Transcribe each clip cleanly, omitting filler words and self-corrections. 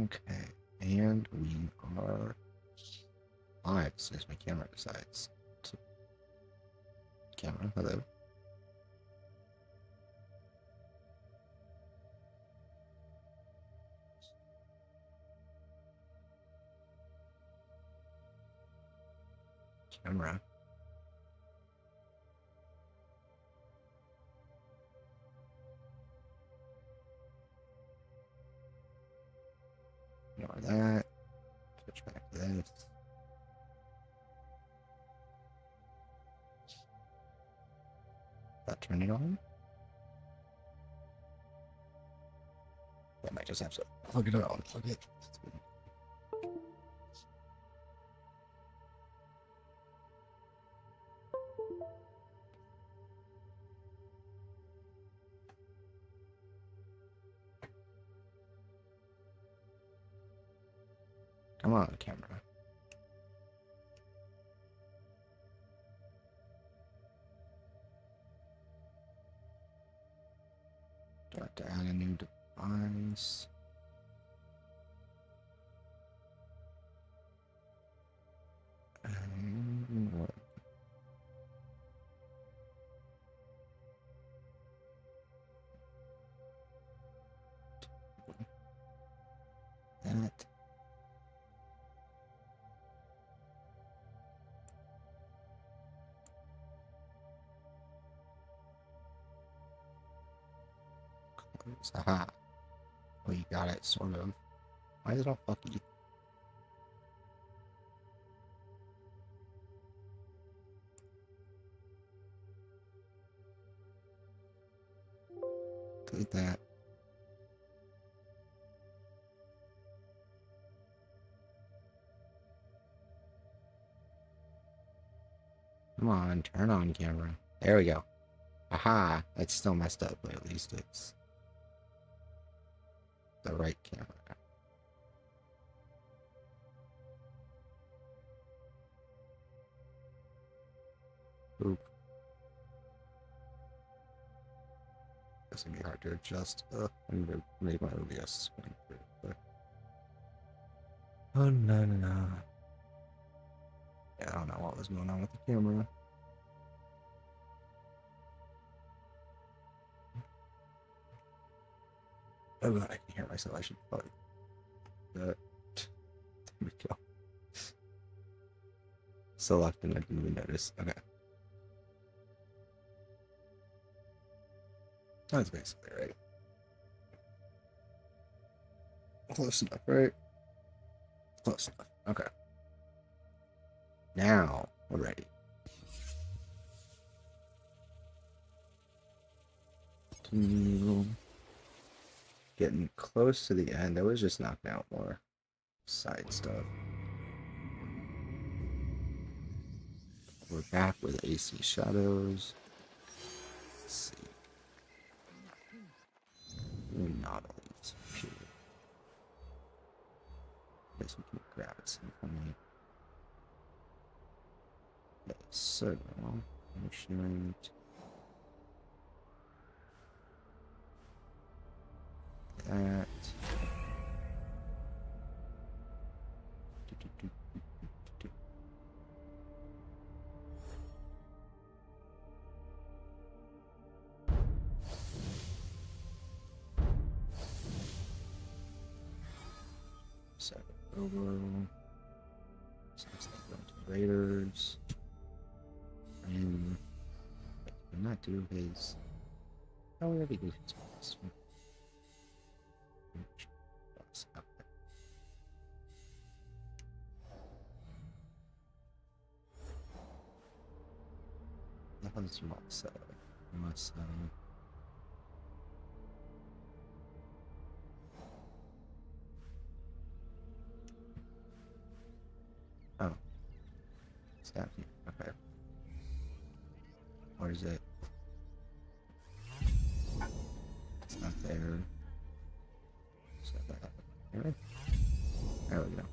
Okay, and we are live as soon as my camera decides to. Camera, hello. Camera. Ignore that. Switch back to this. That turn it on? I might just have to plug it on. Plug it. Come on, camera. Do I have to add a new device? What? That. Aha. Well, you got it, sort of. Why is it all fucky? Delete that. Come on, turn on camera. There we go. Aha! It's still messed up, but at least it's the right camera. Oop. It's gonna be hard to adjust. I need to make my OBS screen clear. Oh no no no. Yeah, I don't know what was going on with the camera. Oh god, I can hear myself. I should probably. There we go. Select and I didn't even notice. Okay. That's basically right. Close enough, right? Close enough. Okay. Now we're ready. Getting close to the end. I was just knocking out more side stuff. We're back with AC Shadows. Let's see. Not always pure. Guess we can grab it sometime. Okay, so sharing that. Set it over. Something going to Raiders. And did not do his. Oh, we already did his boss. Okay. That one's Masa. Masa. Oh. It's down here. Okay. Where is it? It's not there. Set that up here. There we go.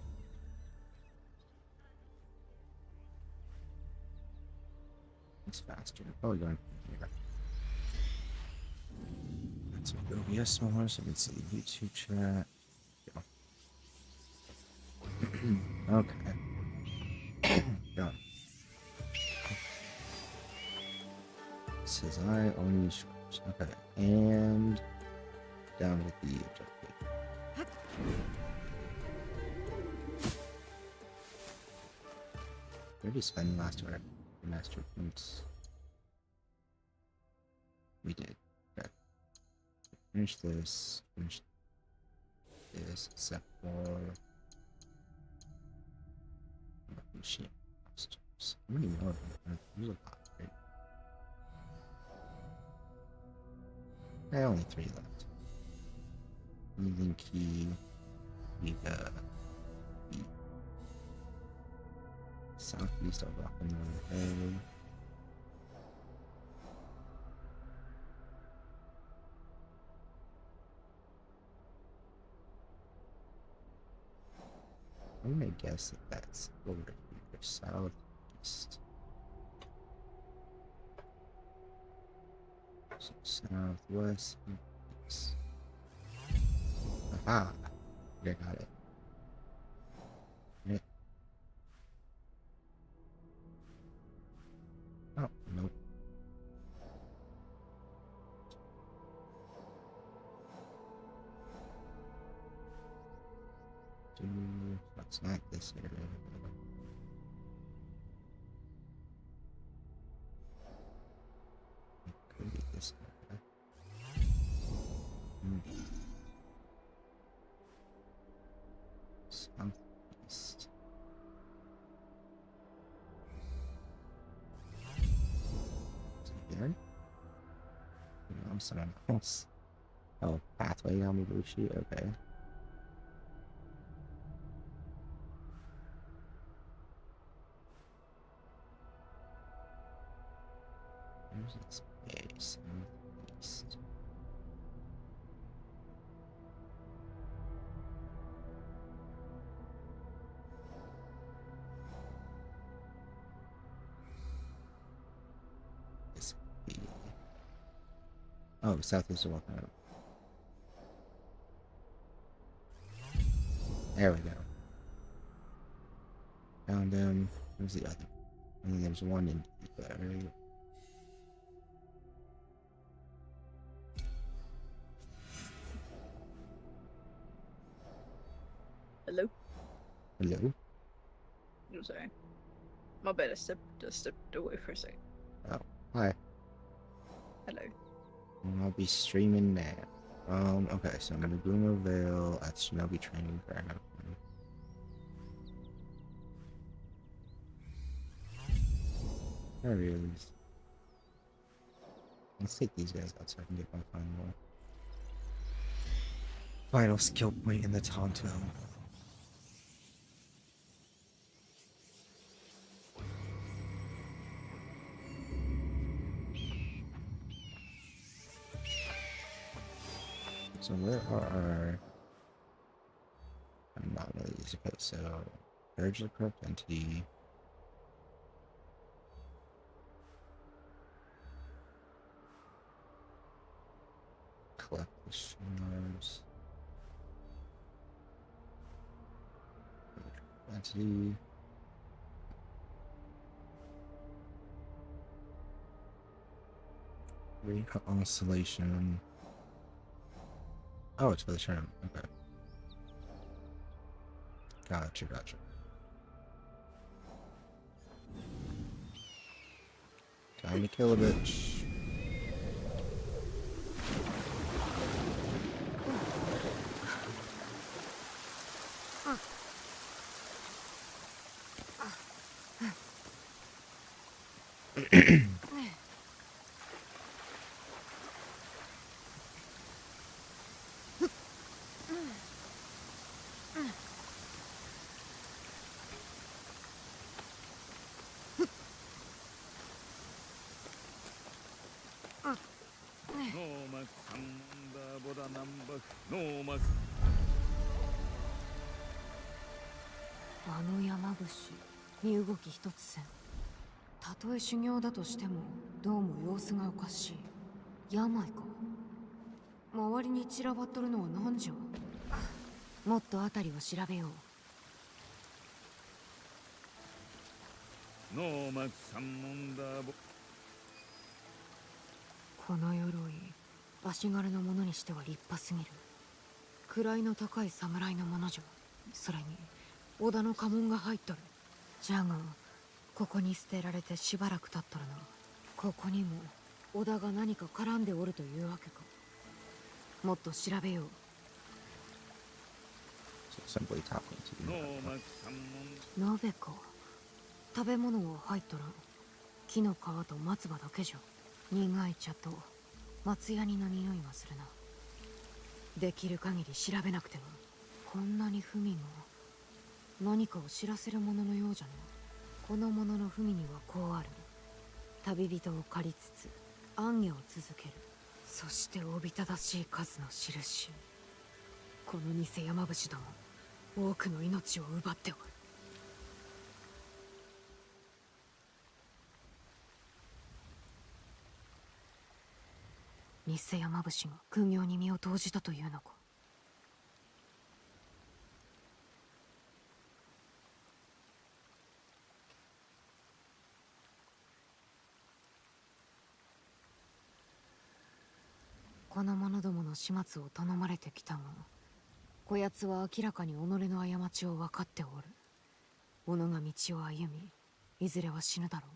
It's faster. Probably going from here. Let's make OBS smaller so I can see the YouTube chat. Go. Okay. Done. Says I only scores. Okay. And down with the objective. Where did we spend master points? We did. Okay. Finish this. Finish this. Except for machine monsters. How many more? There's a lot, right? Only 3 left. Healing key. We got the southeast of Rock and Roll Hill. I'm gonna guess that that's over here, southeast. So southwest, east. Aha! I got it. Yeah. Oh, nope. That's not this area. It could be this area. Southeast. Is it here? No, I'm somewhere else. Oh, pathway Yamabushi, okay. Where's this base? Southeast. This be... Oh, southeast of Wakano. There we go. Found him. Where's the other? I think there's one in there. Hello? Hello? I'm sorry. My bad, I stepped away for a second. Oh, hi. Hello. I'll be streaming now. Okay, so I'm gonna do no veil at Shinobi Training Ground. There he is. Let's take these guys out so I can get my final skill point in the Tonto. So where are our anomalies? Okay, so Urge the corrupt entity. Collect the shards. Entity. Oscillation. Oh, it's for the tournament. Okay. Gotcha. Time to kill a bitch.山伏、身動き一つせん。たとえ修行だとしても、どうも様子がおかしい。病か。周りに散らばっとるのは何じゃ。もっとあたりを調べよう。脳膜三問だぼ。この鎧足軽のものにしては立派すぎる。位の高い侍のものじゃ。それに織田の家紋が入っとる。じゃがここに捨てられてしばらく経っとるな。ここにも織田が何か絡んでおるというわけか。もっと調べよう。 So simply talking to 脳 you. 膜三問。鍋か。食べ物は入っとらん。木の皮と松葉だけじゃ。苦い茶と松ヤニの匂いがするな。できる限り調べなくても。こんなに文が何かを知らせるもののようじゃね。このものの文にはこうある。旅人を借りつつ暗夜を続ける。そしておびただしい数の印。この偽山伏ども多くの命を奪っておる。偽山伏が苦行に身を投じたというのか。この者どもの始末を頼まれてきたが、こやつは明らかに己の過ちを分かっておる。己が道を歩み、いずれは死ぬだろう。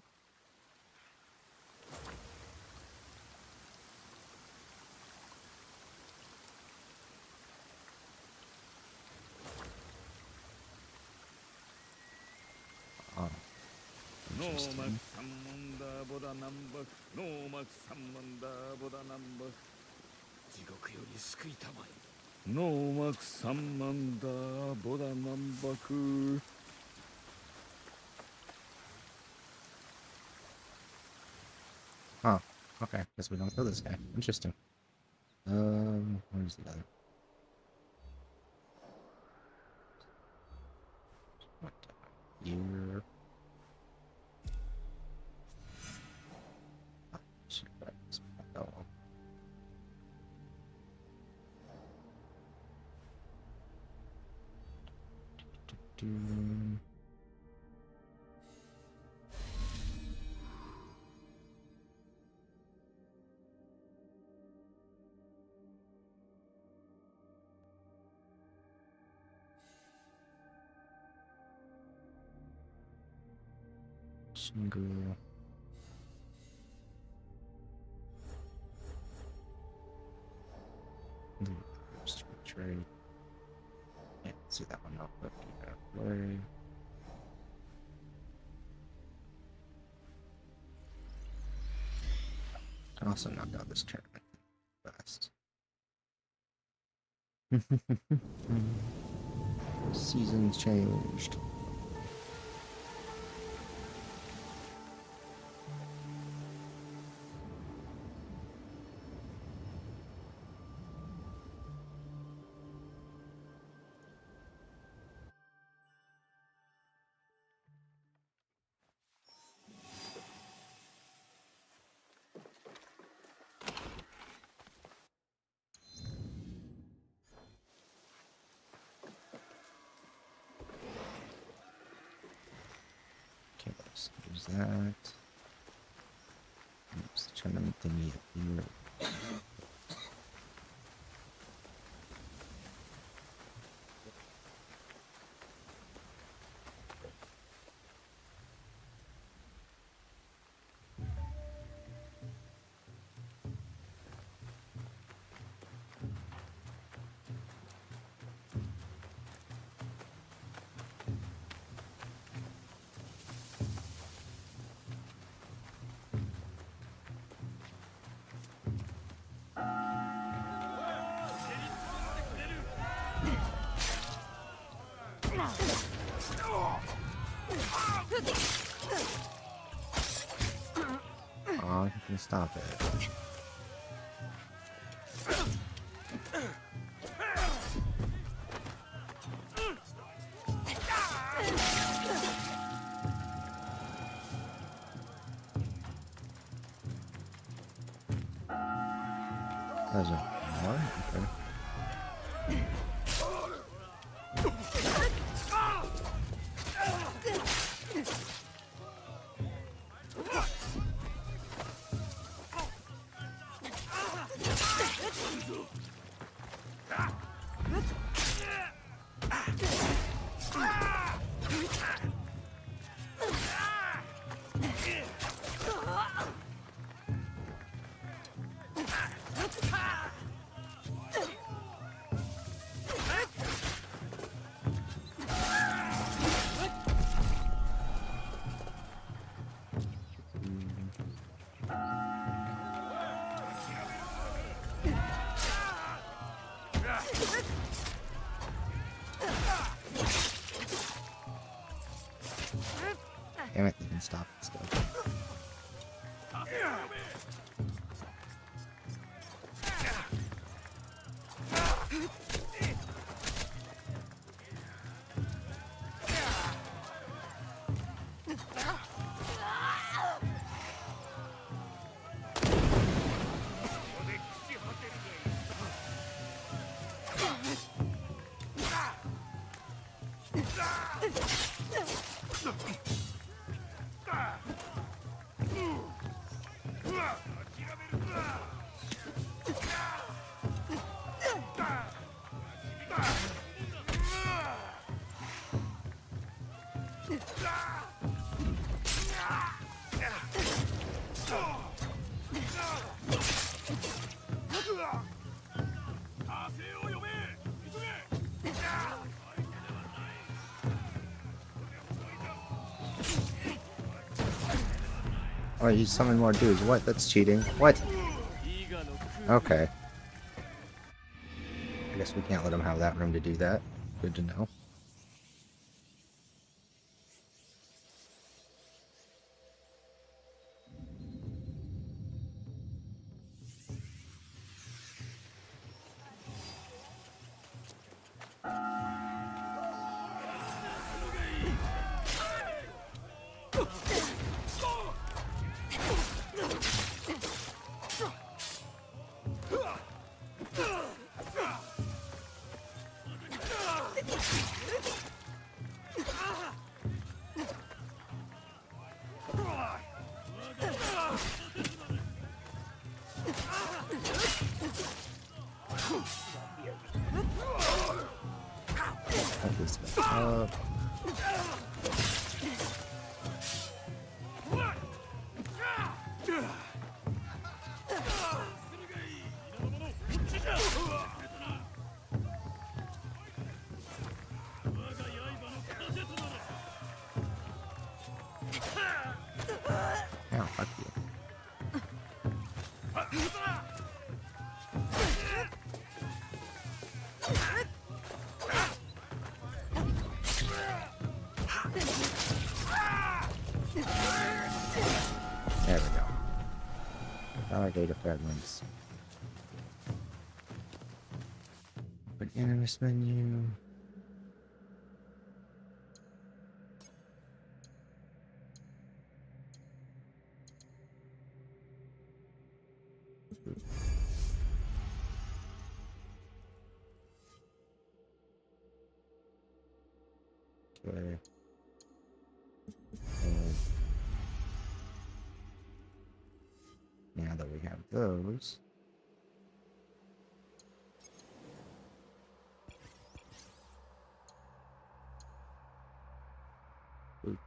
Ah, 脳膜 interesting. 三問だぼだ南北。脳膜三問だぼだ南北。地獄より救いたまえ。脳膜三問だぼだ南北。 Huh. Okay, guess we don't kill this guy. Interesting. Where's the other? What here? Ah, should grab this back out. Do-do-do. Shingu. Trade. Can't see that one up, but keep it away. Can also knock out this tournament fast. Seasons changed. Okay, let's use that. Use the tournament thingy up here. Oh, you can stop it. There's a more? Okay. Damn it, you can stop this stuff. Oh, you summon more dudes. What? That's cheating. What? Okay. I guess we can't let him have that room to do that. Good to know. Put this back up. Yeah, fuck you. There we go. Validate fragments. Open enemies menu. Okay. Now that we have those, ooh.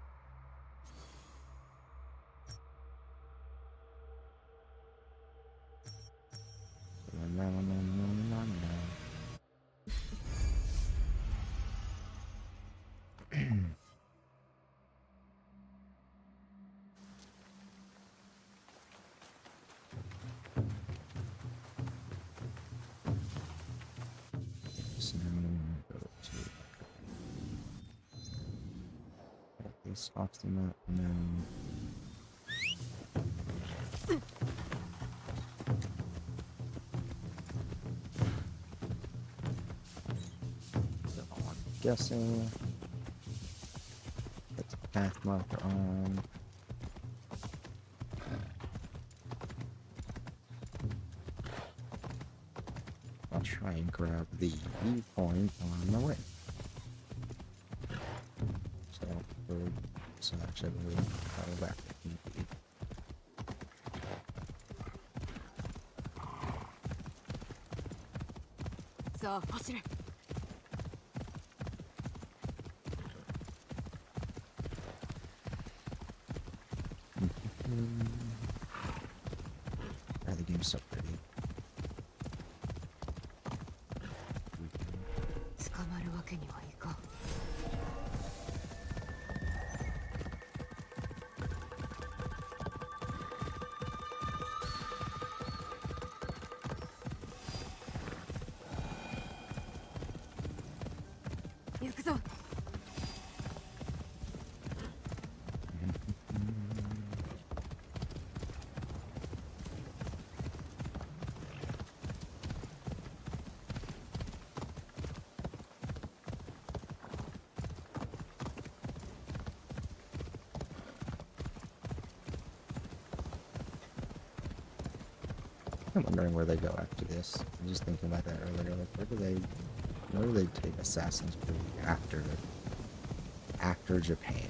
No, no, no, no, no. So go to at least off the map and then so I'm guessing that's a path marker on. I'll try and grab the viewpoint on the way. So actually we'll go back if need be. So, 走れ。Ah, the game's so pretty. 捕まるわけにはいかん。行くぞ。I'm wondering where they go after this. I was just thinking about that earlier. Like, where do they take Assassin's Creed after Japan?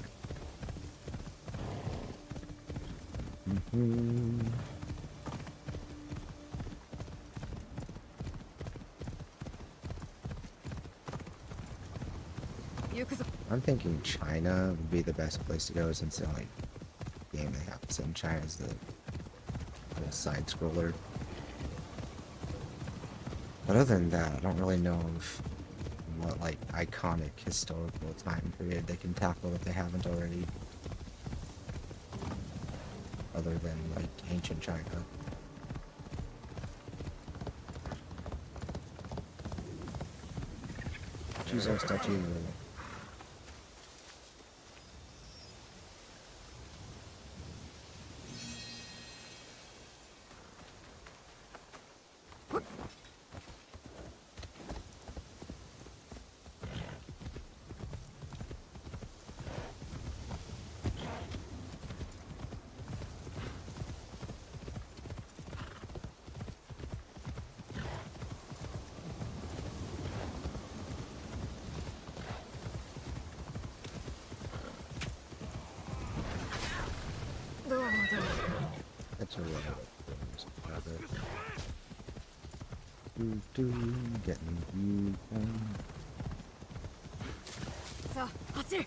I'm thinking China would be the best place to go since the only game they have set in China is the little side scroller. But other than that, I don't really know of what like iconic historical time period they can tackle if they haven't already. Other than like ancient China. Jesus, statue. That's a lot of things. Getting you. さあ走る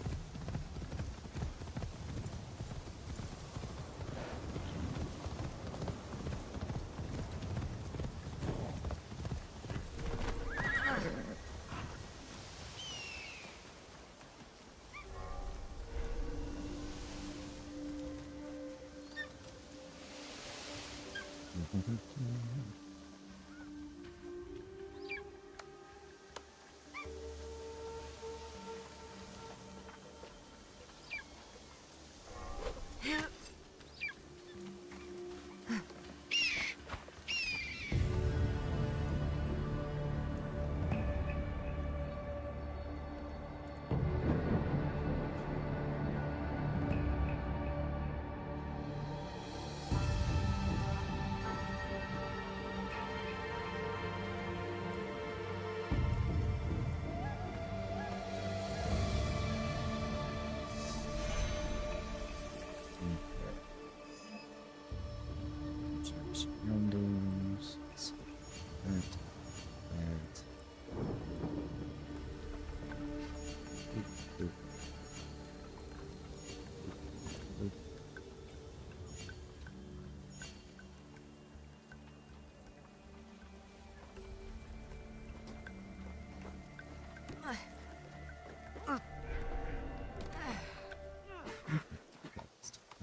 Surroundings.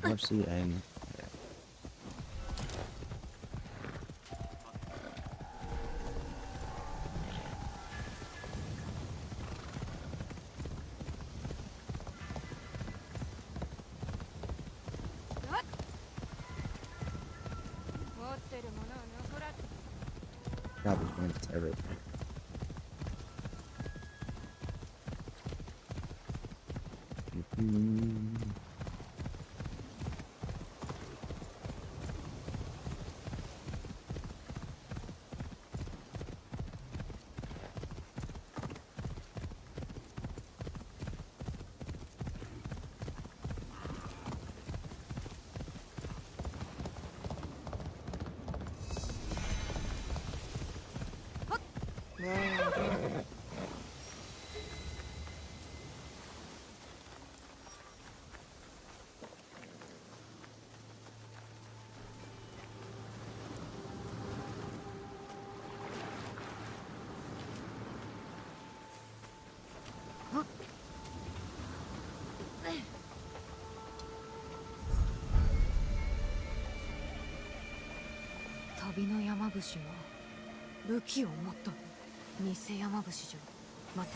Mercy and probably wins everything.旅の山伏が武器を持ったの。偽山伏じゃ。待て。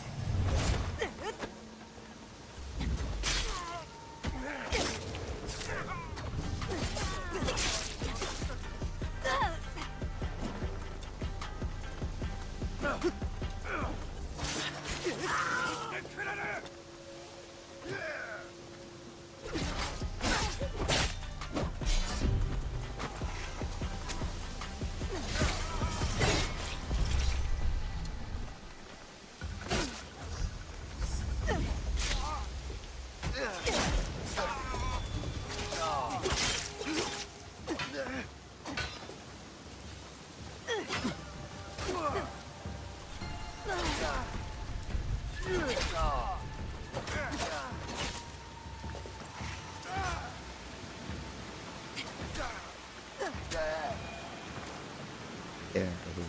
go.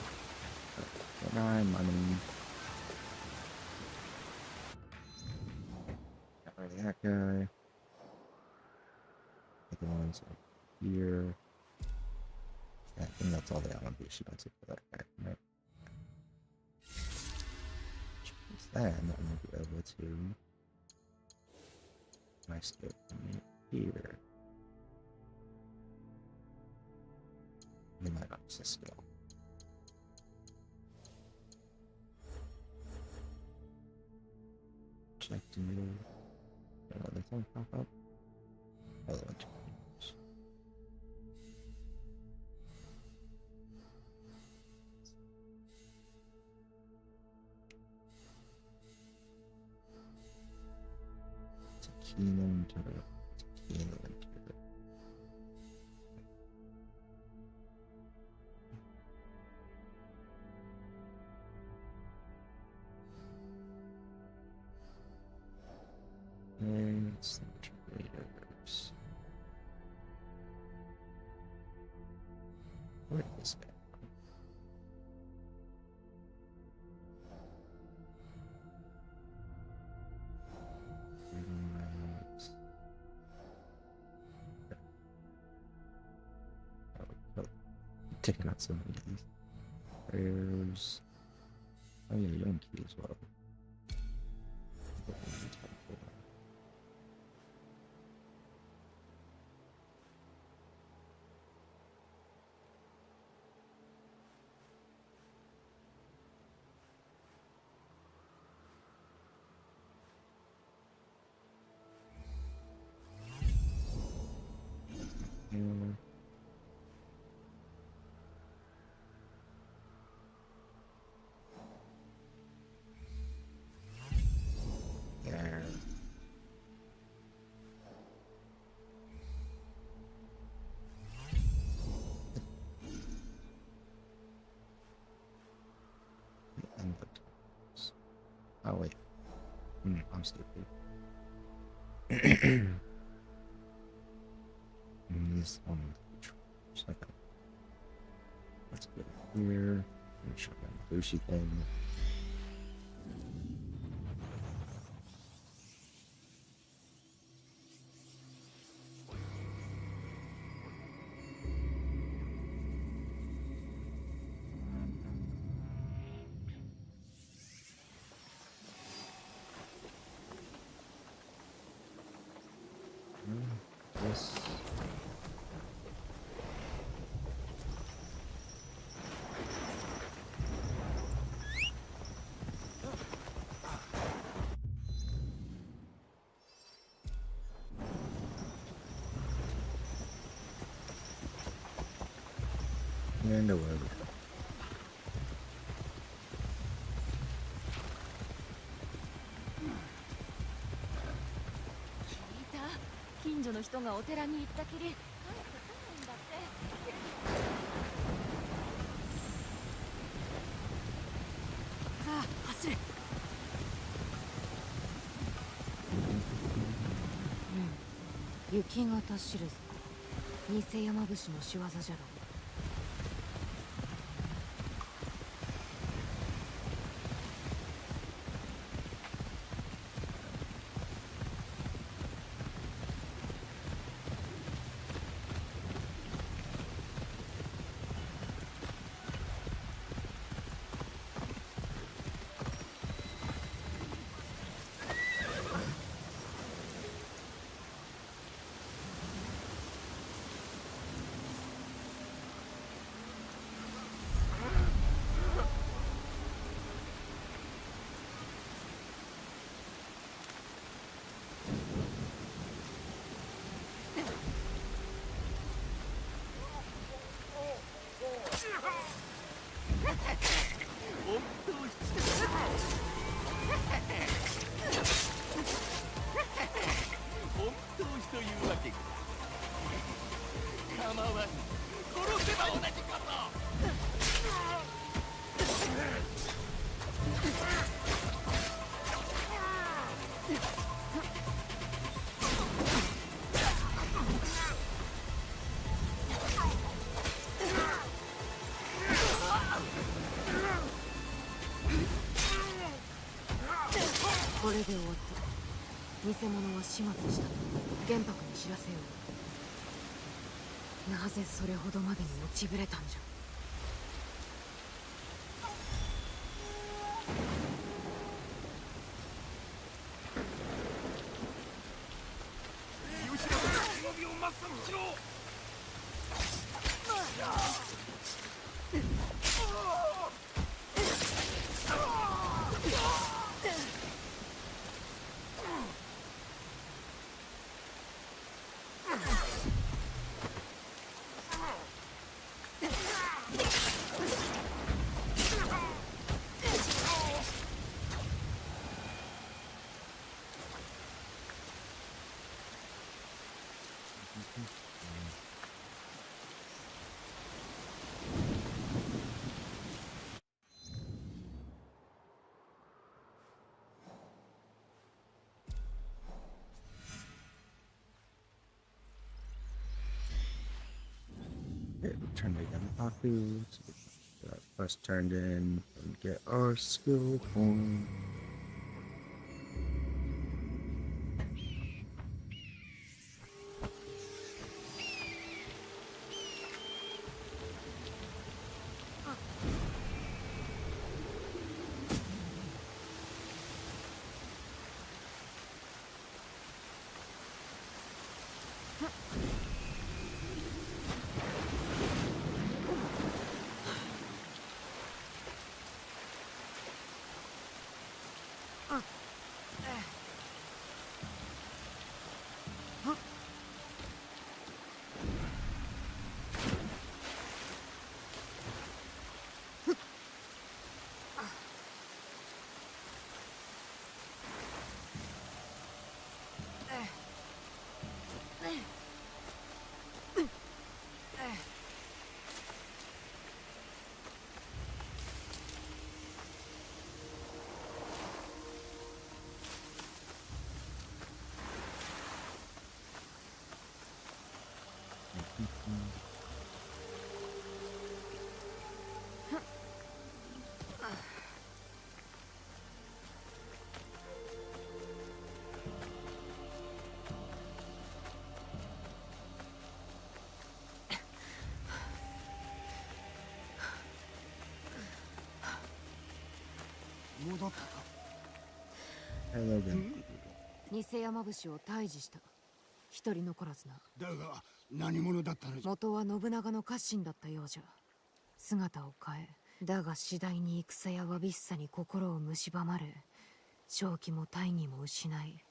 Come money. Got rid of that guy. The ones up here. Yeah, I think that's all the Yamabushi I took for that guy, right? Then I'm gonna be able to my skill from here. They might not miss a skill. Check to another thing pop up. Oh, the one to Kino into Kino into and it's the traders. Where did this guy go? Taking out some of these prayers. Oh yeah, Yankee as well. Yeah. There. And the tops. Oh wait. I'm stupid. This one is like let's go here. Make sure that Bushi thing. This. And away we go. 近所の人がお寺に行ったきり帰ってこないんだってさあ走れ雪型シルズか偽山伏の仕業じゃろこれで終わった。偽物は始末した。玄白に知らせよう。なぜそれほどまでに落ちぶれたんじゃ。Okay, return to Yamahaku. So we got quest turned in and get our skill point. Hello again. 偽山伏を退治した。一人残らずな。だが何者だったのじゃ。元は信長の家臣だったようじゃ。姿を変え、だが次第に戦やわびしさに心を蝕まれ、正気も大義も失い、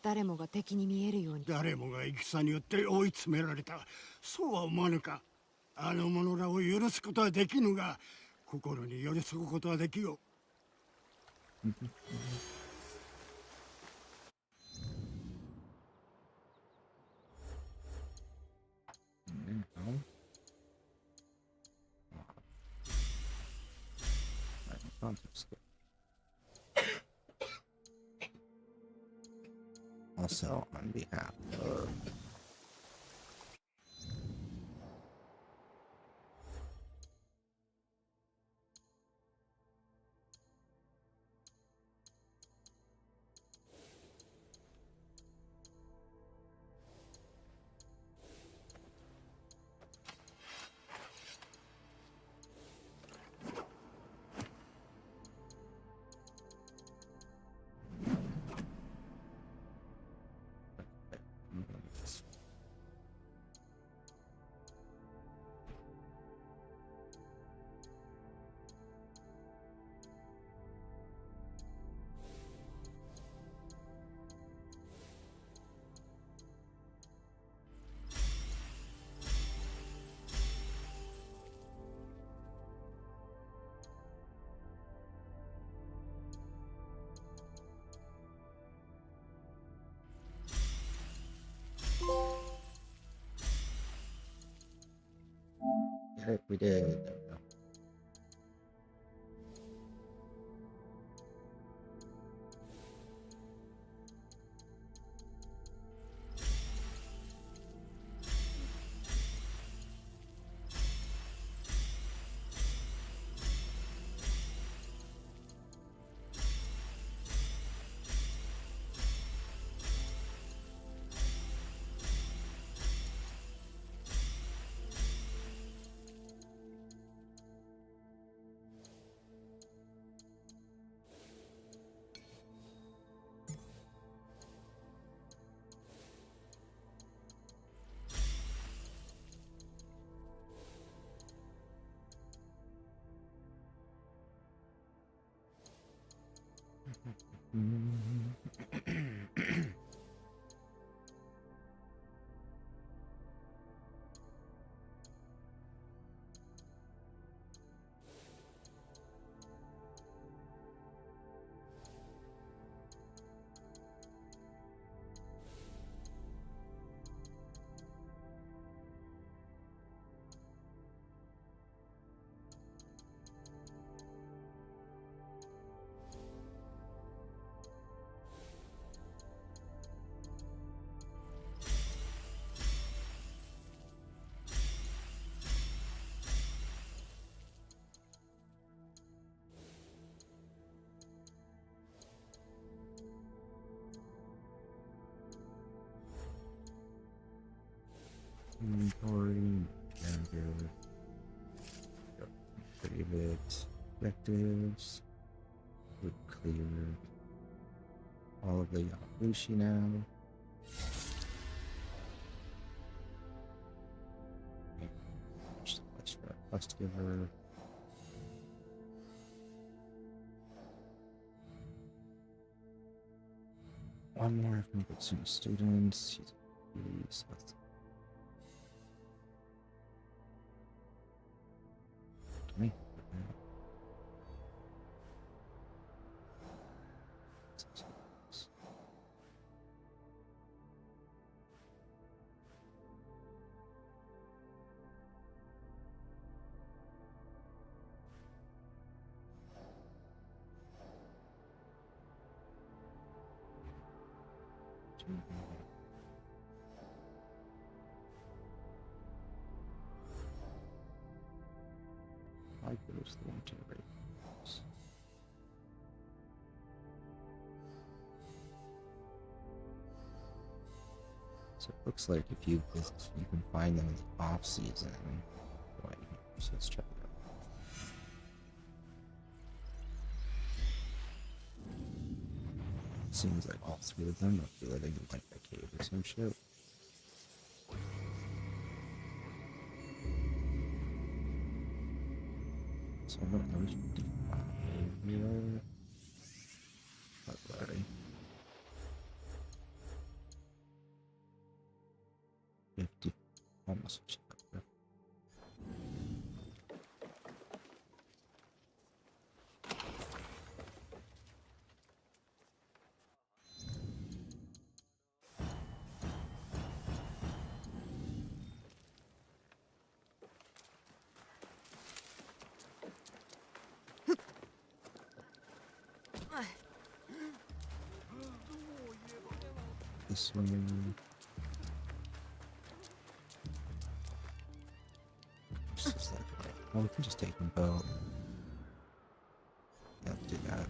誰もが敵に見えるように。誰もが戦によって追い詰められた。そうは思わぬか。あの者らを許すことはできぬが、心に寄り添うことはできよう。Also, on behalf of it, we did. There we go. Inventory, manager, David, objectives, we've cleared all of the Yabushi now. Just for a quest giver. One more from the students. He's to me. I goes the one generator. So it looks like if you can find them in the off season. Right, so let's check it out. Seems like all three of them are living in like a cave or some shit. So I don't know which 55 here. Not very. 50. Almost check up there. This one. This is like, well, we can just take them both. Yeah, let's do that.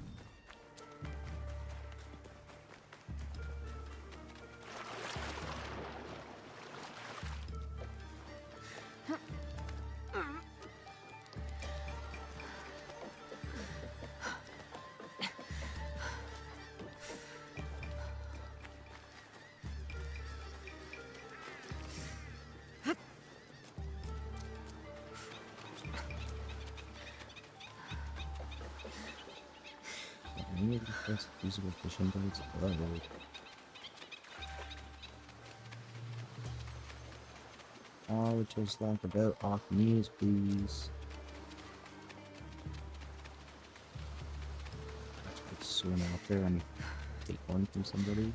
Any of the first usable fishing boats? Oh, I would just like a boat off knees, please. Let's swim out there and take one from somebody.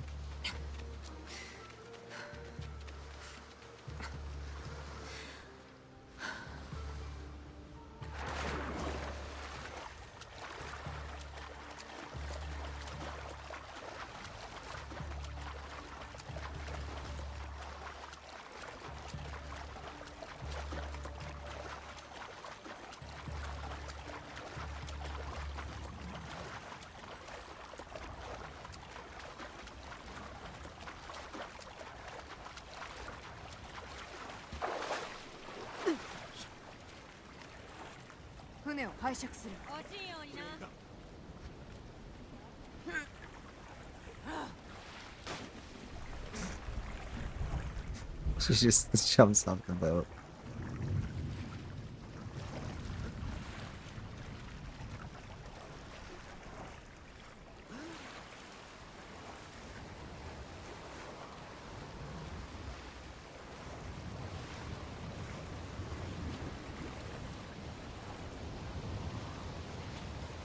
She just jumps off the boat.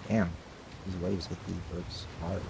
Damn, these waves hit these boats hard.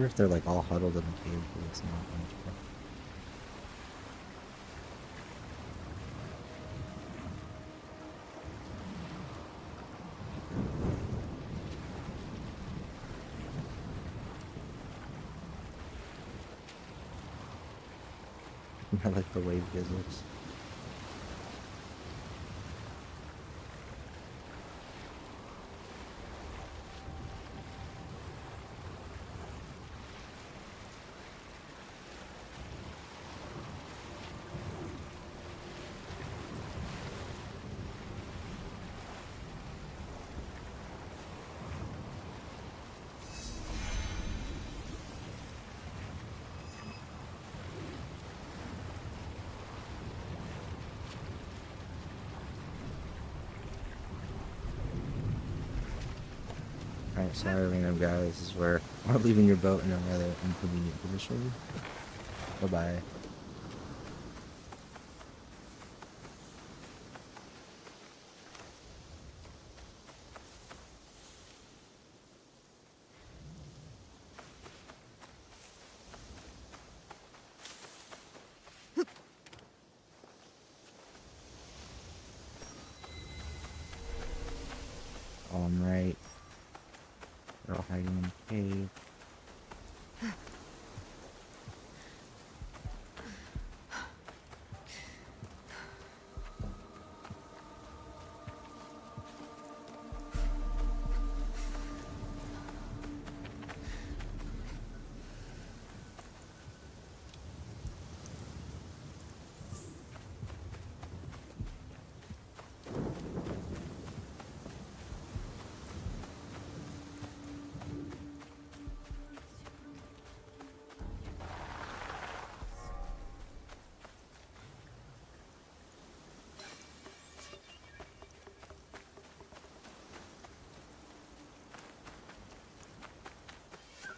wonder if they're like all huddled in the cave for this now. I like the wave physics. Alright, sorry random guys, this is where we're leaving your boat in a rather inconvenient position. Bye-bye. Alright. They're all hiding in the cave.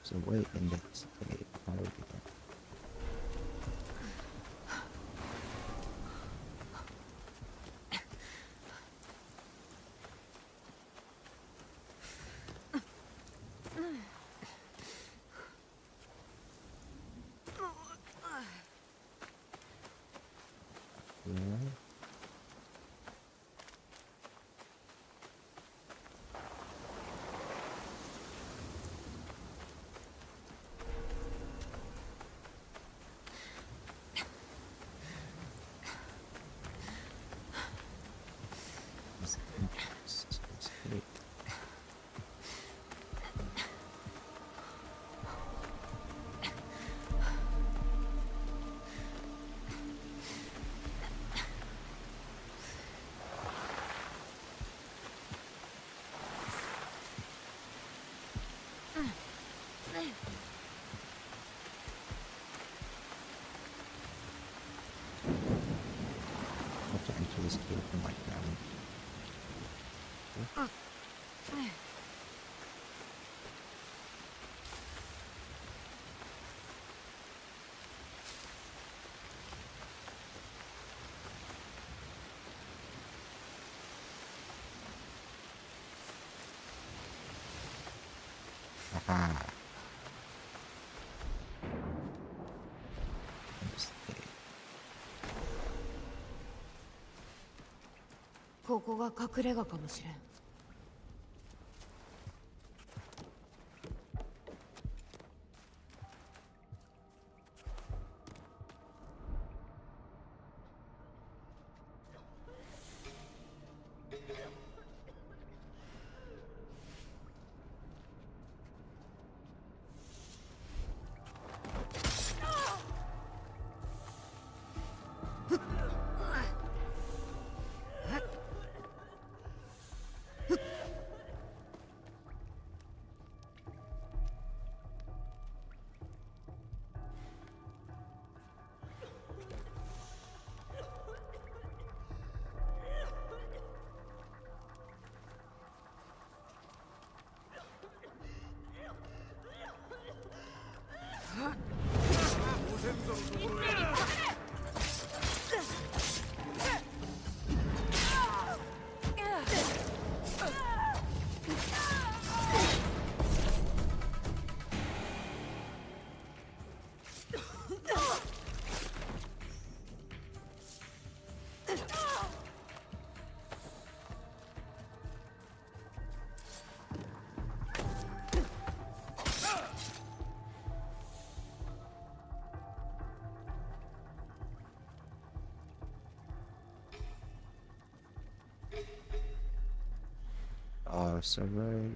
So wait, investigate. How do we do that? Yeah. Escape. I have to enter this cave from like down. Aha. Investigate. ここが隠れ家かもしれん。left or right.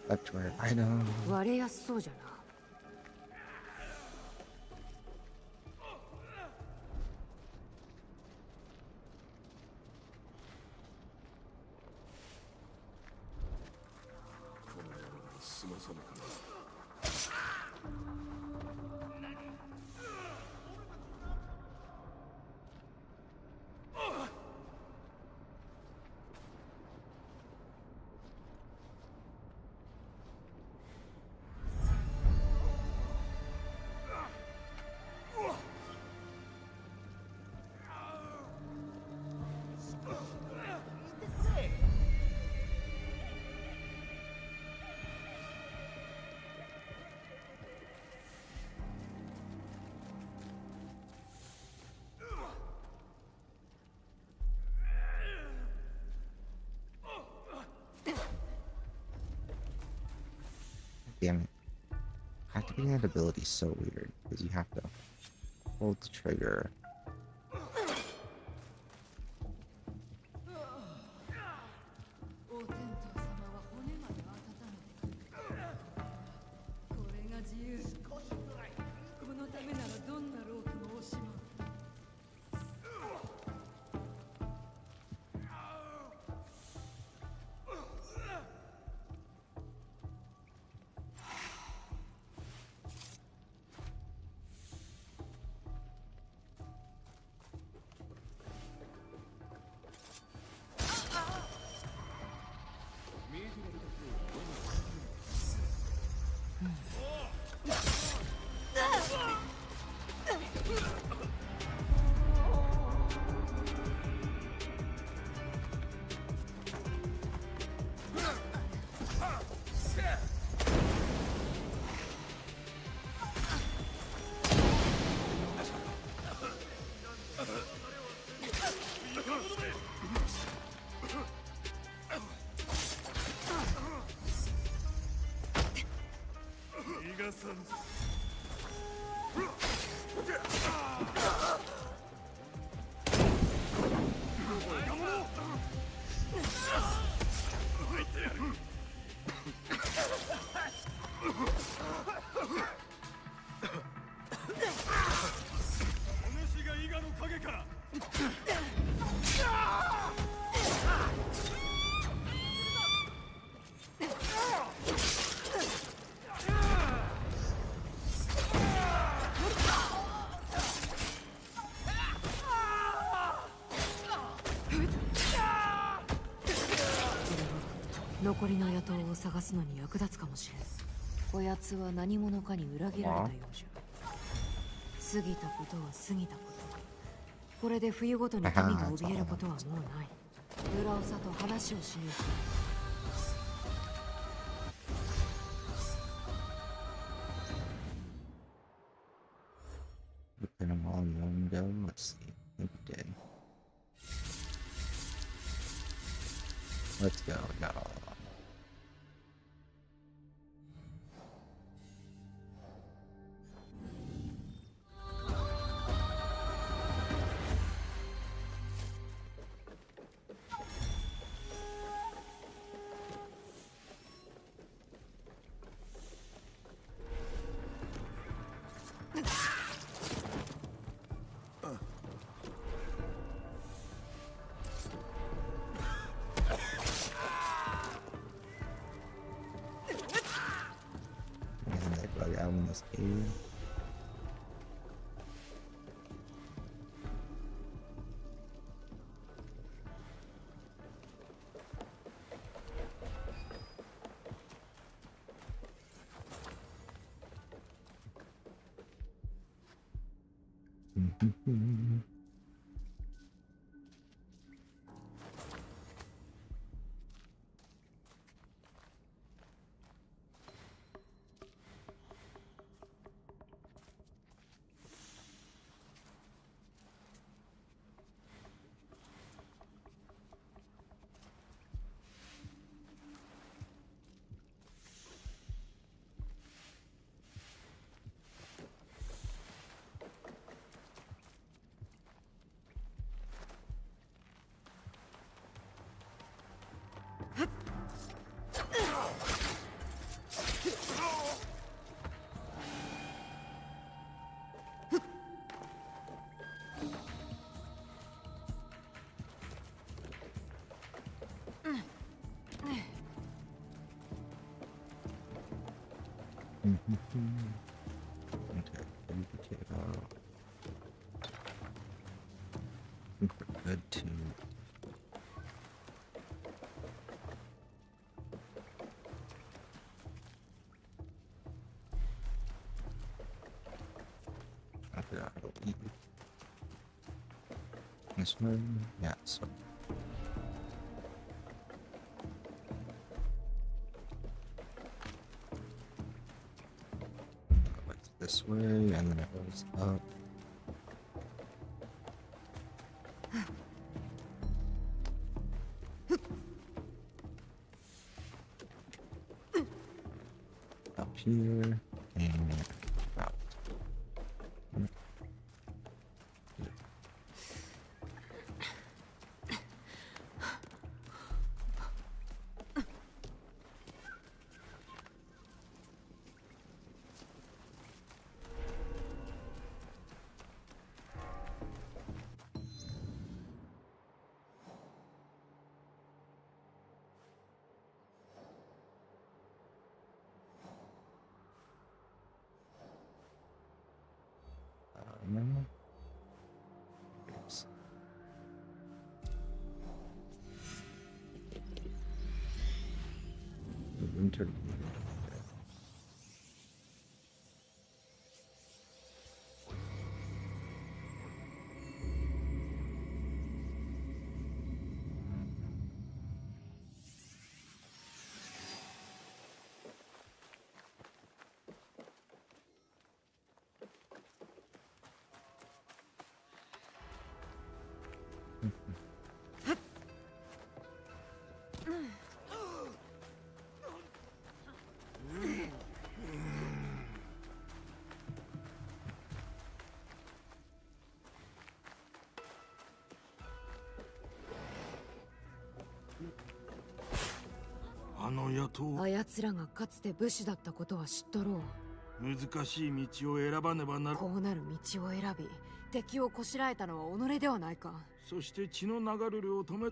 Left or right item. 割れやすそうじゃな。済まさぬかな。Damn it. Activating that ability is so weird because you have to hold the trigger. お天道様は骨まで温めてくれる。これが自由。このためならどんな労苦も惜しまん。残りの野党を探すのに役立つかもしれん。こやつは何者かに裏切られたようじゃ。過ぎたことは過ぎたこと。これで冬ごとに民が怯えることはもうない。村長と話をしに行く。Put them all in one go. Let's see. I think we did. Let's go. We got all of them. And they bug out in this cave. Okay, potato. I think we're good to. I forgot how to eat. This one? Yeah, so. This way, and then it goes up. Up here, and out. Oops. The winter.あやつらがかつて武士だったことは知っとろう。難しい道を選ばねばなら。こうなる道を選び敵をこしらえたのは己ではないか。そして血の流れるを止め。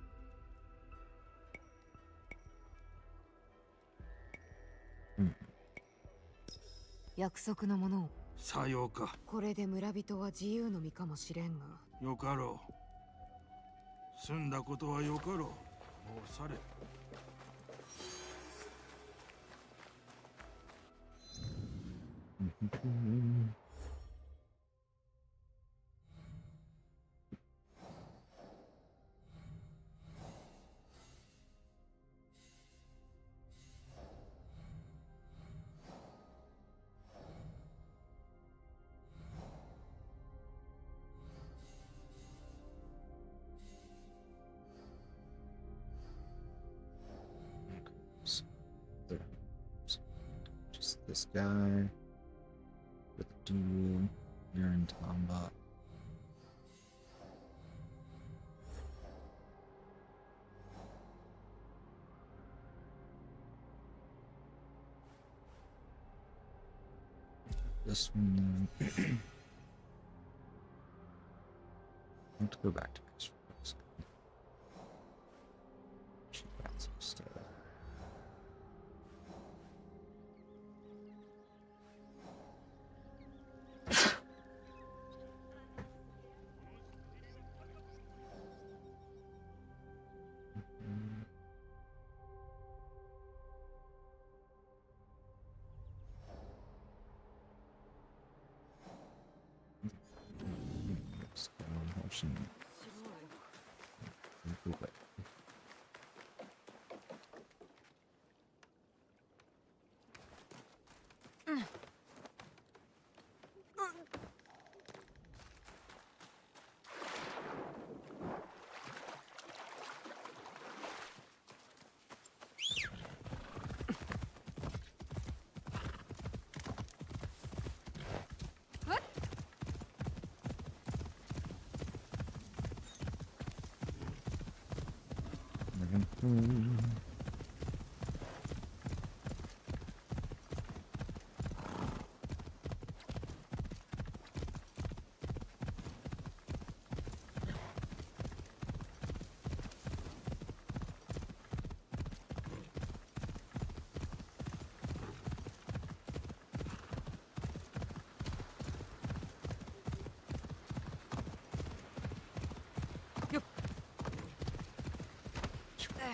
約束のものを。さようか。これで村人は自由の身かもしれんが。よかろう。済んだことはよかろう。もう去れ。Just this guy with the duel. You're in Tomba. This one. I have to go back to this first. She got some stuff.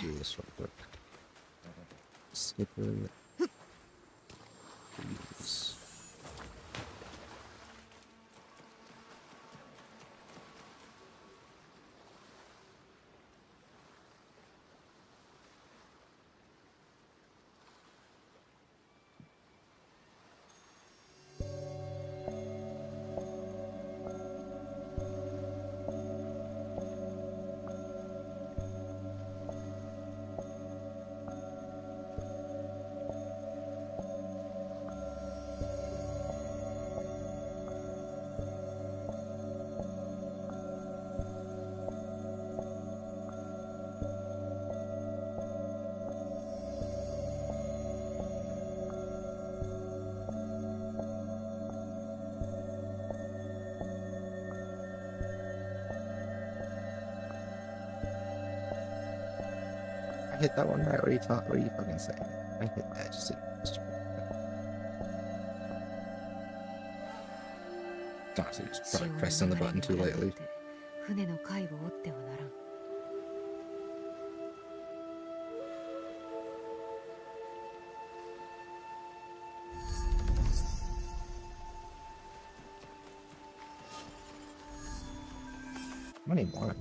Do this real quick. Skip it. Please. I hit that one right. What are you fucking saying? I hit that. Just honestly, just probably pressing the button too lately. 船の貝を折ってはならん。How many more?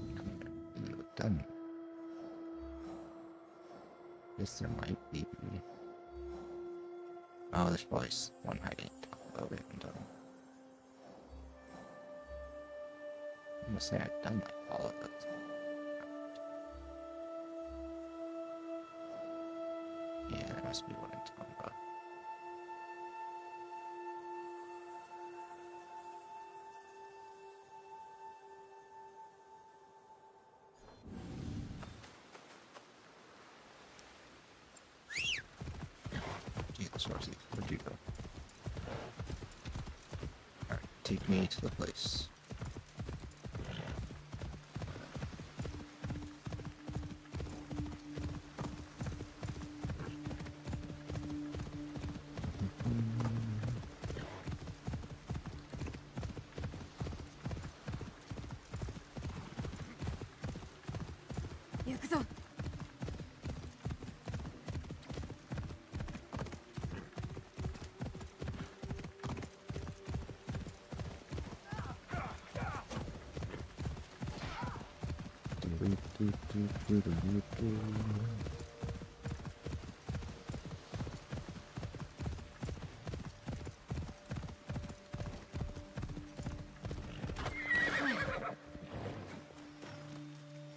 Done. Guess there might be. Oh, there's probably one I didn't talk about. We haven't done. I'm gonna say I've done like all of it. Yeah, there must be one in Tomba. Jesus, Rosie, where'd you go? Alright, take me to the place.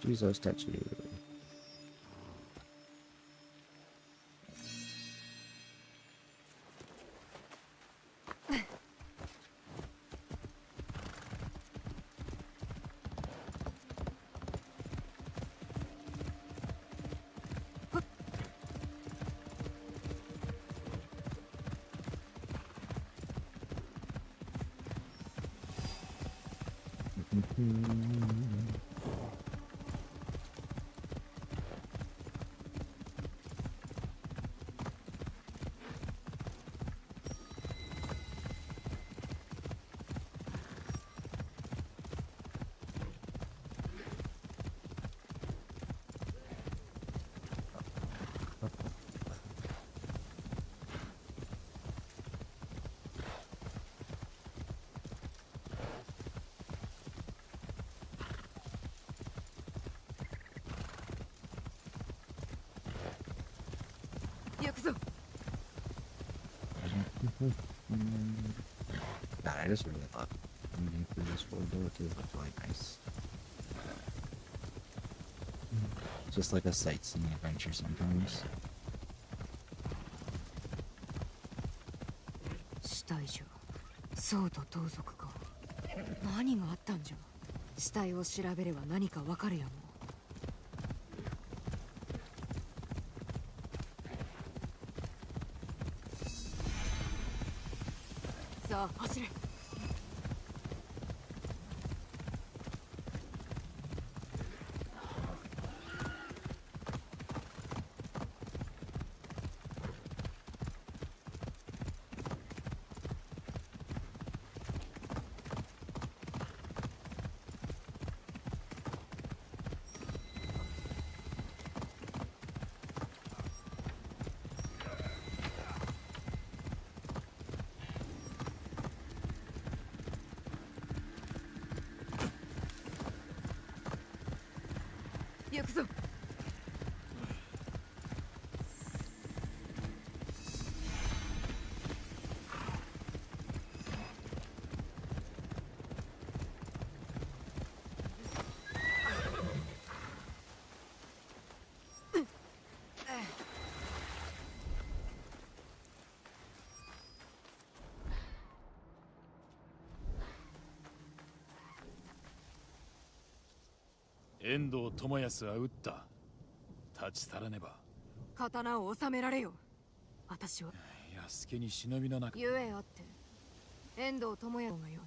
Jesus statue. God, I just really love moving through this world though. It looks really nice. Just like a sightseeing adventure sometimes. 死体じゃそうと盗賊か何があったんじゃ死体を調べれば何かわかるやもさあ走れ行くぞ遠藤智康は撃った。立ち去らねば。刀を収められよ私は安家に忍びの中。ゆえあって遠藤智也がよい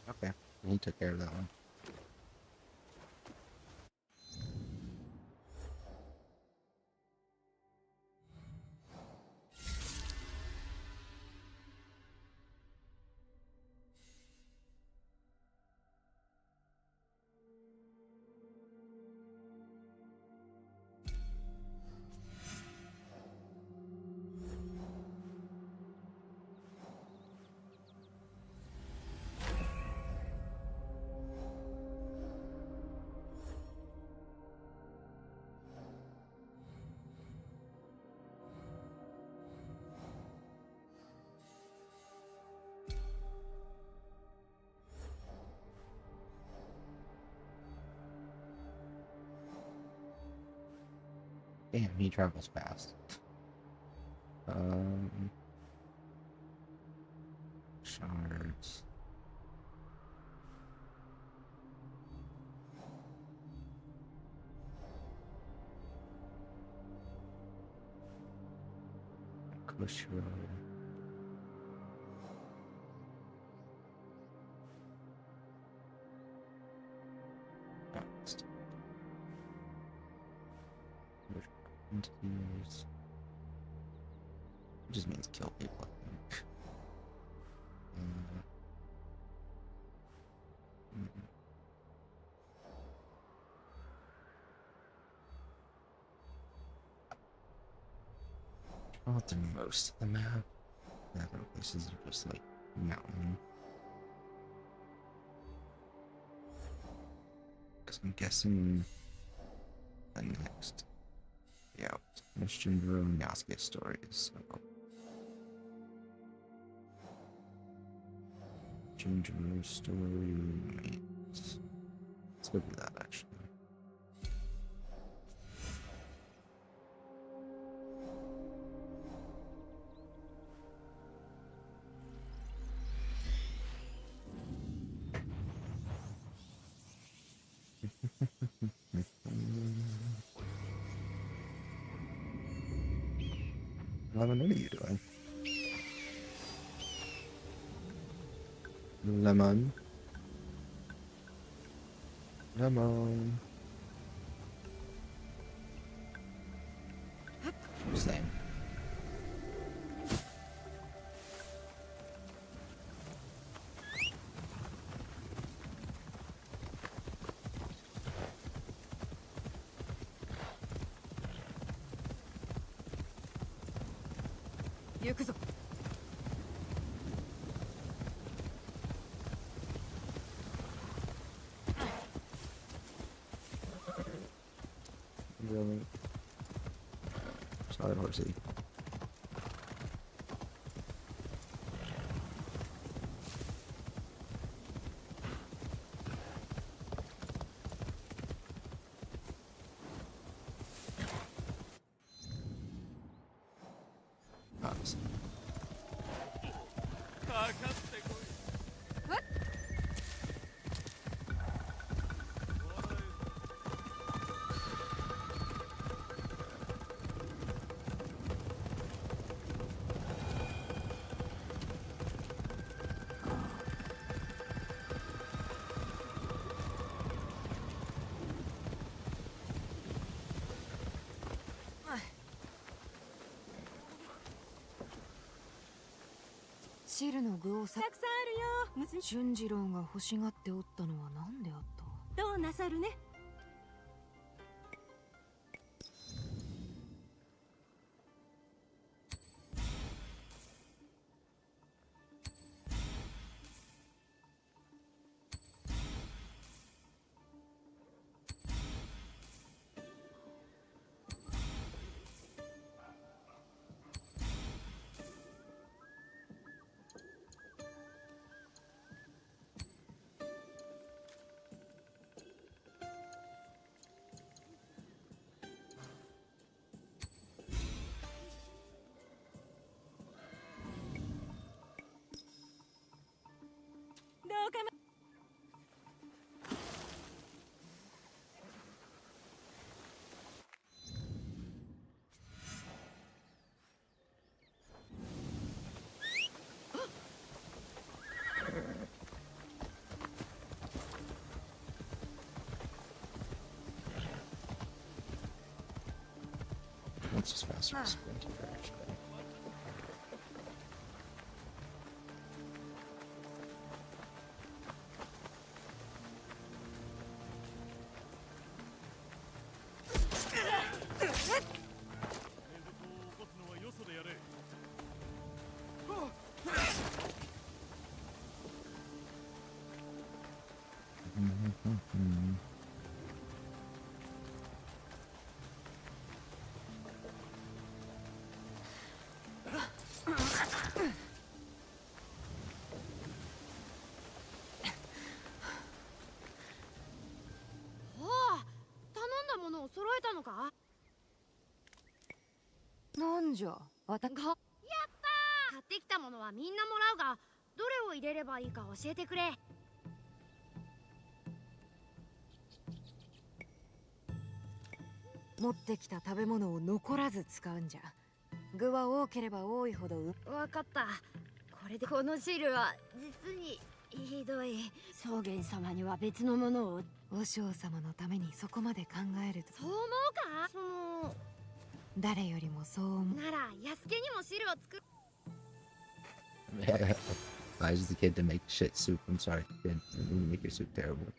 Okay, he took care of that one. Damn, he travels fast. Shards. Kushro. Next. Continues. It just means kill people, I think. Not the most of the map. The other places are just like mountain. Because I'm guessing the next. Yeah, finish Junjiro and Yasuke's stories. So. Junjiro's story. Let's go do that actually. Lemon, what are you doing? Lemon. Lemon. Same. Really? Sorry, horsey. Honestly.汁の具をさたくさんあるよ。俊次郎が欲しがっておったのは何であった？どうなさるね。どうかな。That's just faster to sprint here, actually. Mm-hmm. 揃えたのか？なんじゃ、わたが。やったー！買ってきたものはみんなもらうが、どれを入れればいいか教えてくれ。持ってきた食べ物を残らず使うんじゃ。具は多ければ多いほどわかった。これでこの汁は実にひどい。草原様には別のものを。和尚様のためにそこまで考えると。そう思うか？誰よりもそう思う。なら安家にも汁を作る。I was the kid to make shit soup. I'm sorry, kid. I didn't make your soup terrible.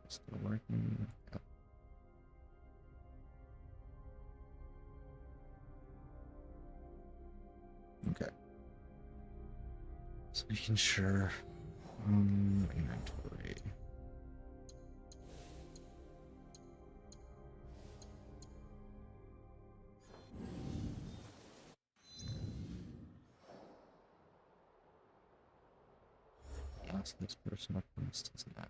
Still working. Making sure. Inventory. Yes, this person up first is now.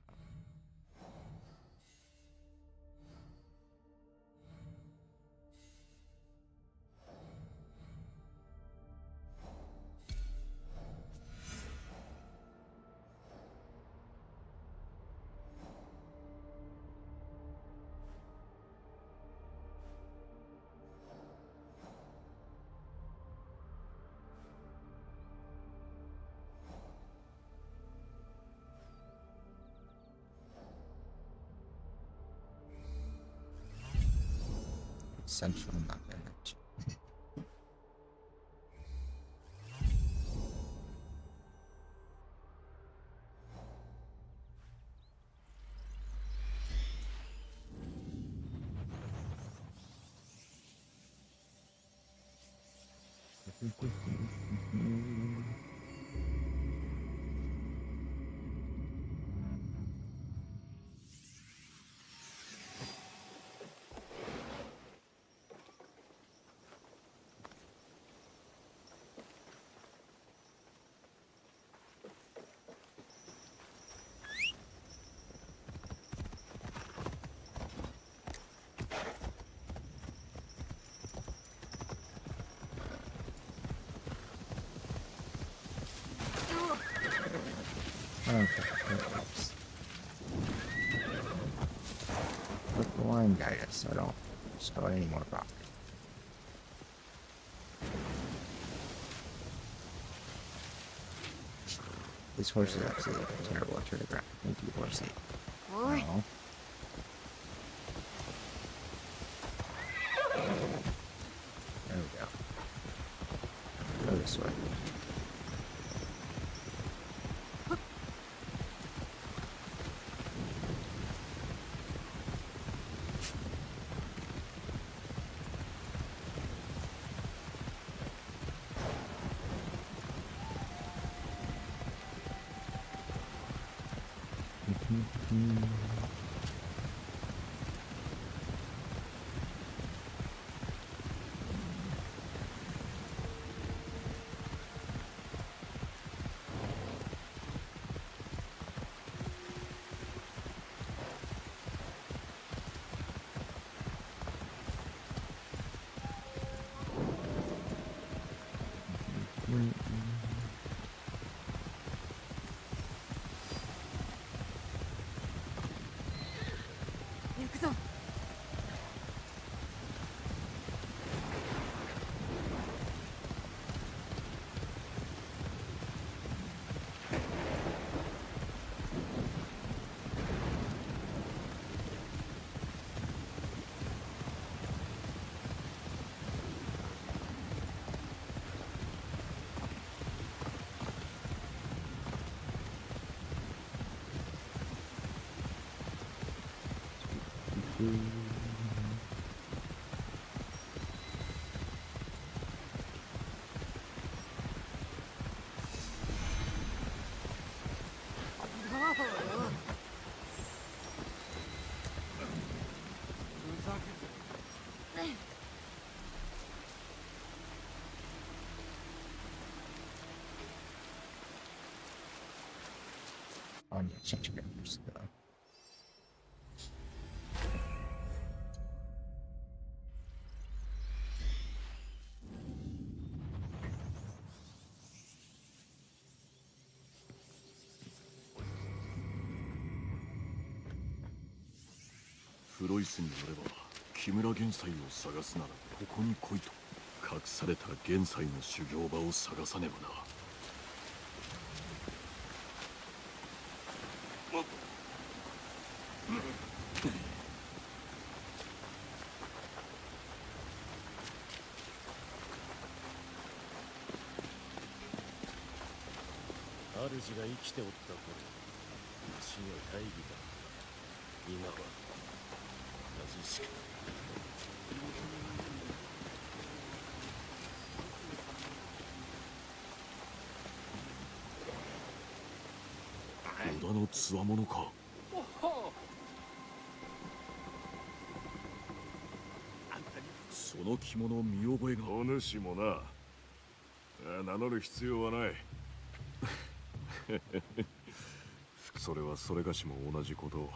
Central, not damage. Okay, oops. Let the line guide us so I don't start any more rock. This horse is absolutely terrible at turning around. Thank you, horsey. Oi. No. There we go. Go this way. Oh, yeah, change characters. Though.フロイスによれば木村玄斎を探すならここに来いと。隠された玄斎の修行場を探さねばな。主が生きておった頃、死の大義だ。今は同じしか。の強者か。その着物見覚えが。お主もな。名乗る必要はない。それはそれがしも同じことを。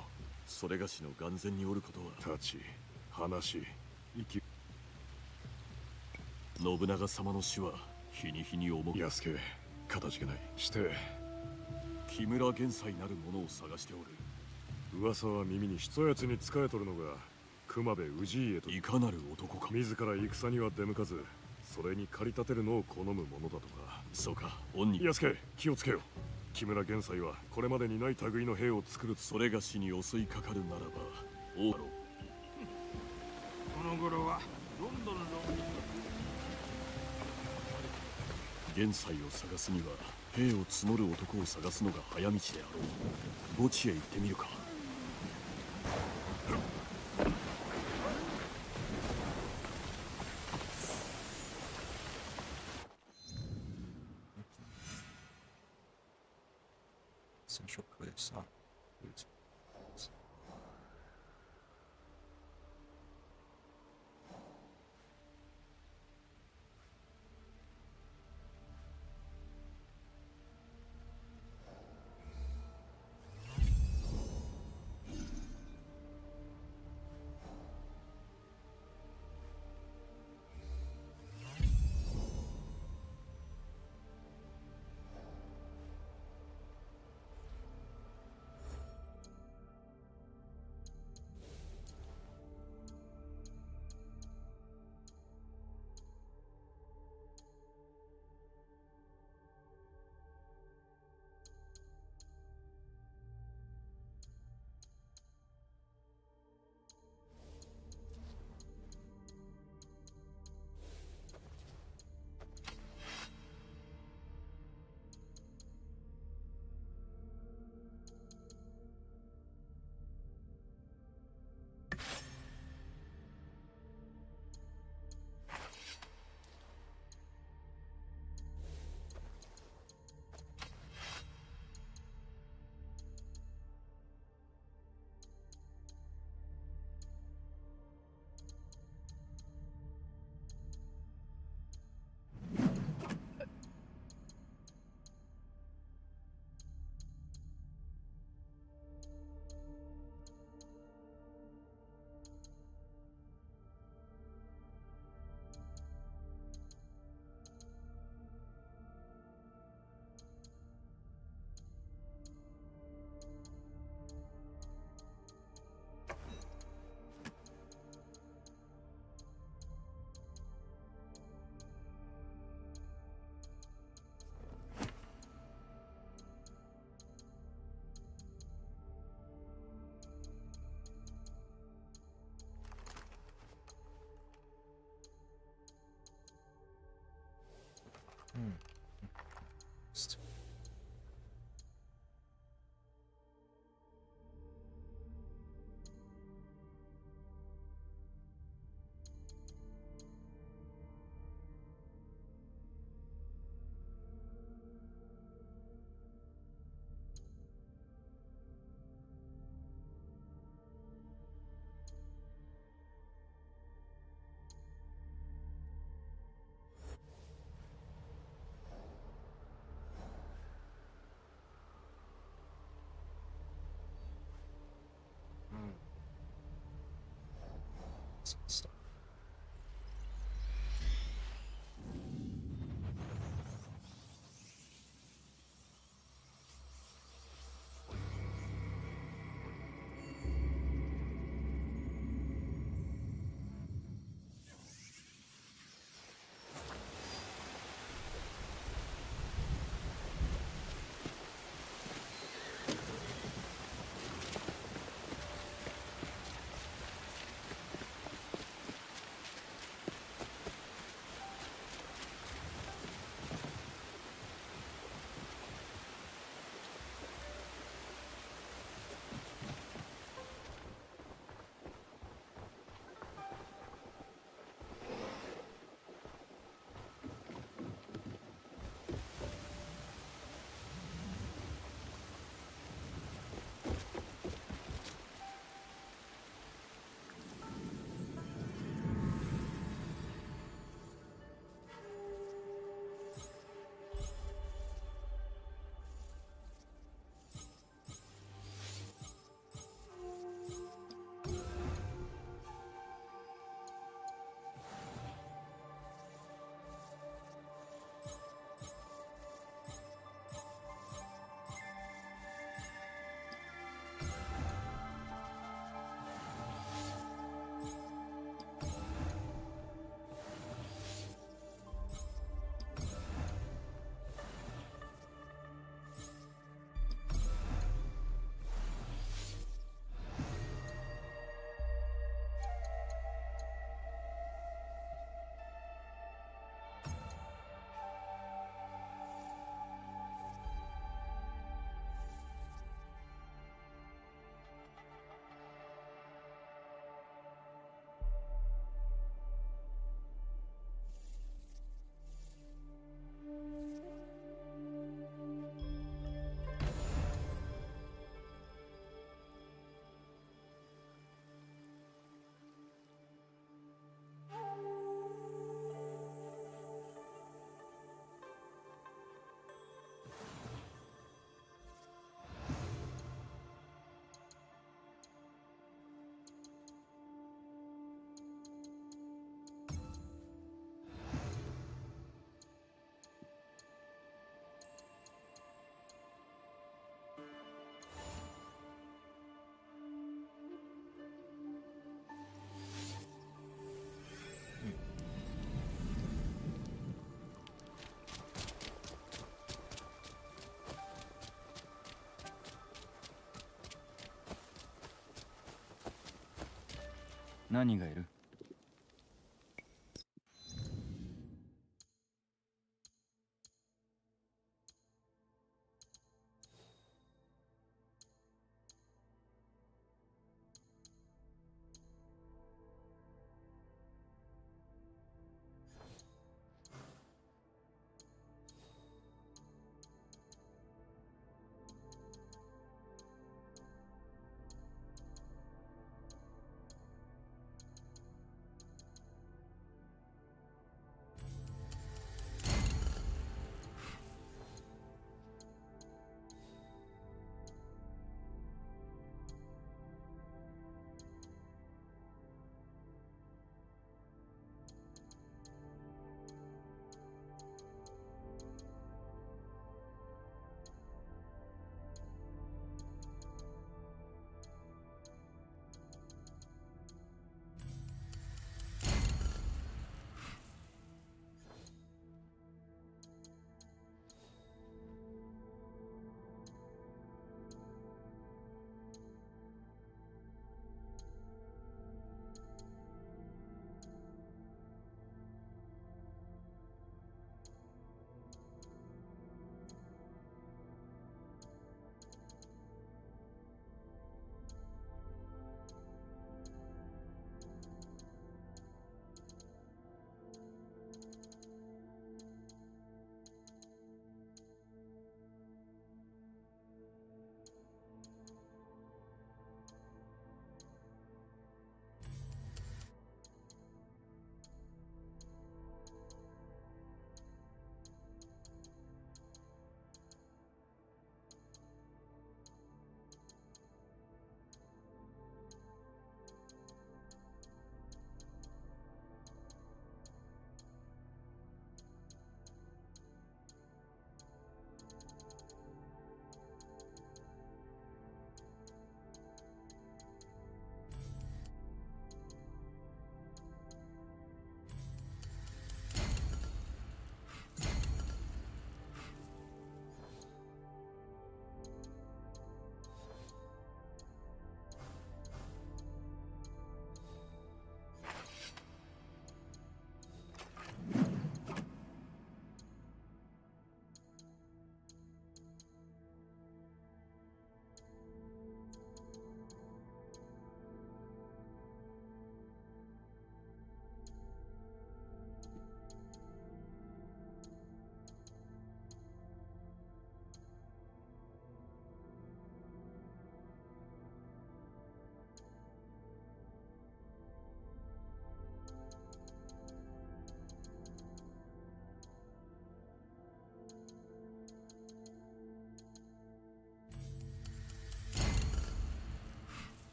それがしの眼前におることは。立ち、話、生き。信長様の死は日に日に重く。安家、かたじけない。して木村玄斎なる者を探しておる。噂は耳にし、そやつに仕えとるのが熊部氏家と。いかなる男か。自ら戦には出向かず、それに駆り立てるのを好むものだとか。そうか、恩に。安家、気をつけよ。木村玄斎はこれまでにない類の兵を作る。それがしに襲いかかるならば王だろう。この頃はロンドンの玄斎を探すには兵を募る男を探すのが早道であろう。墓地へ行ってみるか。Central Cliffs. Ah, roots. So, 何がいる？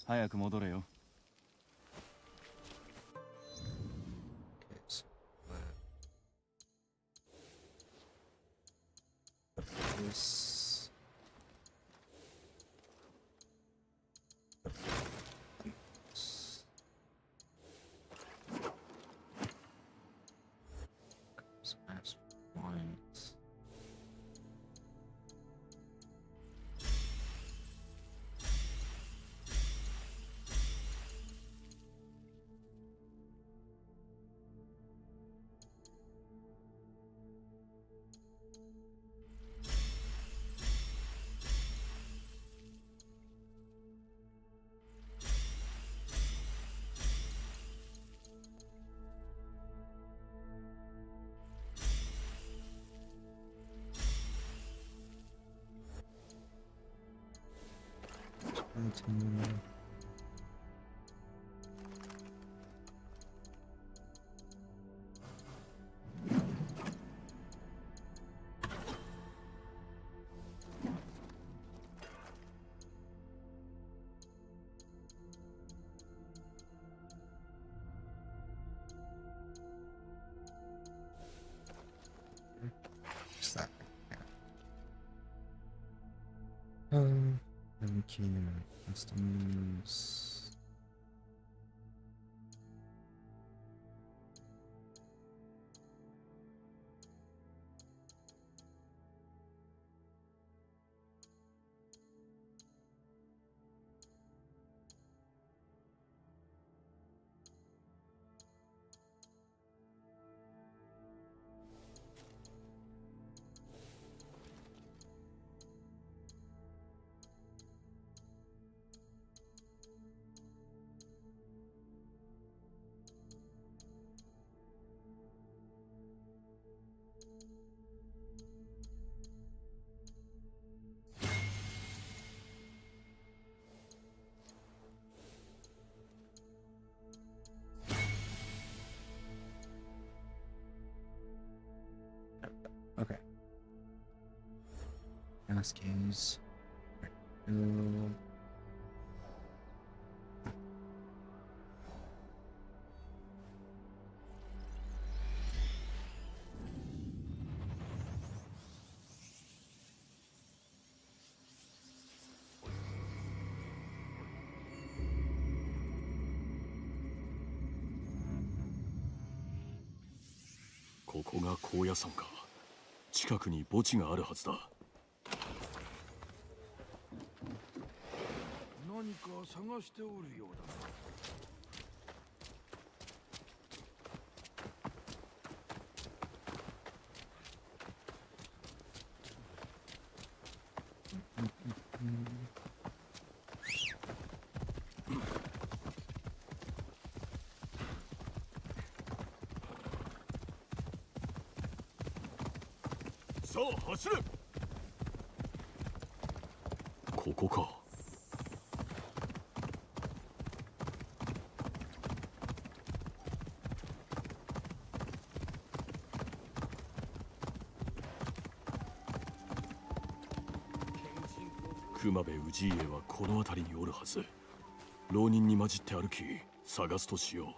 早く戻れよ。Okay, so this. Smash points. skeleton. What's that? Okay, customs. Okay. Cascades. No.ここが高野山か。近くに墓地があるはずだ。何か探しておるようだな。さあ走れ。ここか。熊部氏家はこの辺りにおるはず。浪人に混じって歩き探すとしよ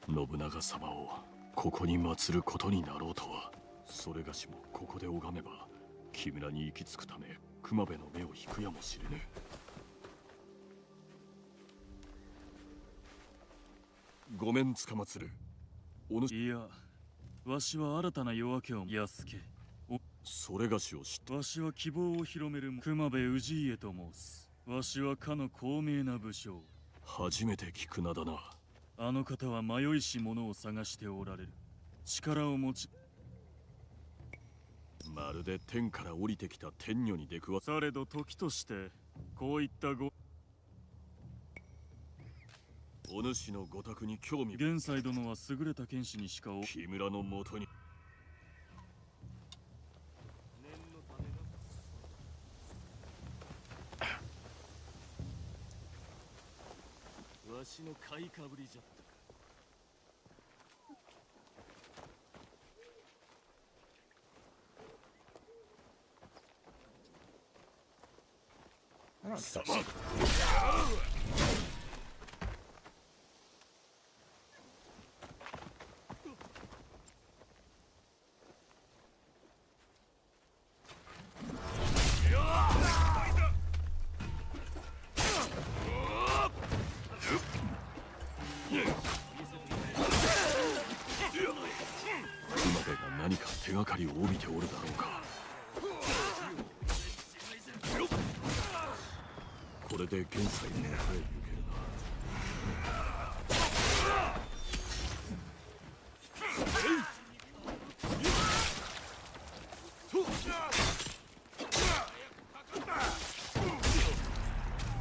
う。信長様をここに祀ることになろうとは。それがしもここで拝めば木村に行き着くため熊部の目を引くやもしれぬ。ごめんつかまつる。いや、わしは新たな夜明けを安家。それがしを知った。わしは希望を広める熊部氏家と申す。わしはかの高名な武将。初めて聞く名だな。あの方は迷いし者を探しておられる。力を持ち、まるで天から降りてきた天女に出くわ。されど時としてこういったお主のご託に興味。現在殿は優れた剣士にしか木村のもとに。わしの買いかぶりじゃったか。様。熊部が何か手がかりを帯びておるだろうか。これで現在の元へ行けるな。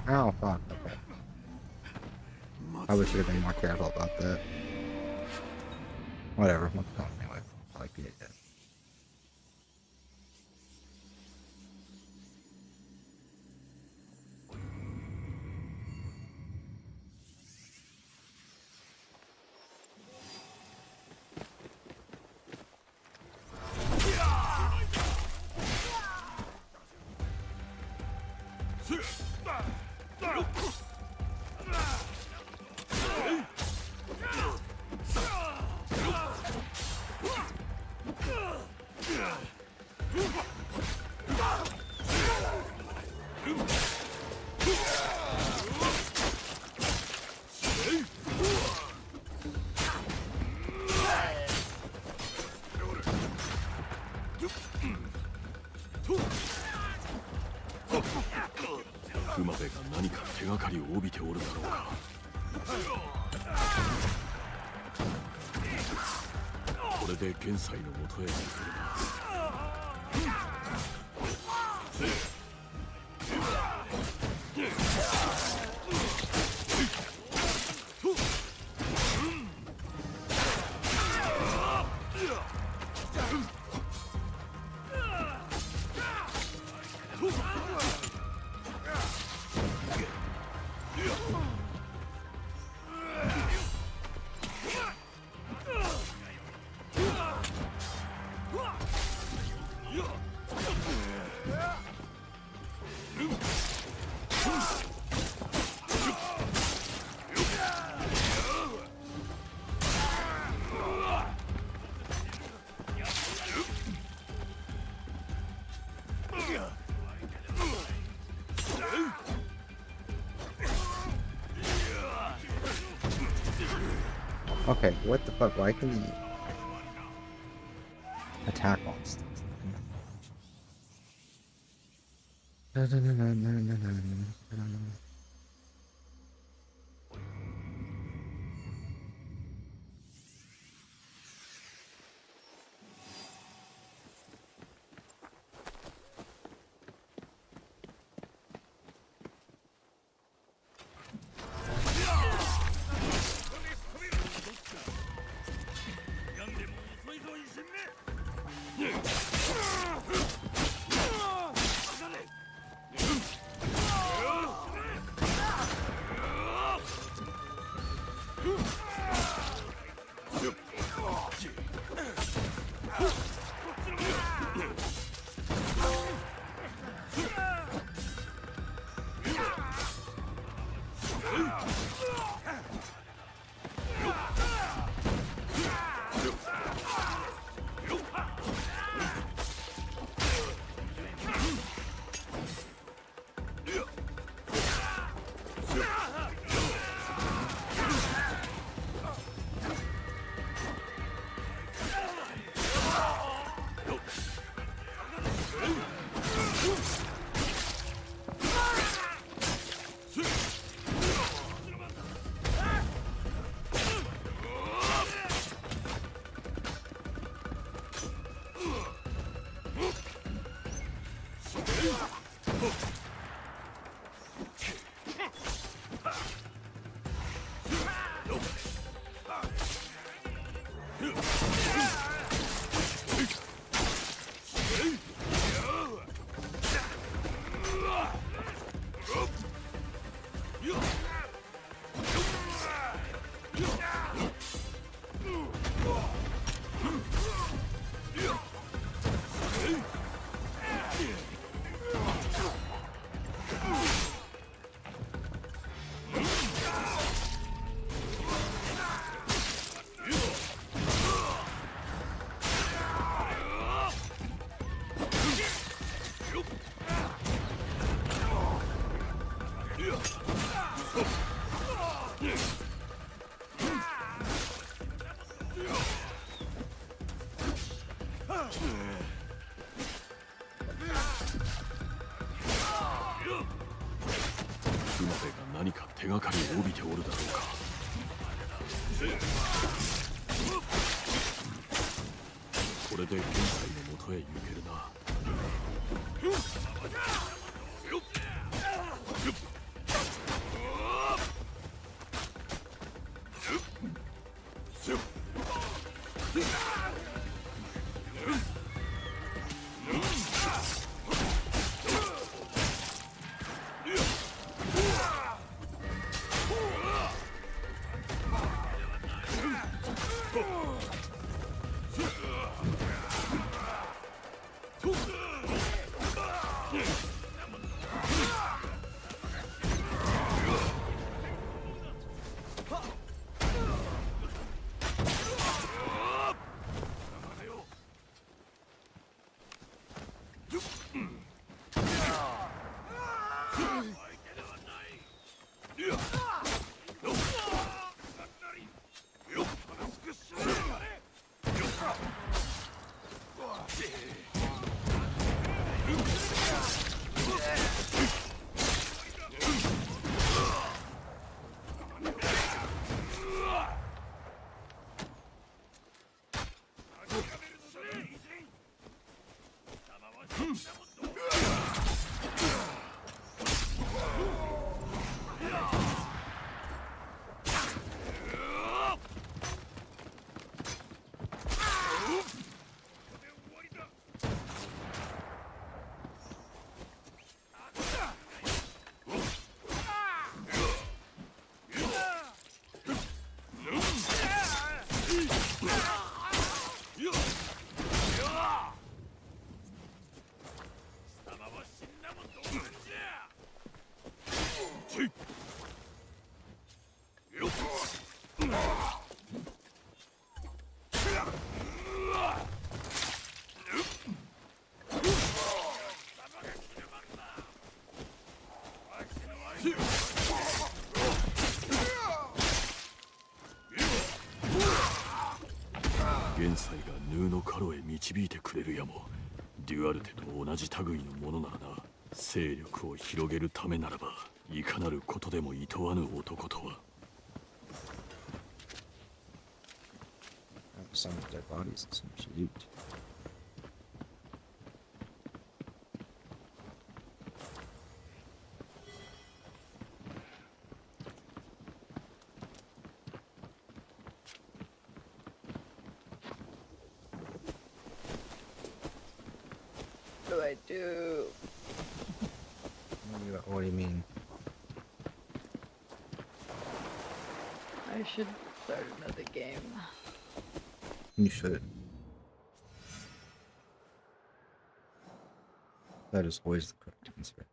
Oh, fuck. Okay. Probably should have been more careful about that. Whatever. What's going on anyway? I like being dead. 辺が何か手がかりを帯びておるだろうか。これで元帥のもとへ行くな。Okay, what the fuck? Why can he attack monsters?熊部が何か手がかりを帯びておるだろうか。これで現在のもとへ行けるな。元帥がヌーのカロへ導いてくれるやも。デュアルテと同じ類のものならな。勢力を広げるためならばいかなることでも厭わぬ男とは。 Some of their bodies and some shoot. What do I do? What do you mean? I should start another game. You should. That is always the correct answer.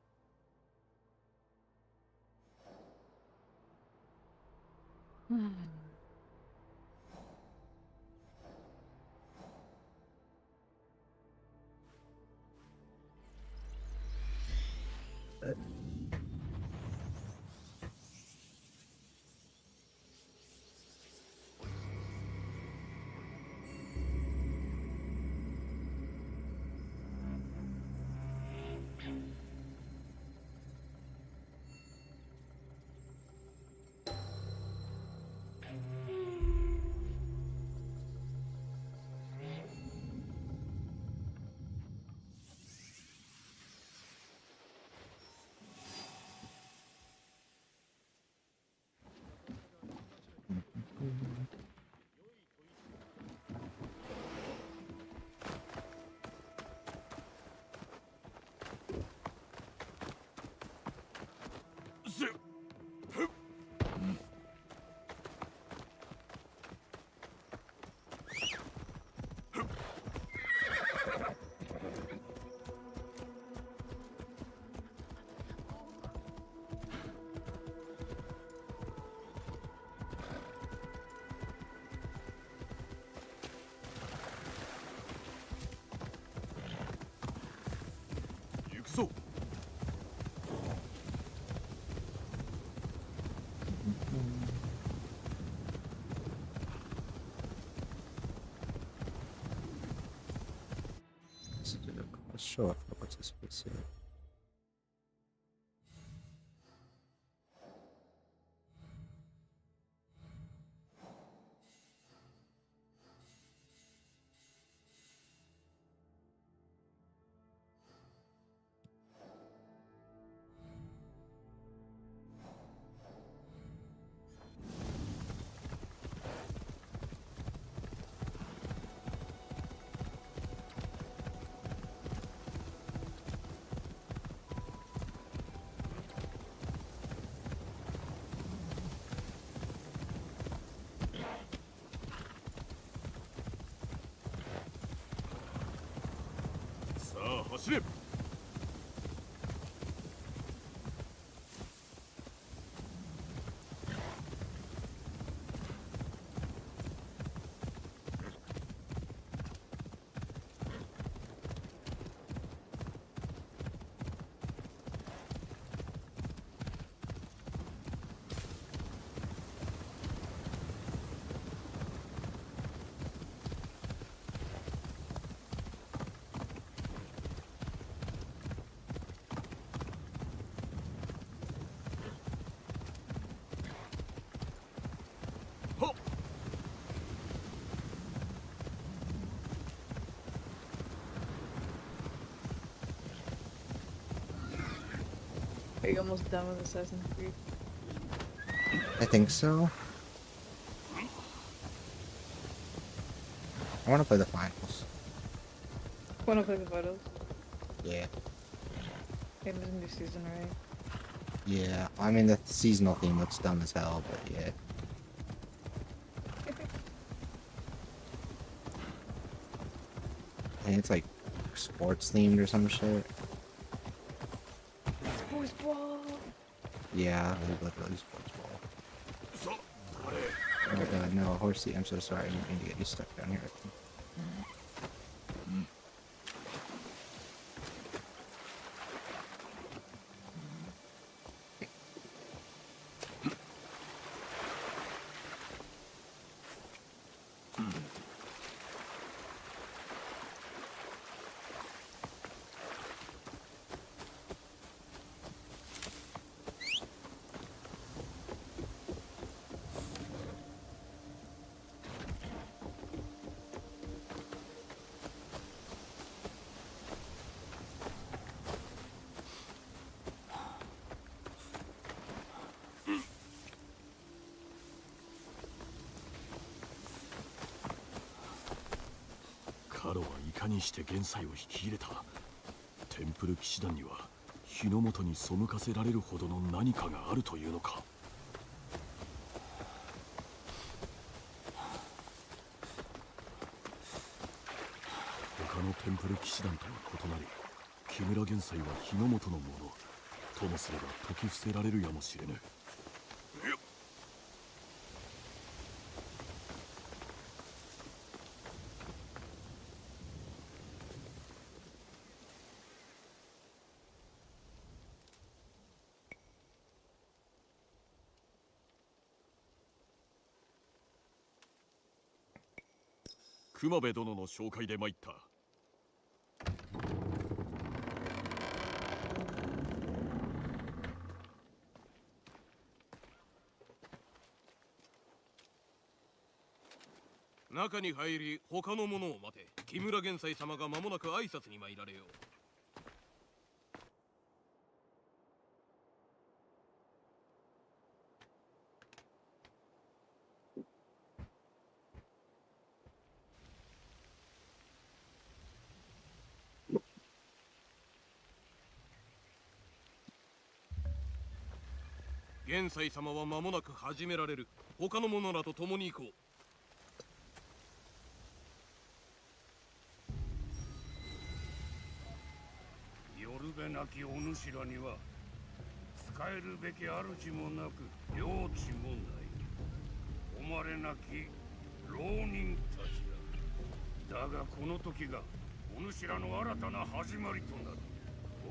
Show off what's this place here. Slip! 「Are you almost done with Assassin's Creed? I think so. I want to play the finals. Wanna play the photos? Yeah. Hey, there's a new season, right? Yeah. I mean, the seasonal theme looks dumb as hell, but yeah. I think it's like sports themed or some shit. Sports ball! Yeah, like literally sports ball. No, horsey, I'm so sorry. I didn't mean to get you stuck down here.カロはいかにして元帥を引き入れた。テンプル騎士団には日の本に背かせられるほどの何かがあるというのか。他のテンプル騎士団とは異なり、木村元帥は日の本のものともすれば解き伏せられるやもしれぬ。熊部殿の紹介で参った。中に入り他の者を待て。木村元帥様が間もなく挨拶に参られよう。元帥様は間もなく始められる。他の者らと共に行こう。よるべなきお主らには使えるべき主もなく領地もない誉れなき浪人たちだ。だがこの時がお主らの新たな始まりとなる。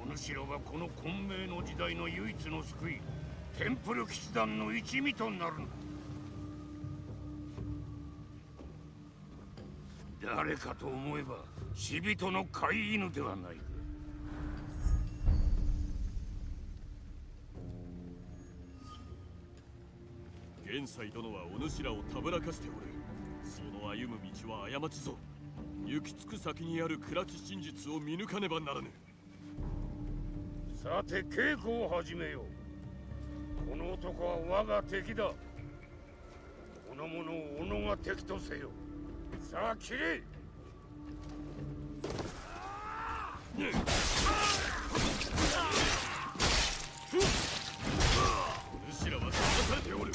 お主らはこの混迷の時代の唯一の救い、テンプル騎士団の一味となるのだ。誰かと思えば死人の飼い犬ではないか。元帥殿はお主らをたぶらかしておる。その歩む道は過ちぞ。行き着く先にある暗き真実を見抜かねばならぬ。さて稽古を始めよう。この男は我が敵だ。この者を己が敵とせよ。さあ切れ。お主らは騙されておる。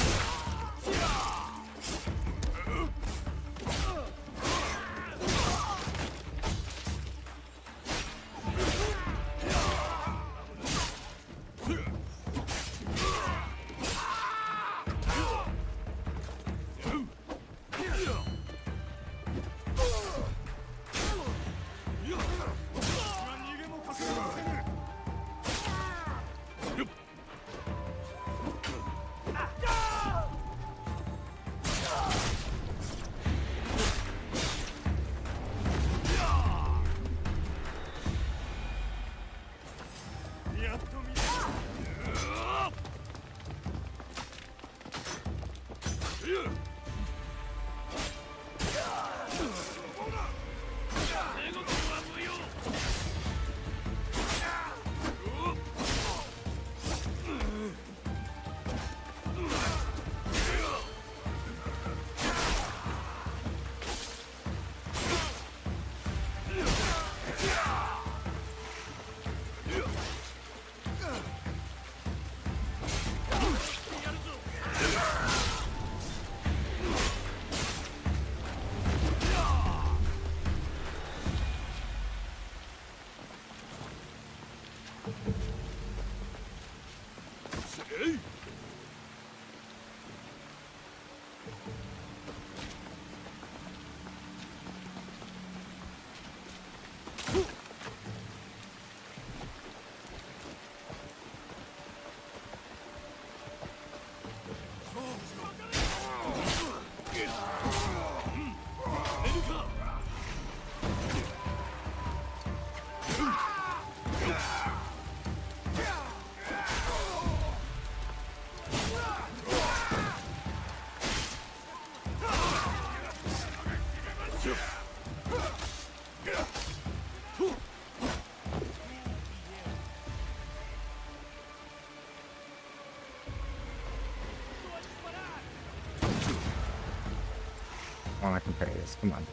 Oh, I can parry this. Come on.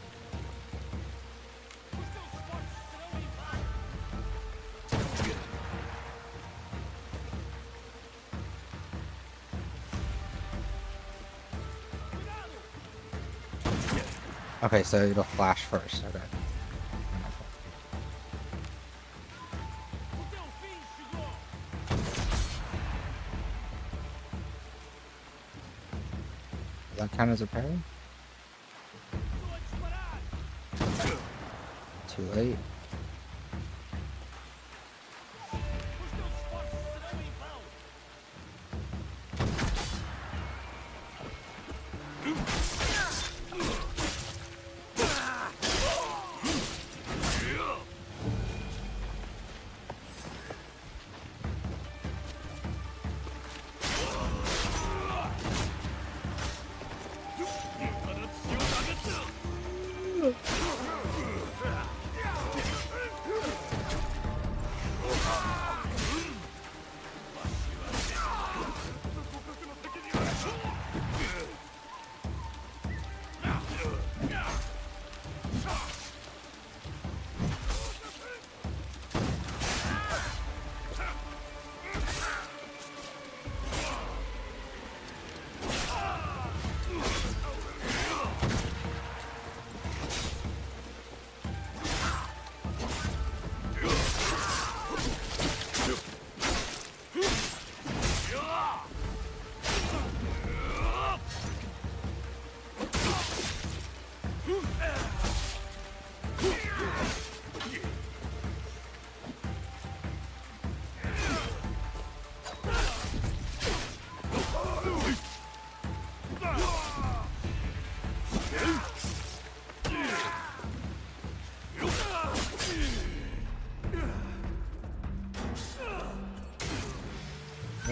Okay, so it'll flash first. Okay. Does that count as a parry? Too late.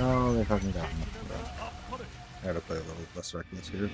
Oh, they're fucking got me. I gotta play a little less reckless here.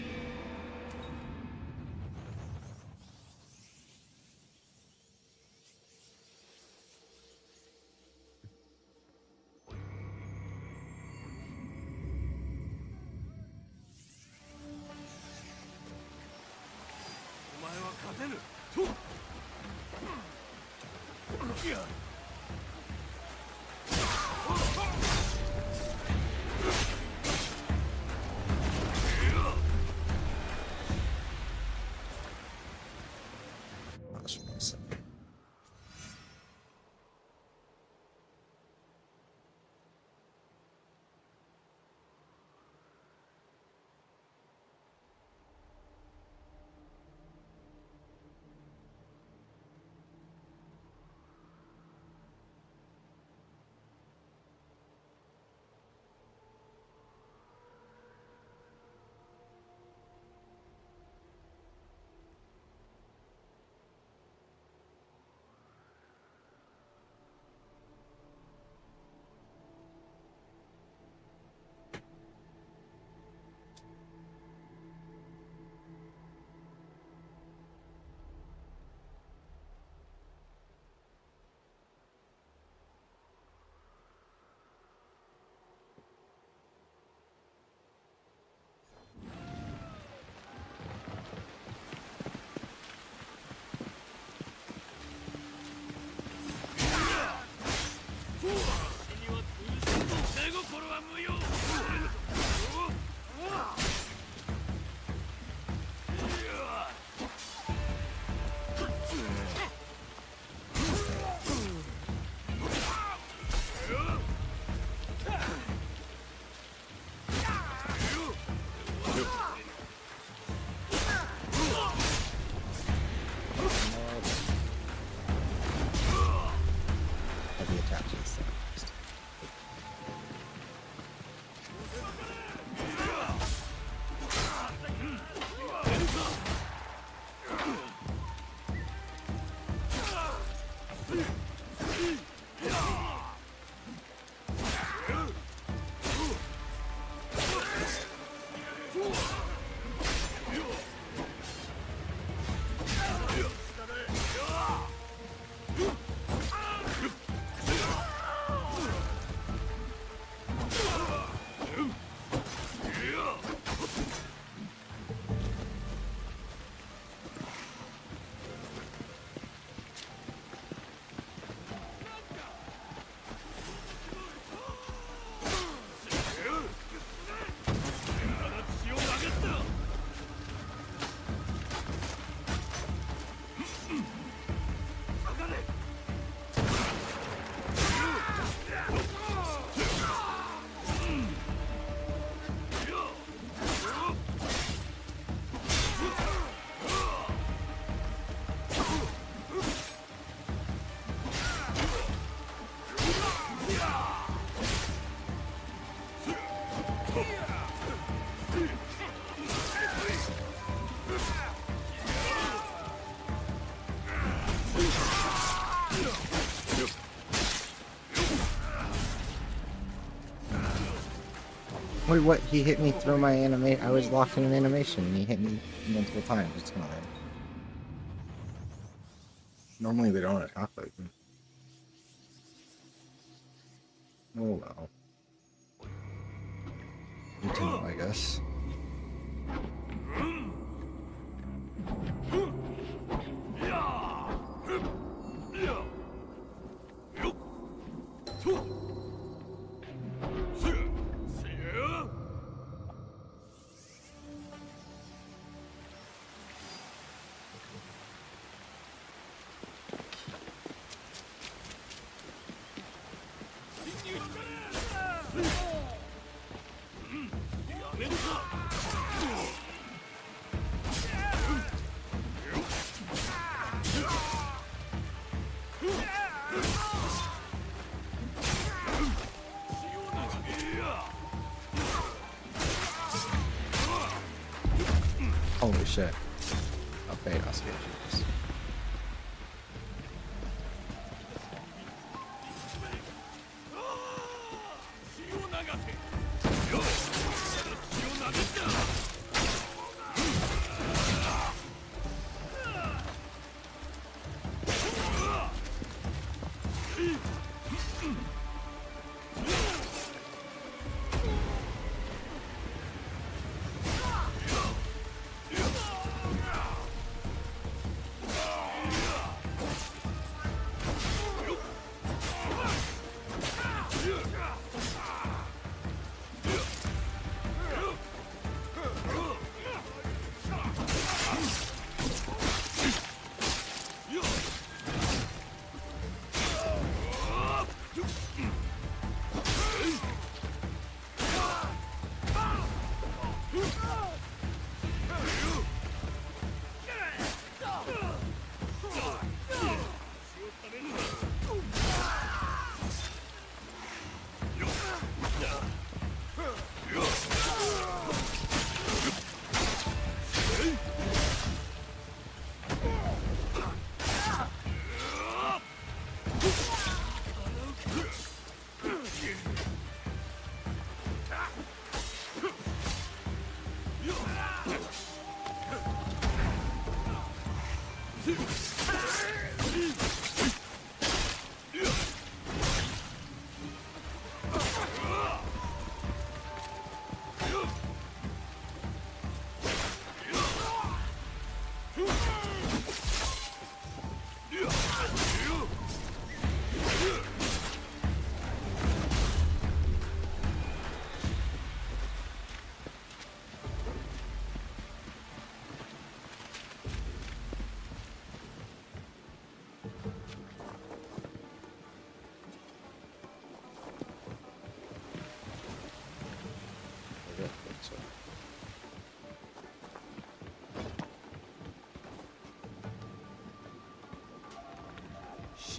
Wait, what? He hit me through my animation. I was locked in an animation and he hit me multiple times. It's not. Normally they don't attack like this. Oh well. Continue, I guess. Holy shit. Okay, I'll see this.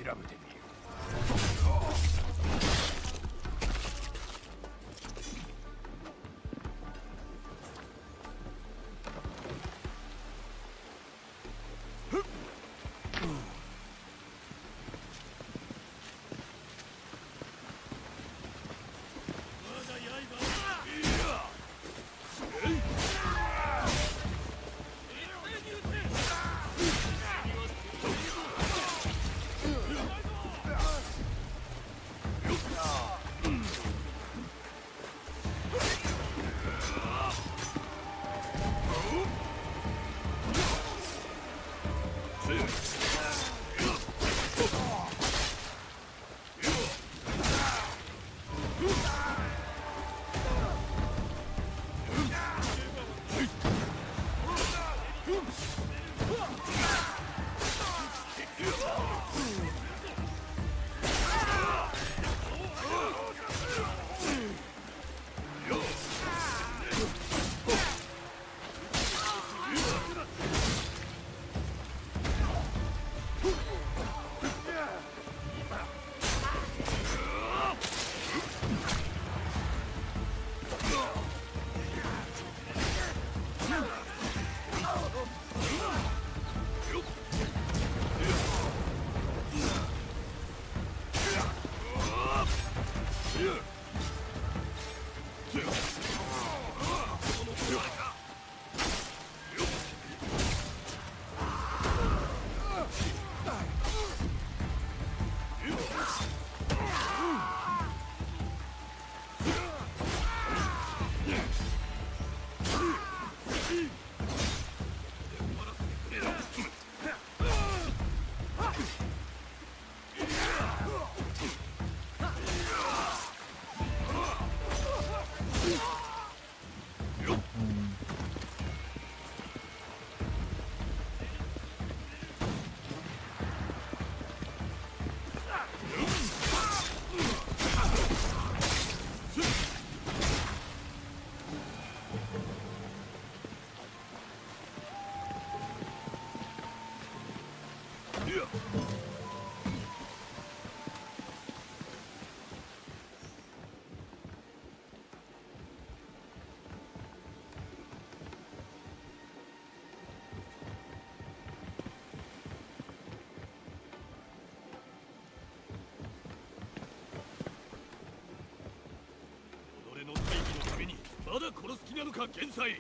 調べてみよう。なのか元帥。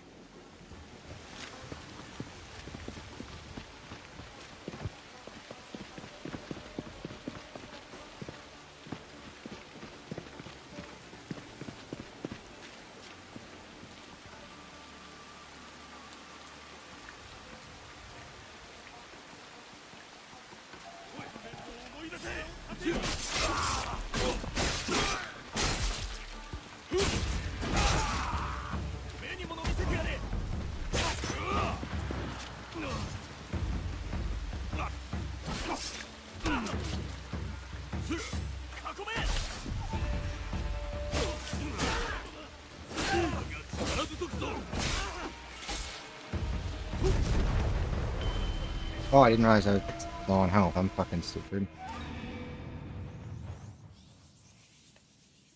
Oh, I didn't realize I was low on health. I'm fucking stupid.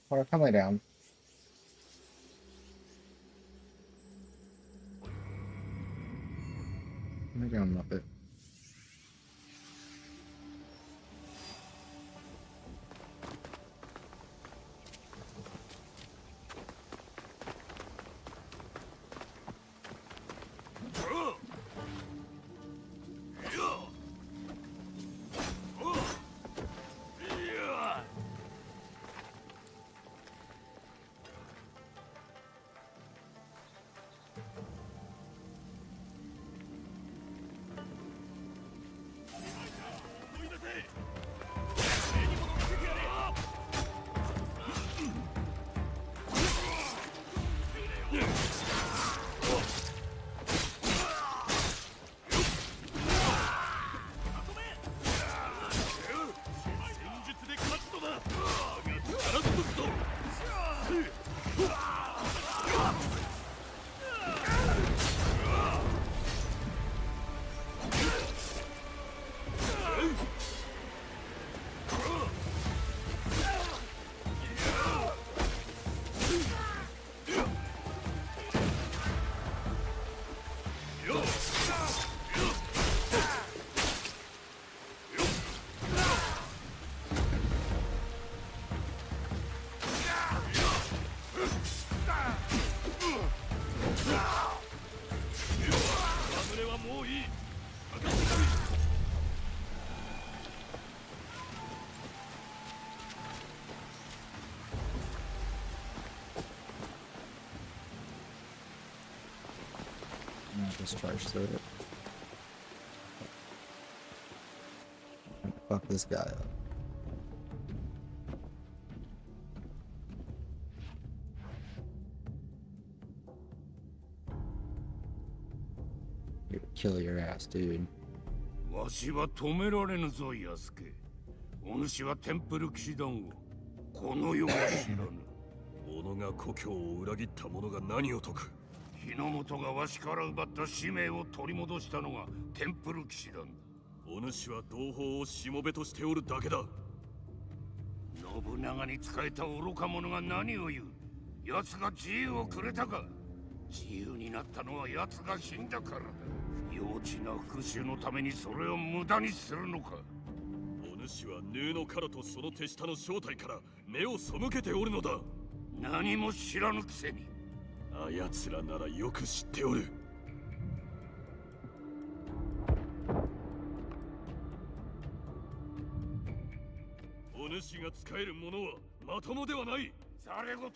Or come lay down. Lay down, Muppet. Just charge through it. Fuck this guy up. He would kill your ass, dude. わしは止められぬぞ、安家。お主はテンプル騎士団をこの世は知らぬ。己が故郷を裏切った者が何を解く。日の本がわしから奪った使命を取り戻したのがテンプル騎士団だ。お主は同胞をしもべとしておるだけだ。信長に仕えた愚か者が何を言う。奴が自由をくれたか。自由になったのは奴が死んだからだ。幼稚な復讐のためにそれを無駄にするのか。お主はヌーのカラとその手下の正体から目を背けておるのだ。何も知らぬくせに。あやつらならよく知っておる。お主が使える者はまともではない。ざれ言。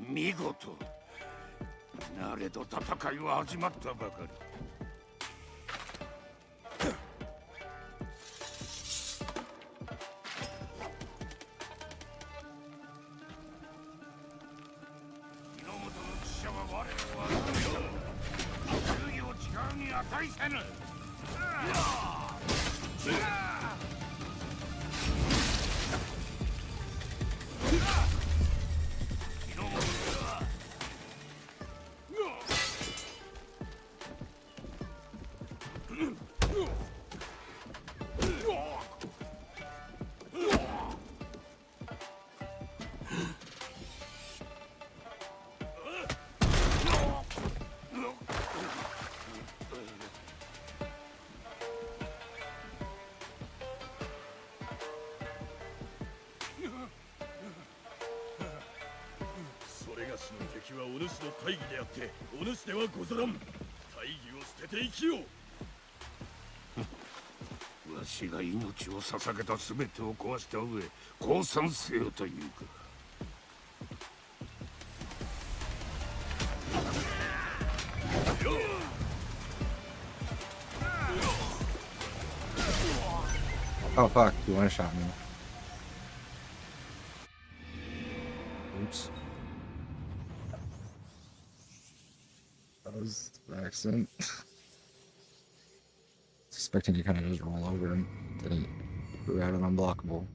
見事。なれど戦いは始まったばかり。日の本の記者は我らを欺いた。忠義を誓うに値せぬ。敵はお主の大義であってお主ではござらん。大義を捨てて生きよう。わしが命を捧げた全てを壊した上降参せよというか。Oh fuck, you one shot me. Oops. That was an accident. Expecting to kind of just roll over and didn't. Who had an unblockable.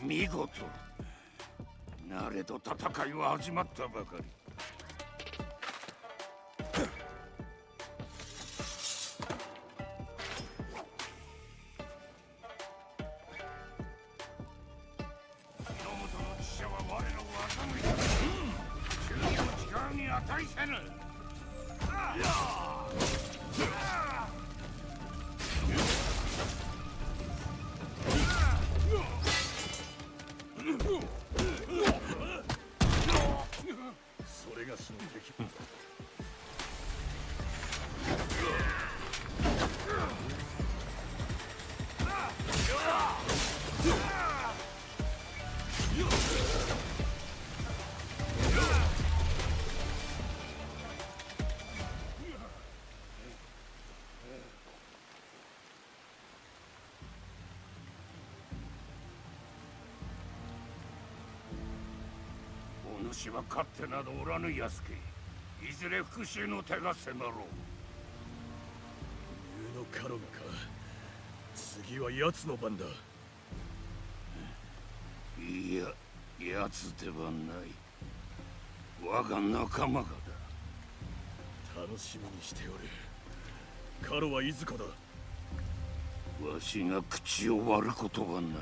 見事。なれど戦いは始まったばかり。源の知者は我の技の痛み。中の力に値せぬ。それがその敵。お主は勝手などおらぬやすけ。いずれ復讐の手が迫ろう。竜のカロガか。次は奴の番だ。いや、奴ではない。我が仲間がだ。楽しみにしておる。カロはいずこだ。わしが口を割ることはない。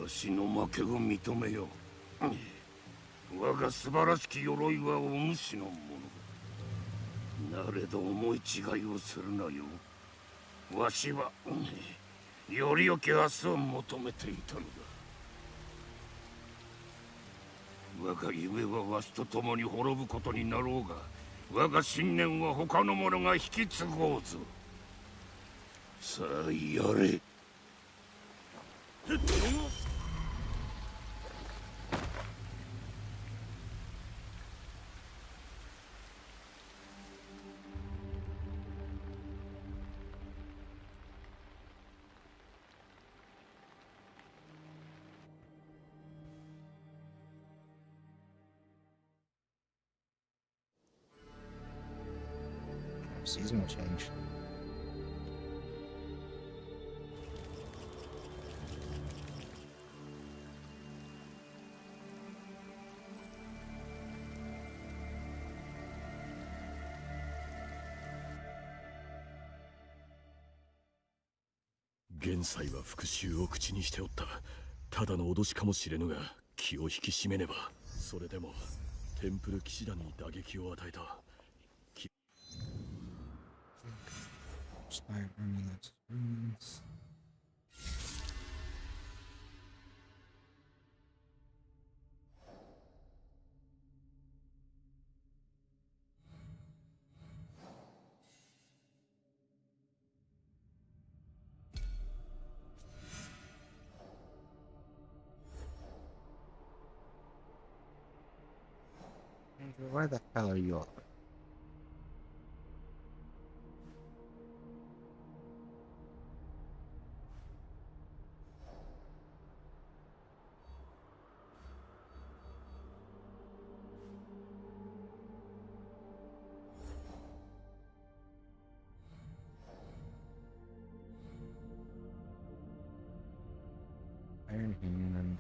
わしの負けを認めよう。我が素晴らしき鎧はお主のものだ。なれど思い違いをするなよ。わしはより良き明日を求めていたのだ。我が夢はわしと共に滅ぶことになろうが、我が信念は他の者が引き継ごうぞ。さあやれ。Seasonal change.元帥は復讐を口にしておった。ただの脅しかもしれぬが気を引き締めねば。それでもテンプル騎士団に打撃を与えた。Inspired army that's runes. Andrew, why the hell are you up? Iron Hand.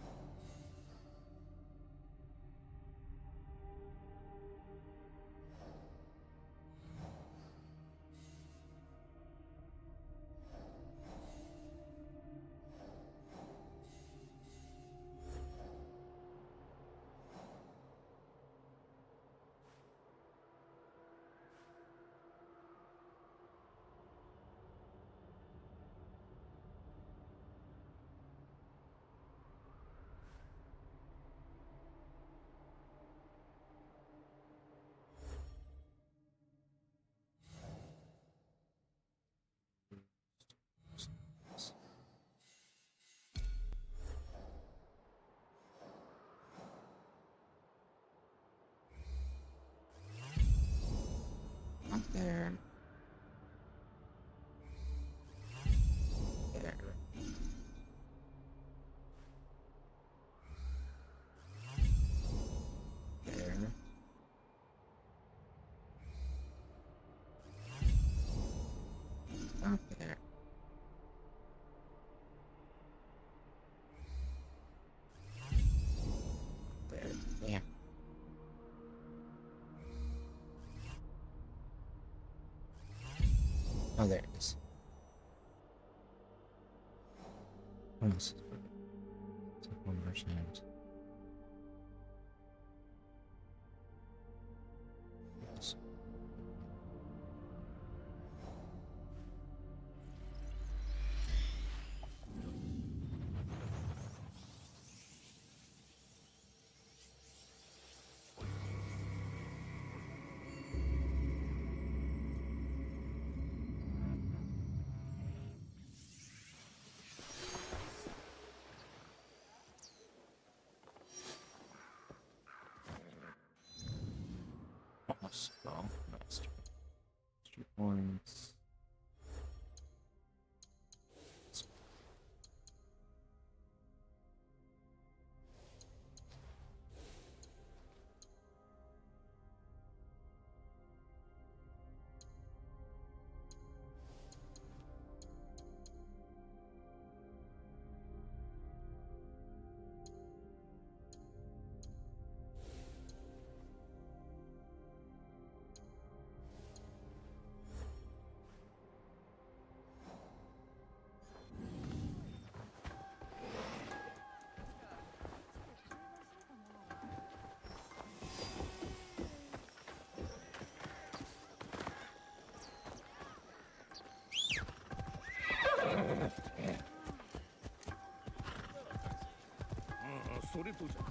there. There. There. Up there. There. Yeah. Oh, there it is. What else is there? It's like 1%. Yes. Spell master. 2 points. Ah, それとじゃ。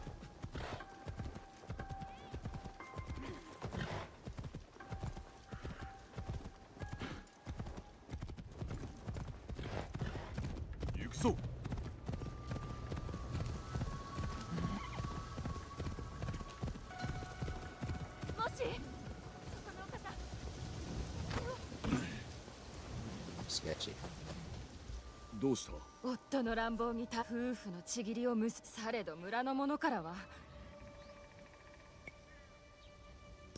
行くぞ。もし Sketchy. どうした？夫の乱暴にた夫婦のちぎりをむすされど村の者からは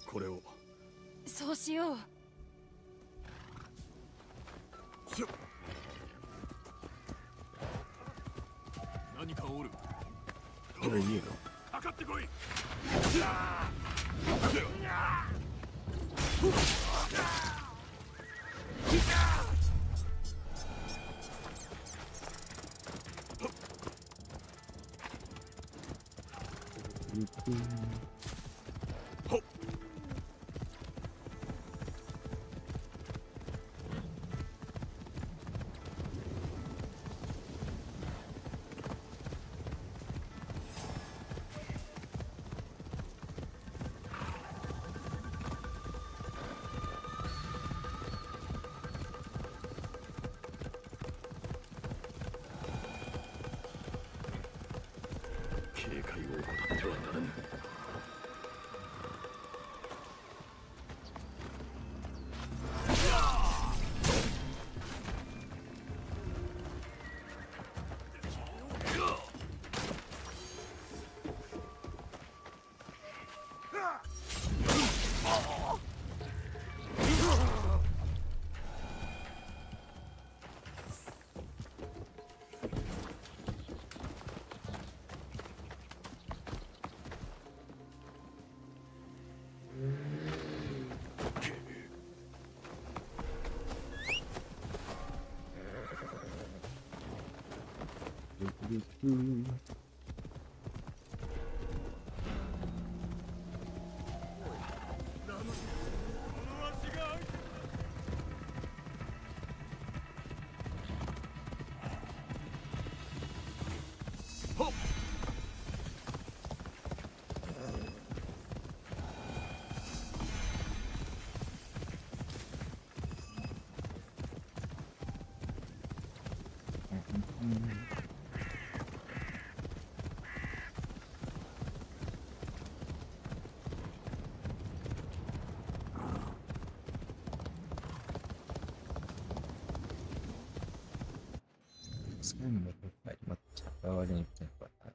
これを。そうしよう。しょ。何かおる。これいいの。かかってこい。ほっ。警戒を怠ってはならぬ。Сайн мэдээ матчааварын юм байна.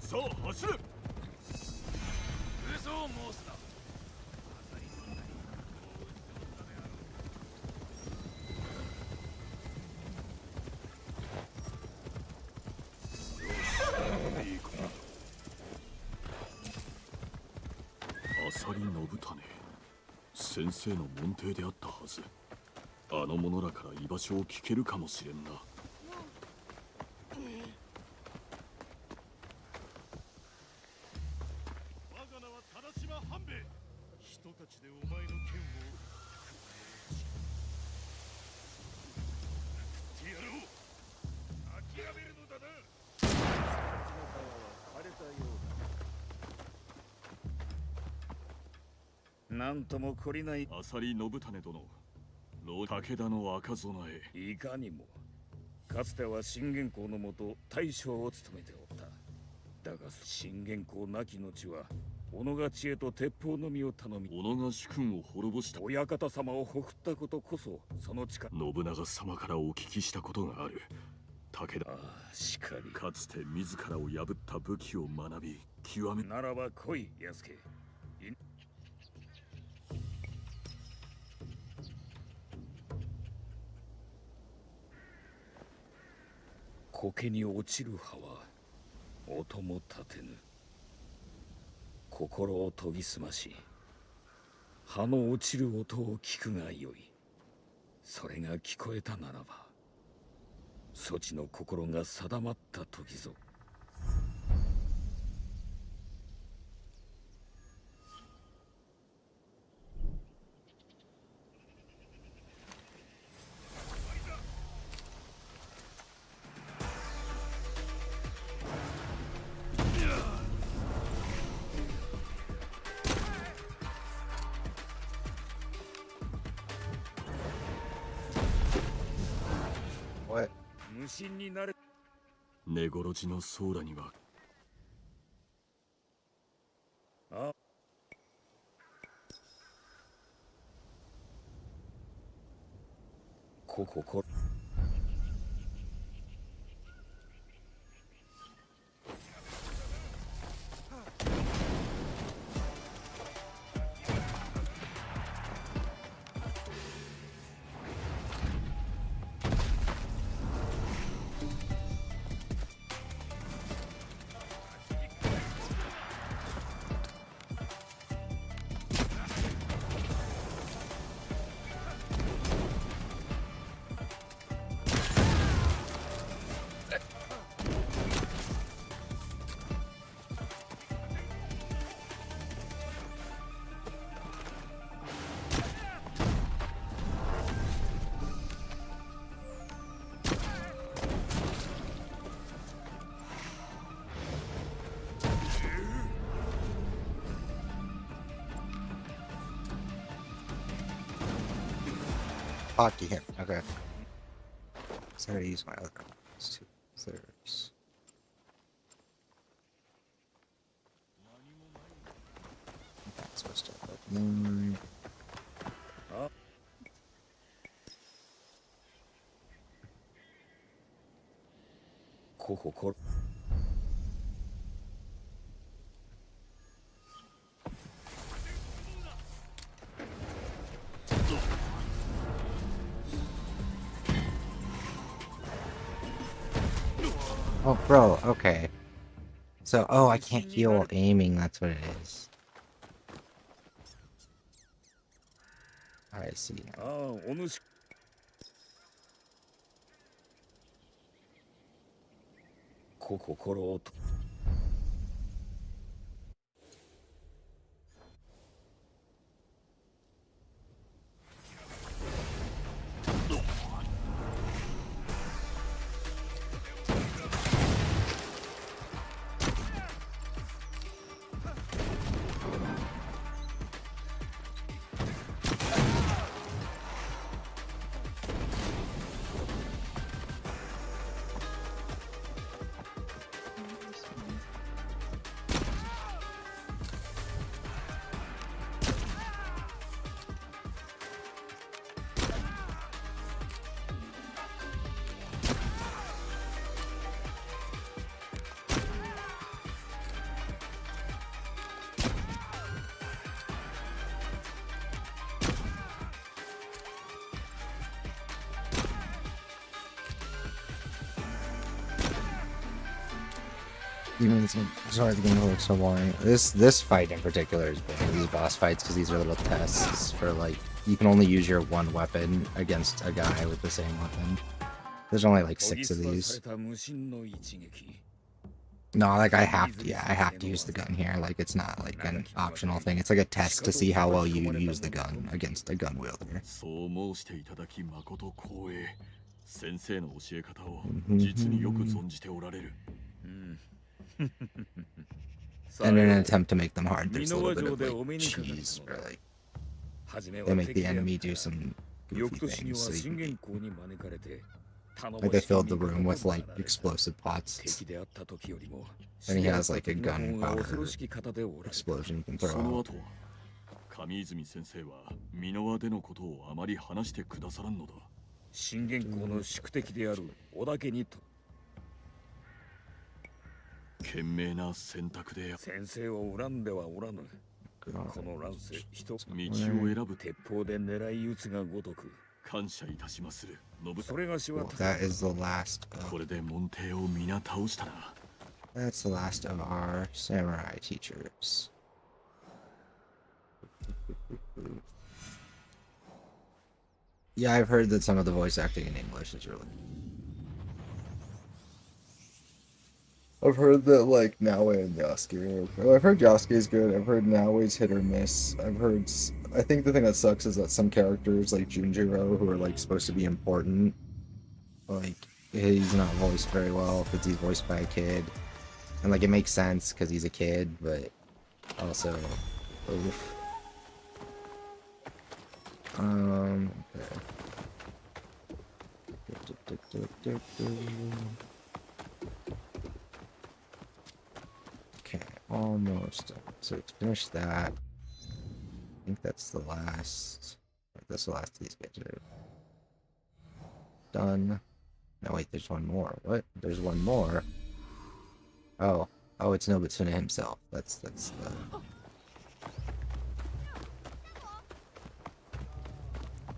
さあ走れ。嘘を申すな。アサリ信種、先生の門弟であったはず。あの者らから居場所を聞けるかもしれんな。我が名は忠島半兵衛。人たちでお前の剣を食ってやろう。諦めるのだな。人たちの皮は枯れたようだ。なんとも懲りない。アサリ信種殿、武田の赤備え。いかにも。かつては信玄公のもと大将を務めておった。だが信玄公亡き後は小野が知恵と鉄砲のみを頼み、小野が主君を滅ぼした。親方様をほふったことこそその力。信長様からお聞きしたことがある。武田、ああ、しかり。かつて自らを破った武器を学び極め。ならば来い、安家。苔に落ちる葉は音も立てぬ。心を研ぎ澄まし、葉の落ちる音を聞くがよい。それが聞こえたならば、そちの心が定まった時ぞ。おい、無心になれ。根殺しのソーラにはあ、こ。hotkey hit. Okay. So I gotta use my other ones too. There's. That's supposed to open. Oh, bro, okay. So, oh, I can't heal while aiming, that's what it is. I see now. Sorry, the game looks so boring. This fight in particular is boring. These boss fights, because these are little tests for like you can only use your one weapon against a guy with the same weapon. There's only like 6 of these. No, like I have to use the gun here. Like it's not like an optional thing. It's like a test to see how well you use the gun against a gun wielder. 先生の教え方を実によく存じておられる。And in an attempt to make them hard, there's a little bit of like cheese, or like they make the enemy do some goofy things. So you can, like they filled the room with like explosive pots, and he has like a gunpowder explosion you can throw out. 上泉先生は箕輪でのことをあまり話してくださらんのだ。信玄公の宿敵である織田家にと賢明な選択で先生を恨んではおらぬ。この乱世一つ道を選ぶ鉄砲で狙い撃つがごとく感謝いたしまする。それがしは That is the last. これで門弟を皆倒したな。That's the last of our samurai teachers. Yeah, I've heard that some of the voice acting in English is really. I've heard that like Naue and Yasuke. I've heard Yasuke's good. I've heard Naue's hit or miss. I think the thing that sucks is that some characters like Junjiro, who are like supposed to be important, like he's not voiced very well because he's voiced by a kid, and like it makes sense because he's a kid, but also, oof. Okay, almost done. So let's finish that. I think that's the last. That's the last of these guys. Done. No, wait, there's one more. What? There's one more. Oh, it's Nobutsune himself. That's the.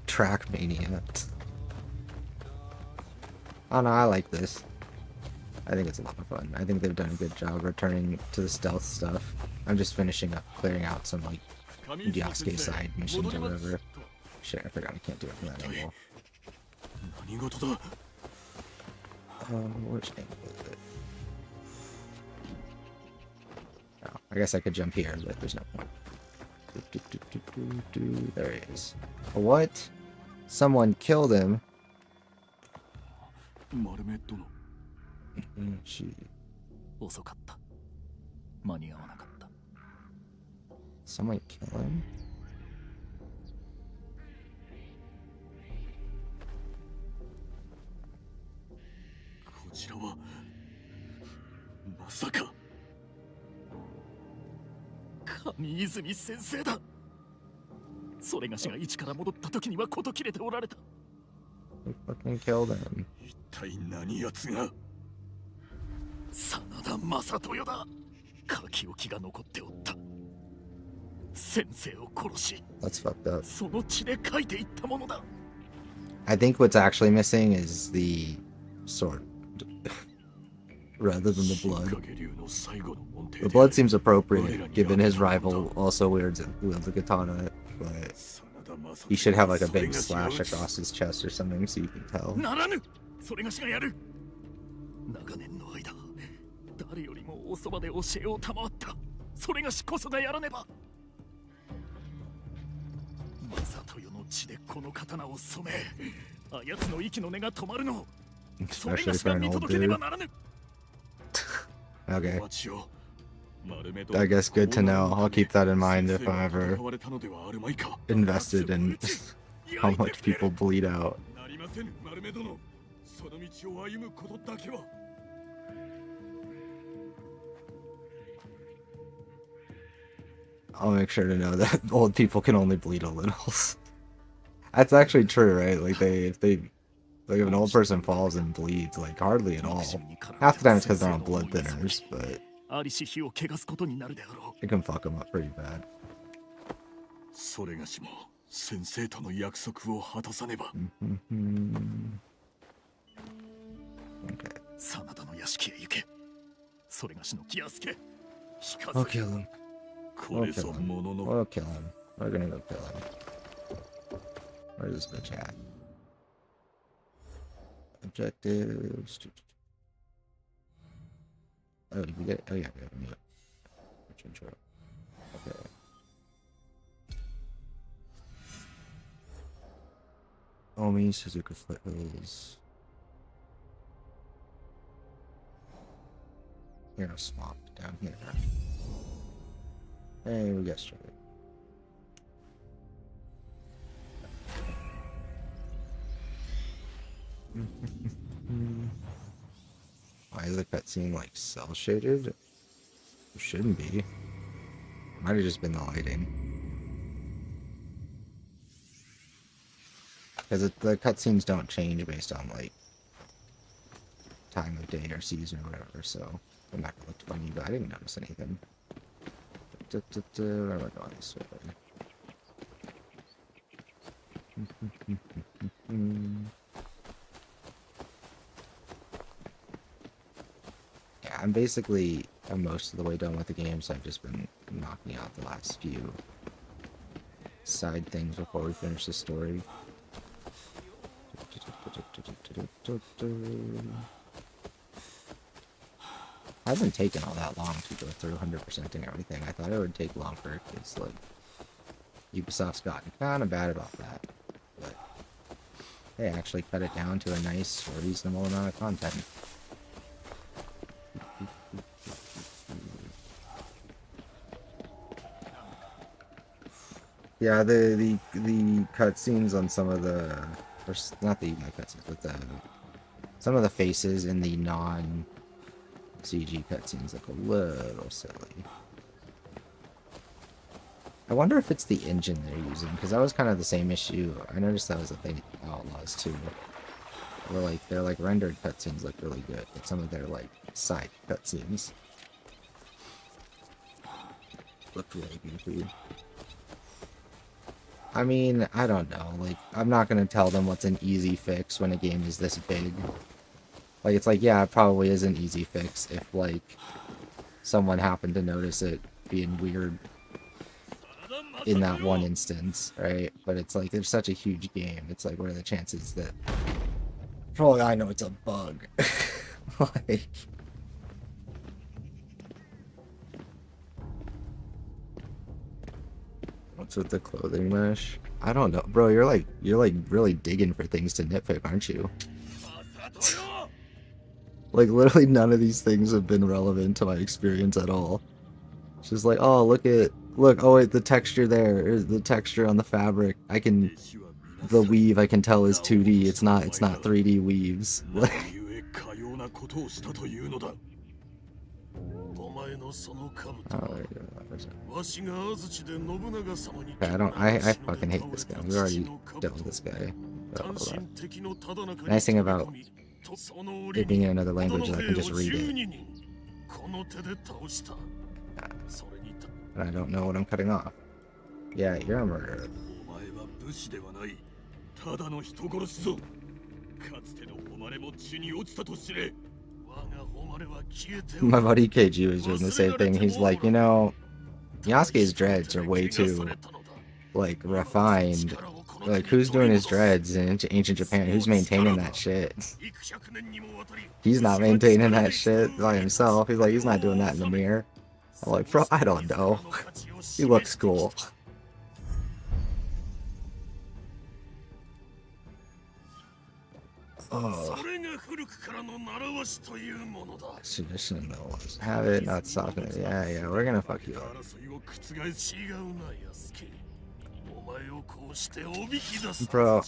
Trackmania. Oh no, I like this. I think it's a lot of fun. I think they've done a good job returning to the stealth stuff. I'm just finishing up clearing out some like Yasuke side missions or whatever. Shit, I forgot I can't do it from that angle. Which angle is it? Oh, I guess I could jump here, but there's no point. There he is. What? Someone killed him. Someone kill him? ちらはまさか上泉先生だ。それがしが一から戻った時には事切れておられた。 They fucking killed him. 一体何奴が。真田正豊だ。書き置きが残っておった。先生を殺し、 That's fucked up. その血で書いていったものだ。 I think what's actually missing is the sword. Rather than the blood. 影流の最後の門弟 The blood seems appropriate, given his rival also wields a katana, but he should have like a big slash across his chest or something so you can tell. ならぬ。それがしがやる。長年の間、誰よりもおそばで教えを賜った。それがしこそがやらねば。正豊の血でこの刀を染め、あやつの息の根が止まるのを。それ Especially がし for が an 見 old 届けねば dude. ならぬ。 Okay. 町を I guess good to know. I'll keep that in mind if I'm ever invested in how much people bleed out. なりませぬ丸目殿。その道を歩むことだけは。 I'll make sure to know that old people can only bleed a little. That's actually true, right? Like if an old person falls and bleeds, like hardly at all. Half the time it's because they're on blood thinners, but ありし日を汚すことになるであろう。 it can fuck them up pretty bad. それがしも先生との約束を果たさねば。 Okay. 真田の屋敷へ行け。それがしの気安け。引か I'll ず。 kill him. これぞものの。 We'll kill him. We're gonna go kill him. Where's this bitch at? Objectives. Oh, did we get it? Oh, yeah, we got it. Which intro? Okay. Omi, Suzuka Foothills. Here, a swamp down here. Hey, we got started. Why is the cutscene like cell shaded? It shouldn't be. It might have just been the lighting. Because the cutscenes don't change based on like time of day or season or whatever, so I'm not gonna look funny, but I didn't notice anything. Where am I going this way? Yeah, I'm most of the way done with the game, so I've just been knocking out the last few side things before we finish the story. Hasn't taken all that long to go through 100%ing everything. I thought it would take longer because, like, Ubisoft's gotten kind of bad about that. But they actually cut it down to a nice, reasonable amount of content. Yeah, the cutscenes on some of the, or not the cutscenes, but some of the faces in the non CG cutscenes look a little silly. I wonder if it's the engine they're using, because that was kind of the same issue. I noticed that was a thing in Outlaws too. Where their rendered cutscenes look really good, but some of their side cutscenes looked really goofy. I mean, I don't know. I'm not gonna tell them what's an easy fix when a game is this big. Yeah, it probably is an easy fix if, someone happened to notice it being weird in that one instance, right? But it's there's such a huge game. It's what are the chances that... For all I know, it's a bug. What's with the clothing mesh? I don't know, bro. You're really digging for things to nitpick, aren't you? Literally none of these things have been relevant to my experience at all. It's just oh, look, oh wait, the texture there, is the texture on the fabric. The weave I can tell is 2D, it's not 3D weaves. ことをしたというのだ。お前のその兜 Oh, は there you go. There's a- わしが安土で信長様に Okay, I fucking hate this guy. We already dealt with this guy.単 So, 身敵のただ中に nice thing about 飛び込みその it 折 being に in another language is I can just read 12 it. 人この手で倒したそれに And I don't know what I'm cutting off. Yeah, you're a murderer. お前は武士ではないただの人殺しぞかつての誉れも地に落ちたと知れ我が誉れは消えて My buddy KG was doing the same thing. He's like, you know, Yasuke's dreads are way too, like, refined. Like, who's doing his dreads in ancient Japan? Who's maintaining that shit? He's not maintaining that shit by himself. He's like, he's not doing that in the mirror. I'm like, bro, I don't know. He looks cool. Oh. Tradition though. Have it, not soften it. Yeah, we're gonna fuck you up. Bro,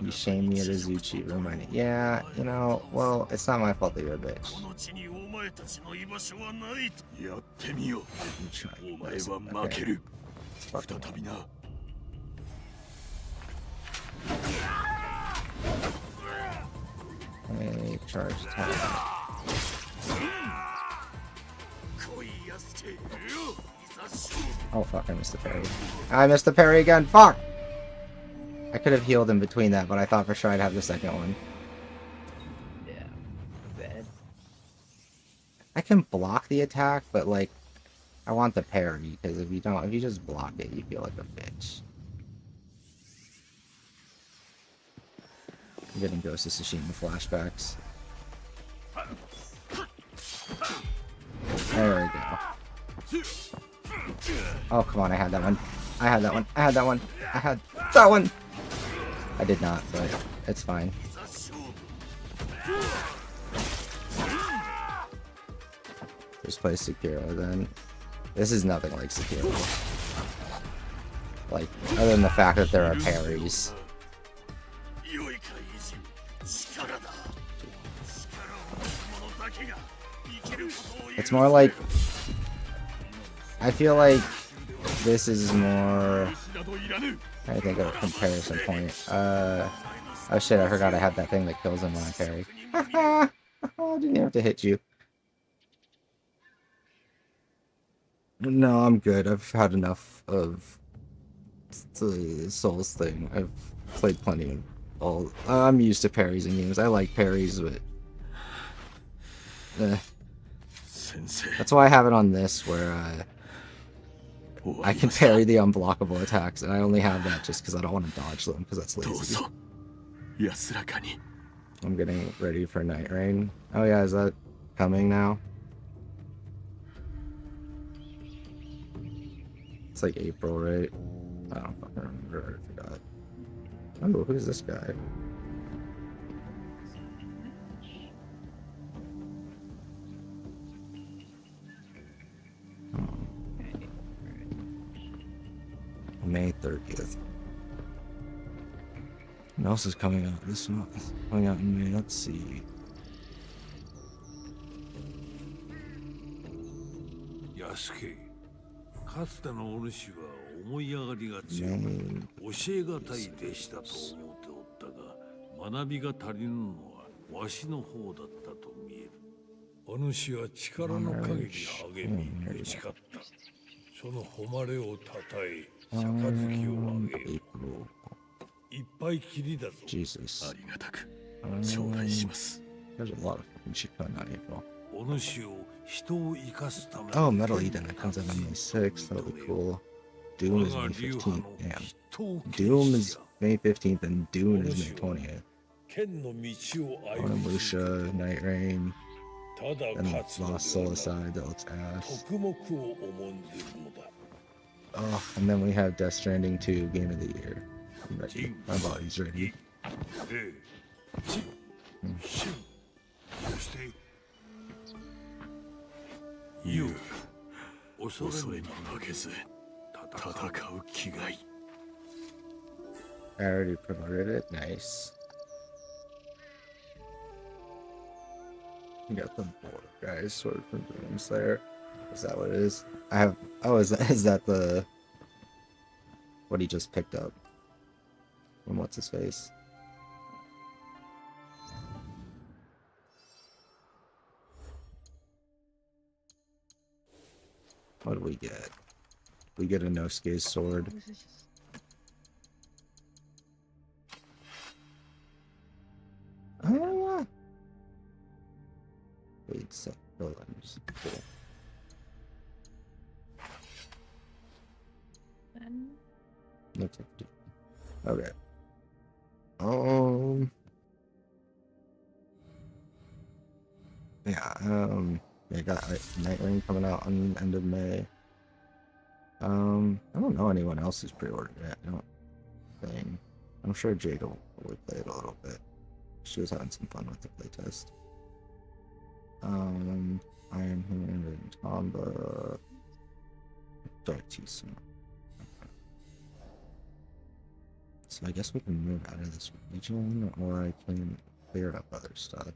you shame me at Azuchi, reminding. Yeah, you know, well, it's not my fault that you're a bitch. You try. Okay. Fuck him. Hey, charge attack. Oh fuck, I missed the parry. I missed the parry again, fuck! I could have healed in between that, but I thought for sure I'd have the second one. Yeah, bad. I can block the attack, but like, I want the parry, because if you just block it, you feel like a bitch. I'm getting Ghost of Tsushima flashbacks. There we go. Oh, come on, I had that one. I had that one. I had that one. I had that one! I did not, but it's fine. Just play Sekiro then. This is nothing like Sekiro. Like, other than the fact that there are parries. It's more like, I feel like this is more, I think of a comparison point. Oh shit, I forgot I had that thing that kills him when I parry. I didn't even have to hit you. No, I'm good. I've had enough of the Souls thing. I've played plenty of all. I'm used to parries in games. I like parries, but that's why I have it on this, where I can parry the unblockable attacks, and I only have that just because I don't want to dodge them, because that's lazy. I'm getting ready for Night Rain. Oh yeah, is that coming now? It's like April, right? I don't fucking remember. I forgot. Oh, who's this guy? May 30th. What else is coming out this month? Coming out in May, let's see. Yasuke, かつてのお主は思い上がりが強く、教えがたい弟子だと思っておったが、学びが足りぬのはわしの方だったと見える。お主は力の限り励み、打ち勝った。その誉れをたたえ、杯をあげよう。いっぱいきりだぞ。Jesus. ありがたく頂戴します。 There's a lot of fucking shit coming out in April. お主を人を生かすため Oh, Metal Eden, that comes out on May 6th. That'll be cool. Doom is May 15th. Damn. Doom is May 15th and Dune is May 20th. Onimusha, Night Rain, and Lost Solicide, that looks ass. Oh, and then we have Death Stranding 2, Game of the Year. I'm ready. My body's ready. You 恐れに負けず戦う気概 I already promoted it. Nice. You got the board guys sword from Demon Slayer. Is that what it is? I have. Oh, is that the what he just picked up? From what's his face? What do we get? We get a Nosuke's sword. This is just- Ah. Wait, so hold on, just cool. Then No tip to- Okay. Yeah, got Night Rain coming out on the end of May. I don't know anyone else who's pre-ordered it. I don't think. I'm sure Jade will play it a little bit. She was having some fun with the playtest. Iron Hand and Tomba. Dark Teasma. So I guess we can move out of this region, or I can clear up other stuff.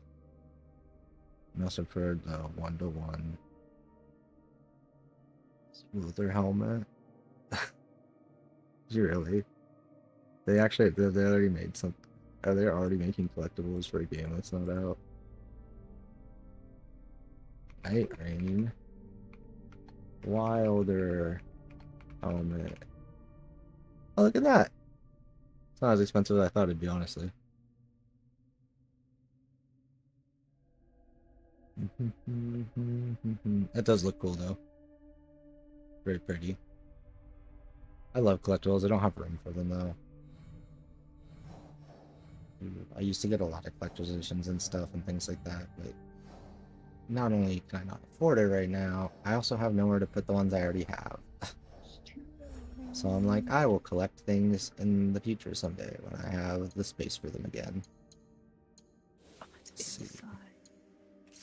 I also heard the 1-to-1 Luther helmet. Did you really? They already made some. Are they already making collectibles for a game that's not out? Night Rain. Wilder helmet. Oh, look at that! It's not as expensive as I thought it'd be, honestly. That does look cool, though. Very pretty. I love collectibles. I don't have room for them, though. I used to get a lot of collector's editions and stuff and things like that, but not only can I not afford it right now, I also have nowhere to put the ones I already have. So I'm like, I will collect things in the future someday when I have the space for them again. oh, it's Let's see. inside.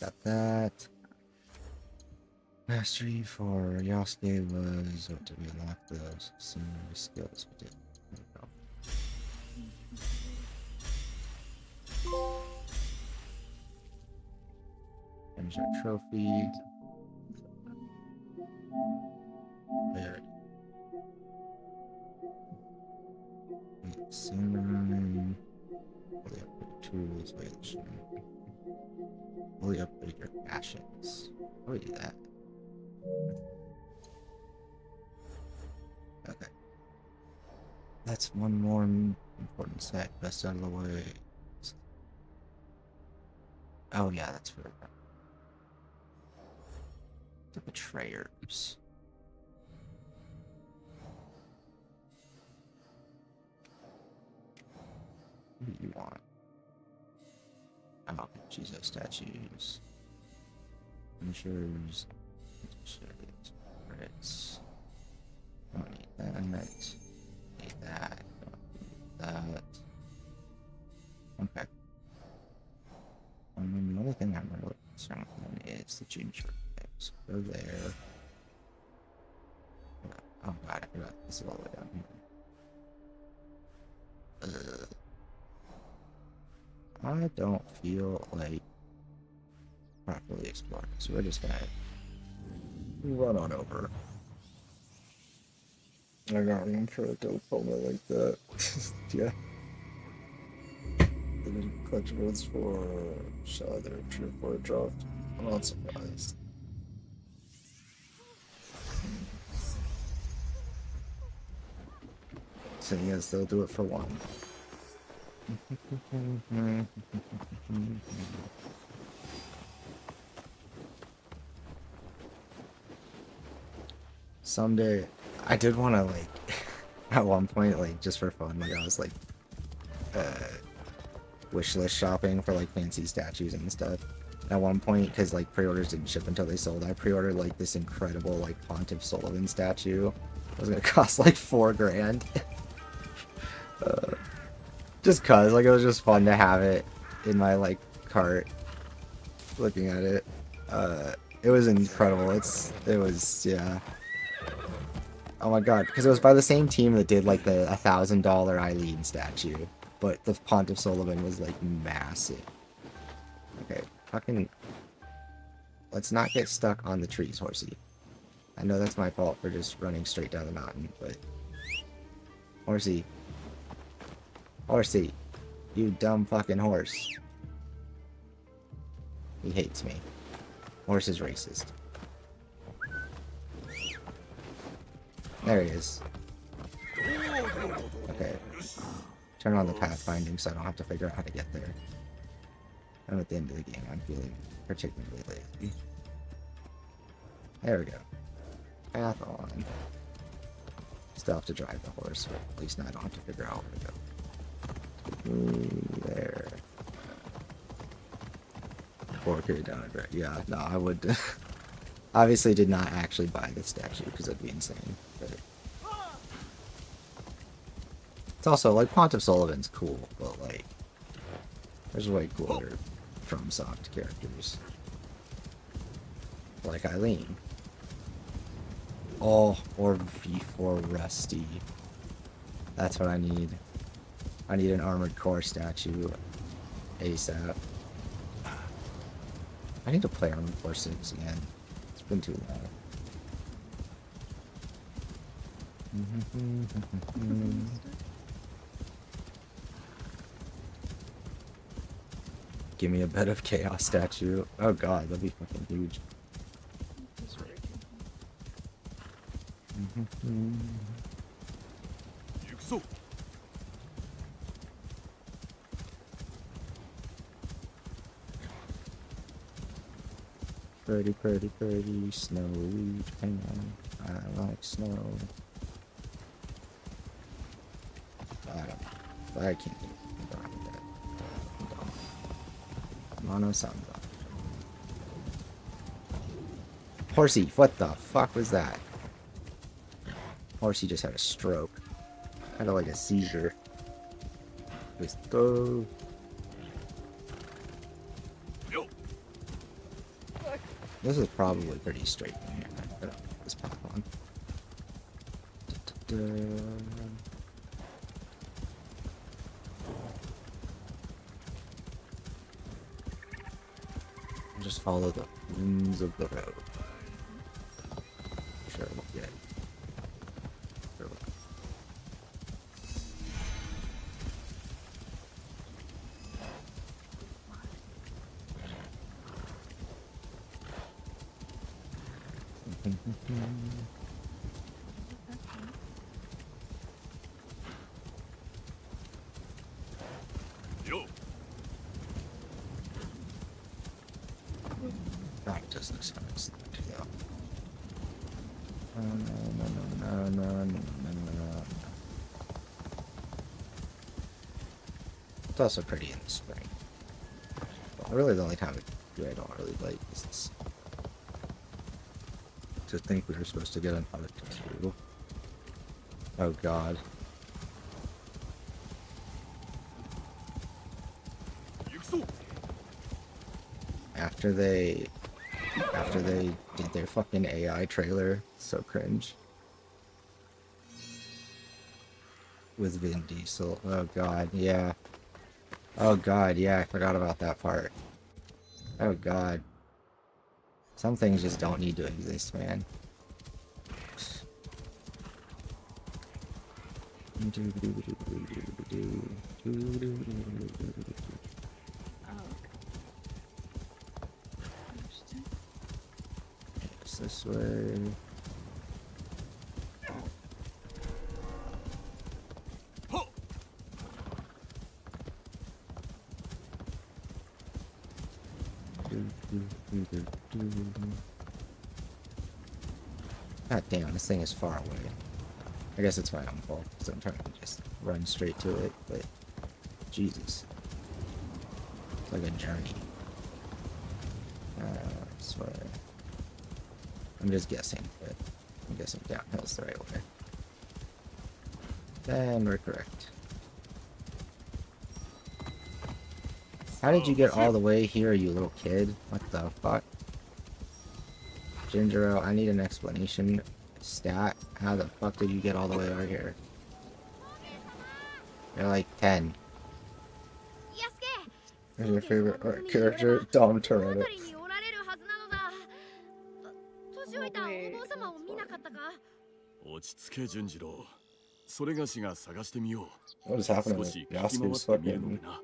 Got that. Mastery for Yasuke was what did we unlock those? Some skills we did. There we go. There's our trophy. There. Samurai. Fully upgrade tools. Fully upgrade your passions. How do we do that? Okay. That's one more important set. Best out of the way. Oh yeah, that's for the betrayers. What do you want? Oh, Jesus statues. Finishers. Crits. Don't need that. Need that. Don't need that. Okay. The only thing I'm really concerned with is the ginger. Okay, so go there. Oh god, I forgot this is all the way down here. I don't feel like properly exploring, so we're just gonna run on over. I got room for a dope helmet like that. Yeah. The collectibles for Shaw there, true for a dropped. I'm not surprised. So yes, they'll do it for one. Someday, I did want to like, at one point, like just for fun, like I was like, wish list shopping for like fancy statues and stuff. At one point, because like pre-orders didn't ship until they sold, I pre-ordered like this incredible like Pontiff Sullivan statue. It was gonna cost like $4 grand. Just cause like it was just fun to have it in my like cart. Looking at it, it was incredible. It was yeah. Oh my god, because it was by the same team that did like the $1,000 Eileen statue, but the Pontiff Sullivan was like massive. Okay, fucking let's not get stuck on the trees, horsey. I know that's my fault for just running straight down the mountain, but... Horsey. Horsey. You dumb fucking horse. He hates me. Horse is racist. There he is. Okay. Turn on the pathfinding so I don't have to figure out how to get there. I'm at the end of the game. I'm feeling particularly lazy. There we go. Path on. Still have to drive the horse, but at least now I don't have to figure out where to go. There. Orchid down right. Yeah, no, I would. Obviously, did not actually buy the statue because that'd be insane. But it's also like Pontiff Sullivan's cool, but like there's way cooler from Soft characters like Eileen. Oh, or V4 Rusty. That's what I need. I need an Armored Core statue ASAP. I need to play Armored Core 6 again. It's been too long. Give me a bed of chaos statue. Oh god, that'd be fucking huge. That's very cute. Pretty, pretty, pretty snowy Japan. I like snow. I can't do that. Mono Samba. Horsey, what the fuck was that? Horsey just had a stroke. Kind of like a seizure. Just go. This is probably pretty straight in here. I'm gonna put this path on. Just follow the winds of the road. Sure, we'll get. Sure, we'll... That doesn't sound excellent, yeah. No. It's also pretty in the spring. Well, really, the only time I don't really like is this. To think we were supposed to get an art too. Oh god. After they did their fucking AI trailer, so cringe. With Vin Diesel. Oh god, yeah. Oh god, yeah, I forgot about that part. Oh god. Some things just don't need to exist, man. It's this way. God damn, this thing is far away. I guess it's my own fault, because I'm trying to just run straight to it, but Jesus. It's like a journey. I swear. I'm just guessing, but I'm guessing downhill's the right way. Then we're correct. How did you get all the way here, you little kid? What the fuck? Ginger Ale, I need an explanation. Stat, how the fuck did you get all the way over here? You're like 10. Who's your favorite art character? Dom Toretto. 落ち着け順次郎。それがしが探してみよ What is う。 happening 少 with し聞き回 Yasuke's ってみるの fucking... でな。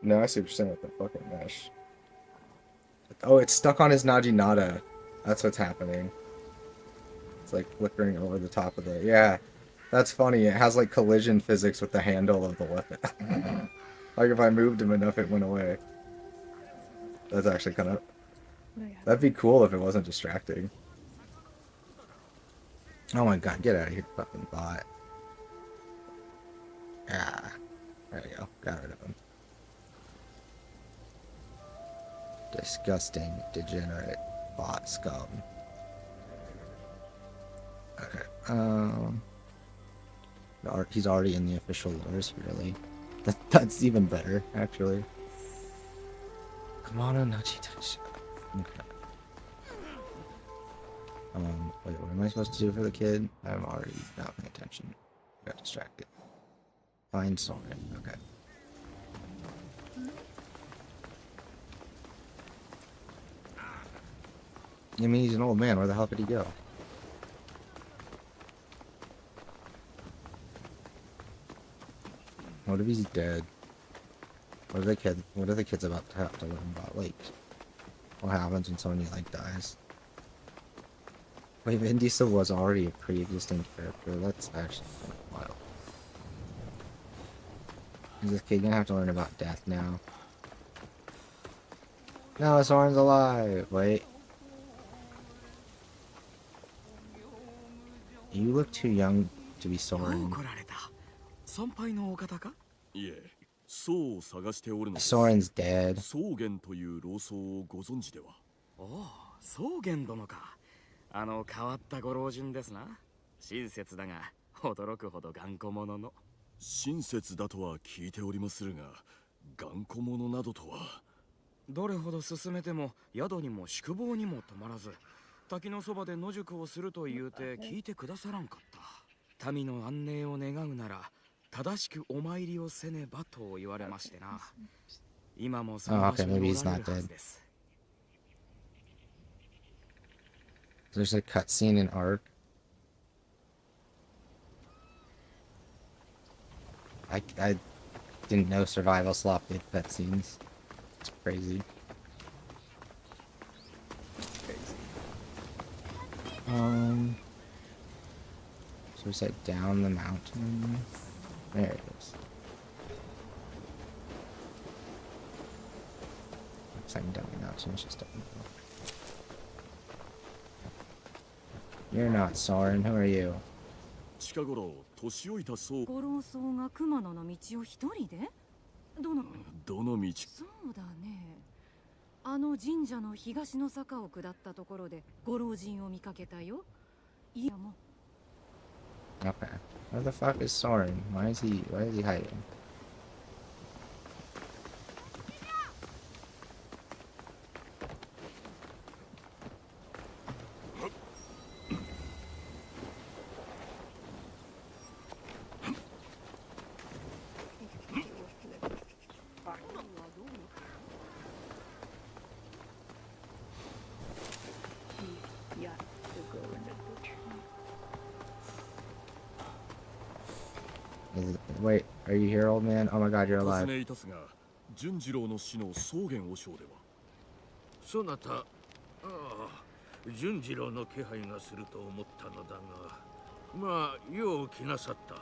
No, I see what you're saying with the fucking mesh. Oh, it's stuck on his Najinata. That's what's happening. It's like flickering over the top of the... Yeah, that's funny. It has like collision physics with the handle of the weapon. Like if I moved him enough, it went away. That's actually kind of... That'd be cool if it wasn't distracting. Oh my god, get out of here, fucking bot. Ah, there we go. Got rid of him. Disgusting, degenerate bot scum. Okay, he's already in the official lures, really. That's even better, actually. Come on, Nachita. Okay. Wait, what am I supposed to do for the kid? I'm already not paying attention. Got distracted. Find Soren. Okay. I mean, he's an old man. Where the hell did he go? What if he's dead? What are the kids about to have to learn about? Like, what happens when someone you like dies? Wait, Vin Diesel was already a pre-existing character. That's actually kind of wild. Is this kid gonna have to learn about death now? No, Soren's alive! Wait. You look too young to be Soren. 参拝のお方か？いえ、そうを探しておるのです。 Soren's dead. 草原という老僧をご存知では？おお、草原殿か。あの変わったご老人ですな。親切だが驚くほど頑固者の。親切だとは聞いておりまするが、頑固者などとは。どれほど進めても宿にも宿坊にも泊まらず、滝のそばで野宿をすると言うて聞いてくださらんかった。民の安寧を願うなら正しくお参りをせねばと言われましてな。今もその場所におられるはずです。 There's a cutscene in Ark. I didn't know Survival Slop did cutscenes. It's crazy. So we said down the mountain. There it is. Looks like down the mountain. It's just up. You're not Soren. Who are you? 近頃年老いた僧。ご老僧が熊野の道を一人で？どの道？そうだね。あの神社の東の坂を下ったところでご老人を見かけたよ。いやも。 Okay. Where the fuck is Soren? Why is he hiding? Wait, are you here, old man? Oh my god, you're alive. 順次郎の死の草原和尚では。そなた、順次郎の気配がすると思ったのだが、まあ、よう来なさった。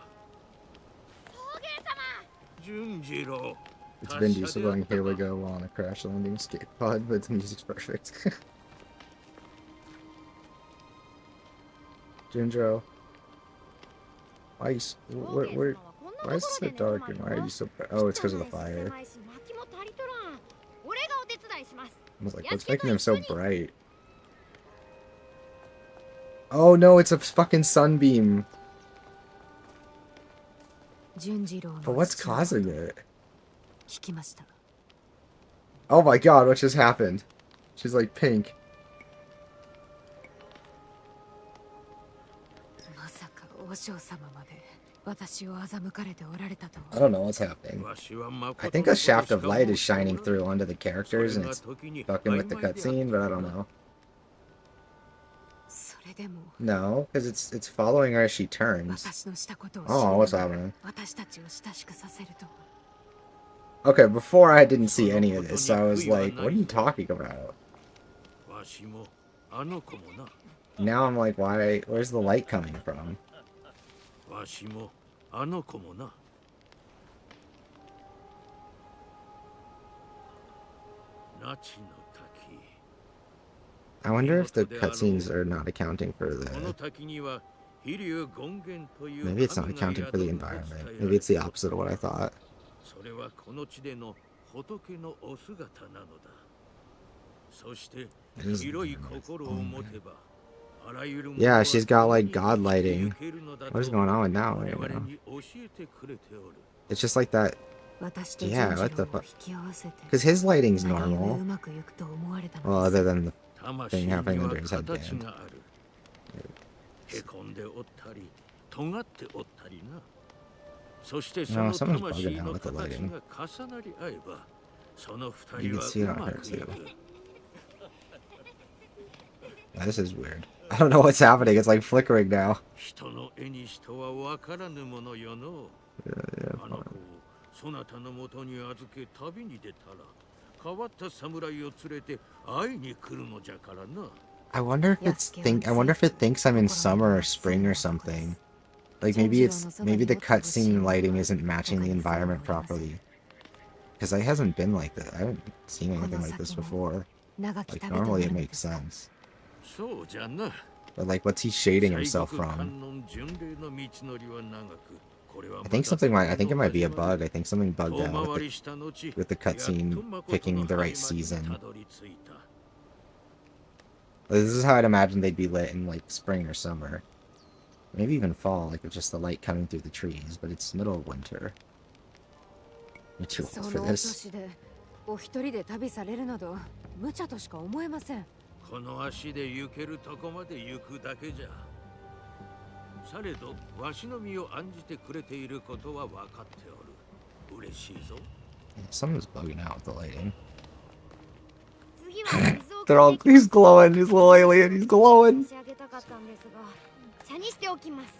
順次郎。 It's Vin Diesel going, here we go on a crash landing escape pod, but the music's perfect. Jinjo. Why is it so dark and why are you so bright? Oh, it's because of the fire. I was like, what's making them so bright? Oh no, it's a fucking sunbeam. But what's causing it? Oh my god, what just happened? She's like pink. I don't know what's happening. I think a shaft of light is shining through onto the characters and it's fucking with the cutscene, but I don't know. でも No, because it's following her as she turns. 私のしたことを知 Oh, り what's ながら happening? 私たちを親しくさせるとは Okay, before I didn't see any of this, so I was like, what are you talking about? わしもあの子もな Now I'm like, why? Where's the light coming from? わしもあの子もな 那智の滝 I wonder if the cutscenes are not accounting for この the... 滝には飛龍権現という Maybe it's not 神が accounting for the 宿る environment. Maybe it's the opposite of what I thought. それはこの地での仏のお姿なのだそして It is 広い心を持てばあらゆるもの Yeah, は she's got like 共 god に生きてゆ lighting. けるのだ What is と going on with now 我 right 々 now? に教えてくれておる It's just like that. 私と Yeah, 純 what 次 the 郎を fuck? 引き合わせて Because his lighting's 何故う normal. まくいくと思われた Well, のです other than the 魂 thing に happening は under his 形 headband. があるへこんでおったり尖っておったりなそしてそ No, の someone's 魂 bugging out の with the 形 lighting. が重なり合えばその You 二 can 人 see は it う on ま her くい too. く This is weird. I don't know what's happening. It's like flickering now. 人の絵にしとは分からぬものよの Yeah, あの子をそなたのもとに預け旅に出たら変わった侍を連れて会いに来るのじゃからな I wonder if I wonder if it thinks I'm in summer or spring or something. Like maybe the cutscene lighting isn't matching the environment properly. Because it hasn't been like this. I haven't seen anything like this before. Like normally it makes sense. そうじゃな But like what's he shading himself from? I think it might be a bug. I think something bugged out with the cutscene picking the right season. This is how I'd imagine they'd be lit in like spring or summer. Maybe even fall, like with just the light coming through the trees, but it's middle of winter. You're too old そ for のお this. 年でお一人で旅されるなど無茶としか思えませんこの足で行けるとこまで行くだけじゃされどわしの身を案じてくれていることは分かっておる嬉しいぞ Someone's bugging out with the lighting. 次は水を They're all he's glowing, he's little alien, he's glowing. 仕上げたかったんですが茶にしておきます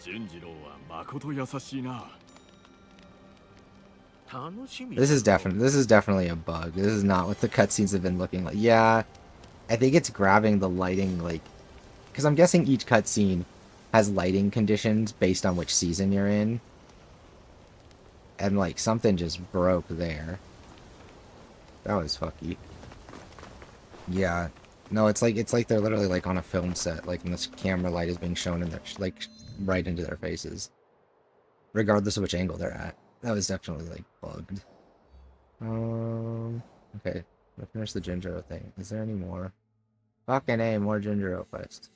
純次郎はまこと優しいな This is definitely a bug. This is not what the cutscenes have been looking like. Yeah, I think it's grabbing the lighting, like, because I'm guessing each cutscene has lighting conditions based on which season you're in, and like something just broke there. That was fucky. Yeah, no, it's like they're literally like on a film set, like, and this camera light is being shown in their like right into their faces, regardless of which angle they're at. That was definitely, like, bugged. Okay. We'll finish the Jinjuro thing. Is there any more? Fucking A, more Jinjuro quest.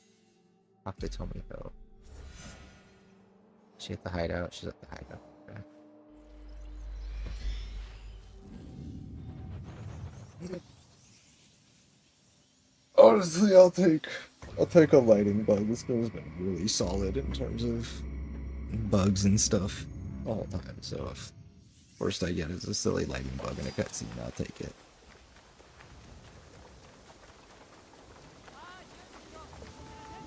Fuck, they told me to go. Is she at the hideout? She's at the hideout. Okay. Honestly, I'll take a lighting bug. This game's been really solid in terms of bugs and stuff. All the time, so if worst I get is a silly lighting bug in a cutscene, I'll take it.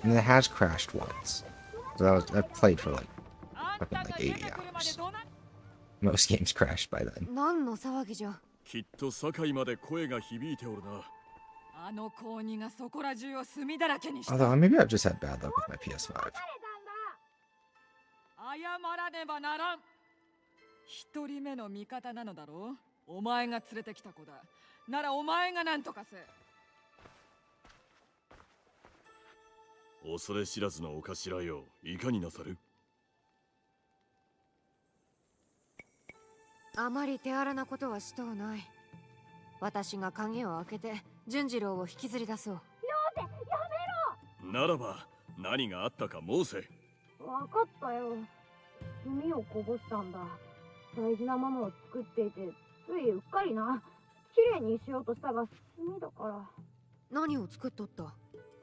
And it has crashed once. So I've played for like fucking like 80 hours. Most games crashed by then. 何の騒ぎじゃきっと堺まで声が響いておるな Although maybe I've just had bad luck with my PS5. 謝らねばならん。一人目の味方なのだろう。お前が連れてきた子だ。ならお前が何とかせ。恐れ知らずのお頭よいかになさるあまり手荒なことはしとうない私が鍵を開けて純次郎を引きずり出そうよせやめろならば何があったか申せわかったよ炭をこぼしたんだ大事なものを作っていてついうっかりな綺麗にしようとしたが炭だから何を作っとった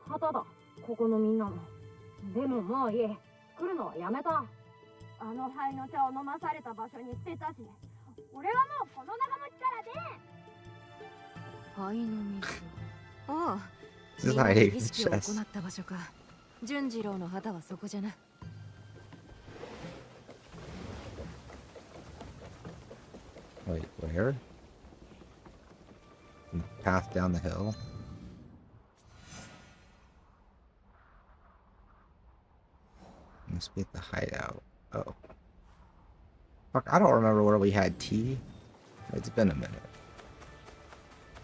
旗だここのみんなもでももういい作るのはやめたあの灰の茶を飲まされた場所に捨てたし俺はもうこの長持ちからで灰の水ああ He's みんなで hiding 儀 his 式を行 chest. った場所か。純次郎の旗はそこじゃな。Wait, where? Path down the hill? Must be at the hideout. Oh. Fuck, I don't remember where we had tea. It's been a minute.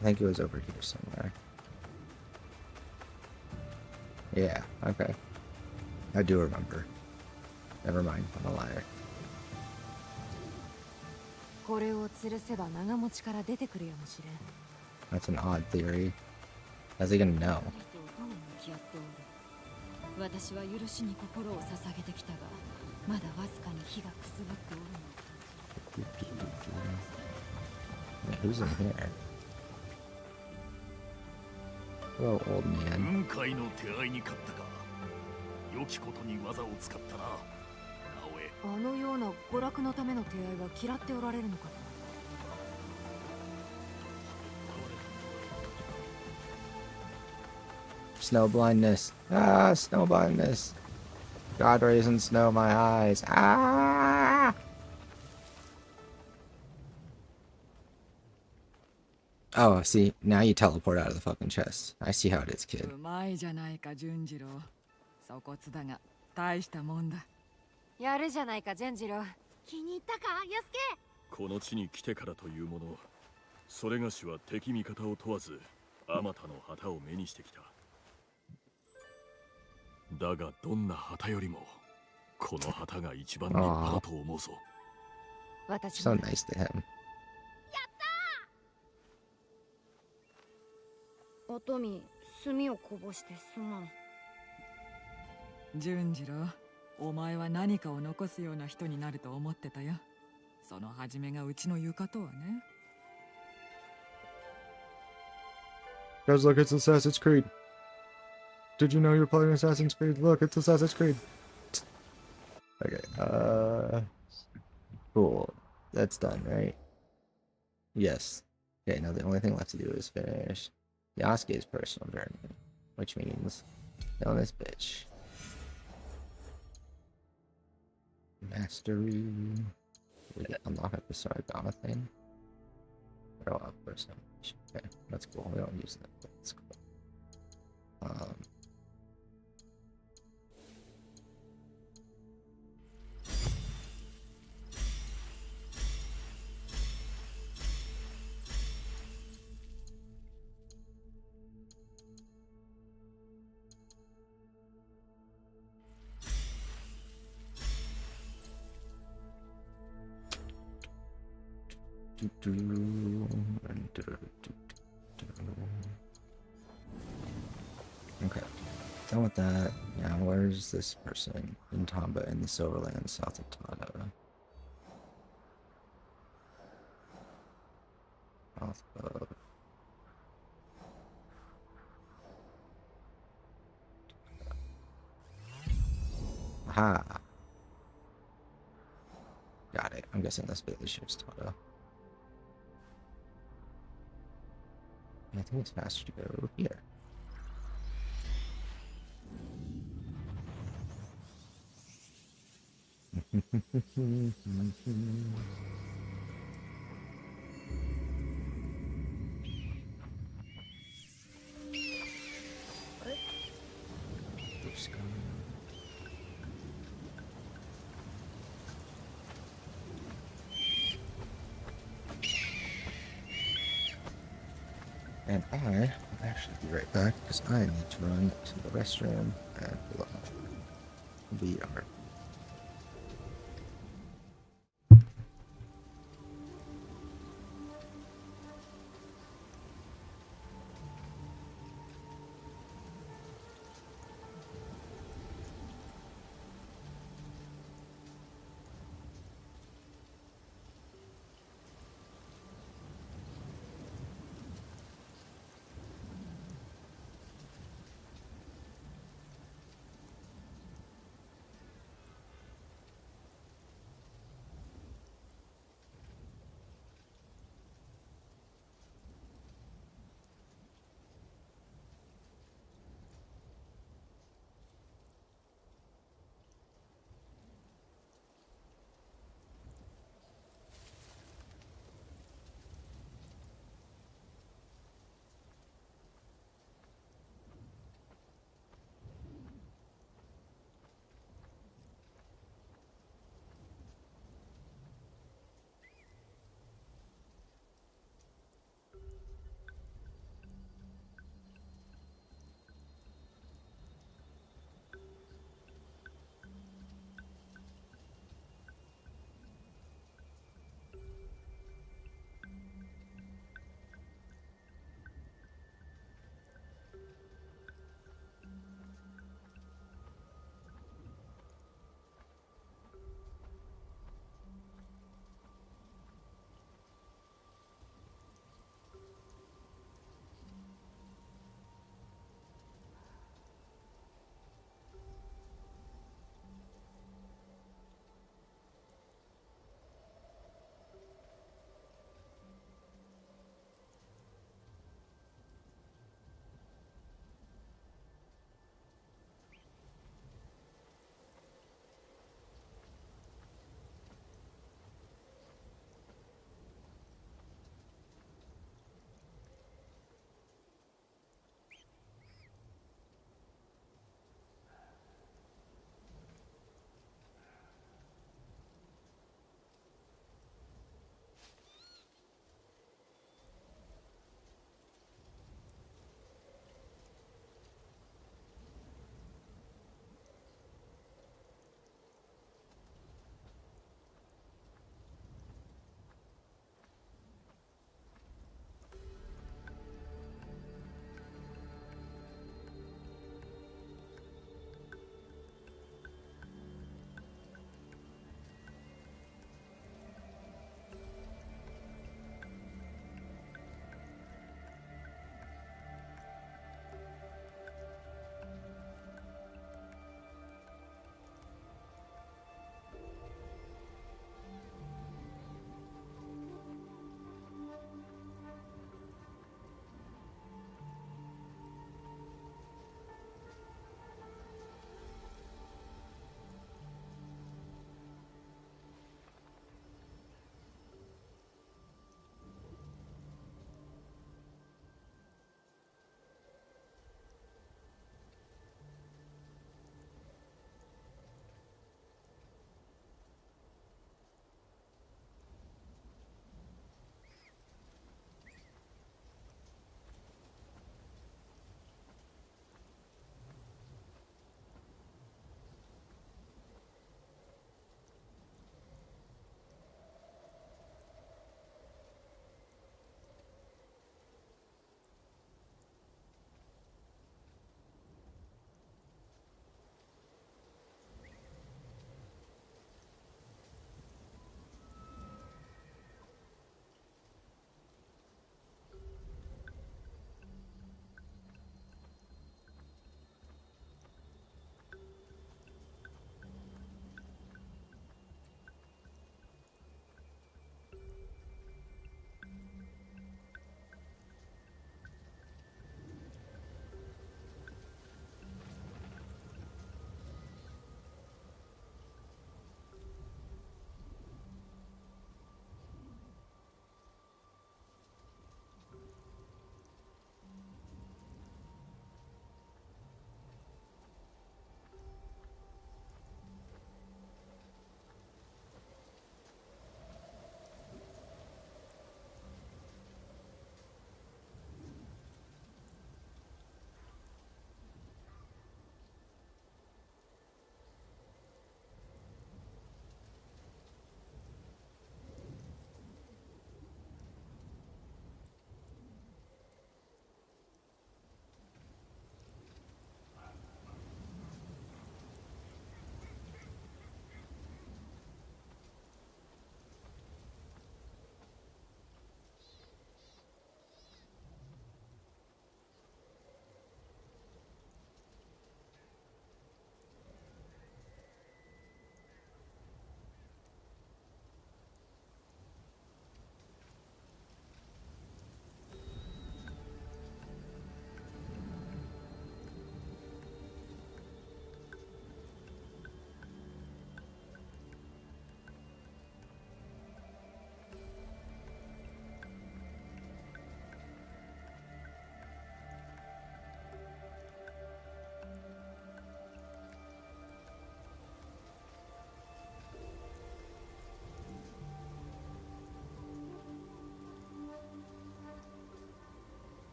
I think it was over here somewhere. Yeah, okay. I do remember. Never mind, I'm a liar. これを吊るせば長持ちから出てくるやもしれん。 That's an odd theory. How's he gonna know? 私は許しに心を捧げてきたが、まだわずかに火がくすぶっておるの。 Yeah, who's in here? Hello, old man. 雲海の手合いに勝ったか。良きことに技を使ったな。あのような娯楽のための手合いは嫌っておられるのか。 Snow blindness. Ah, snow blindness. God raising snow in my eyes. Ah! Oh, see, now you teleport out of the fucking chest. I see how it is, kid. うまいじゃないか純次郎。粗骨だが大したもんだ。やるじゃないか純次郎。気に入ったかヤスケ。この地に来てからというもの、それがしは敵味方を問わず、あまたの旗を目にしてきた。だがどんな旗よりも、この旗が一番立派だと思うぞ。私 So nice to him. おとみ、炭をこぼしてすまん。純次郎、お前は何かを残すような人になると思ってたよ。その始めがうちの床とはね。 Guys, look, it's Assassin's Creed. Did you know you're playing Assassin's Creed? Look, it's Assassin's Creed. Okay, cool. That's done, right? Yes. Okay, now the only thing left to do is finish Yasuke's personal journey, which means killing this bitch. Mastery. We get unlock up the Sargama thing. Throw up personal. Okay, that's cool. We don't use that, but that's cool. Okay, done with that. Now, where's this person? In Tamba in the Silverland, south of Tada. South of... Aha! Got it. I'm guessing this Bailey ships Tada. I think it's faster to go here. And I will actually be right back because I need to run to the restroom and pull up VR.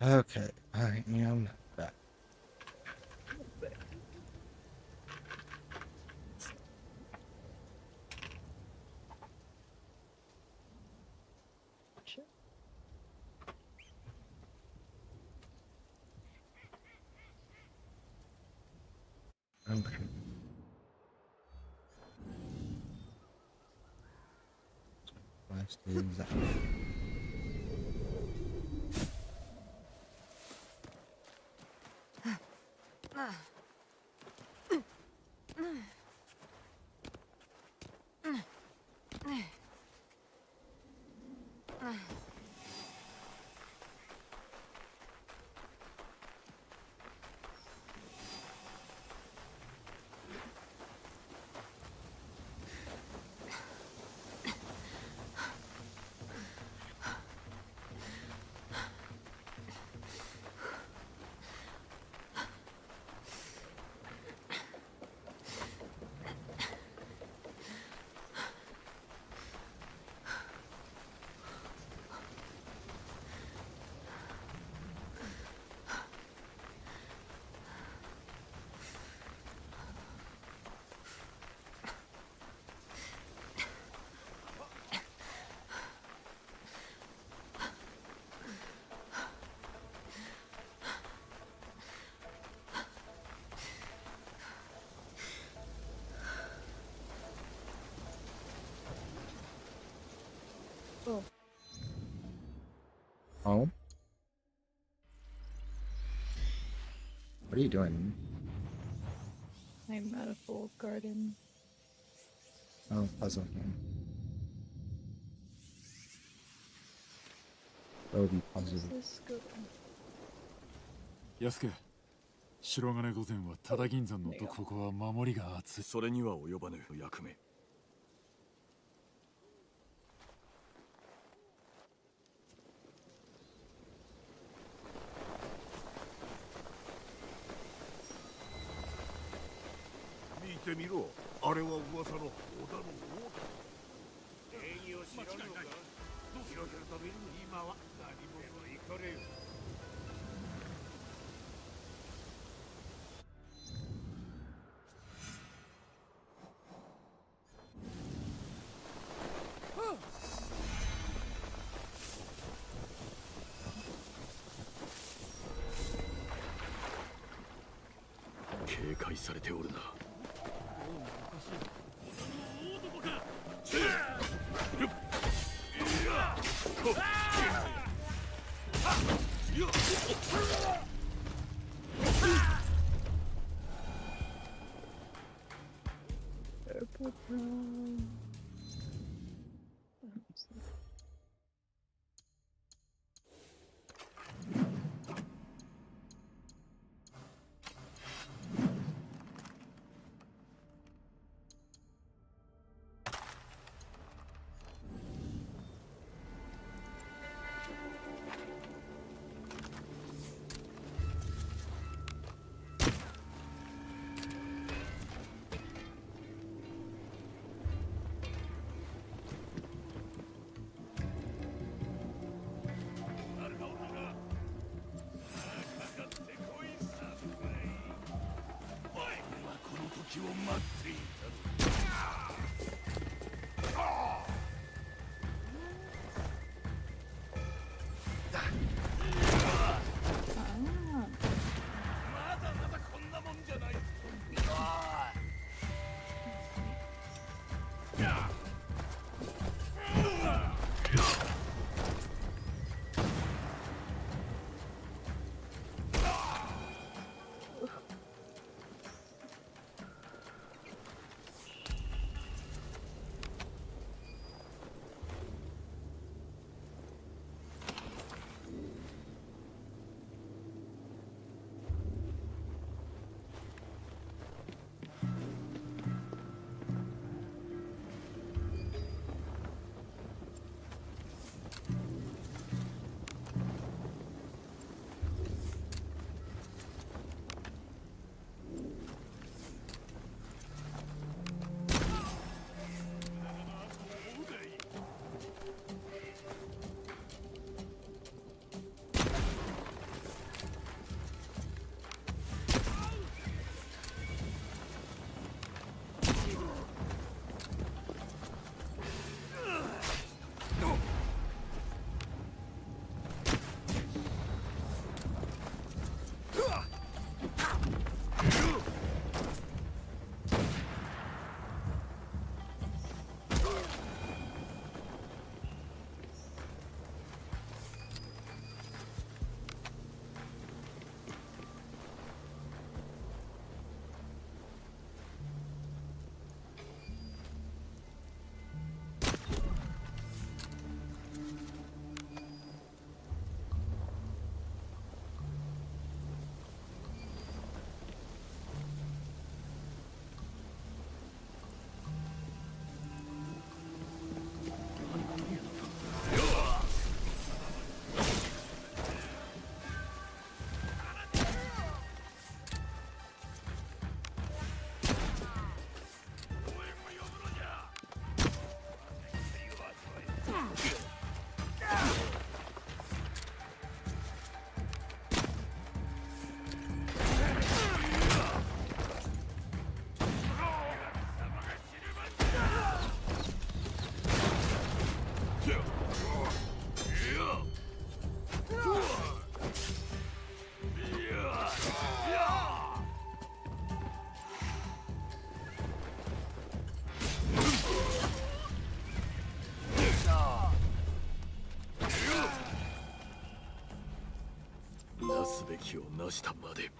Okay, I am back. Shit. Okay. Last is that. Oh, Oh? What are you doing? I'm at a full garden. Oh, puzzle game. That would be puzzle. Where's this going? 安家白金御前は多田銀山のとここは守りが厚い。それには及ばぬ役目。見てみろ、あれは噂の織田の王だ。礼儀を知らぬのか。広々と見る今は何も行かれよ。警戒されておるな。Purple brown. なすべきをなしたまで。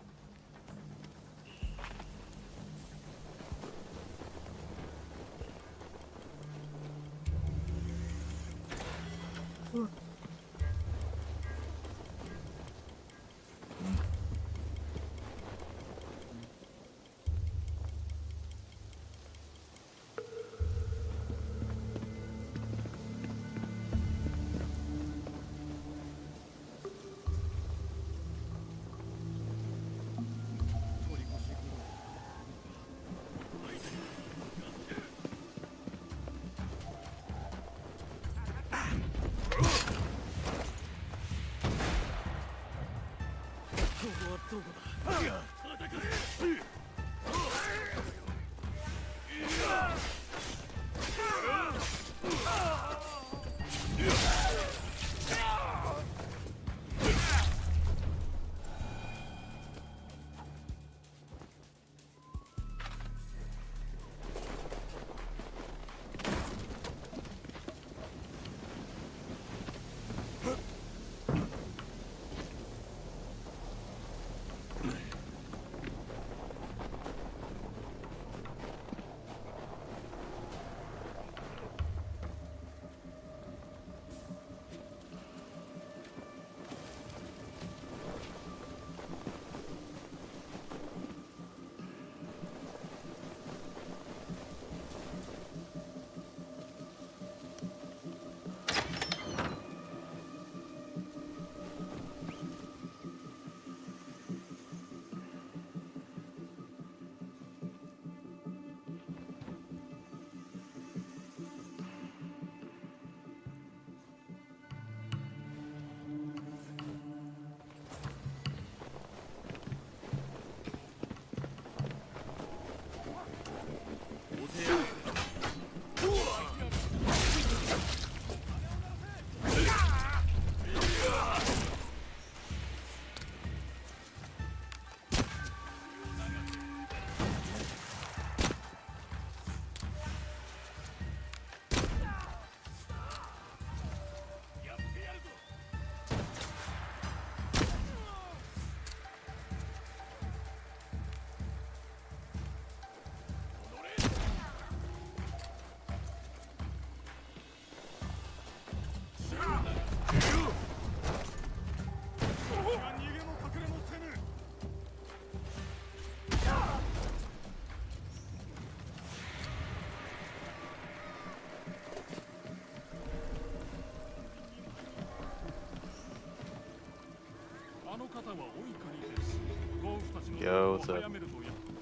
Yo, what's up?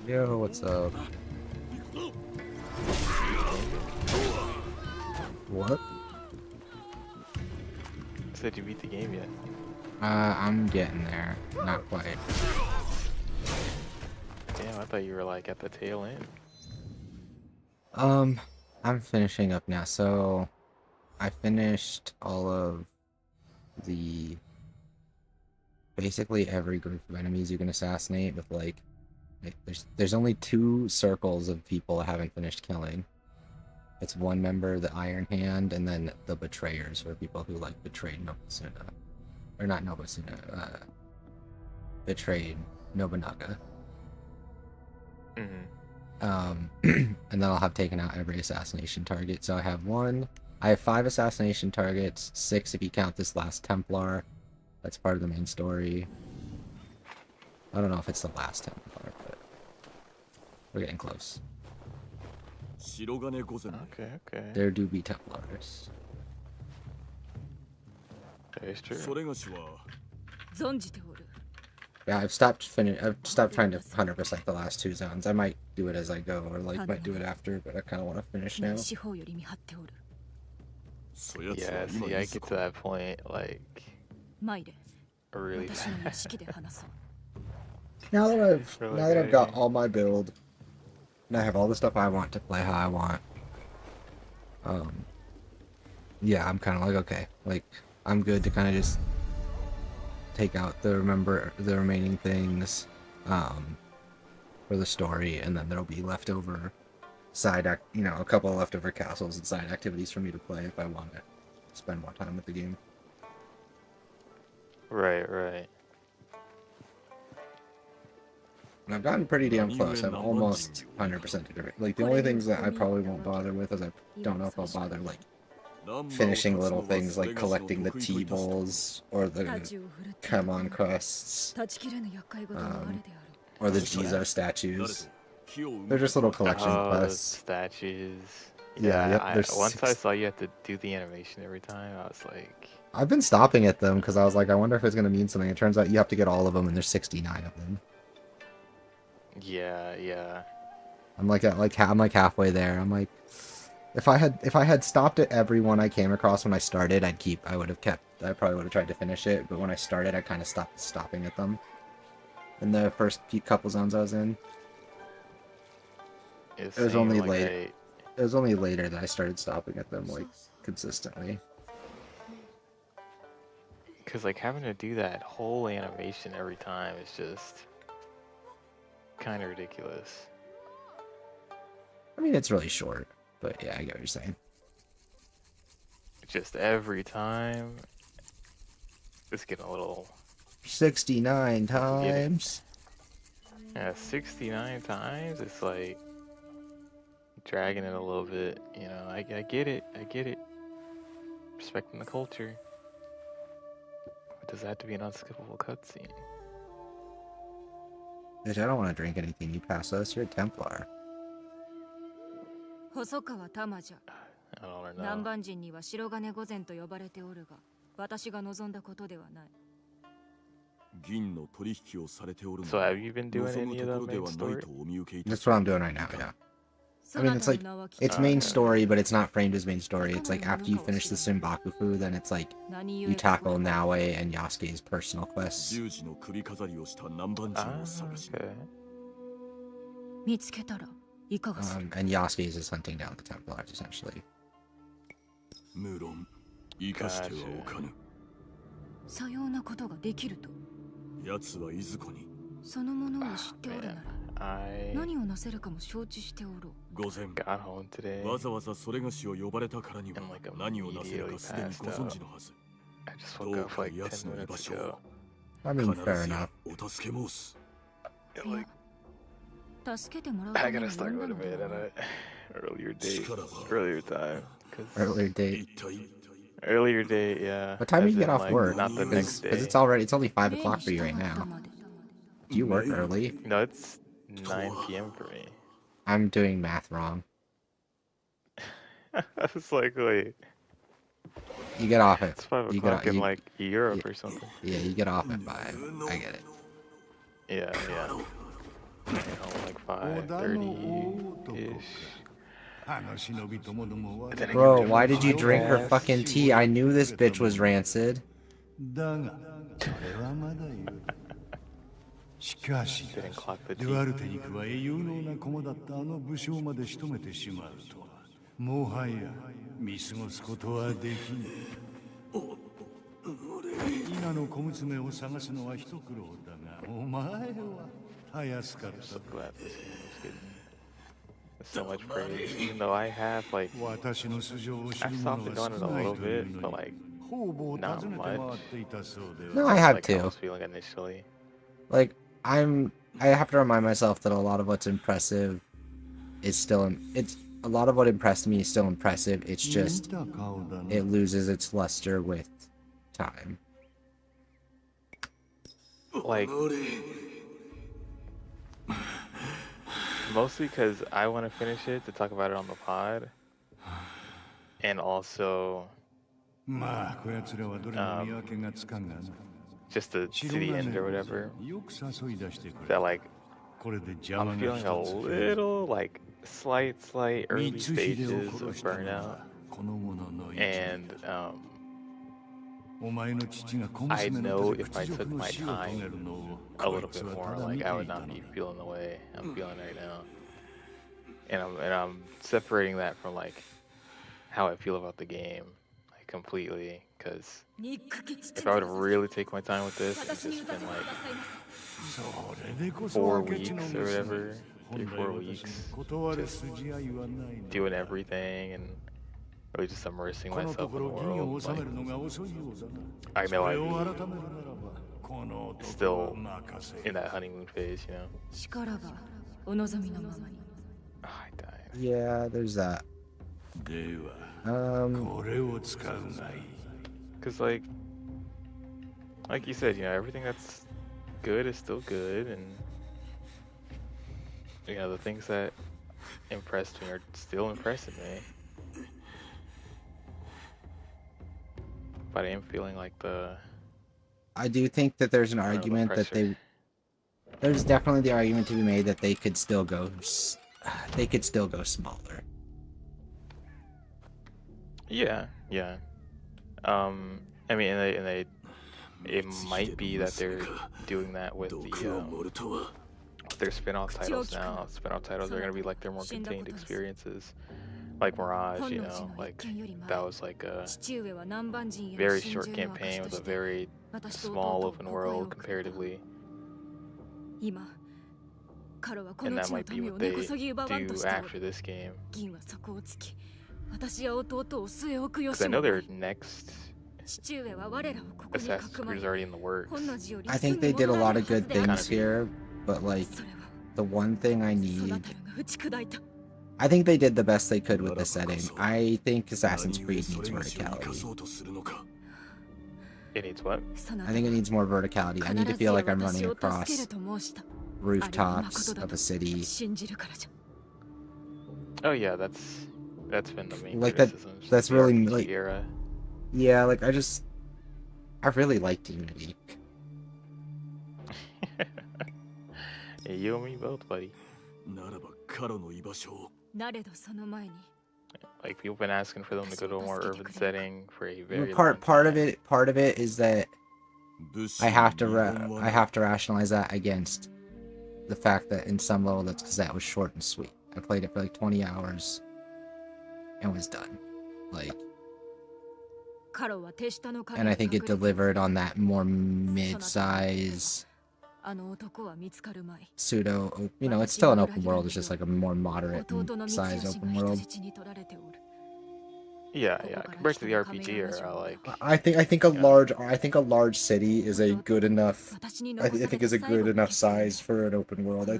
Yo, what's up? What? Said you beat the game yet? I'm getting there. Not quite. Damn, I thought you were like at the tail end. I'm finishing up now. So, I finished all of the basically every group of enemies you can assassinate with like there's only 2 circles of people I haven't finished killing. It's one member, the Iron Hand, and then the Betrayers, or people who like betrayed Nobusuna. Or not Nobusuna, betrayed Nobunaga. Mm-hmm. And then I'll have taken out every assassination target. So I have 5 assassination targets, 6 if you count this last Templar. That's part of the main story. I don't know if it's the last Templar, but we're getting close. Okay, okay. There do be Templars. That is true. Yeah, I've stopped trying to 100% the last 2 zones. I might do it as I go, or like might do it after, but I kind of want to finish now. Yeah, see, I get to that point, like, 参れ really 私の屋敷で話そう Now that I've Really now that I've got big. all my build, and I have all the stuff I want to play how I want, yeah, I'm kind of like, okay, like I'm good to kind of just take out the remaining things, for the story, and then there'll be leftover a couple of leftover castles and side activities for me to play if I want to spend more time with the game. Right, right. And I've gotten pretty damn close. I'm almost 100% like the only things that I probably won't bother with is I don't know if I'll bother like finishing little things like collecting the T-balls or the Kamon crests, or the Jizo statues. They're just little collection Oh, the quests. statues. Yeah, yep, Once I saw you have to do the animation every time, I was like, I've been stopping at them because I was like, I wonder if it's gonna mean something. It turns out you have to get all of them, and there's 69 of them. yeah, yeah. I'm like halfway there. I'm like, if I had stopped at every one I came across when I started, I probably would have tried to finish it. But when I started, I kind of stopped stopping at them in the first few couple zones I was in. It was only later. It was only later that I started stopping at them like consistently. Because like having to do that whole animation every time is just kind of ridiculous. I mean, it's really short, but yeah, I get what you're saying. Just every time, it's getting a little 69 times. Yeah, 69 times. It's like dragging it a little bit. You know, I get it. I get it. Respecting the culture. But does that have to be an unskippable cutscene? Bitch, I don't want to drink anything you pass us. You're a Templar. 細川玉じゃ I don't know. 南蛮人には白金御前と呼ばれておるが私が望んだことではない So have you been doing any of the main story? That's what I'm doing right now, yeah. I mean, it's like, it's main story, but it's not framed as main story. It's like after you finish the Simbakufu, then it's like you tackle Naue and Yasuke's personal quests. Okay. 見つけたらいかがする And Yasuke's is hunting down the Templars, essentially. さようなことができるとそのものを知っておるなら 何をなせるかも承知しておろう Got home today. And like immediately passed out. I just woke up like 10 minutes ago. I mean, fair enough. Yeah, like, 助けてもらう I ため gotta に呼 start んだ going to ので bed は at ない an earlier time. Earlier date. Earlier date, yeah. What time do As you get in, off like, work? Not the next day. Because it's only 5 o'clock for you right now. Do you work early? No, it's 9 p.m. for me. I'm doing math wrong. I was like, wait. You get off at It's 5 you o'clock in you, like Europe or something. Yeah, you get off at 5. I get it. Yeah, yeah. Get home like 5:30-ish. Bro, why did you drink her fucking tea? I knew this bitch was rancid. しかしデュアルテに加え有能な駒だったあの武将まで仕留めてしまうとはもはや見過ごすことはできぬ今の小娘を探すのは一苦労だがお前はたやすかった So much praise, even though I have like I've stopped it going in a little bit, but like not much. No, I have like too. I was feeling initially. Like I have to remind myself that a lot of what's impressive is still a lot of what impressed me is still impressive. It's just it loses its luster with time. Like mostly because I want to finish it to talk about it on the pod, and also just to the end or whatever. That like I'm feeling a little like slight early stages of burnout, And I know if I took my time a little bit more, like I would not be feeling the way I'm feeling right now. And I'm separating that from like how I feel about the game, like completely. Because if I would really take my time with this and just been like 4 weeks or whatever, 3-4 weeks, just doing everything and really just immersing myself in the world, like I know I'd be still in that honeymoon phase, you know. しからばお望みのままに。 Oh, I died. Yeah, there's that. Because like you said, you know, everything that's good is still good, and you know, the things that impressed me are still impressing me. But I am feeling like I do think that there's an argument that there's definitely the argument to be made that they could still go smaller. Yeah. I mean, it might be that they're doing that with their spin-off titles now. Spin-off titles are gonna be like their more contained experiences, like Mirage. You know, like that was like a very short campaign with a very small open world comparatively. And that might be what they do after this game. Because I know their next Assassin's Creed is already in the works. I think they did a lot of good things here, but like the one thing I think they did the best they could with the setting. I think Assassin's Creed needs verticality. It needs what? I think it needs more verticality. I need to feel like I'm running across rooftops of a city. Oh yeah, that's been the main like that. criticism. That's The really RPG like era. yeah. Like I really liked Unity. Yeah, you and me both, buddy. Like people been asking for them to go to a more urban setting for a very long Part time. of it is that I have to rationalize that against the fact that in some level that's because that was short and sweet. I played it for like 20 hours and was done. Like, and I think it delivered on that more mid-size pseudo, you know, it's still an open world, it's just like a more moderate size open world. Yeah, compared to the RPG era, like I think a large city is a good enough I think is a good enough size for an open world. I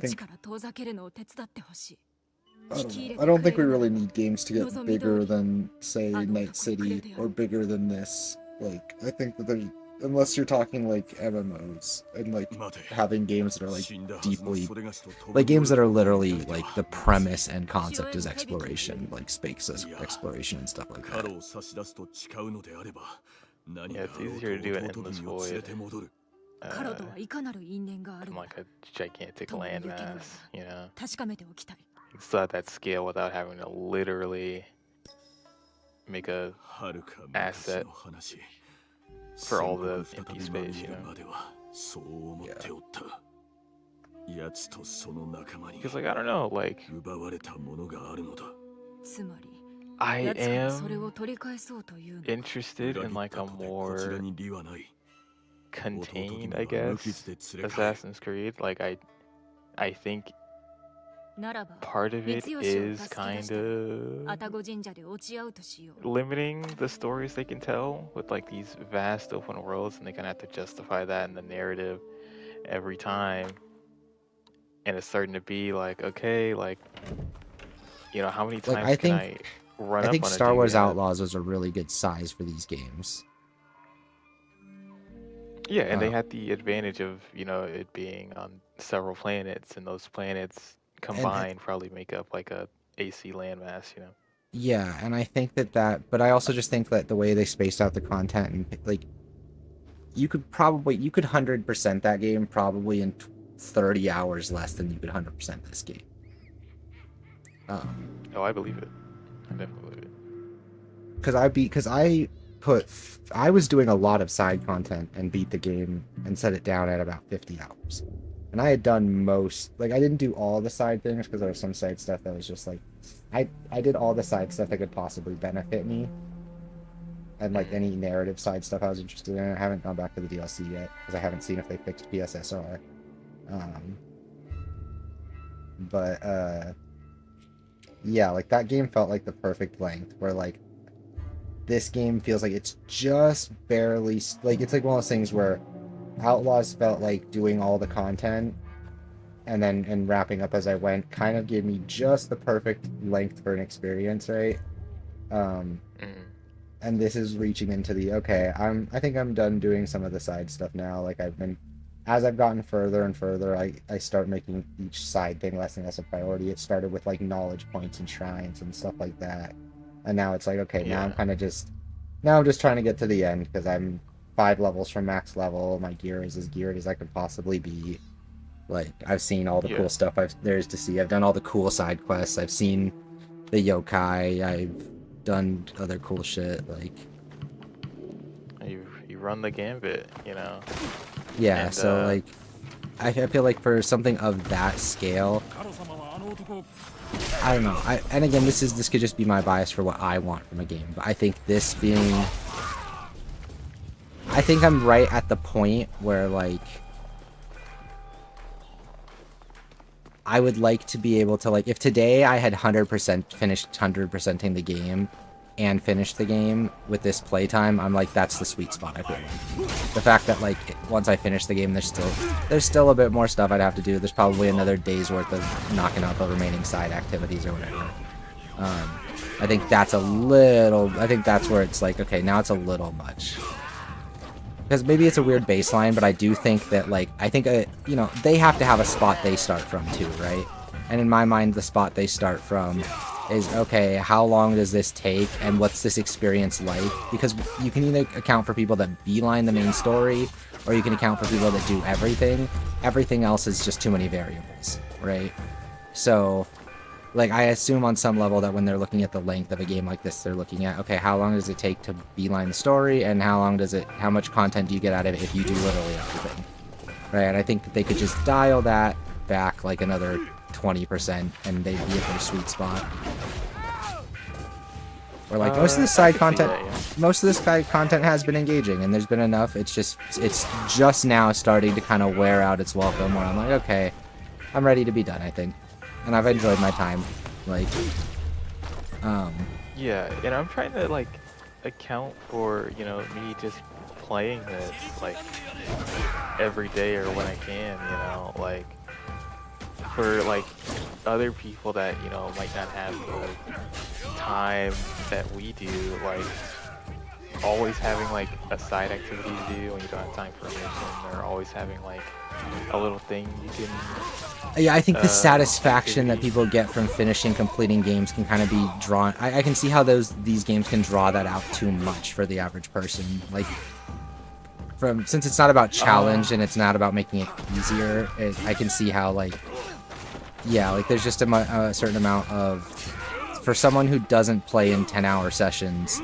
don't think we really need games to get bigger than say Night City or bigger than this. Like I think that there's, unless you're talking like MMOs and like having games that are like deeply, like games that are literally like the premise and concept is exploration, like space exploration and stuff like that. Yeah, it's easier to do an endless void than like a gigantic landmass, you know. You still have that scale without having to literally make a asset for all the empty space, you know. Because like I don't know, like I am interested in like a more contained, I guess, Assassin's Creed. Like I think part of it is kind of limiting the stories they can tell with like these vast open worlds, and they kind of have to justify that in the narrative every time. And it's starting to be like, okay, like, you know, how many times can I run up on a I think Star Wars dude Outlaws was a really good size for these games. Yeah, and they had the advantage of, you know, it being on several planets, and those planets combined probably make up like a AC landmass, you know. Yeah, and I think but I also just think that the way they spaced out the content and like, you could 100% that game probably in 30 hours less than you could 100% this game. Oh, I believe it. I definitely believe it. I was doing a lot of side content and beat the game and set it down at about 50 hours. And I had done most, like I didn't do all the side things because there was some side stuff that was just like, I did all the side stuff that could possibly benefit me. And like any narrative side stuff I was interested in. I haven't gone back to the DLC yet because I haven't seen if they fixed PSSR. Yeah, like that game felt like the perfect length where like this game feels like it's just barely like it's like one of those things where Outlaws felt like doing all the content and wrapping up as I went kind of gave me just the perfect length for an experience, right? And this is reaching into the okay, I think I'm done doing some of the side stuff now. Like as I've gotten further and further, I start making each side thing less and less a priority. It started with like knowledge points and shrines and stuff like that. And now it's like, okay, now I'm just trying to get to the end because I'm 5 levels from max level. My gear is as geared as I could possibly be. Like, I've seen all the cool stuff there is to see. I've done all the cool side quests. I've seen the yokai. I've done other cool shit. Like, you run the gambit, you know. Yeah, and, so like, I feel like for something of that scale, I don't know. And again, this could just be my bias for what I want from a game, but I think this being, I think I'm right at the point where like, I would like to be able to like, if today I had 100% finished 100%ing the game and finished the game with this playtime, I'm like, that's the sweet spot, I feel like. The fact that like once I finish the game, there's still a bit more stuff I'd have to do. There's probably another day's worth of knocking out the remaining side activities or whatever. I think that's where it's like, okay, now it's a little much. Because maybe it's a weird baseline, but I do think that like, you know, they have to have a spot they start from too, right? And in my mind, the spot they start from is, okay, how long does this take and what's this experience like? Because you can either account for people that beeline the main story, or you can account for people that do everything. Everything else is just too many variables, right? So, like, I assume on some level that when they're looking at the length of a game like this, they're looking at, okay, how long does it take to beeline the story, and how much content do you get out of it if you do literally everything, right? And I think that they could just dial that back like another 20% and they'd be at their sweet spot. Or like most of this side content, has been engaging and there's been enough. It's just now starting to kind of wear out its welcome where I'm like, okay, I'm ready to be done, I think. And I've enjoyed my time. Like, yeah, and I'm trying to like account for, you know, me just playing this like every day or when I can, you know, like for like other people that, you know, might not have the time that we do, like always having like a side activity to do when you don't have time for a mission, or always having like a little thing you can yeah, I think the satisfaction that people get from completing games can kind of be drawn. I can see how these games can draw that out too much for the average person. Like, since it's not about challenge and it's not about making it easier, I can see how like, yeah, like there's just a certain amount of, for someone who doesn't play in 10-hour sessions,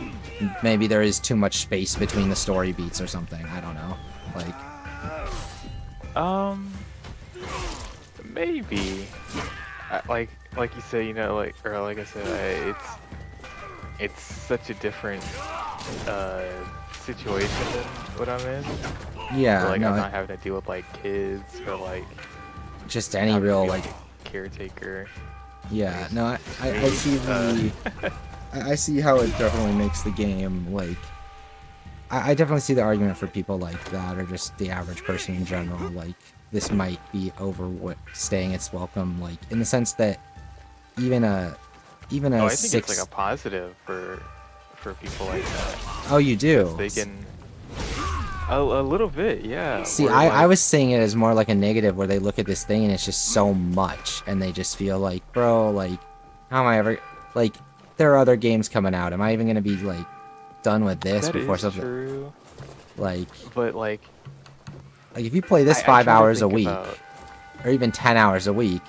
maybe there is too much space between the story beats or something. I don't know. Like, maybe. Like you say, you know, like, or like I said, it's such a different situation than what I'm in. Yeah, where, like, no, I'm not having to deal with like kids or like just any real like caretaker. Yeah, no, I see I see how it definitely makes the game like. I definitely see the argument for people like that, or just the average person in general. Like, this might be overstaying its welcome, like in the sense that even a I think it's like a positive for people like that. Oh, you do? They can a little bit, yeah. See, I was seeing it as more like a negative, where they look at this thing and it's just so much, and they just feel like, bro, like, how am I ever, like, there are other games coming out. Am I even gonna be like done with this that before is something? True. Like, but like if you play this 5 hours a week, or even 10 hours a week,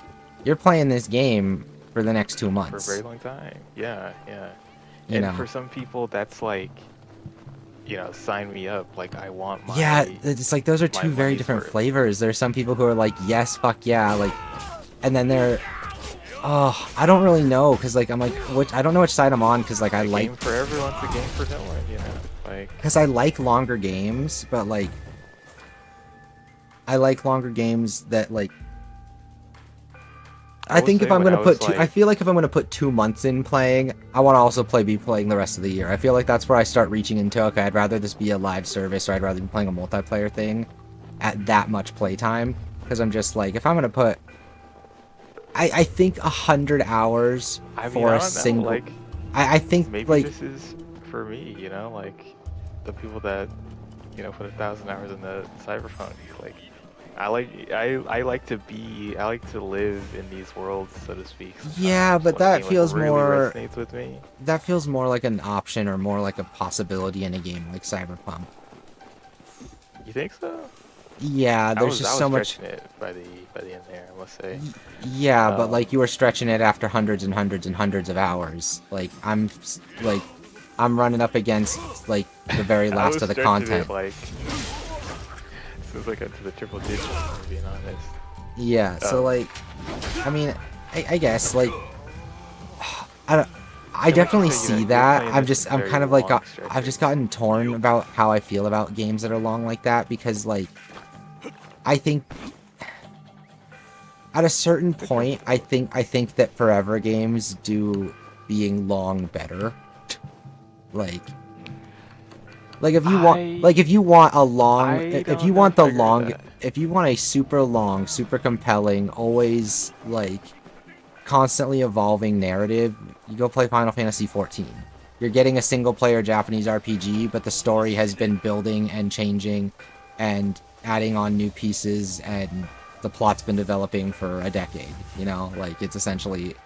you're playing this game for the next 2 months. For a very long time. Yeah, yeah. you and know. for some people, that's like, you know, sign me up. Like, I want my Yeah, it's like those are my two very money's different worth. flavors. There's some people who are like, yes, fuck yeah, like, and then oh, I don't really know, because like I'm like, I don't know which side I'm on, because like I A like, game for everyone's a game for no one, you know. Like, because I like longer games, but like, I like longer games that like. I will think if say I'm when gonna I put was I like, feel like if I'm gonna put 2 months in playing, I want to also be playing the rest of the year. I feel like that's where I start reaching into, okay, I'd rather this be a live service, or I'd rather be playing a multiplayer thing at that much playtime. Because I'm just like, if I'm gonna put, I think 100 hours I mean, for I a don't know, single. like, I think maybe like this is for me, you know, like the people that, you know, put 1,000 hours in the Cyberpunk. Like, I like to live in these worlds, so to speak. yeah, Sometimes but when a that game like feels really more. resonates with me. That feels more like an option, or more like a possibility in a game like Cyberpunk. You think so? Yeah, there's just I was so much. stretching it by the end there, I must say. Yeah, but like you were stretching it after hundreds and hundreds and hundreds of hours. Like I'm running up against like the very I last was of the stretching content. it like since I got to the triple digits, if I'm being honest. Yeah, so like, I mean, I guess like, I don't. I So would you definitely say, you know, see you're that. playing this in I'm very kind of like long I've just gotten torn about how I feel about games that are long like that, because like I think at a certain point I think that forever games do being long better. Like if you want if you want a long if you want the long if you want a super long, super compelling, always like constantly evolving narrative, you go play Final Fantasy XIV. You're getting a single player Japanese RPG, but the story has been building and changing and adding on new pieces, and the plot's been developing for a decade, you know? Like, it's essentially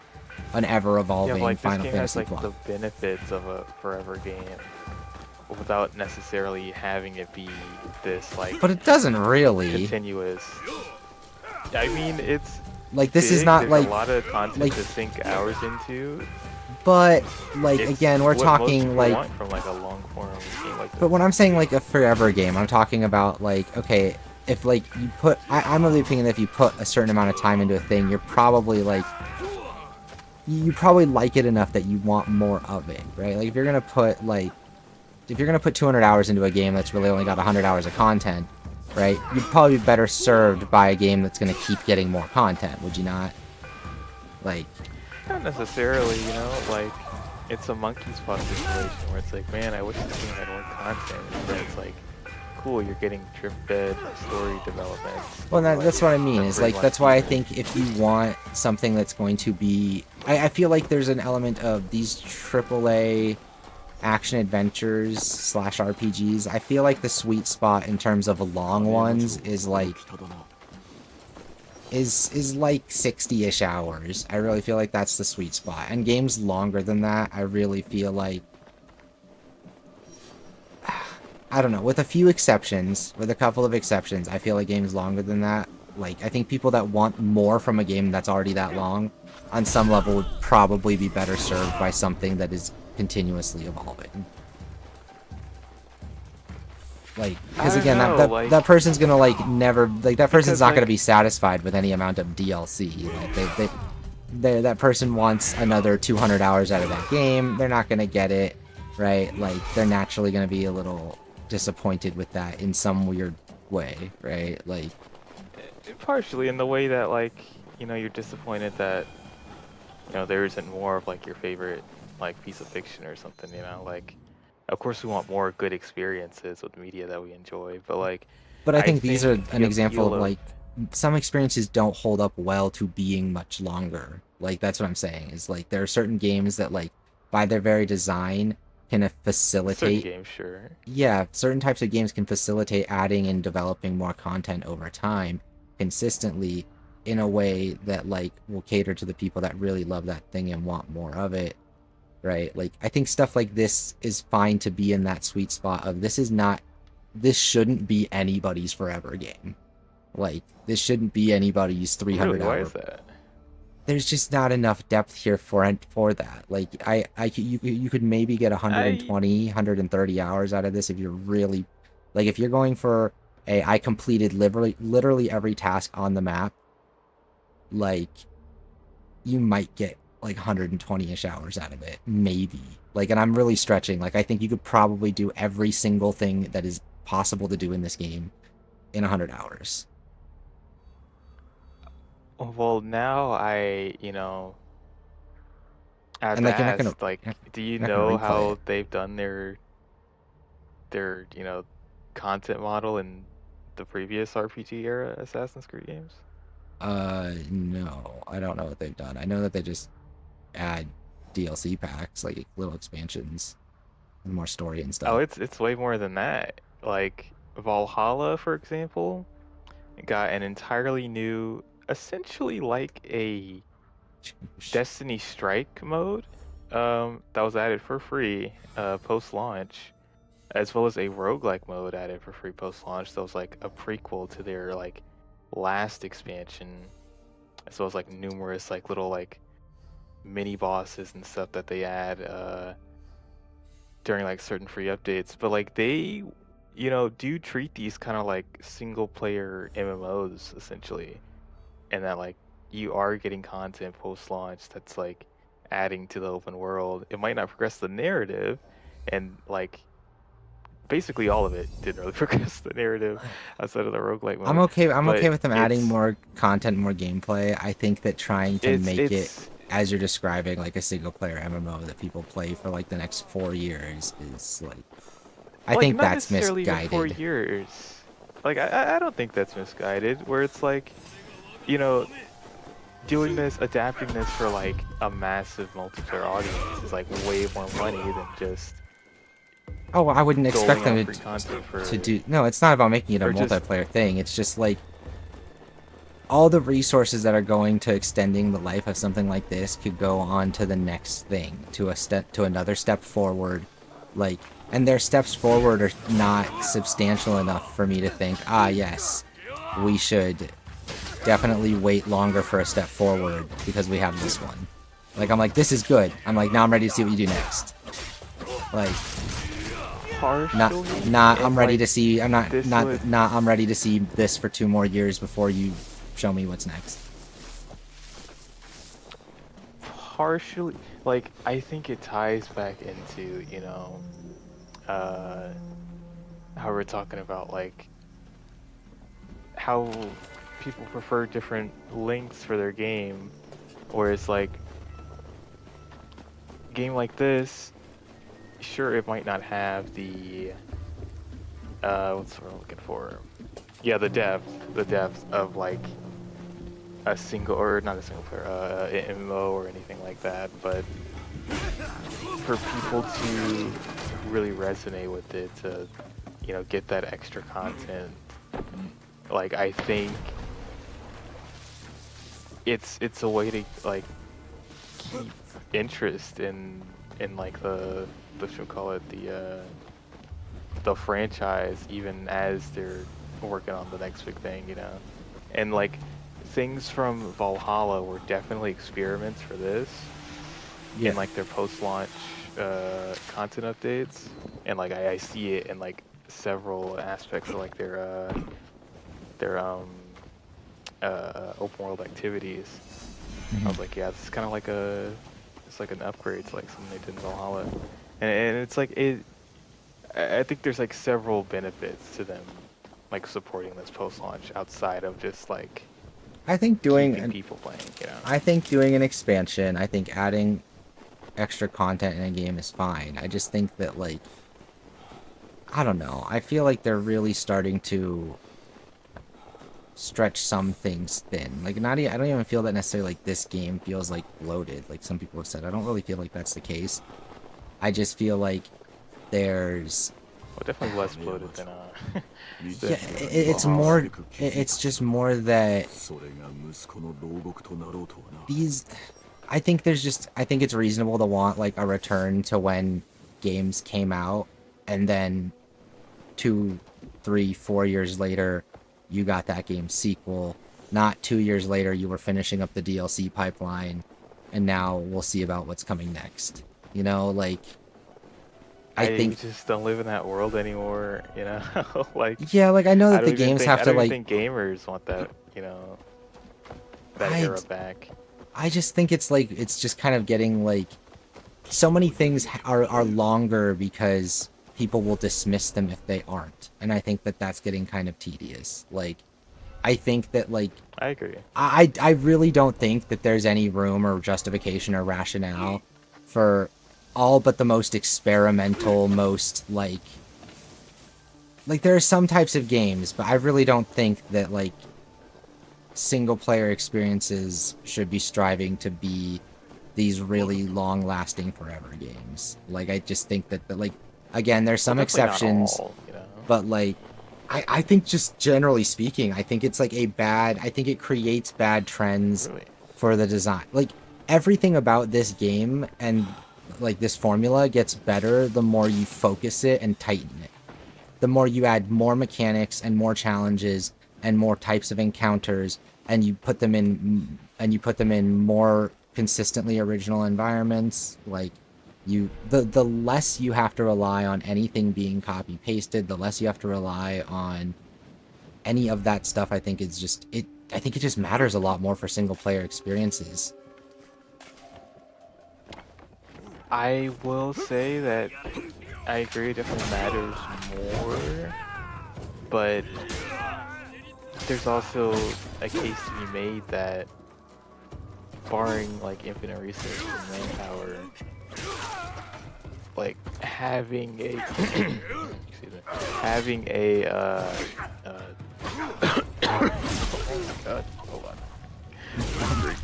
an ever-evolving like, Final this game Fantasy has like plot. the benefits of a forever game without necessarily having it be this like But it doesn't really. continuous. I mean, it's like, this big, is not there's like a lot of content like, to sink hours into. but like It's again, we're what most talking people like want from like a long form game like this. But when I'm saying like a forever game, I'm talking about like, okay, if like you put, I'm of the opinion that if you put a certain amount of time into a thing, you're probably like, you probably like it enough that you want more of it, right? Like if you're gonna put like, if you're gonna put 200 hours into a game that's really only got 100 hours of content, right? You'd probably be better served by a game that's gonna keep getting more content, would you not? Like, not necessarily, you know, like it's a monkey's paw situation where it's like, man, I wish this game had more content. And then it's like, cool, you're getting drip-fed story development. well, that's what I mean. Is like, that's why I season. think if you want something that's going to be, I feel like there's an element of these AAA action adventures / RPGs. I feel like the sweet spot in terms of long ones is like is like 60-ish hours. I really feel like that's the sweet spot. And games longer than that, I really feel like, I don't know, with a few exceptions, with a couple of exceptions, I feel like games longer than that, like, I think people that want more from a game that's already that long, on some level would probably be better served by something that is continuously evolving. Like, because again, that person's gonna like never, like, that person's not gonna be satisfied with any amount of DLC. Like, that person wants another 200 hours out of that game. They're not gonna get it, right? Like, they're naturally gonna be a little disappointed with that in some weird way, right? Like, partially in the way that, like, you know, you're disappointed that, you know, there isn't more of like your favorite like piece of fiction or something, you know, like, of course we want more good experiences with media that we enjoy, but like, but I think these are an the example appeal of like, some experiences don't hold up well to being much longer. Like, that's what I'm saying, is like, there are certain games that, like, by their very design can facilitate certain games, sure. Yeah, certain types of games can facilitate adding and developing more content over time consistently in a way that like will cater to the people that really love that thing and want more of it, right? Like, I think stuff like this is fine to be in that sweet spot of, this shouldn't be anybody's forever game. Like, this shouldn't be anybody's 300 Really, why hour. is that? there's just not enough depth here for that. Like you could maybe get I 120, 130 hours out of this if you're really like if you're going for a I completed literally every task on the map, like you might get like 120-ish hours out of it, maybe. Like, and I'm really stretching. Like, I think you could probably do every single thing that is possible to do in this game in 100 hours. well now I have And to like, you're not gonna ask, like, do you you're not gonna know replay how it. they've done their content model in the previous RPG era Assassin's Creed games? No, I don't know what they've done. I know that they just add DLC packs, like little expansions, and more story and Oh, stuff. it's way more than that. Like Valhalla, for example, got an entirely new, essentially like a Destiny Strike mode, that was added for free, post-launch, as well as a roguelike mode added for free post-launch. That was like a prequel to their like last expansion, as well as like numerous like little like mini bosses and stuff that they add during like certain free updates. But like they, do treat these kind of like single player MMOs essentially, and that like you are getting content post launch that's like adding to the open world. It might not progress the narrative, and like basically all of it didn't really progress the narrative outside of the roguelike I'm mode. okay. I'm But okay with them adding more content, more gameplay. I think that trying to make it, it's as you're describing, like a single player MMO that people play for like the next 4 years is like, I like think not that's necessarily even for misguided. years. Like I don't think that's misguided. Where it's like, you know, doing this, adapting this for like a massive multiplayer audience is like way more money than just Oh, I wouldn't expect doling out them free content to for do. No, it's not about making it a or just multiplayer thing. It's just like all the resources that are going to extending the life of something like this could go on to the next thing, to another step forward, like, and their steps forward are not substantial enough for me to think, ah, yes, we should definitely wait longer for a step forward because we have this one. Like, I'm like, this is good. I'm like, now I'm ready to see what you do next. Like, partially, I'm and ready like to see. I'm this would not. I'm ready to see this for 2 more years before you show me what's next. partially, like, I think it ties back into, uh, how we're talking about like how people prefer different lengths for their game, whereas like a game like this, sure, it might not have the what's what I'm looking for? Yeah, the depth of like a single, or not a single player, MMO or anything like that, but for people to really resonate with it, to get that extra content, like I think it's a way to like keep interest in like the should we call it the franchise, even as they're working on the next big thing, and like things from Valhalla were definitely experiments for this in like their post-launch content updates, and like I see it in like several aspects of like their open world activities. I was like, yeah, this is kind of like it's like an upgrade to like something they did in Valhalla, and it's like I think there's like several benefits to them like supporting this post-launch outside of just like I think keeping people playing, I think doing an expansion, I think adding extra content in a game is fine. I just think that, like, I don't know. I feel like they're really starting to stretch some things thin. Like, I don't even feel that necessarily like this game feels like bloated, like some people have said. I don't really feel like that's the case. I just feel like there's definitely less bloated than yeah, it's more. It's just more that these. I think it's reasonable to want like a return to when games came out, and then 2, 3, 4 years later, you got that game's sequel. not 2 years later you were finishing up the DLC pipeline, and now we'll see about what's coming next. You know, like, I We think, just don't live in that world anymore, you know? Like, yeah, like, I know I that the don't even games think have I to, don't even like, think gamers want that, you know, that era back. I just think it's like, it's just kind of getting, like, so many things are longer because people will dismiss them if they aren't. And I think that that's getting kind of tedious. Like, I think that, like, I agree. I really don't think that there's any room or justification or rationale for all but the most experimental, most, like, there are some types of games, but I really don't think that, like, single player experiences should be striving to be these really long lasting forever games. Like, I just think that, like, again, there's some exceptions, but, like, I think just generally speaking, I think it's like I think it creates bad trends for the design. Like, everything about this game and, like, this formula gets better the more you focus it and tighten it. The more you add more mechanics and more challenges and more types of encounters, and you put them in more consistently original environments, like, the less you have to rely on anything being copy pasted, the less you have to rely on any of that stuff. I think it's just I think it just matters a lot more for single player experiences. I will say that I agree, it definitely matters more, but there's also a case to be made that, barring like infinite resources and manpower, like having a having a oh my god, hold on. I'm hungry.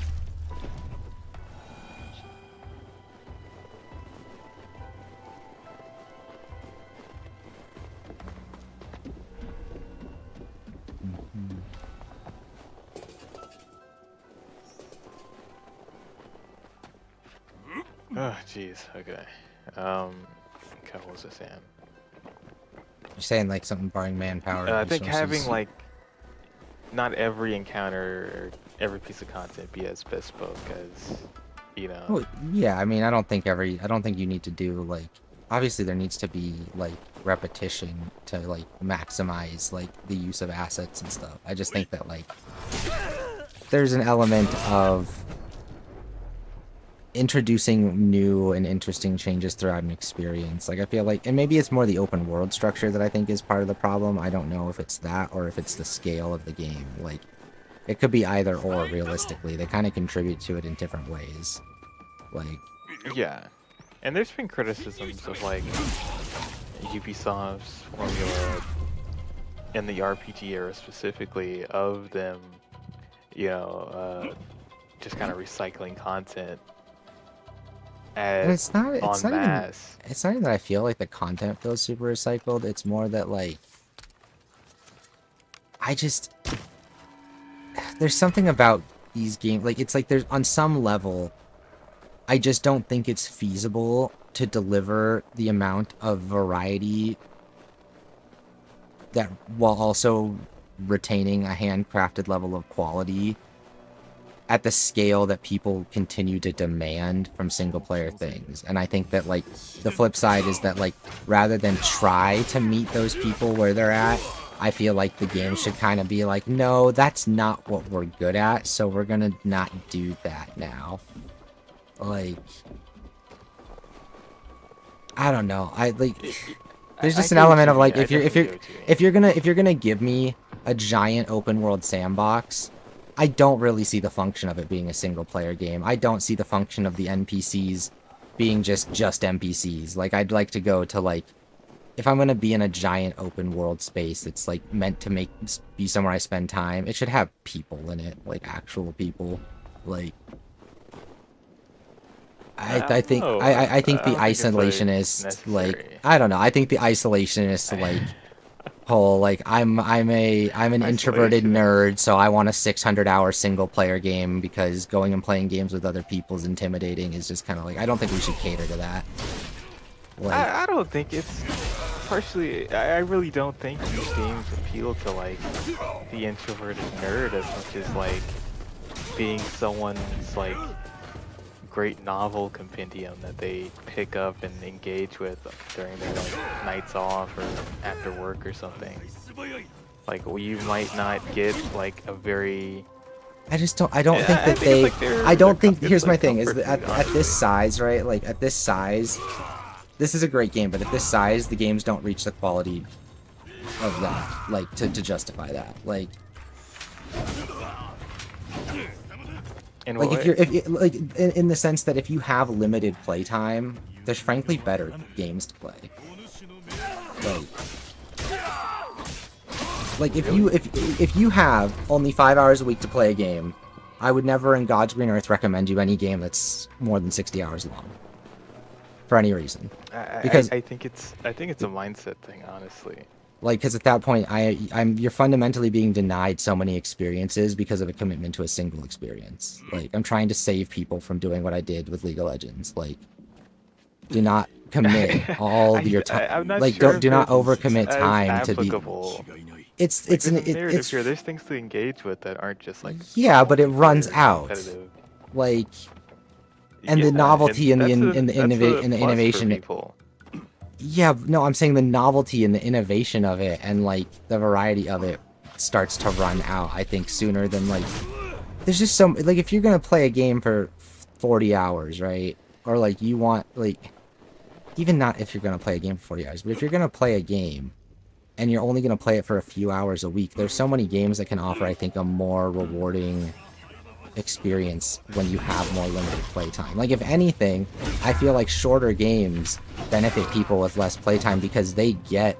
Oh, jeez. Okay. Okay, what was I saying? You're saying, like, something barring manpower. I think having, resources. like, not every encounter or every piece of content be as bespoke as, you know. Well, yeah, I mean, I don't think you need to do, like, obviously there needs to be, like, repetition to, like, maximize, like, the use of assets and stuff. I just think that, like, there's an element of introducing new and interesting changes throughout an experience. Like, I feel like, and maybe it's more the open world structure that I think is part of the problem. I don't know if it's that or if it's the scale of the game. Like, it could be either or, realistically. They kind of contribute to it in different ways. Like, yeah, and there's been criticisms of, like, Ubisoft's formula in the RPG era specifically, of them, you know, just kind of recycling content and it's not even that I feel like the content feels super recycled. It's more that, like, there's something about these games, like, it's like there's, on some level, I just don't think it's feasible to deliver the amount of variety that, while also retaining a handcrafted level of quality at the scale that people continue to demand from single player things. And I think that, like, the flip side is that, like, rather than try to meet those people where they're at, I feel like the game should kind of be like, no, that's not what we're good at, so we're gonna not do that now. Like, I don't know. There's just an element of, like, if you're gonna give me a giant open world sandbox, I don't really see the function of it being a single player game. I don't see the function of the NPCs being just NPCs. Like, I'd like to go to, like, if I'm gonna be in a giant open world space that's, like, meant to be somewhere I spend time, it should have people in it, like, actual people. Like, I think the isolationist, like, I don't know. I think the isolationist, like, whole, like, I'm an introverted nerd, so I want a 600-hour single player game because going and playing games with other people is intimidating, is just kind of like, I don't think we should cater to that. Like, I don't think it's partially, I really don't think these games appeal to like the introverted nerd as much as like being someone's like great novel compendium that they pick up and engage with during their like nights off or after work or something. Like you might not get like a very I don't Yeah, think I that think it's they like they're- I don't they're think here's my like thing is comfort that food, at this size, right? Like at this size, this is a great game, but at this size the games don't reach the quality of that, like to justify that. Like In like what if you're if like in the sense that if you have limited playtime, there's frankly better games to play. Like if you have only 5 hours a week to play a game, I would never in God's green earth recommend you any game that's more than 60 hours long. For any reason. Because I think it's a mindset thing, honestly. like because at that point you're fundamentally being denied so many experiences because of a commitment to a single experience. Like I'm trying to save people from doing what I did with League of Legends. Like do not commit all your time. Like sure do not it's overcommit as time to be. applicable. It's Like, there's a an narrative it's here. There's things to engage with that aren't just like yeah, but it runs out. competitive. Like and Yeah, the novelty and that's the a plus for innovation. people. Yeah, no, I'm saying the novelty and the innovation of it and like the variety of it starts to run out, I think, sooner than like there's just so like if you're gonna play a game for 40 hours, right? Or like you want like even not if you're gonna play a game for 40 hours, but if you're gonna play a game and you're only gonna play it for a few hours a week, there's so many games that can offer, I think, a more rewarding experience when you have more limited playtime. Like if anything, I feel like shorter games benefit people with less playtime because they get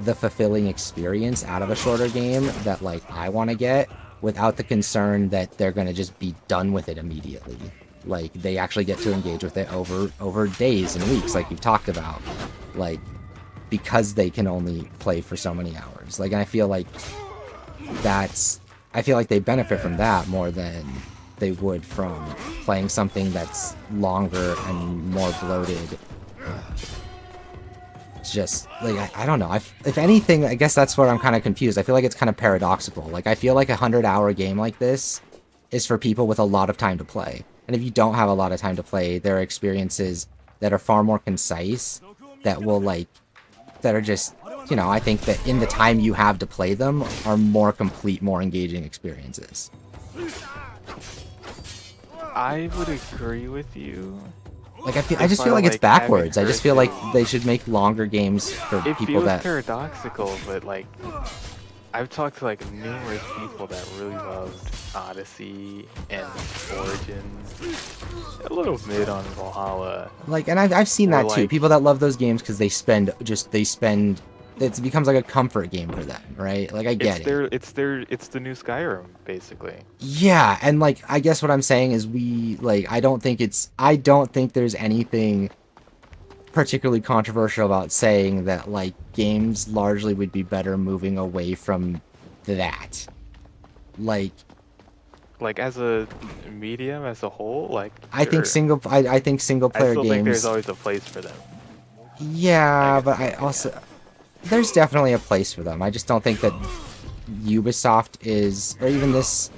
the fulfilling experience out of a shorter game that like I want to get without the concern that they're going to just be done with it immediately. Like they actually get to engage with it over days and weeks like you've talked about. Like because they can only play for so many hours. Like and I feel like they benefit from that more than they would from playing something that's longer and more bloated. Just like I don't know. If anything, I guess that's where I'm kind of confused. I feel like it's kind of paradoxical. Like I feel like a 100-hour game like this is for people with a lot of time to play. And if you don't have a lot of time to play, there are experiences that are far more concise that will that are just, you know, I think that in the time you have to play them are more complete, more engaging experiences. I would agree with you. Like I just feel like it's backwards. I just feel like they should make longer games for people that. It feels paradoxical, but like I've talked to like numerous people that really loved Odyssey and Origins. A little mid on Valhalla. Like, and I've seen that too. Like, people that love those games because they spend. It becomes like a comfort game for them, right? Like I get it. It's the new Skyrim, basically. Yeah, and like I guess what I'm saying is I don't think there's anything particularly controversial about saying that like games largely would be better moving away from that. Like as a medium as a whole, like I think single player I still games. think there's always a place for them. Yeah, but I also there's definitely a place for them. I just don't think that Ubisoft is, or even this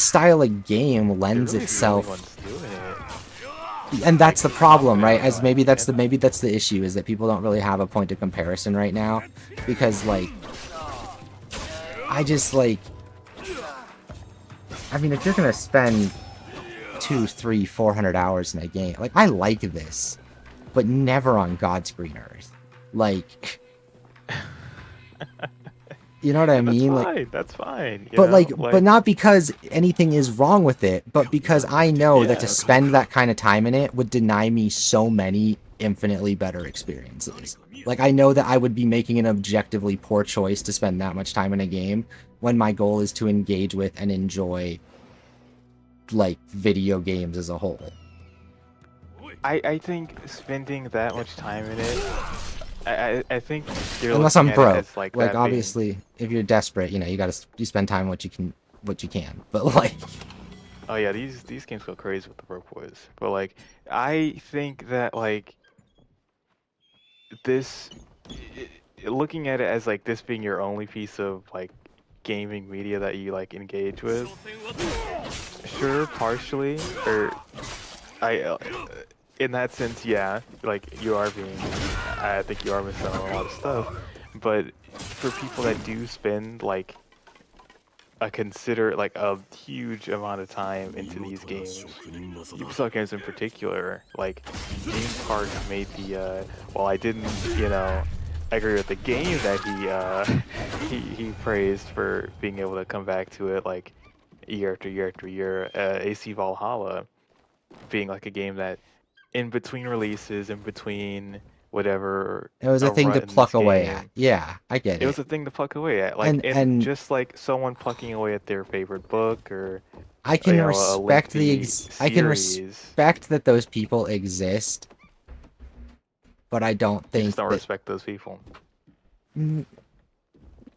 style of game lends itself. And that's the problem, right? As maybe that's the issue, is that people don't really have a point of comparison right now, because like I mean, if you're gonna spend 200, 300, 400 hours in a game, like I like this, but never on God's green earth. Like, you know what I mean? That's fine. But not because anything is wrong with it, but because I know that to spend that kind of time in it would deny me so many infinitely better experiences. Like, I know that I would be making an objectively poor choice to spend that much time in a game when my goal is to engage with and enjoy, like, video games as a whole. I think spending that much time in it, I think you're unless I'm looking at it broke, as, like obviously, if you're desperate, you know, you spend time what you can, but like. Oh yeah, these games go crazy with the broke boys, but like I think that like this looking at it as like this being your only piece of like gaming media that you like engage with, sure, partially, or I in that sense, yeah, like you are being, I think you are missing out on a lot of stuff, but for people that do spend like like a huge amount of time into these games, Ubisoft games in particular, like James Park made the while I didn't, you know, agree with the game that he praised for being able to come back to it like year after year after year, AC Valhalla being like a game that in between releases, in between whatever, It was a a thing to rut in this pluck away at. game, Yeah, I get it was it. a thing to pluck away at, like, and And just like someone plucking away at their favorite book or, I you can know, a respect lengthy I can series. respect that those people exist, but I don't You just think don't that. respect those people.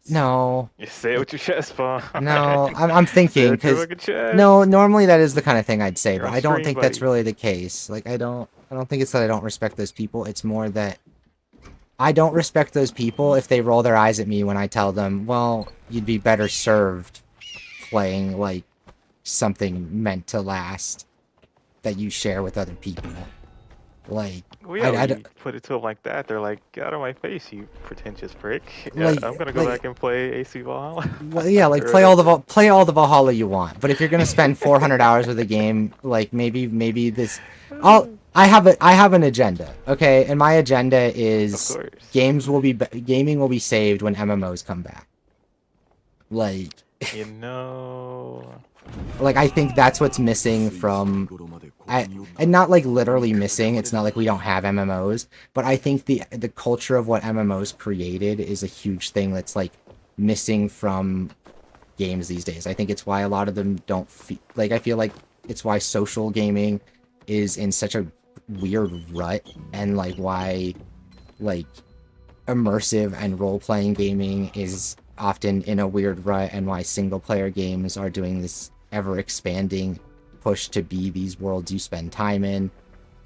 No. You say it with your chest, Paul. No, I'm Say it thinking with your because fucking chest. no, normally that is the kind of thing I'd say, You're but on I don't stream, think that's buddy. really the case. Like I don't think it's that I don't respect those people. It's more that I don't respect those people if they roll their eyes at me when I tell them, well, you'd be better served playing like something meant to last that you share with other people. Like, Well, yeah, when you put it to them like that, they're like, "Get out of my face, you pretentious prick! I'm gonna go back and play AC Valhalla." Well, yeah, like Or play all the whatever. Valhalla you want, but if you're gonna spend 400 hours with a game, like maybe this, I have an agenda, okay, and my agenda is gaming will be saved when MMOs come back. Like, You know, like I think that's what's missing from, and not like literally missing. It's not like we don't have MMOs, but I think the culture of what MMOs created is a huge thing that's like missing from games these days. I think it's why a lot of them don't feel like, I feel like it's why social gaming is in such a weird rut, and like why like immersive and role-playing gaming is often in a weird rut, and why single player games are doing this ever expanding push to be these worlds you spend time in.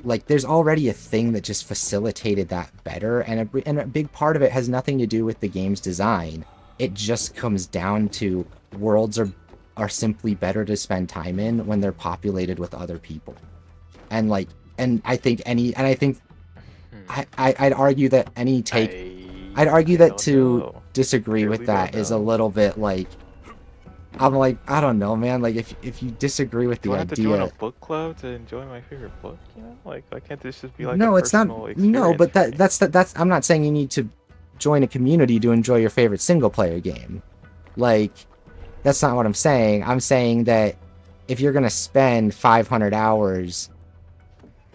Like there's already a thing that just facilitated that better, and a big part of it has nothing to do with the game's design. It just comes down to worlds are simply better to spend time in when they're populated with other people. And like, and I think I'd argue that I'd argue that to disagree with that is a little bit like, I'm like, I don't know, man. Like if you disagree with do the I have to join a idea, book club to enjoy my favorite book? You know, like why can't this just be like no, a it's not. personal No, experience? but that's. I'm not saying you need to join a community to enjoy your favorite single player game. Like, that's not what I'm saying. I'm saying that if you're gonna spend 500 hours,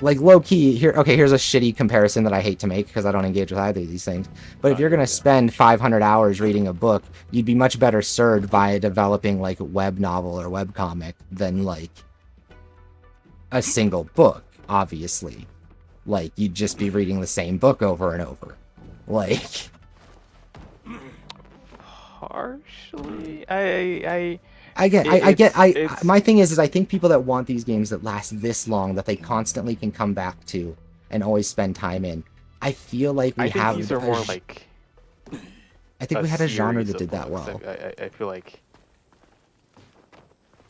like low key here. Okay, here's a shitty comparison that I hate to make because I don't engage with either of these things. But if you're gonna spend 500 hours reading a book, you'd be much better served by developing like a web novel or web comic than like a single book. Obviously, like you'd just be reading the same book over and over. Like, partially, my thing is I think people that want these games that last this long, that they constantly can come back to and always spend time in, I feel like we have. These are more like. I think we had a genre that series did that of well. books. I feel like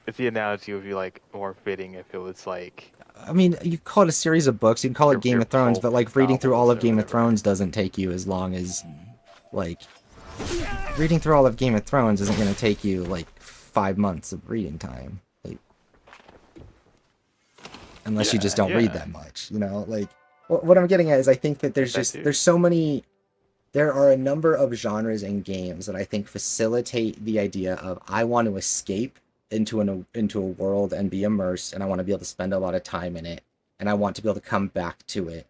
if the analogy would be like more fitting if it was like. I mean, you call it a series of books, you can call it Game of Thrones, but like reading through all of Game of Thrones doesn't take you as long as, like, reading through all of Game of Thrones isn't going to take you like 5 months of reading time, like, unless you just don't read that much, you know. Like, what I'm getting at is I think that there's so many. There are a number of genres in games that I think facilitate the idea of I want to escape into a world and be immersed, and I want to be able to spend a lot of time in it, and I want to be able to come back to it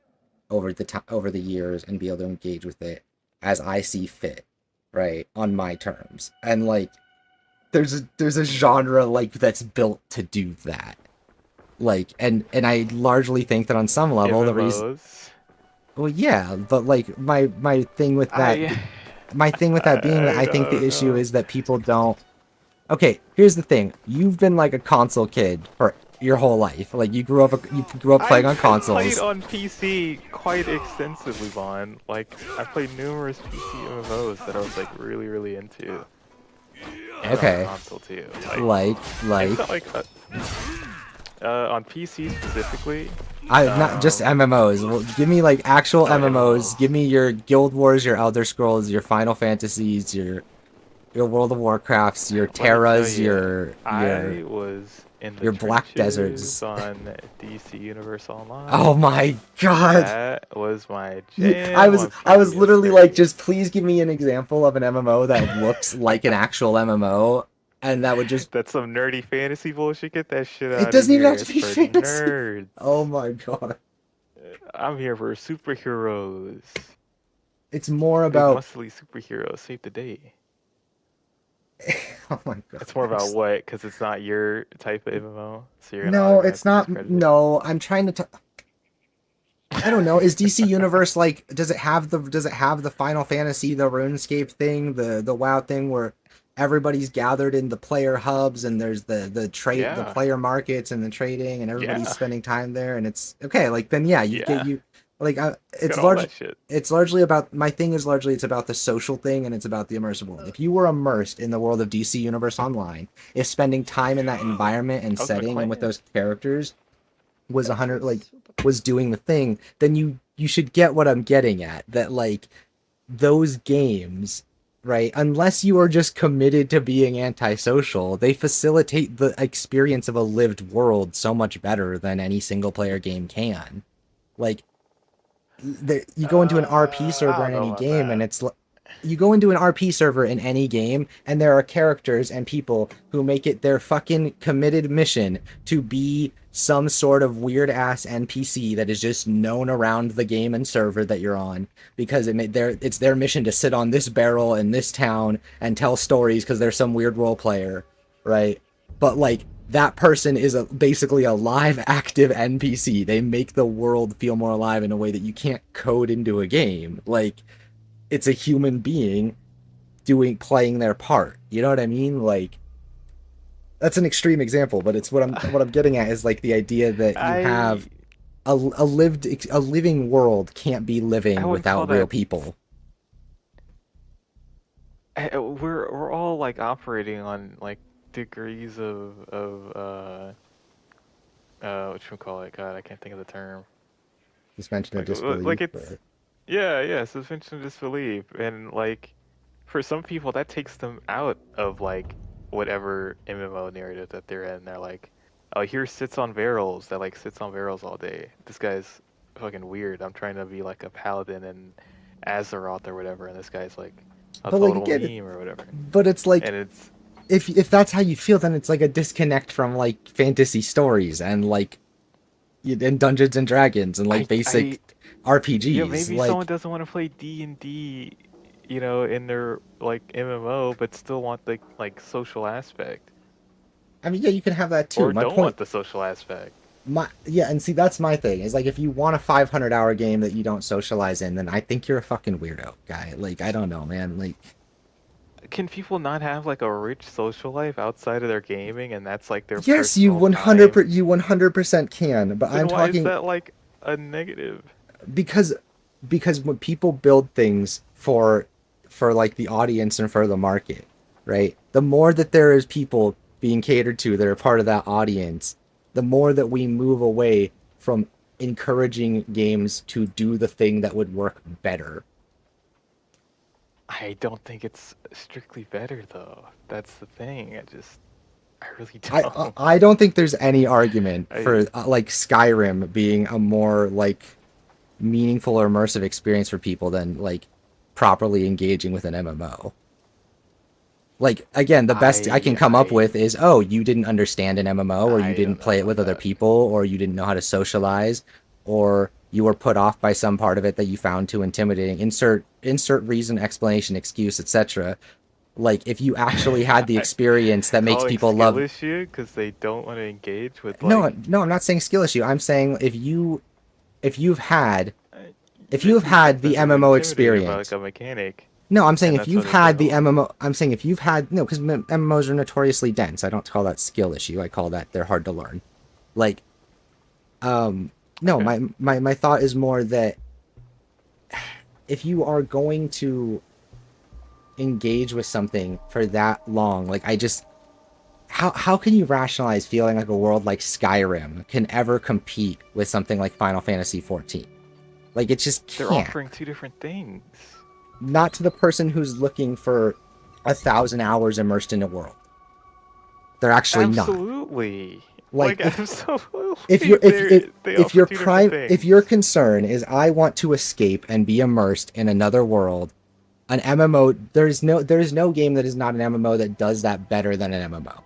over the years and be able to engage with it as I see fit, right, on my terms. And like there's a genre like that's built to do that. Like, and I largely think that on some level the reason. Well, yeah, but like my thing with that, my thing with that being that I think the issue is that people don't. Okay, here's the thing. You've been like a console kid for your whole life. Like you grew up playing on I played consoles. on PC quite extensively, Vaughn. Like, I played numerous PC MMOs that I was like really, really into. And Okay. on console too. Like It's not like on PC specifically. not just MMOs. Well, give me like actual MMOs. Give me your Guild Wars, your Elder Scrolls, your Final Fantasies, your World of Warcrafts, your Let me tell Terras, you, your I was in the your Black trenches Deserts. on DC Universe Online. Oh my god. That was my I jam. was literally like, just please give me an example of an MMO that looks like an actual MMO, and that would just. That's some nerdy fantasy bullshit. Get that shit out It of doesn't even here. have to be It's for fantasy. nerds. Oh my god. I'm here for superheroes. It's more Big about. muscly superheroes save the day. Oh my god. It's more about what? Because it's not your type of MMO, so you're gonna No, it's automatically not. discredit it? No, I'm trying to. I don't know. Is DC Universe like? Does it have the Final Fantasy, the RuneScape thing, the WoW thing where everybody's gathered in the player hubs and there's the Yeah. player markets and the trading and everybody's Yeah. spending time there and it's okay. Like then yeah, you Yeah. get you like it's got all largely that shit. it's largely about my thing is largely it's about the social thing and it's about the immersive world. If you were immersed in the world of DC Universe Online, if spending time in that environment and I was in a setting and with clan. those characters was 100 like was doing the thing, then you should get what I'm getting at. That like those games, right? Unless you are just committed to being antisocial, they facilitate the experience of a lived world so much better than any single player game can. Like you go into an RP server I in don't know any about game that. and it's you go into an RP server in any game and there are characters and people who make it their fucking committed mission to be some sort of weird ass NPC that is just known around the game and server that you're on because it's their mission to sit on this barrel in this town and tell stories because they're some weird role player, right? But like that person is basically a live active NPC. They make the world feel more alive in a way that you can't code into a game. Like it's a human being playing their part. You know what I mean? Like that's an extreme example, but it's what I'm getting at is like the idea that you have a living world can't be living wouldn't call without real that- people. We're all like operating on like degrees of whatchamacallit? God, I can't think of the term. Suspension of Like, disbelief. like it's yeah, suspension of disbelief, and like for some people that takes them out of like whatever MMO narrative that they're in. They're like, oh, here sits on barrels all day. This guy's fucking weird. I'm trying to be like a paladin in Azeroth or whatever, and this guy's like a But, like, total again, meme or whatever. But it's like And it's if that's how you feel, then it's like a disconnect from like fantasy stories and like and Dungeons and Dragons and like basic RPGs. yeah, maybe like someone doesn't want to play D&D, you know, in their like MMO, but still want the like social aspect. I mean, yeah, you can have that too. Or My don't point, want the social aspect. and see, that's my thing. Is like if you want a 500-hour game that you don't socialize in, then I think you're a fucking weirdo guy. Like I don't know, man. Like, can people not have like a rich social life outside of their gaming, and that's like their yes, you personal 100% can. But Then I'm why talking is that like a negative? because when people build things for like the audience and for the market, right? The more that there is people being catered to that are part of that audience, the more that we move away from encouraging games to do the thing that would work better. I don't think it's strictly better though. That's the thing. I really don't. I don't think there's any argument for like Skyrim being a more like meaningful or immersive experience for people than like properly engaging with an MMO. Like again, the best I can come up with is, oh, you didn't understand an MMO, or you didn't play it with other people, or you didn't know how to socialize, or you were put off by some part of it that you found too intimidating. Insert reason, explanation, excuse, etc. Like if you actually had the experience that makes people love issue because they don't want to engage with like no, I'm not saying skill issue. I'm saying if you've had the MMO experience about, like a mechanic. No, I'm saying And if that's you've what had the MMO, I'm saying if you've had, no, because MMOs are notoriously dense. I don't call that skill issue. I call that they're hard to learn. Like, no, Okay. my thought is more that if you are going to engage with something for that long, like I just how can you rationalize feeling like a world like Skyrim can ever compete with something like Final Fantasy 14? Like it just They're can't. offering two different things. Not to the person who's looking for 1,000 hours immersed in a world. They're actually not. Absolutely. Like if Absolutely. you're They if offer your two different prime if your things. concern is I want to escape and be immersed in another world, an MMO there's no game that is not an MMO that does that better than an MMO.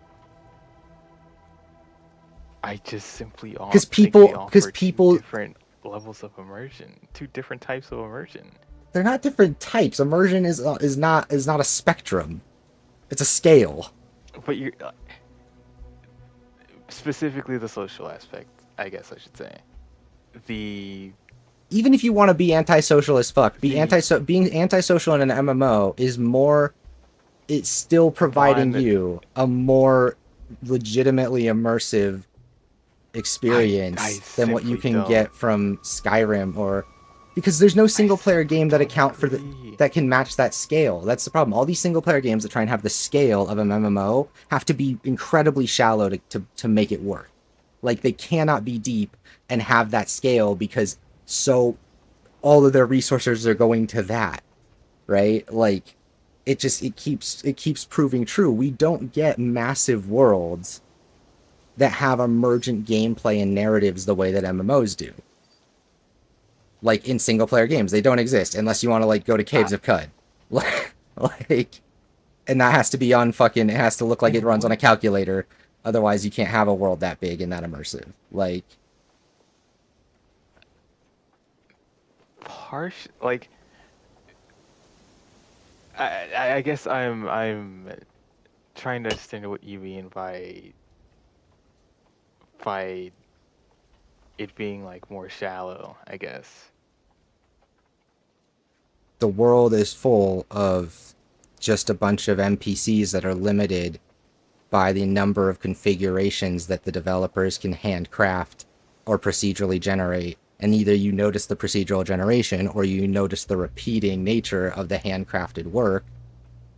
I just simply think they Because offer two people different levels of immersion, two different types of immersion. they're not different types. Immersion is not a spectrum. It's a scale. But you're specifically the social aspect, I guess I should say. The Even if you want to be antisocial as fuck, being the antisocial in an MMO is more. It's still providing one you a more legitimately immersive I experience than what you simply can don't. get from Skyrim or because there's no single player game that that can match that scale. That's the problem. All these single player games that try and have the scale of an MMO have to be incredibly shallow to make it work. Like they cannot be deep and have that scale because so all of their resources are going to that, right? Like it keeps proving true. We don't get massive worlds that have emergent gameplay and narratives the way that MMOs do. Like in single player games, they don't exist unless you want to like go to Caves of Cud. Like and that has to be on fucking it has to look like it runs on a calculator. Otherwise you can't have a world that big and that immersive. Like harsh like I guess I'm trying to understand what you mean by it being like more shallow, I guess. the world is full of just a bunch of NPCs that are limited by the number of configurations that the developers can handcraft or procedurally generate. And either you notice the procedural generation or you notice the repeating nature of the handcrafted work,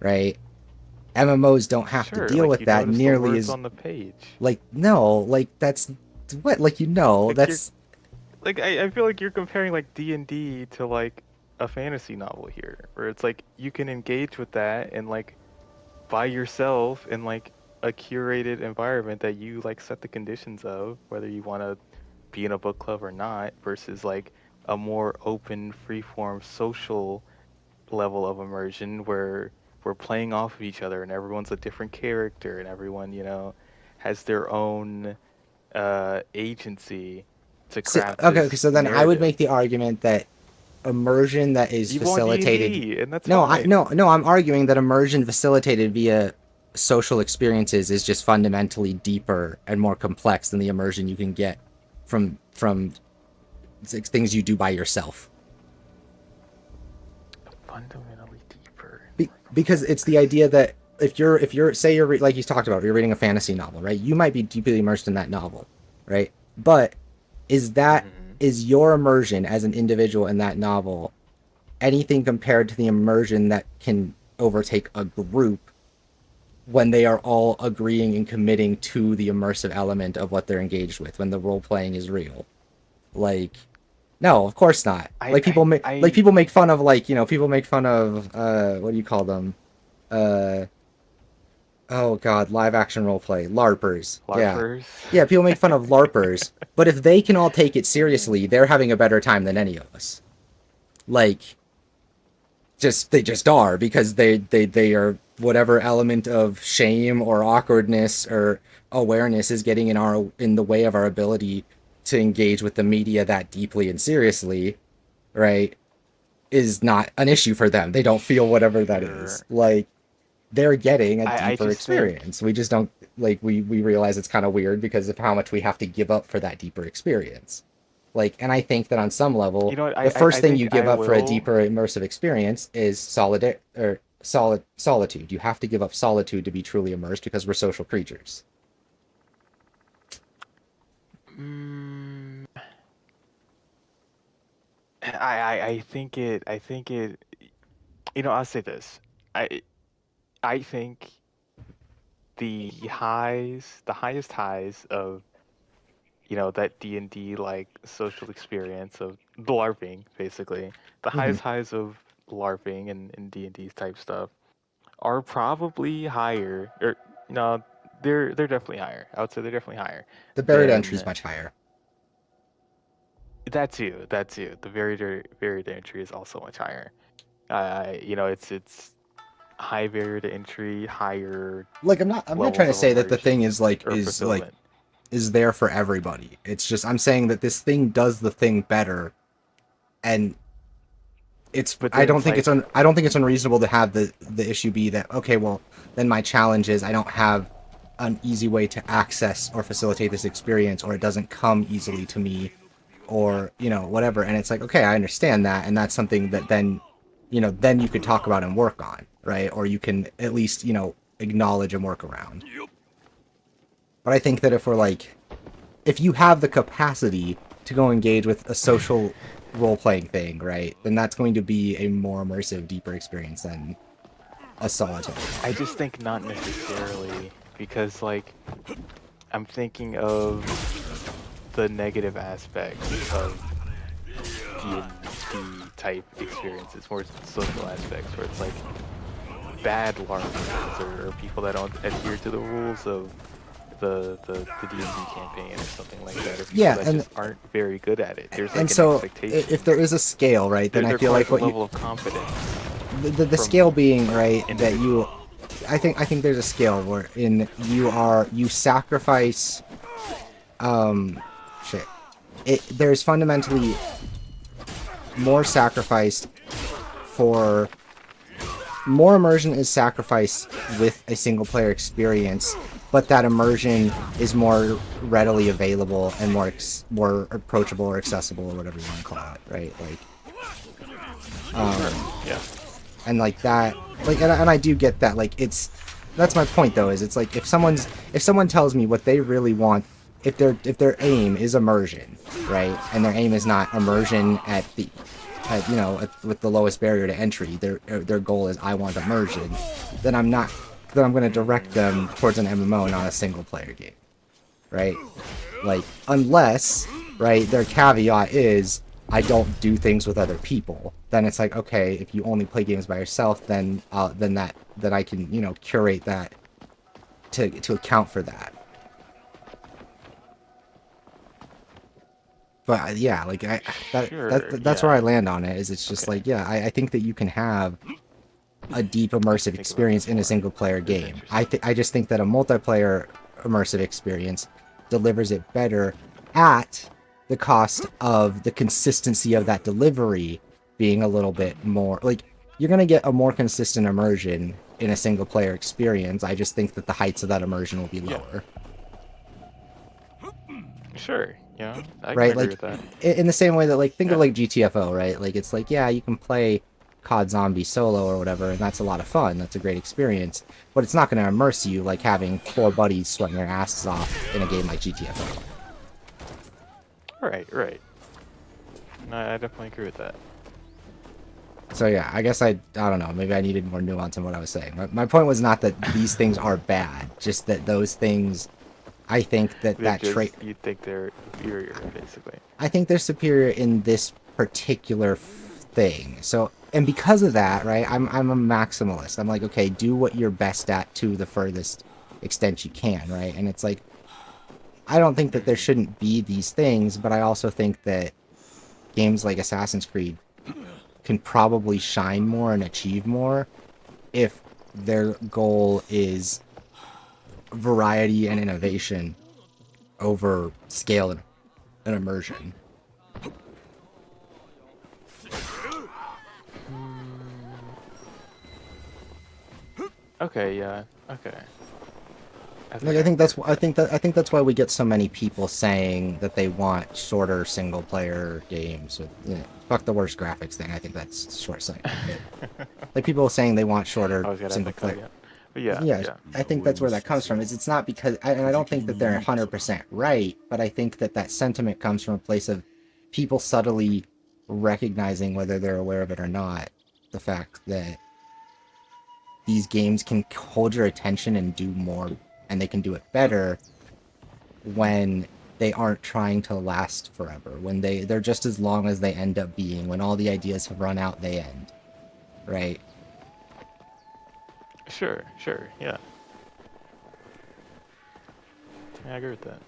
right? MMOs don't have to Sure, deal like with you that notice the nearly words as on the page. like no, like that's what like Like that's I feel like you're comparing like D&D to like a fantasy novel here, where it's like you can engage with that and like by yourself in like a curated environment that you like set the conditions of, whether you want to be in a book club or not, versus like a more open, free-form social level of immersion where we're playing off of each other and everyone's a different character and everyone, has their own agency to so, craft okay, this so then I would narrative. make the argument that immersion that is You want facilitated D&D, and that's no I fine. no I'm arguing that immersion facilitated via social experiences is just fundamentally deeper and more complex than the immersion you can get from things you do by yourself. Fundamentally deeper. Because it's the idea that if you're say you're like you talked about, you're reading a fantasy novel, right? You might be deeply immersed in that novel, right? But is that is your immersion as an individual in that novel anything compared to the immersion that can overtake a group when they are all agreeing and committing to the immersive element of what they're engaged with when the role playing is real? Like no, of course not. Like people make fun of people make fun of what do you call them? Oh god, live action role play. LARPers. Yeah. LARPers. Yeah, people make fun of LARPers, but if they can all take it seriously, they're having a better time than any of us. Like they just are because they are whatever element of shame or awkwardness or awareness is getting in the way of our ability to engage with the media that deeply and seriously, right? Is not an issue for them. They don't feel whatever that is. Like they're getting a I deeper just think experience. We just don't like we realize it's kind of weird because of how much we have to give up for that deeper experience. Like, and I think that on some level, the first I thing you think give I up for a will. deeper immersive experience is solitude. You have to give up solitude to be truly immersed because we're social creatures. Mm, I think it. You know, I'll say this. I think the highest highs of that D&D like social experience of the LARPing, basically. The Hmm. highest highs of LARPing and D&D type stuff are probably higher, or no, they're definitely higher. I would say they're definitely higher The barrier to entry is than much higher. that too. That too. The barrier to entry is also much higher. It's high barrier to entry, higher Like I'm not trying levels to of say that the thing immersion is like or fulfillment. is there for everybody. It's just I'm saying that this thing does the thing better, and But then it's like, I don't think it's unreasonable to have the issue be that okay, well then my challenge is I don't have an easy way to access or facilitate this experience, or it doesn't come easily to me, or whatever. And it's like, okay, I understand that, and that's something that then then you could talk about and work on, right? Or you can at least acknowledge and work around. But I think that if you have the capacity to go engage with a social role-playing thing, right, then that's going to be a more immersive, deeper experience than a solitary. I just think not necessarily, because like I'm thinking of the negative aspects of D&D type experiences, more social aspects, where it's like bad LARPers or people that don't adhere to the rules of the D&D campaign or something like that, or people Yeah, that and just aren't very good at it. There's like and an so expectation. if there is a scale, right, then I There feel like requires what a level of confidence. the scale being right that I think there's a scale where you sacrifice shit. There's fundamentally more sacrificed for more immersion is sacrificed with a single player experience, but that immersion is more readily available and more approachable or accessible or whatever you want to call it, right? Like Yeah. and like that, like and I do get that, like that's my point though, is it's like if someone tells me what they really want, if their aim is immersion, right, and their aim is not immersion with the lowest barrier to entry, their goal is I want immersion, then I'm going to direct them towards an MMO, not a single player game, right? Like unless, right, their caveat is I don't do things with other people, then it's like, okay, if you only play games by yourself, then I can curate that to account for that. But yeah, like that's where I land on it. Is it's just like, yeah, I think that you can have a deep immersive experience in a single player game. I just think that a multiplayer immersive experience delivers it better at the cost of the consistency of that delivery being a little bit more, like, you're going to get a more consistent immersion in a single player experience. I just think that the heights of that immersion will be lower. Sure, yeah, I right, can agree like with that. in the same way that, like, think of like GTFO, right? Like, it's like, yeah, you can play COD Zombie solo or whatever, and that's a lot of fun, that's a great experience, but it's not going to immerse you like having 4 buddies sweating their asses off in a game like GTFO. Right. No, I definitely agree with that. So yeah, I guess I don't know, maybe I needed more nuance in what I was saying. My point was not that these things are bad, just that those things, I think that trait... You think they're superior, basically. I think they're superior in this particular thing. So, and because of that, right, I'm a maximalist. I'm like, okay, do what you're best at to the furthest extent you can, right? And it's like, I don't think that there shouldn't be these things, but I also think that games like Assassin's Creed can probably shine more and achieve more if their goal is variety and innovation over scale and immersion. Okay, yeah, okay. I think that's why we get so many people saying that they want shorter single player games with, fuck the worst graphics thing. I think that's short sighted. Like, people saying they want shorter single player. Yeah, yeah, yeah. I think that's where that comes from. Is it's not because, and I don't think that they're 100% right, but I think that that sentiment comes from a place of people subtly recognizing, whether they're aware of it or not, the fact that these games can hold your attention and do more, and they can do it better when they aren't trying to last forever. When they're just as long as they end up being. When all the ideas have run out, they end. Right? Sure, yeah. Yeah, I agree with that.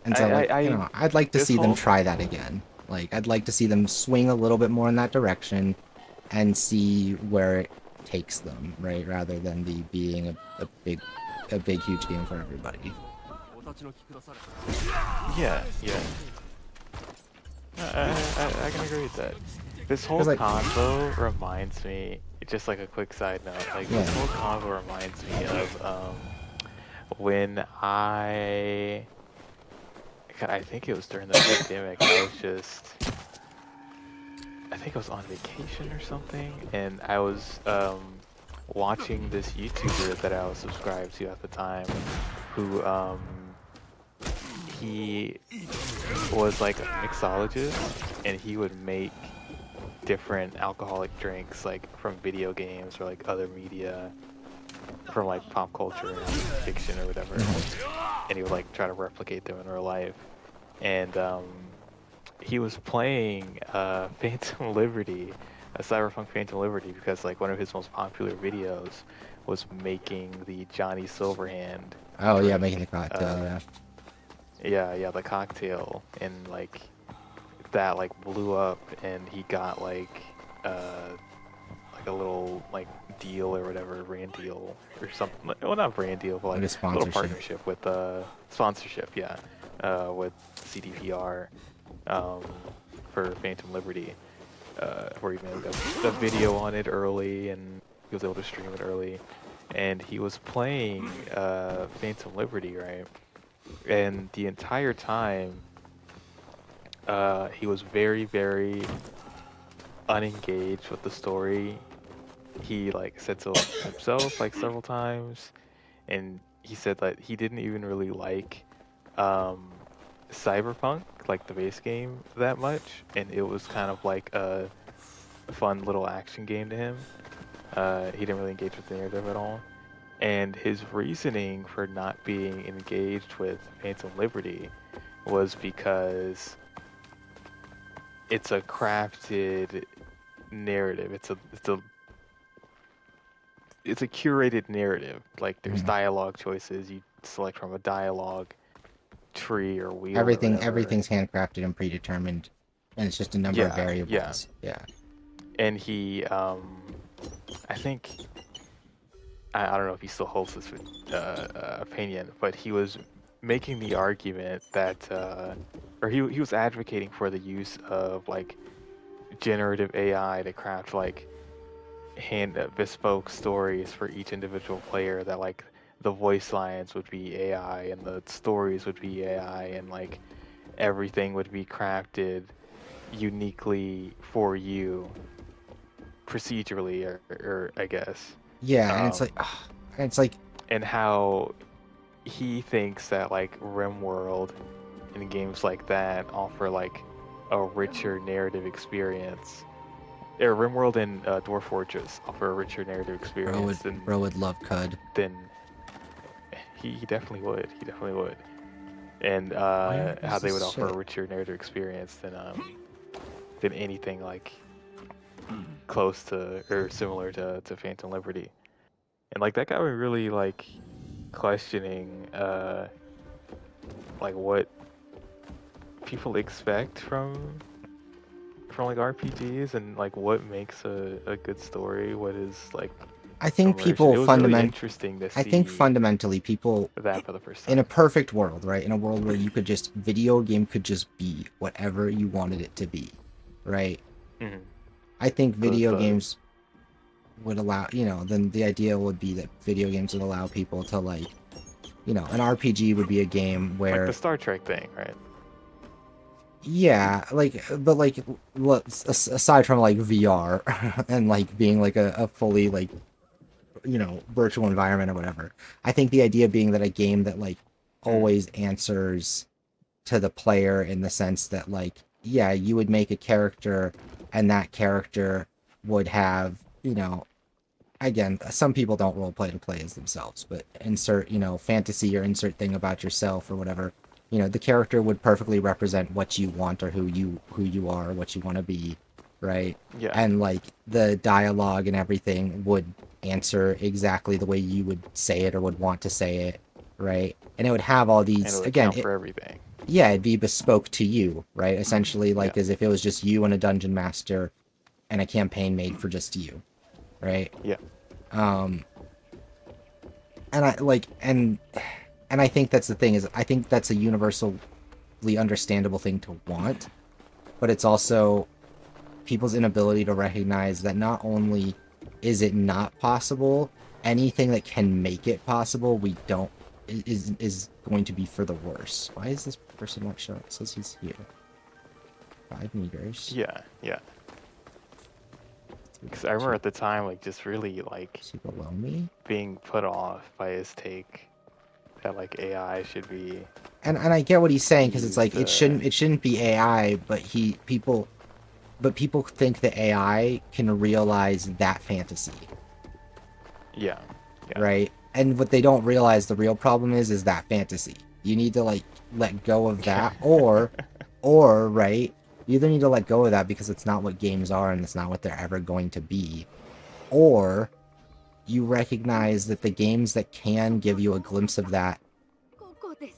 And so, like, I'd like to this see them whole try that again. Like, I'd like to see them swing a little bit more in that direction and see where it takes them, right? Rather than being a big, huge game for everybody. Yeah. I can agree with that. This whole 'Cause, like- convo reminds me, just like a quick side note, like this whole convo reminds me of when I think it was during the pandemic. I think I was on vacation or something, and I was watching this YouTuber that I was subscribed to at the time, who he was like a mixologist, and he would make different alcoholic drinks like from video games or like other media, from like pop culture and fiction or whatever, and he would like try to replicate them in real life. And he was playing Phantom Liberty, a Cyberpunk Phantom Liberty, because like one of his most popular videos was making the Johnny Silverhand. Oh drink. yeah, making the cocktail. Yeah, the cocktail, and like that like blew up, and he got like a little like deal or whatever, brand deal or something. Well, not brand deal, but like a little partnership with sponsorship, with CDPR for Phantom Liberty, where he made a video on it early, and he was able to stream it early, and he was playing Phantom Liberty, right? And the entire time, he was very, very unengaged with the story. He like said so himself like several times, and he said that he didn't even really like Cyberpunk, like the base game, that much, and it was kind of like a fun little action game to him. He didn't really engage with the narrative at all. And his reasoning for not being engaged with Phantom Liberty was because it's a crafted narrative. It's a curated narrative. Like there's dialogue choices. You select from a dialogue tree or wheel. Everything's handcrafted and predetermined, and it's just a number of variables. Yeah. And he, I think, I don't know if he still holds this opinion, but he was making the argument that, or he was advocating for the use of like generative AI to craft like bespoke stories for each individual player, that like the voice lines would be AI and the stories would be AI, and like everything would be crafted uniquely for you procedurally, or I guess. Yeah, and it's like and how he thinks that like RimWorld and games like that offer like a richer narrative experience. RimWorld and Dwarf Fortress offer a richer narrative experience. Bro would love CUD. Then he definitely would. And how they would offer a richer narrative experience than anything like close to or similar to Phantom Liberty. And like that got me really like questioning like what people expect from like RPGs, and like what makes a good story, what is like. I think people fundamentally people that for the first time. In a perfect world, right? In a world where you could just video game could just be whatever you wanted it to be, right? Mm-hmm. I think video games would allow, then the idea would be that video games would allow people to like, an RPG would be a game where like the Star Trek thing, right? Yeah, but aside from like VR and like being like a fully like virtual environment or whatever. I think the idea being that a game that like always answers to the player in the sense that like, yeah, you would make a character and that character would have, again, some people don't role play to play as themselves, but insert, fantasy or insert thing about yourself or whatever. The character would perfectly represent what you want or who you are, what you want to be, right? Yeah. And like the dialogue and everything would answer exactly the way you would say it or would want to say it, right? And it would have all And these it would again. count for everything. Yeah, it'd be bespoke to you, right? Essentially, like as if it was just you and a dungeon master, and a campaign made for just you, right? Yeah. And I like and I think that's the thing is I think that's a universally understandable thing to want, but it's also people's inability to recognize that not only is it not possible, anything that can make it possible, we don't is going to be for the worse. Why is this person not showing? It says he's here. 5 meters. Yeah. Because I remember at the time, like, just really, like, is he below me? Being put off by his take that, like, AI should be... And I get what he's saying, because it's like, it shouldn't be AI, but people think that AI can realize that fantasy. Yeah. Right? And what they don't realize the real problem is that fantasy. You need to, like, let go of that, or, right? You either need to let go of that because it's not what games are and it's not what they're ever going to be. Or you recognize that the games that can give you a glimpse of that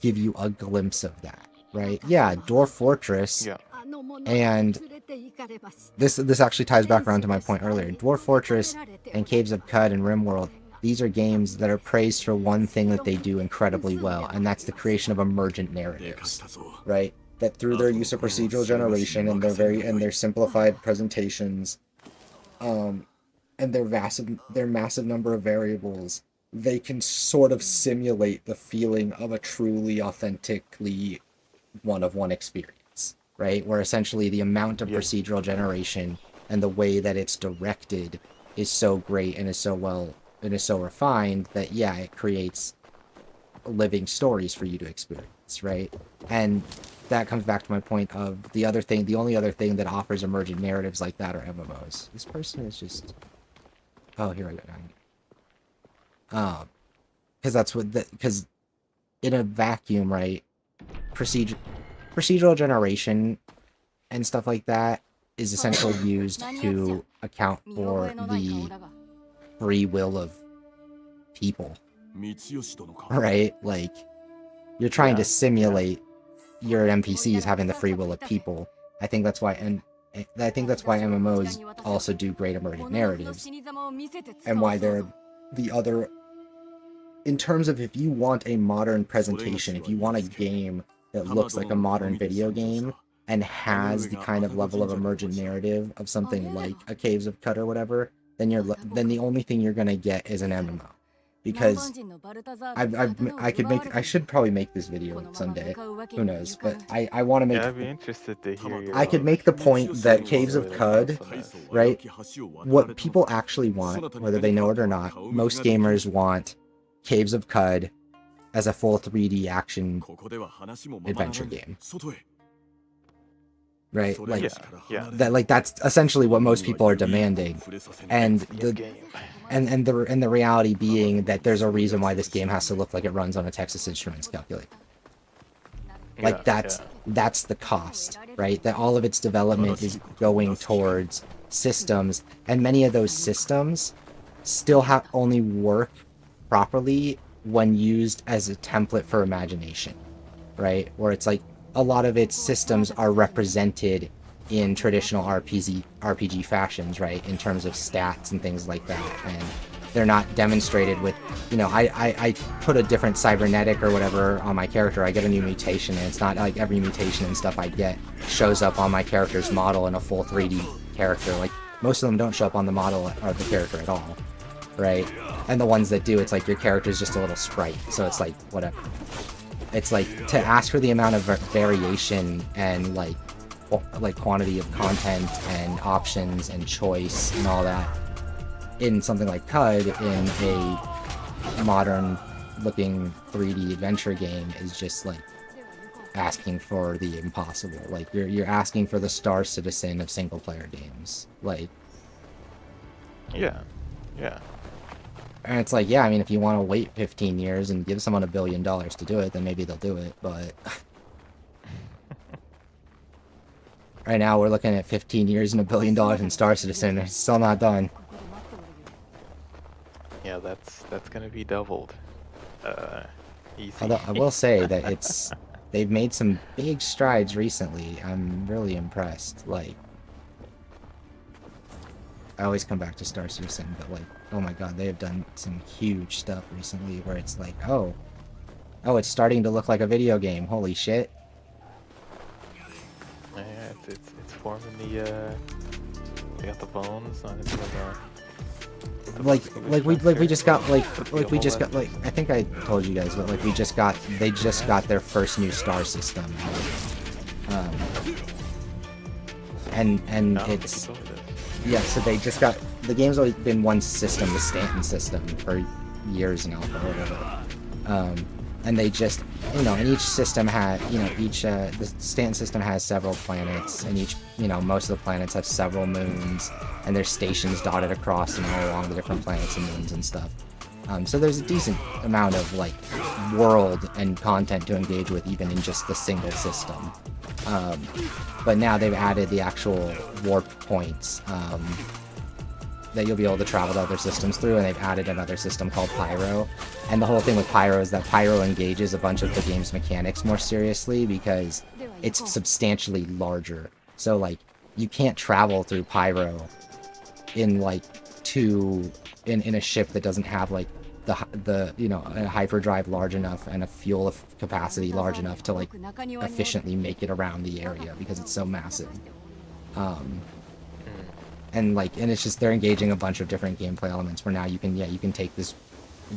give you a glimpse of that, right? Yeah, Dwarf Fortress. Yeah. And this actually ties back around to my point earlier. Dwarf Fortress and Caves of Cud and RimWorld, these are games that are praised for one thing that they do incredibly well, and that's the creation of emergent narratives, right? That through their use of procedural generation and their simplified presentations, and their massive number of variables, they can sort of simulate the feeling of a truly authentically one-of-one experience, right? Where essentially the amount of procedural generation and the way that it's directed is so great and is so refined that it creates living stories for you to experience, right? And that comes back to my point of the only other thing that offers emergent narratives like that are MMOs. This person is just... Oh, here I go. Because in a vacuum, right, procedural generation and stuff like that is essentially used to account for the free will of people, right? Like, you're trying to simulate your NPCs having the free will of people. I think that's why MMOs also do great emergent narratives, and why they're the other. In terms of if you want a modern presentation, if you want a game that looks like a modern video game and has the kind of level of emergent narrative of something like a Caves of Cud or whatever, then the only thing you're gonna get is an MMO. Because I should probably make this video someday. Who knows? But I want to make. Yeah, I'd be interested to hear your... I could make the point that Caves of Cud, right? What people actually want, whether they know it or not, most gamers want Caves of Cud as a full 3D action adventure game. Right? Like, that's essentially what most people are demanding. And the reality being that there's a reason why this game has to look like it runs on a Texas Instruments calculator. Like, that's the cost, right? That all of its development is going towards systems, and many of those systems still only work properly when used as a template for imagination, right? Where it's like a lot of its systems are represented in traditional RPG fashions, right? In terms of stats and things like that, and they're not demonstrated with, I put a different cybernetic or whatever on my character, I get a new mutation, and it's not like every mutation and stuff I get shows up on my character's model in a full 3D character. Like, most of them don't show up on the model or the character at all, right? And the ones that do, it's like your character's just a little sprite, so it's like, whatever. It's like, to ask for the amount of variation and like quantity of content and options and choice and all that, in something like CUD, in a modern looking 3D adventure game, is just like asking for the impossible. Like you're asking for the Star Citizen of single player games. Like, Yeah. and it's like, yeah, I mean, if you want to wait 15 years and give someone $1 billion to do it, then maybe they'll do it, but right now we're looking at 15 years and $1 billion in Star Citizen, and it's still not done. Yeah, that's gonna be doubled. Easy. Although I will say that they've made some big strides recently. I'm really impressed. Like, I always come back to Star Citizen, but like, oh my god, they have done some huge stuff recently where it's like, oh, it's starting to look like a video game. Holy shit. Yeah, it's forming the they got the bones on it. We just got I think I told you guys, but like they just got their first new star system. And it's, yeah, so they just got, the game's always been one system, the Stanton system, for years now, or whatever. And they just, you know, and each system had, you know, the Stanton system has several planets, and each, you know, most of the planets have several moons, and there's stations dotted across and all along the different planets and moons and stuff. So there's a decent amount of, like, world and content to engage with, even in just the single system. But now they've added the actual warp points, that you'll be able to travel to other systems through, and they've added another system called Pyro. And the whole thing with Pyro is that Pyro engages a bunch of the game's mechanics more seriously because it's substantially larger. So, like, you can't travel through Pyro in, like, in a ship that doesn't have, like, the you know, a hyperdrive large enough and a fuel capacity large enough to, like, efficiently make it around the area because it's so massive. And it's just, they're engaging a bunch of different gameplay elements where now you can take the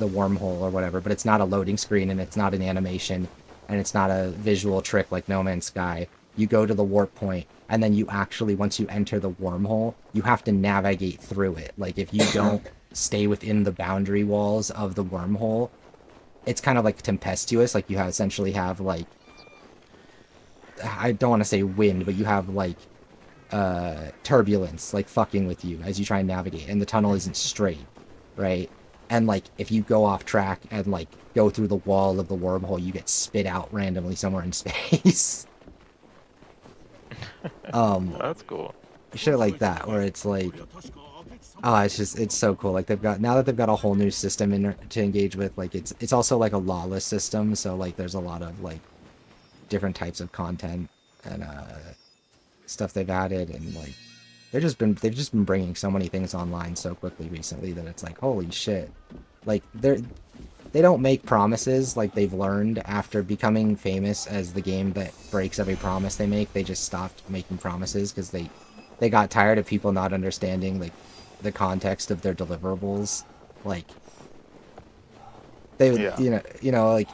wormhole or whatever, but it's not a loading screen, and it's not an animation, and it's not a visual trick like No Man's Sky. You go to the warp point, and then you actually, once you enter the wormhole, you have to navigate through it. Like, if you don't stay within the boundary walls of the wormhole, it's kind of like tempestuous. Like, you essentially have, like, I don't want to say wind, but you have, like, turbulence, like, fucking with you as you try and navigate, and the tunnel isn't straight, right? And, like, if you go off track and, like, go through the wall of the wormhole, you get spit out randomly somewhere in space. That's cool. Shit like that, where it's like, oh, it's so cool. Like, now that they've got a whole new system to engage with, like, it's also like a lawless system, so, like, there's a lot of, like, different types of content and stuff they've added, and, like, they've just been bringing so many things online so quickly recently that it's like, holy shit. Like, they don't make promises. Like, they've learned after becoming famous as the game that breaks every promise they make. They just stopped making promises because they got tired of people not understanding, like, the context of their deliverables. Like, they, you know, like,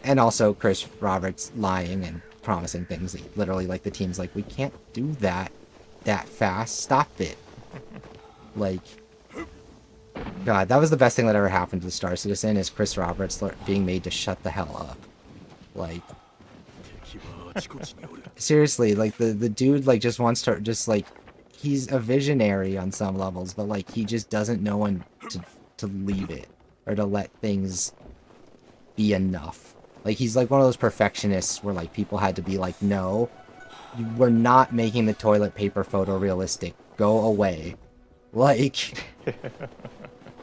and also Chris Roberts lying and promising things that literally, like, the team's like, we can't do that fast. Stop it. Like, God, that was the best thing that ever happened to Star Citizen, is Chris Roberts being made to shut the hell up. Like, seriously, like, the dude, like, just wants to, just, like, he's a visionary on some levels, but, like, he just doesn't know when to leave it, or to let things be enough. Like, he's like one of those perfectionists where, like, people had to be like, no, we're not making the toilet paper photorealistic. Go away. Like,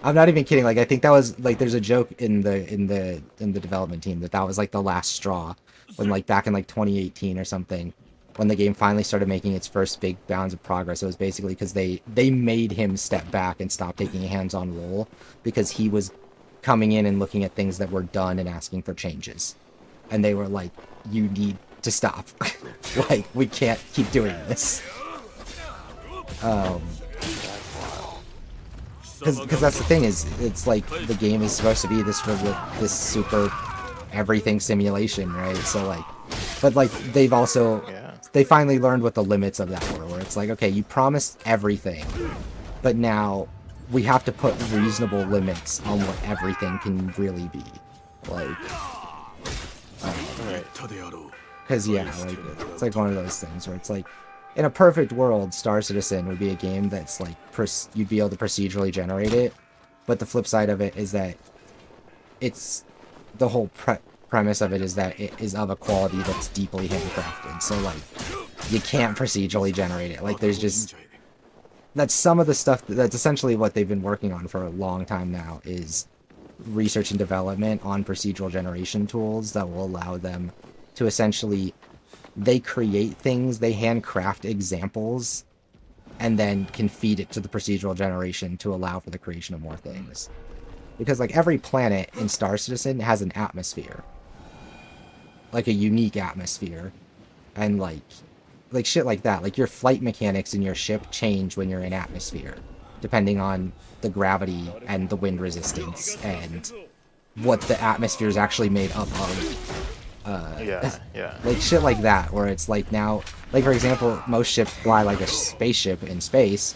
I'm not even kidding. Like, I think that was, like, there's a joke in the development team that was, like, the last straw when, like, back in, like, 2018 or something, when the game finally started making its first big bounds of progress. It was basically because they made him step back and stop taking a hands-on role because he was coming in and looking at things that were done and asking for changes. And they were like, you need to stop. Like, we can't keep doing this. Because that's the thing, is it's like the game is supposed to be this super everything simulation, right? So, like, but, like, they've also they finally learned what the limits of that were, where it's like, okay, you promised everything, but now we have to put reasonable limits on what everything can really be. Like, because yeah, like it's like one of those things where it's like, in a perfect world, Star Citizen would be a game that's like you'd be able to procedurally generate it, but the flip side of it is that it's the whole premise of it is that it is of a quality that's deeply handcrafted. So like, you can't procedurally generate it. Like, there's just that's some of the stuff that's essentially what they've been working on for a long time now, is research and development on procedural generation tools that will allow them to essentially, they create things, they handcraft examples, and then can feed it to the procedural generation to allow for the creation of more things. Because like every planet in Star Citizen has an atmosphere, like a unique atmosphere, and like shit like that. Like your flight mechanics in your ship change when you're in atmosphere, depending on the gravity and the wind resistance and what the atmosphere is actually made up of. Yeah. Like shit like that, where it's like now, like for example, most ships fly like a spaceship in space,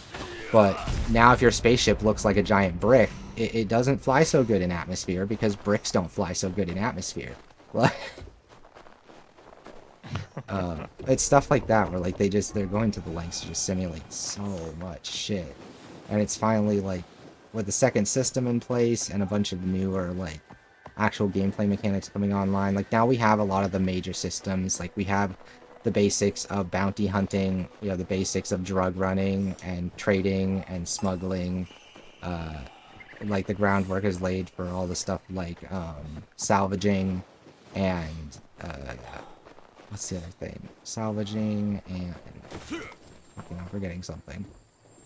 but now if your spaceship looks like a giant brick, it doesn't fly so good in atmosphere because bricks don't fly so good in atmosphere. It's stuff like that where like they're going to the lengths to just simulate so much shit, and it's finally like with the second system in place and a bunch of newer like actual gameplay mechanics coming online. Like now we have a lot of the major systems. Like we have the basics of bounty hunting, you know, the basics of drug running and trading and smuggling. Like the groundwork is laid for all the stuff like salvaging and what's the other thing? Salvaging and I'm forgetting something.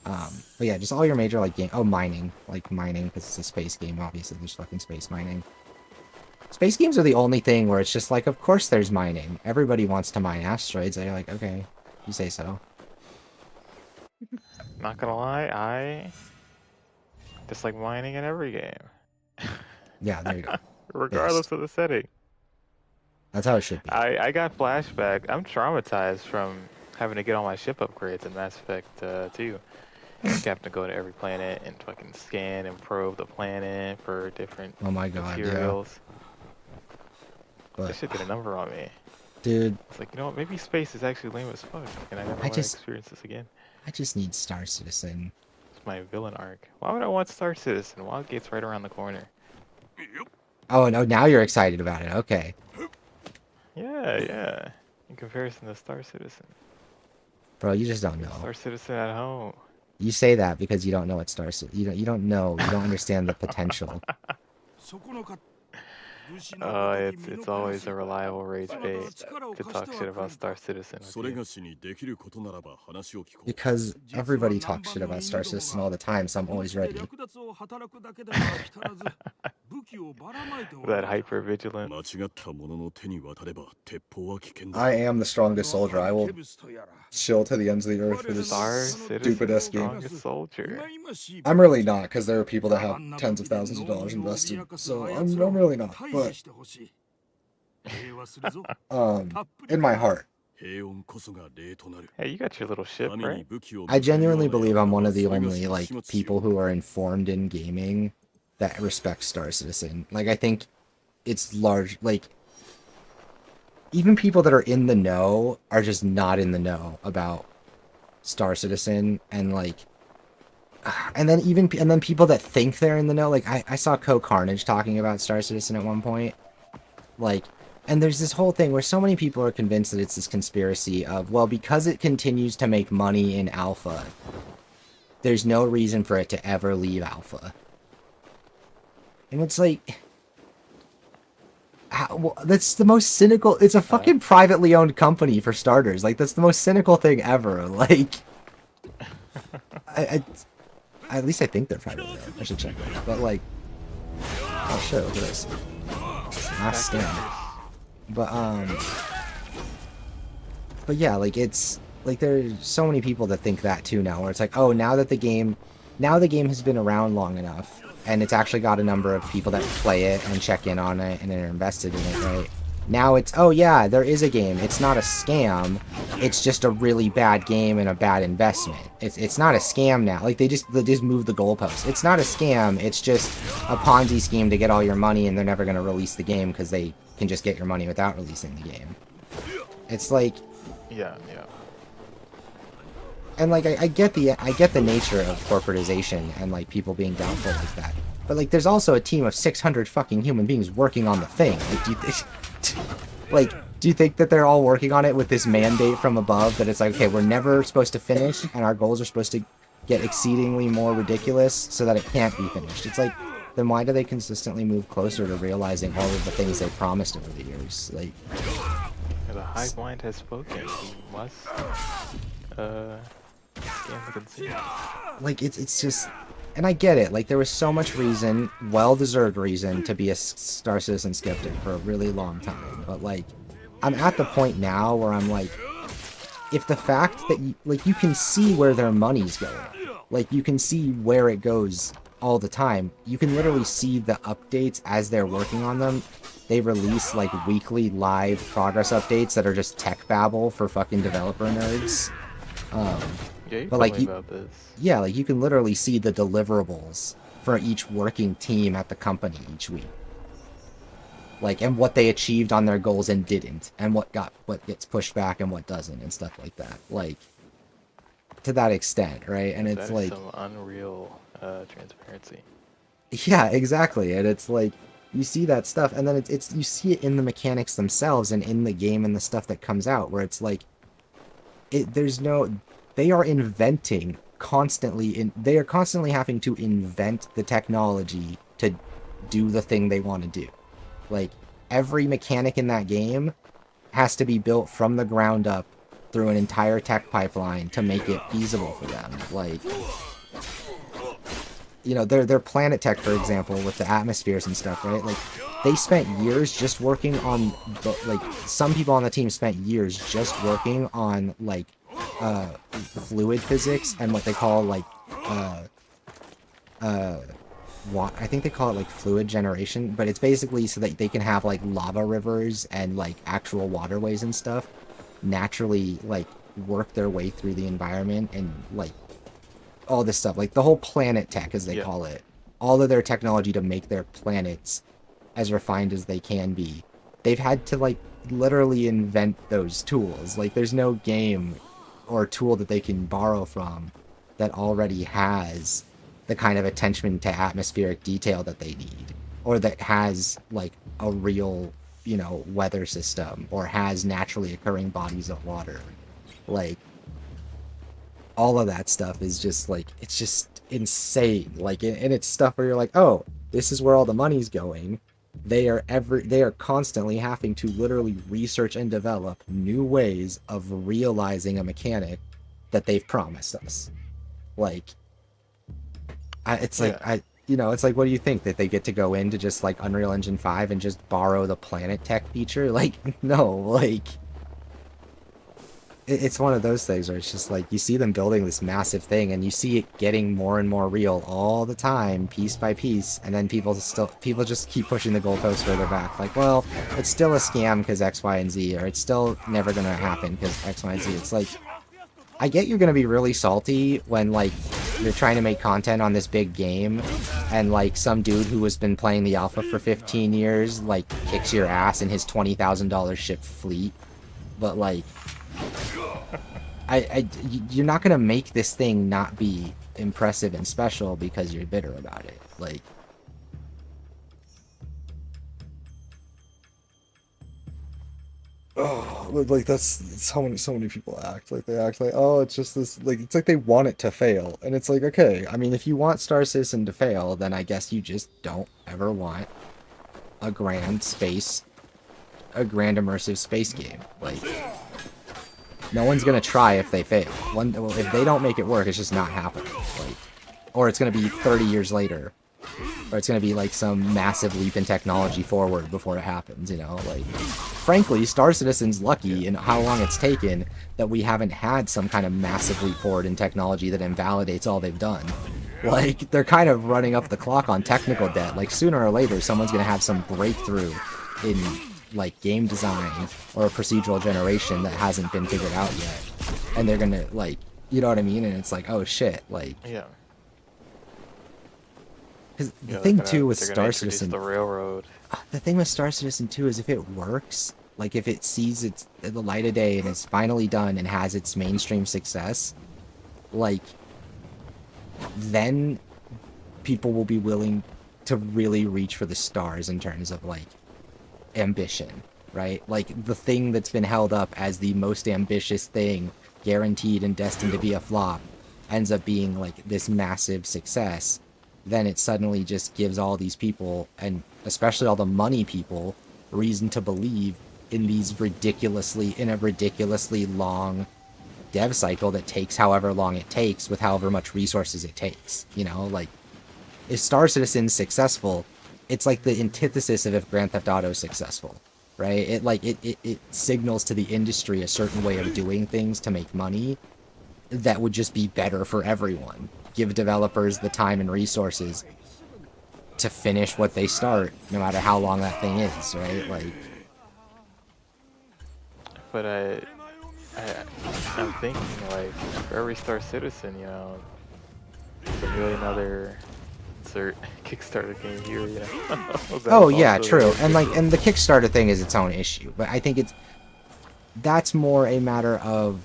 But yeah, just all your major like mining, because it's a space game. Obviously, there's fucking space mining. Space games are the only thing where it's just like, of course there's mining. Everybody wants to mine asteroids. And you're like, okay, you say so. Not gonna lie, I dislike mining in every game. Yeah, there you go. Regardless of the setting. That's how it should be. I got flashback. I'm traumatized from having to get all my ship upgrades in Mass Effect 2. You have to go to every planet and fucking scan and probe the planet for different materials. But, that shit did a number on me. Dude. It's like, you know what, maybe space is actually lame as fuck, and I never want to experience this again. I just need Star Citizen. It's my villain arc. Why would I want Star Citizen? Wildgate's right around the corner. Oh, no, now you're excited about it. Okay. Yeah. In comparison to Star Citizen. Bro, you just don't know. Star Citizen at home. You say that because you don't know what Star Citizen... You don't know. You don't understand the potential. It's always a reliable rage bait to talk shit about Star Citizen. Because everybody talks shit about Star Citizen all the time, so I'm always ready. That hyper-vigilant. I am the strongest soldier. I will chill to the ends of the earth for this stupid-ass game. Soldier. I'm really not, because there are people that have tens of thousands of dollars invested, so I'm really not. But in my heart. Hey, you got your little ship, right? I genuinely believe I'm one of the only like people who are informed in gaming that respects Star Citizen. Like, I think it's large, like, even people that are in the know are just not in the know about Star Citizen, and like, and then people that think they're in the know, like, I saw Carnage talking about Star Citizen at one point, like, and there's this whole thing where so many people are convinced that it's this conspiracy of, well, because it continues to make money in Alpha, there's no reason for it to ever leave Alpha. And it's like, that's the most cynical. It's a fucking privately owned company for starters. Like, that's the most cynical thing ever. Like, at least I think they're privately owned. I should check that. But like, oh shit, look at this. Last stand. But yeah, like, it's like there's so many people that think that too now, where it's like, oh, now the game has been around long enough, and it's actually got a number of people that play it and check in on it and are invested in it, right? Now it's, oh yeah, there is a game. It's not a scam. It's just a really bad game and a bad investment. It's not a scam now. Like they just moved the goalposts. It's not a scam. It's just a Ponzi scheme to get all your money, and they're never gonna release the game because they can just get your money without releasing the game. It's like, Yeah. and like I get the nature of corporatization and like people being doubtful like that. But like there's also a team of 600 fucking human beings working on the thing. Like do you think that they're all working on it with this mandate from above that it's like, okay, we're never supposed to finish and our goals are supposed to get exceedingly more ridiculous so that it can't be finished? It's like, then why do they consistently move closer to realizing all of the things they promised over the years? Like, The hive mind has spoken. He must scan the consumer. like it's just, and I get it, like there was so much reason, well-deserved reason, to be a Star Citizen skeptic for a really long time, but like I'm at the point now where I'm like, if the fact that you can see where their money's going, like you can see where it goes all the time, you can literally see the updates as they're working on them. They release like weekly live progress updates that are just tech babble for fucking developer nerds. Yeah, you But told like me about this. yeah, like you can literally see the deliverables for each working team at the company each week. Like, and what they achieved on their goals and didn't, and what gets pushed back and what doesn't, and stuff like that. Like, to that extent, right? And it's That is like, some unreal transparency. yeah, exactly. And it's like, you see that stuff, and then it's you see it in the mechanics themselves and in the game and the stuff that comes out, where it's like, they are inventing constantly, they are constantly having to invent the technology to do the thing they want to do. Like, every mechanic in that game has to be built from the ground up through an entire tech pipeline to make it feasible for them. Like, you know, their planet tech, for example, with the atmospheres and stuff, right? Like, they spent years just working on, like, some people on the team spent years just working on, like, fluid physics and what they call, like, I think they call it like fluid generation, but it's basically so that they can have like lava rivers and like actual waterways and stuff naturally like work their way through the environment, and like all this stuff, like the whole planet tech as they call it, all of their technology to make their planets as refined as they can be. They've had to like literally invent those tools. Like there's no game or tool that they can borrow from that already has the kind of attention to atmospheric detail that they need, or that has like a real, you know, weather system, or has naturally occurring bodies of water. Like, all of that stuff is just like, it's just insane. Like, and it's stuff where you're like, oh, this is where all the money's going. They are constantly having to literally research and develop new ways of realizing a mechanic that they've promised us. Like, it's like, you know, it's like, what do you think? That they get to go into just like Unreal Engine 5 and just borrow the planet tech feature? Like, no, like, it's one of those things where it's just like, you see them building this massive thing and you see it getting more and more real all the time, piece by piece, and then people just keep pushing the goalposts further back. Like, well, it's still a scam because X, Y, and Z, or it's still never gonna happen because X, Y, and Z. It's like, I get you're gonna be really salty when like you're trying to make content on this big game and like some dude who has been playing the alpha for 15 years like kicks your ass in his $20,000 ship fleet, but like you're not gonna make this thing not be impressive and special because you're bitter about it. Like, oh, like that's how so many people act. Like they act like, oh, it's just this, like it's like they want it to fail, and it's like, okay, I mean, if you want Star Citizen to fail, then I guess you just don't ever want a grand immersive space game. Like, no one's gonna try if they fail. If they don't make it work, it's just not happening. Like, or it's gonna be 30 years later, or it's gonna be like some massive leap in technology forward before it happens. You know, like, frankly, Star Citizen's lucky in how long it's taken that we haven't had some kind of massive leap forward in technology that invalidates all they've done. Like, they're kind of running up the clock on technical debt. Like, sooner or later, someone's gonna have some breakthrough in, like game design or procedural generation that hasn't been figured out yet, and they're gonna like, you know what I mean? And it's like, oh shit, like, Yeah. because the Yeah, thing too with they're gonna Star introduce Citizen, the railroad. the thing with Star Citizen 2 is if it works, like if it sees its the light of day and is finally done and has its mainstream success, like, then people will be willing to really reach for the stars in terms of like ambition, right? Like the thing that's been held up as the most ambitious thing, guaranteed and destined to be a flop, ends up being like this massive success. Then it suddenly just gives all these people, and especially all the money people, reason to believe in a ridiculously long dev cycle that takes however long it takes with however much resources it takes. You know, like, if Star Citizen's successful, it's like the antithesis of if Grand Theft Auto is successful, right? It signals to the industry a certain way of doing things to make money that would just be better for everyone. Give developers the time and resources to finish what they start, no matter how long that thing is, right? Like, But I'm thinking like for every Star Citizen, you know, there's $1 million other Kickstarter game here, you know. oh yeah, true. And like, and the Kickstarter thing is its own issue, but I think that's more a matter of,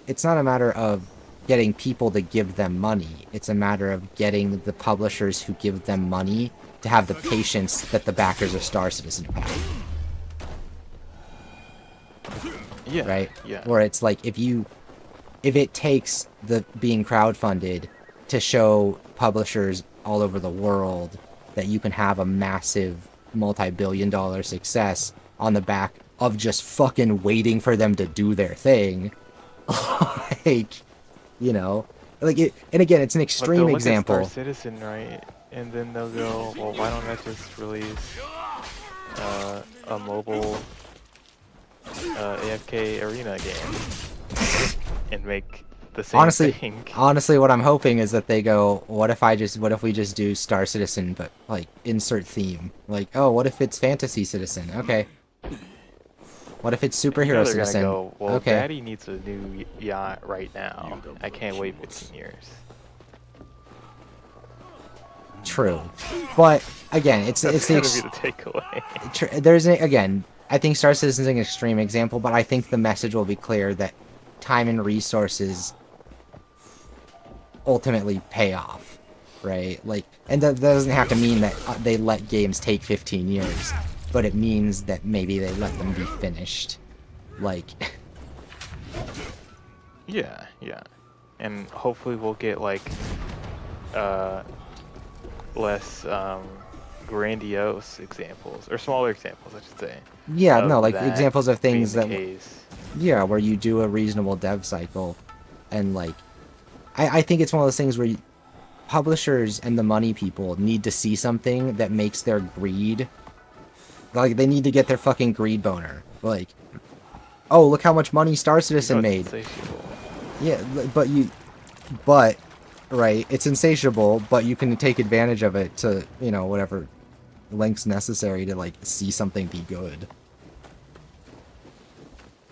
it's not a matter of getting people to give them money. It's a matter of getting the publishers who give them money to have the patience that the backers of Star Citizen have. Yeah. Right? Yeah. Where it's like, if it takes the being crowdfunded to show publishers all over the world that you can have a massive multi-billion-dollar success on the back of just fucking waiting for them to do their thing, like, you know, like it. And again, it's an extreme example. Star Citizen, right? And then they'll go, well, why don't I just release a mobile AFK arena game and make the same thing? Honestly, what I'm hoping is that they go, what if we just do Star Citizen, but like insert theme, like, oh, what if it's Fantasy Citizen? Okay. What if it's Superhero Citizen? Go, well, okay. Daddy needs a new yacht right now. I can't wait 15 years. True, but again, it's That's gonna be the takeaway. Again, I think Star Citizen is an extreme example, but I think the message will be clear that time and resources ultimately pay off, right? Like, and that doesn't have to mean that they let games take 15 years, but it means that maybe they let them be finished, like. Yeah, and hopefully we'll get like less grandiose examples, or smaller examples, I should say. Yeah, no, like examples of things that, case. yeah, where you do a reasonable dev cycle, and like, I think it's one of those things where publishers and the money people need to see something that makes their greed, like, they need to get their fucking greed boner. Like, oh, look how much money Star Citizen made. Yeah, but right, it's insatiable, but you can take advantage of it to, you know, whatever lengths necessary to like see something be good.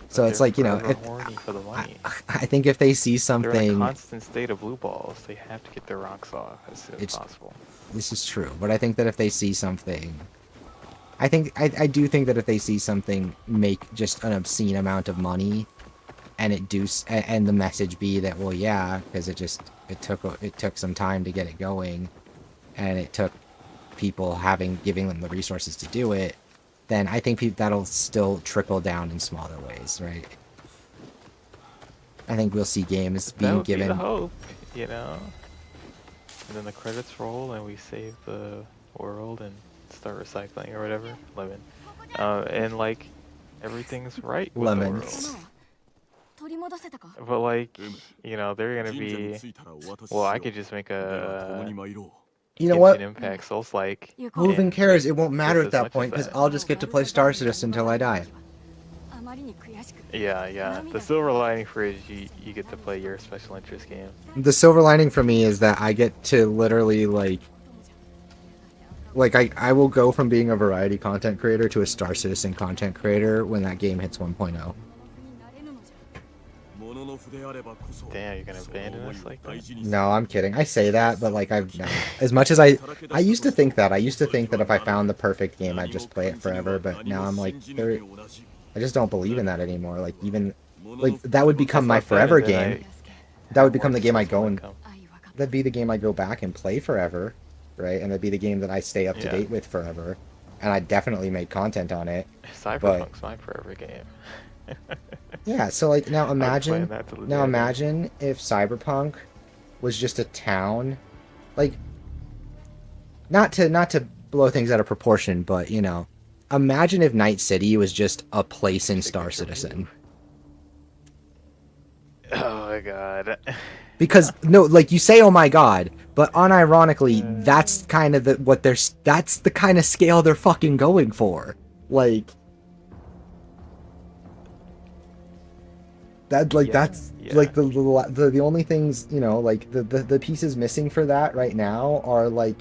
So it's like, you know, I think if they see something, they're in a constant state of blue balls. They have to get their rocks off as soon as possible. This is true, but I think that if they see something, I do think that if they see something make just an obscene amount of money, and and the message be that, well, yeah, because it took some time to get it going, and it took people giving them the resources to do it, then I think that'll still trickle down in smaller ways, right? I think we'll see games being given. That would be the hope, you know. And then the credits roll, and we save the world and start recycling or whatever. Lemon. And like everything's right with Lemons. the world. But like, you know, they're gonna be. Well, I could just make a. You know what? Impact Souls-like. Who even cares? It won't matter at that point because I'll just get to play Star Citizen until I die. Yeah. The silver lining for it is you get to play your special interest game. The silver lining for me is that I get to literally like I will go from being a variety content creator to a Star Citizen content creator when that game hits 1.0. Damn, you're gonna abandon us like that? No, I'm kidding. I say that, but like I've no. As much as I used to think that. I used to think that if I found the perfect game, I'd just play it forever. But now I'm like, I just don't believe in that anymore. Like even like that would become my forever game. That would become the game I go and that'd be the game I go back and play forever, right? And that'd be the game that I stay up to date with forever. And I definitely make content on it. Cyberpunk's my forever game. Yeah, so like now imagine if Cyberpunk was just a town, like not to blow things out of proportion, but you know, imagine if Night City was just a place in Star Citizen. Oh my god. Because no, like you say, oh my god, but unironically, that's kind of that's the kind of scale they're fucking going for. Like that, like that's like the only things, you know, like the pieces missing for that right now are like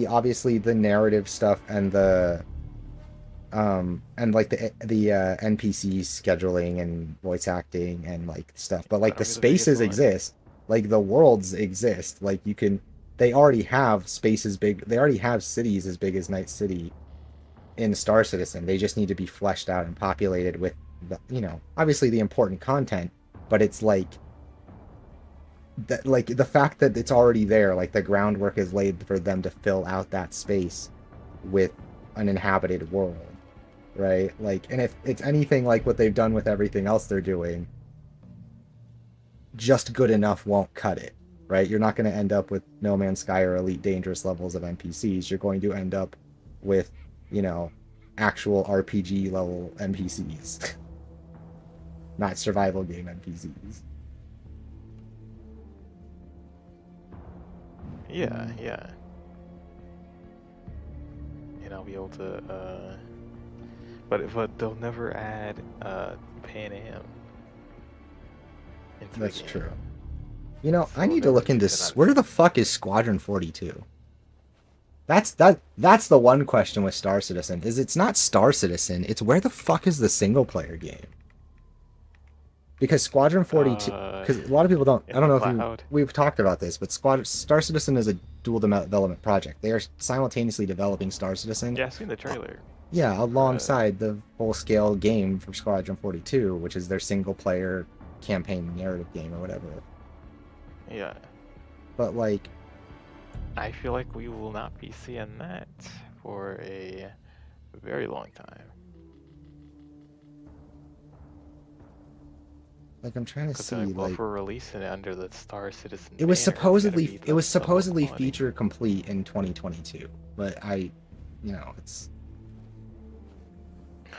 obviously the narrative stuff and like the NPC scheduling and voice acting and like stuff, but like the spaces exist, like the worlds exist, like they already have spaces big, they already have cities as big as Night City in Star Citizen. They just need to be fleshed out and populated with the, you know, obviously the important content, but it's like that, like the fact that it's already there, like the groundwork is laid for them to fill out that space with an inhabited world, right? Like, and if it's anything like what they've done with everything else they're doing, just good enough won't cut it, right? You're not going to end up with No Man's Sky or Elite Dangerous levels of NPCs. You're going to end up with, you know, actual RPG level NPCs. Not survival game NPCs. Yeah. And I'll be able to, but they'll never add Pan Am. That's true. You know, I need to look into where the fuck is Squadron 42? That's the one question with Star Citizen, is it's not Star Citizen, it's where the fuck is the single player game? Because Squadron 42, because a lot of people don't, I don't know if we've talked about this, but Star Citizen is a dual development project. They are simultaneously developing Star Citizen. Yeah, I've seen the trailer. Yeah, alongside the full-scale game for Squadron 42, which is their single-player campaign narrative game or whatever. Yeah. But, like... I feel like we will not be seeing that for a very long time. Like, I'm trying to see, like... we're releasing it under the Star Citizen It was banner, supposedly feature complete in 2022, but you know, it's...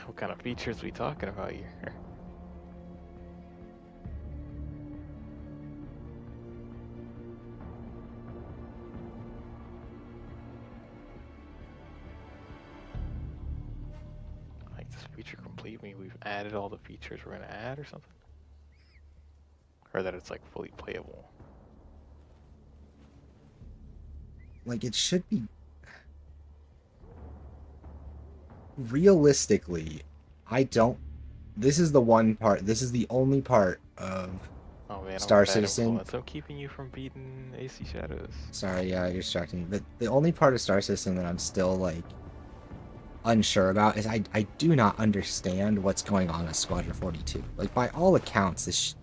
What kind of features are we talking about here? Like, this feature complete, mean we've added all the features we're gonna add or something? Or that it's like fully playable? Like, it should be... Realistically, I don't... This is the only part of Star Citizen... I'm keeping you from beating AC Shadows. Sorry, yeah, you're distracting me. But the only part of Star Citizen that I'm still, like, unsure about is I do not understand what's going on with Squadron 42. Like, by all accounts,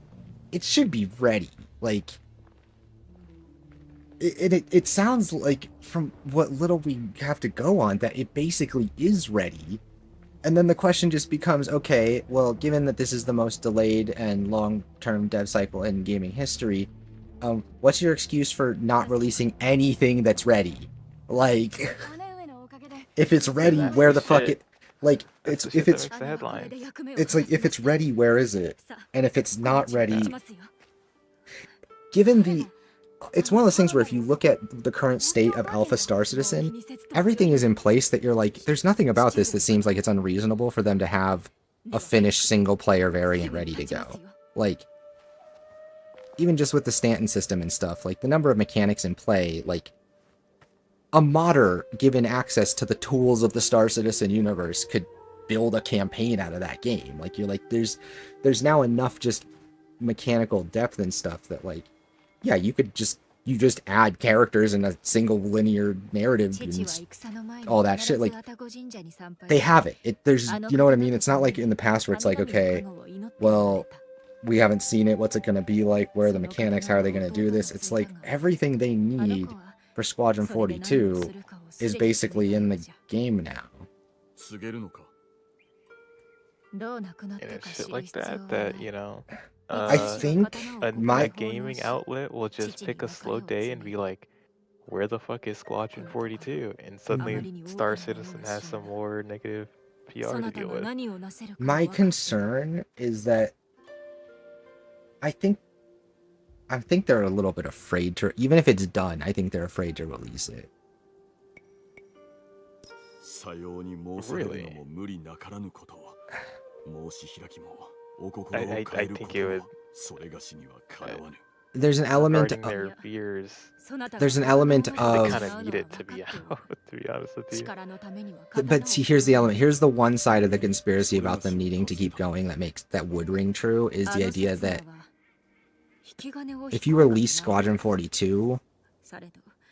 it should be ready. Like, it sounds like, from what little we have to go on, that it basically is ready. And then the question just becomes, okay, well, given that this is the most delayed and long-term dev cycle in gaming history, what's your excuse for not releasing anything that's ready? Like, if it's ready, where the fuck it... Like, if it's ready, where is it? And if it's not ready... Given the... It's one of those things where if you look at the current state of Alpha Star Citizen, everything is in place that you're like, there's nothing about this that seems like it's unreasonable for them to have a finished single-player variant ready to go. Like, even just with the Stanton system and stuff, like, the number of mechanics in play, like, a modder given access to the tools of the Star Citizen universe could build a campaign out of that game. Like you're like, there's now enough just mechanical depth and stuff that like, yeah, you just add characters in a single linear narrative and all that shit. Like they have it. There's, you know what I mean? It's not like in the past where it's like, okay, well, we haven't seen it. What's it going to be like? Where are the mechanics? How are they going to do this? It's like everything they need for Squadron 42 is basically in the game now. And it's shit like that, you know, I think a gaming outlet will just pick a slow day and be like, where the fuck is Squadron 42? And suddenly Star Citizen has some more negative PR to deal with. My concern is that I think they're a little bit afraid to, even if it's done, I think they're afraid to release it. Really? I think it would. There's an element of their fears. There's an element They of kind of need it to be out. To be honest with you. But see, here's the element. Here's the one side of the conspiracy about them needing to keep going that would ring true is the idea that if you release Squadron 42,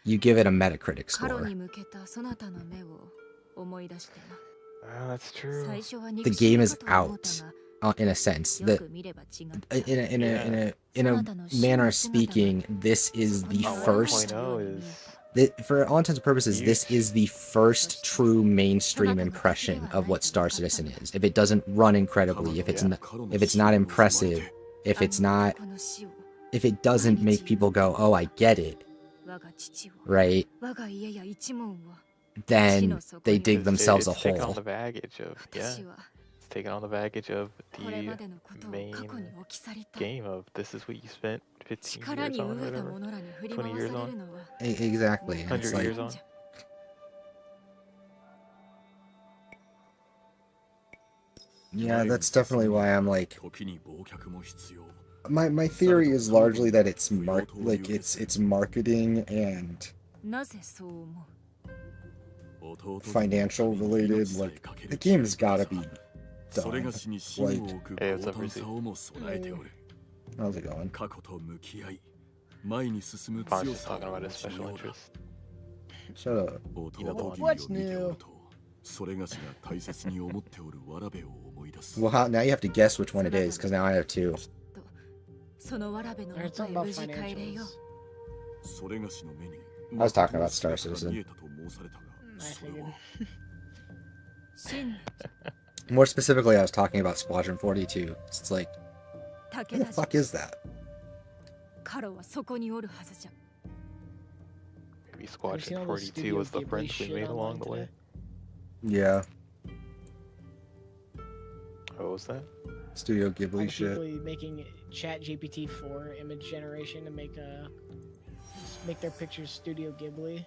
you give it a Metacritic score. That's true. The game is out, in a sense. That in a manner of speaking, this is the first. 1.0 For all intents and purposes, this is the first true mainstream impression of what Star Citizen is. If it doesn't run incredibly, if it's not impressive, if it doesn't make people go, "Oh, I get it," right? Then they dig themselves a it's taking on hole. the baggage of It's taking on the baggage of the main game of this is what you spent 15 years on, whatever, 20 years on. Exactly. And 100 it's like, years on. yeah, that's definitely why I'm like. My theory is largely that it's it's marketing and financial related. Like the game's gotta be done. Like, hey, what's up, Rizzy? how's it going? Pon's just talking about his special interest. Shut up. You know the one. What's new? Well, now you have to guess which one it is, because now I have two. I heard something about financials. I was talking about Star Citizen. I figured. More specifically, I was talking about Squadron 42. It's like, what the fuck is that? Maybe Squadron 42 was the friends we made along the way. Yeah. What was that? Studio Ghibli shit. People making Chat GPT 4 image generation to make their pictures Studio Ghibli.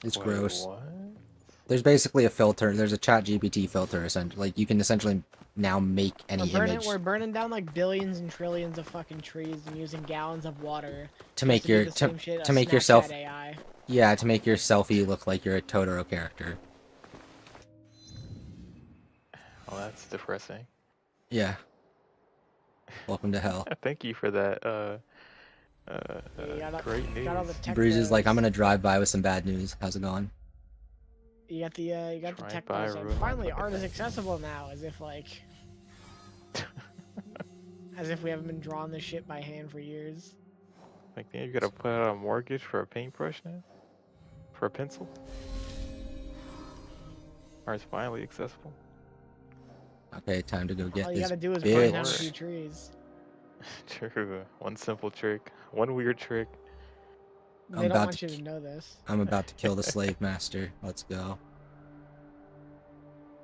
It's gross. What? There's basically a filter. There's a Chat GPT filter, essentially. Like you can essentially now make any image. We're burning down like billions and trillions of fucking trees and using gallons of water to make your to make yourself. AI. Yeah, to make your selfie look like you're a Totoro character. Oh, that's depressing. Yeah. Welcome to hell. Thank you for that. Great news. Breeze is like, I'm gonna drive by with some bad news. How's it going? You got the tech bros saying, finally art is accessible now, as if like as if we haven't been drawing this shit by hand for years. Like, yeah, you gotta put out a mortgage for a paintbrush now? For a pencil? Art's finally accessible. Okay, time to go get All this you gotta do is bitch. burn down a few trees. True. One simple trick. One weird trick. They don't want you to know this. I'm about to kill the slave master. Let's go.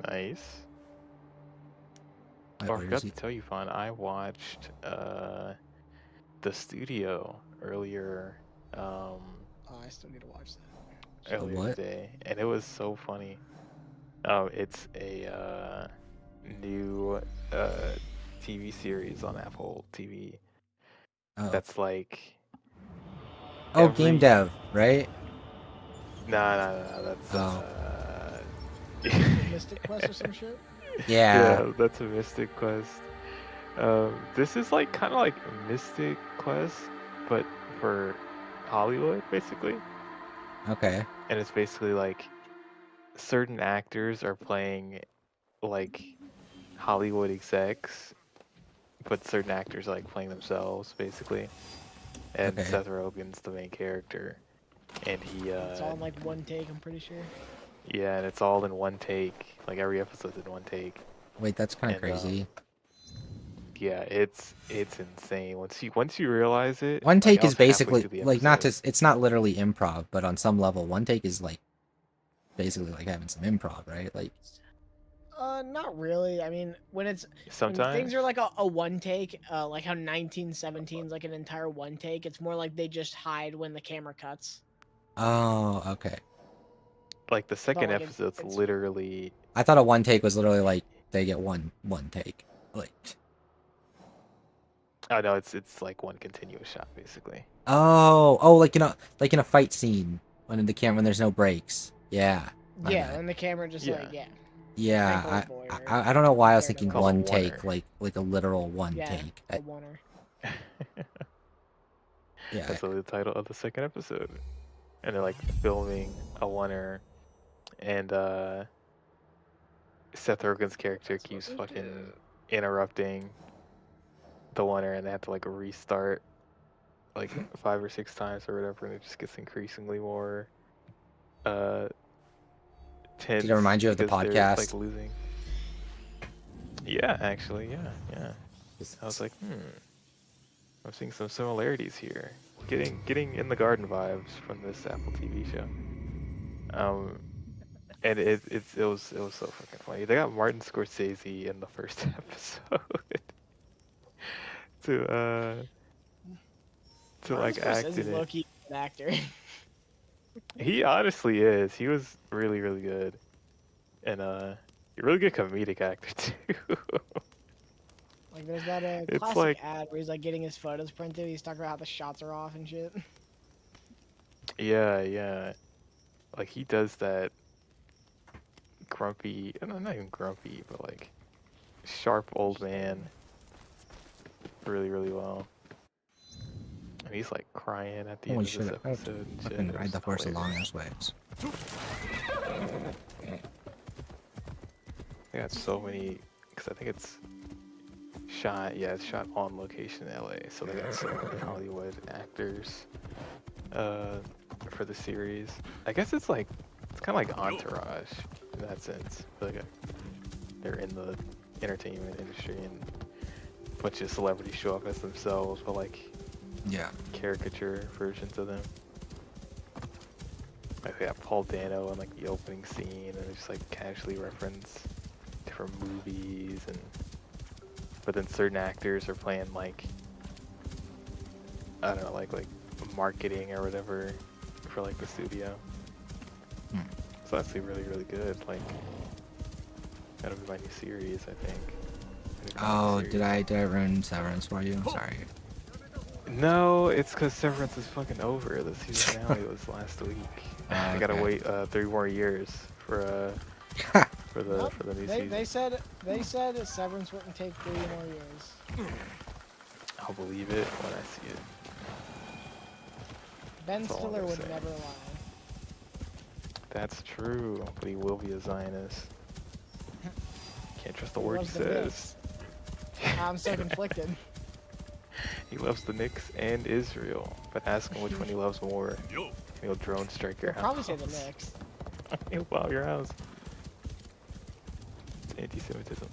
Nice. Right, Oh, I forgot to tell you, Fawn, I watched The Studio earlier. Oh, I still need to watch that. Earlier today, and it was so funny. It's a new TV series on Apple TV. Oh. That's like Oh, game dev, right? Nah, that's Oh. Mystic Quest or some shit. Yeah. that's a Mystic Quest. This is like kind of like Mystic Quest, but for Hollywood, basically. Okay. And it's basically like certain actors are playing like Hollywood execs, but certain actors are like playing themselves, basically. And Okay. Seth Rogen's the main character, and he It's all in like one take, I'm pretty sure. yeah, and it's all in one take. Like every episode's in one take. Wait, that's kind of And crazy. yeah, it's insane. Once you realize it, One like take I is was halfway basically through the like not episode. to. It's not literally improv, but on some level, one take is like basically like having some improv, right? Like. Not really. I mean, when Sometimes things are like a one take, like how 1917 is like an entire one take. It's more like they just hide when the camera cuts. Oh, okay. like the second like, episode's it's literally I thought a one take was literally like they get one take. Like. oh no, it's like one continuous shot basically. Oh, like in a fight scene when when there's no breaks. Yeah. My yeah, bad. when the camera just like Yeah, Boy I don't know why I was compared to, thinking like- one Called a take, like a literal one Yeah, take. a oneer. Yeah. That's the title of the second episode. And they're like filming a oneer, and Seth Rogen's character keeps fucking interrupting the oneer, and they have to like restart like 5 or 6 times or whatever, and it just gets increasingly more tense. Did it remind you of the because they're like podcast? losing. Yeah, actually, yeah. I was like, I'm seeing some similarities here. Getting in the garden vibes from this Apple TV show. And it was so fucking funny. They got Martin Scorsese in the first episode to like act in it. Low-key an actor. He honestly is. He was really really good, and a really good comedic actor too. Like there's that It's classic like- ad where he's like getting his photos printed. He's talking about how the shots are off and shit. Yeah. Like he does that grumpy, no, not even grumpy, but like sharp old man really, really well. And he's like crying at the Holy end shit! of this I have to episode and shit. fucking It ride was the horse a long hilarious. ass ways. They got so many, because I think it's shot on location in LA, so they got so many Hollywood actors for the series. I guess it's kind of like Entourage in that sense. I feel like they're in the entertainment industry and a bunch of celebrities show up as themselves, but like caricature versions of them. Like they got Paul Dano in like the opening scene, and they just like casually reference different movies, and but then certain actors are playing like I don't know, like marketing or whatever for like the studio. So that's really really good. Like that'll be my new series, I think. Oh, did I ruin Severance for you? Sorry. No, it's because Severance is fucking over. The season finale was last week. I gotta wait 3 more years for the new season. They said Severance wouldn't take 3 more years. I'll believe it when I see it. Ben That's all I'm Stiller gonna would say. never lie. That's true, but he will be a Zionist. Can't trust the He word he loves the says. I'm so conflicted. He loves the Knicks and Israel, but ask him which one he loves more. He'll drone strike your I'll house. probably say the Knicks. He'll blow your house. It's anti-Semitism.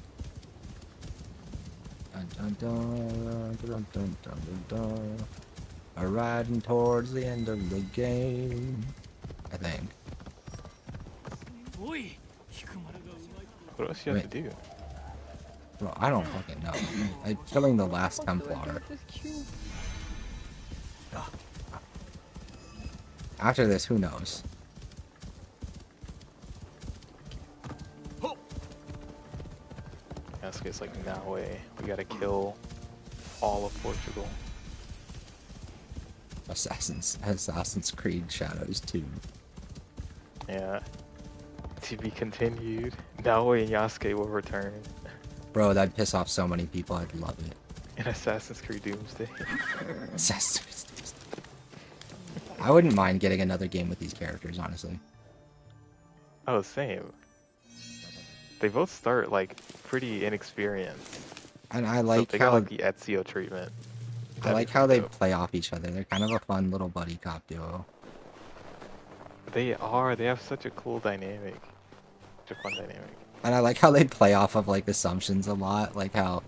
Dun, dun, dun, dun, dun, dun, dun. Are riding towards the end of the game. I think. What else you have to do? Bro, I don't fucking know. I'm killing the last Templar. Ugh. After this, who knows? Asuka's like, no way. We gotta kill all of Portugal. Assassin's Creed Shadows 2. Yeah. To be continued. Naoi and Yasuke will return. Bro, that'd piss off so many people. I'd love it. In Assassin's Creed Doomsday. Assassin's Creed. I wouldn't mind getting another game with these characters, honestly. Oh, same. They both start like pretty inexperienced. And I So like they how got like the Ezio treatment. I That'd like be how they dope. play off each other. They're kind of a fun little buddy cop duo. They are. They have such a cool dynamic. Such a fun dynamic. And I like how they play off of like assumptions a lot, like how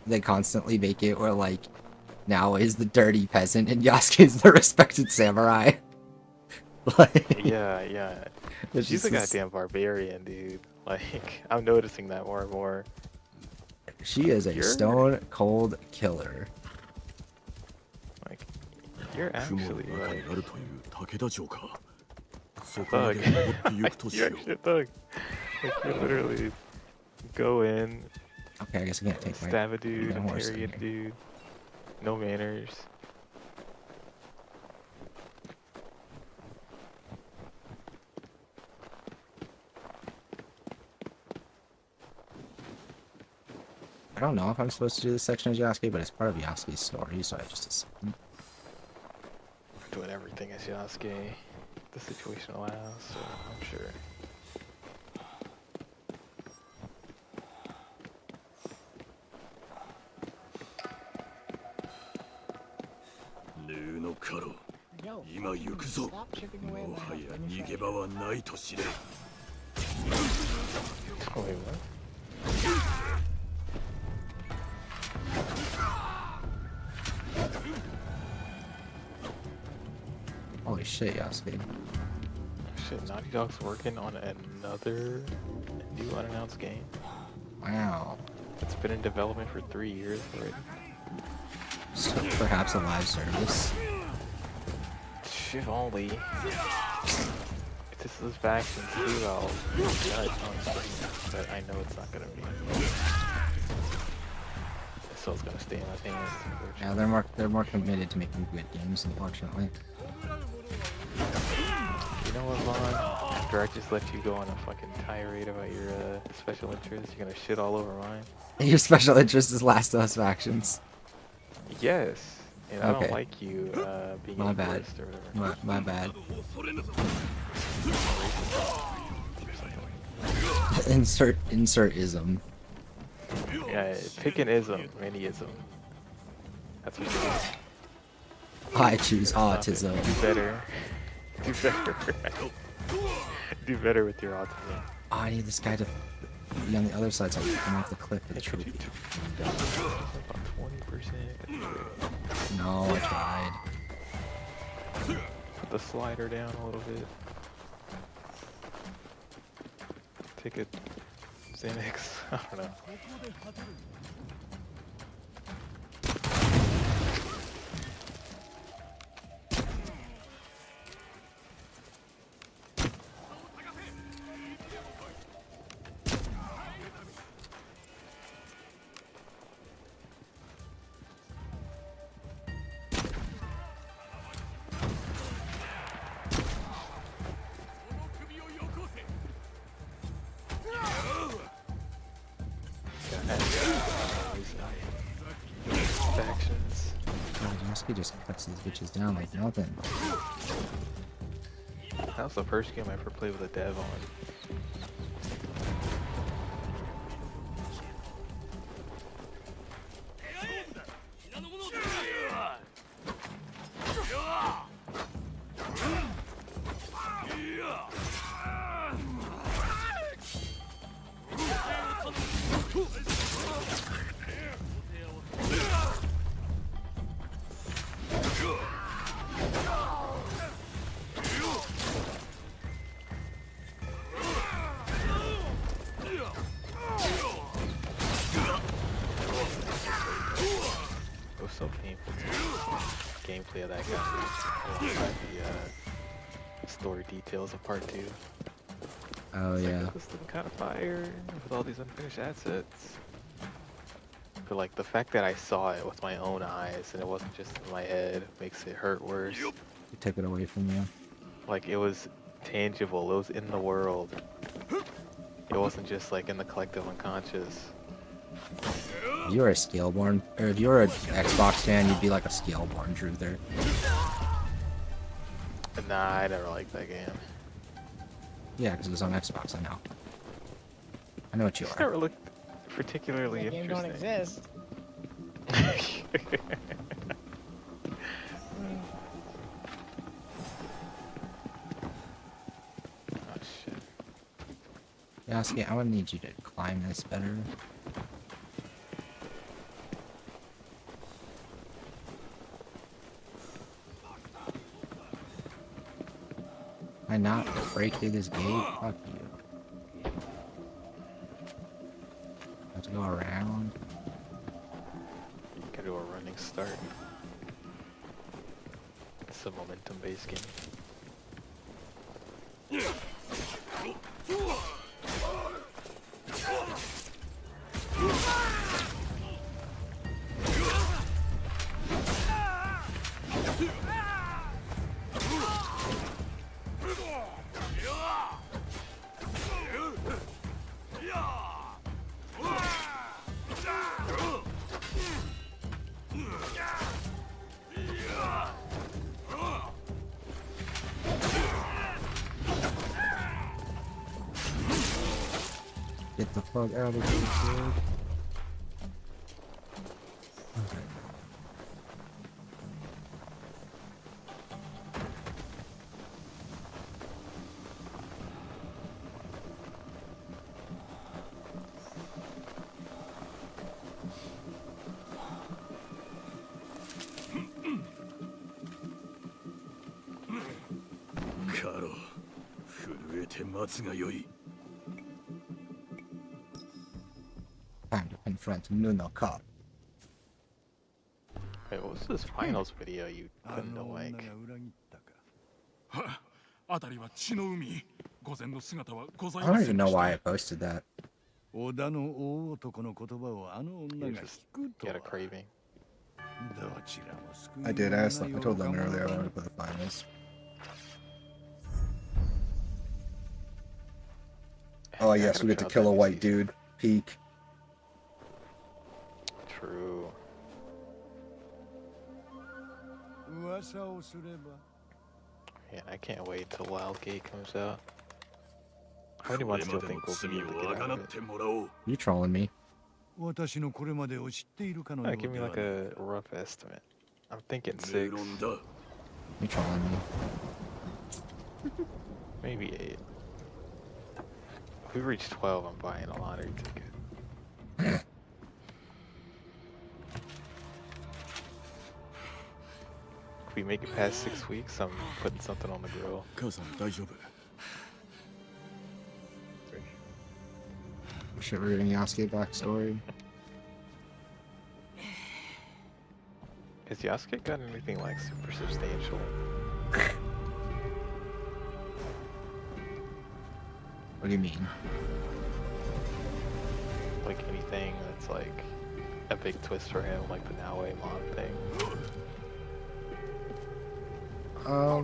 they constantly make it where like now is the dirty peasant and Yasuke's the respected samurai. Like, Yeah, yeah. it's She's a just this- goddamn barbarian, dude. Like, I'm noticing that more and more. She is a You're- stone cold killer. Like, you're 雲の actually 中 like にあるという武田城か。そ a こま thug. で登ってゆくとし you're よう。 actually a thug. Like, you literally go in, Okay, I guess I can't take my stab a dude, my horse in interrogate a here. dude. No manners. I don't know if I'm supposed to do this section of Yasuke, but it's part of Yasuke's story, so I just assume. Doing everything as Yasuke. The situation allows, so I'm sure. Yo, 今行くぞ。 stop chipping away も at は my や health. Let me 逃げ finish. 場はないと知れ。 Oh, wait, what? Holy shit, Yasuke. Shit, Naughty Dog's working on another new unannounced game. Wow. It's been in development for 3 years already. So perhaps a live service. Shit only. If this is factions too, I'll judge on screen, but I know it's not gonna be. So it's gonna stay in my pants. Yeah, they're more committed to making good games, unfortunately. You know what, Vaughn? After I just let you go on a fucking tirade about your special interests, you're gonna shit all over mine. Your special interest is Last of Us factions. Yes, and I don't Okay. like you being My a bad. tourist or whatever. My bad. Insert ism. Yeah, pick an ism, any ism. That's what you do. I choose Stop it. autism. Do better. Do better. Do better with your autism. Oh, I need this guy to be on the other side so I can come off the cliff for the trophy. About 20%. No, I tried. Put the slider down a little bit. Take a Xanax. I don't know. Factions. God, Yasuke just cuts these bitches down like nothing. That was the first game I ever played with a dev on. It was so painful to gameplay of that guy alongside the story details of part 2. Oh It's yeah. like, this looking kind of fire with all these unfinished assets. but like the fact that I saw it with my own eyes and it wasn't just in my head makes it hurt worse. He took it away from you. Like it was tangible, it was in the world. It wasn't just like in the collective unconscious. If you were a Scaleborn, or if you were an Xbox fan, you'd be like a Scaleborn truther. Nah, I never liked that game. Yeah, because it was on Xbox, I know. I know what you It's are. never looked particularly That game don't interesting. exist. Oh shit. Yasuke, I would need you to climb this better. Can I not break through this gate? Fuck you. Have to go around. Gotta do a running start. It's a momentum-based game. Get the fuck out of here, dude. Karo, 震えて待つがよい。 Time to confront Nuno Cop. Wait, what was this finals video you put in the like? 辺りは血の海。午前の姿はござい I ま don't せ even んで know した。 why I posted that. 織田の大男の言葉をあの女 You が just 聞くと get は a craving. どちらも救い I よう did. の I ない asked them. I told them 若者 earlier I だ wanted to play the finals. Oh Yeah, I yes, gotta we get to try kill a that white season. dude. Peak. True. 噂をすれば Man, I can't wait till Wildgate comes out. How many months do you think we'll be able to get out of it? You trolling me? 私のこれまでを知っているかのよう Give me では like ない a rough estimate. I'm thinking 6, You trolling me? maybe 8. If we reach 12, I'm buying a lottery ticket. If we make it past 6 weeks, I'm putting something on the grill. 母さん大丈夫。 Shit, we're getting Yasuke backstory. Has Yasuke got anything like super substantial? What do you mean? Like anything that's like a big twist for him, like the Naue mom thing?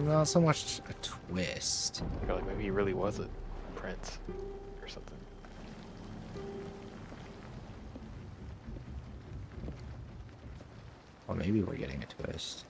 Not so much a twist. I feel like maybe he really was a prince or something. Well, maybe we're getting a twist.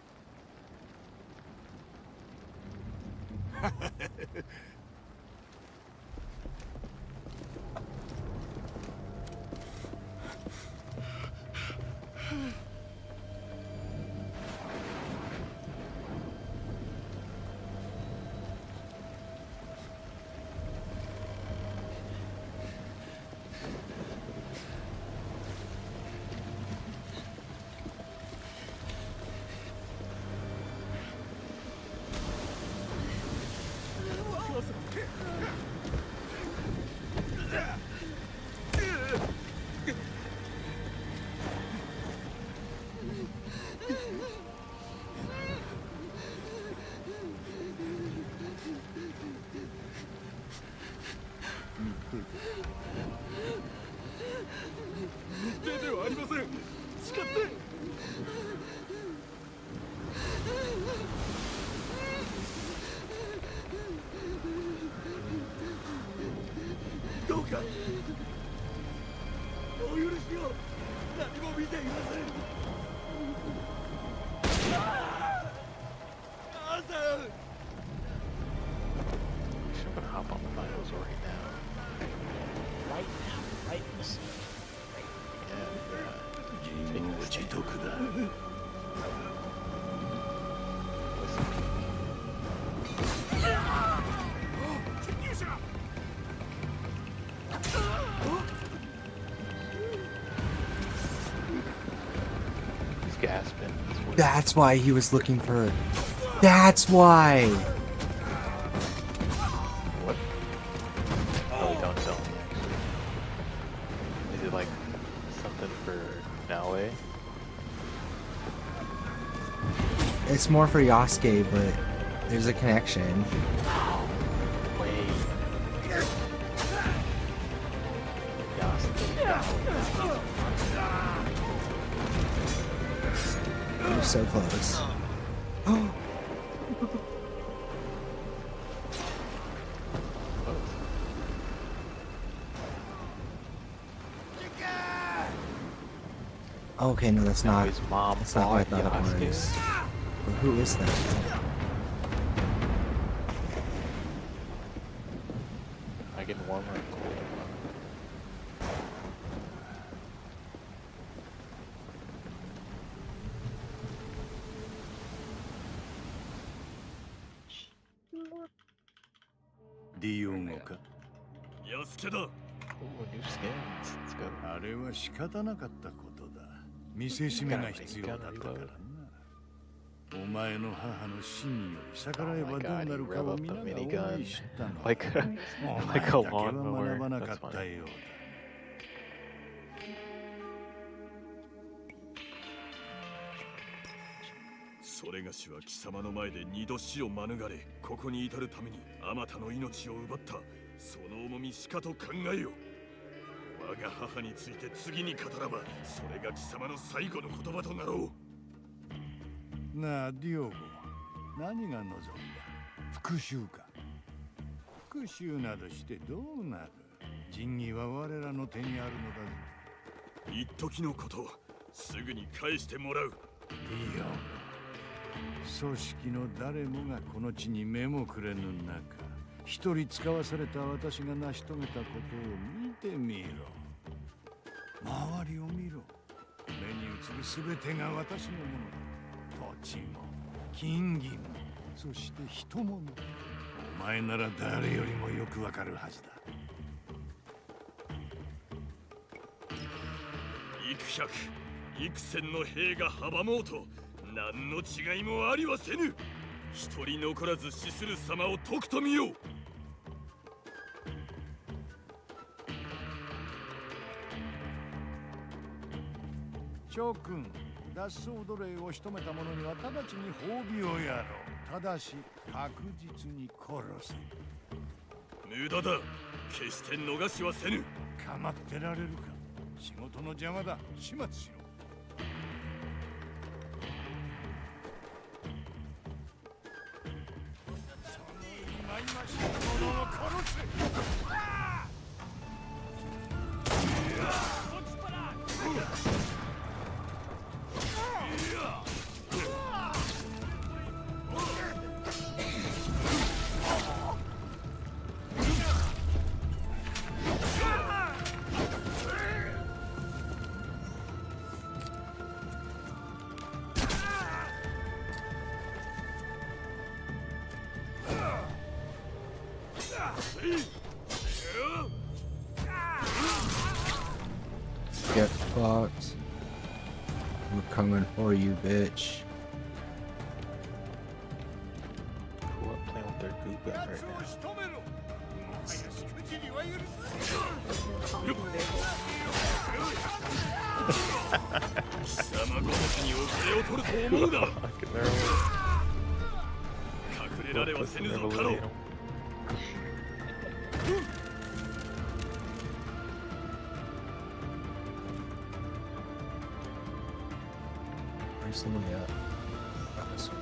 しかったどうかお許しを何も見ていません母さん I'm gonna hop on the vitals right now. Right now, right this Yeah, take this. 自得だ He's gasping. That's why he was looking for her. That's why. What? Oh, don't tell me. Actually, is it like something for Naoe? It's more for Yasuke, but there's a connection. Wait. You're so close. Oh. Okay, no, that's not. His mom That's not what I thought it Yasuke. was. But who is that? I get warmer and colder. Diogo か安家だ Ooh, new skins. Let's go. あれは仕方なかったことだ見せしめが必要だったからなお前の母の死により逆らえばどうなるかを皆が思い知ったの Like a お前 like だ a けは学 lawnmower. ばなか That's った funny. ようだそれがしは貴様の前で二度死を免れここに至るためにあまたの命を奪ったその重みしかと考えよ我が母について次に語らばそれが貴様の最後の言葉となろうなあディオゴ何が望みだ復讐か復讐などしてどうなる仁義は我らの手にあるのだぞ一時のことすぐに返してもらうディオゴ組織の誰もがこの地に目もくれぬ中一人使わされた私が成し遂げたことを見てみろ周りを見ろ目に映る全てが私のものだ土地も金銀もそして人もお前なら誰よりもよくわかるはずだ幾百幾千の兵が阻もうと何の違いもありはせぬ一人残らず死する様をとくと見よう諸君脱走奴隷を仕留めた者には直ちに褒美をやろうただし確実に殺せ無駄だ決して逃しはせぬ構ってられるか仕事の邪魔だ始末しろその忌々しい者を殺せGet fucked. We're coming for you, bitch. Who I'm playing with their goop gun right now. 貴様ごときに遅れを取ると思うな隠れられはせぬぞカロ Where's the way up? Oh, this way.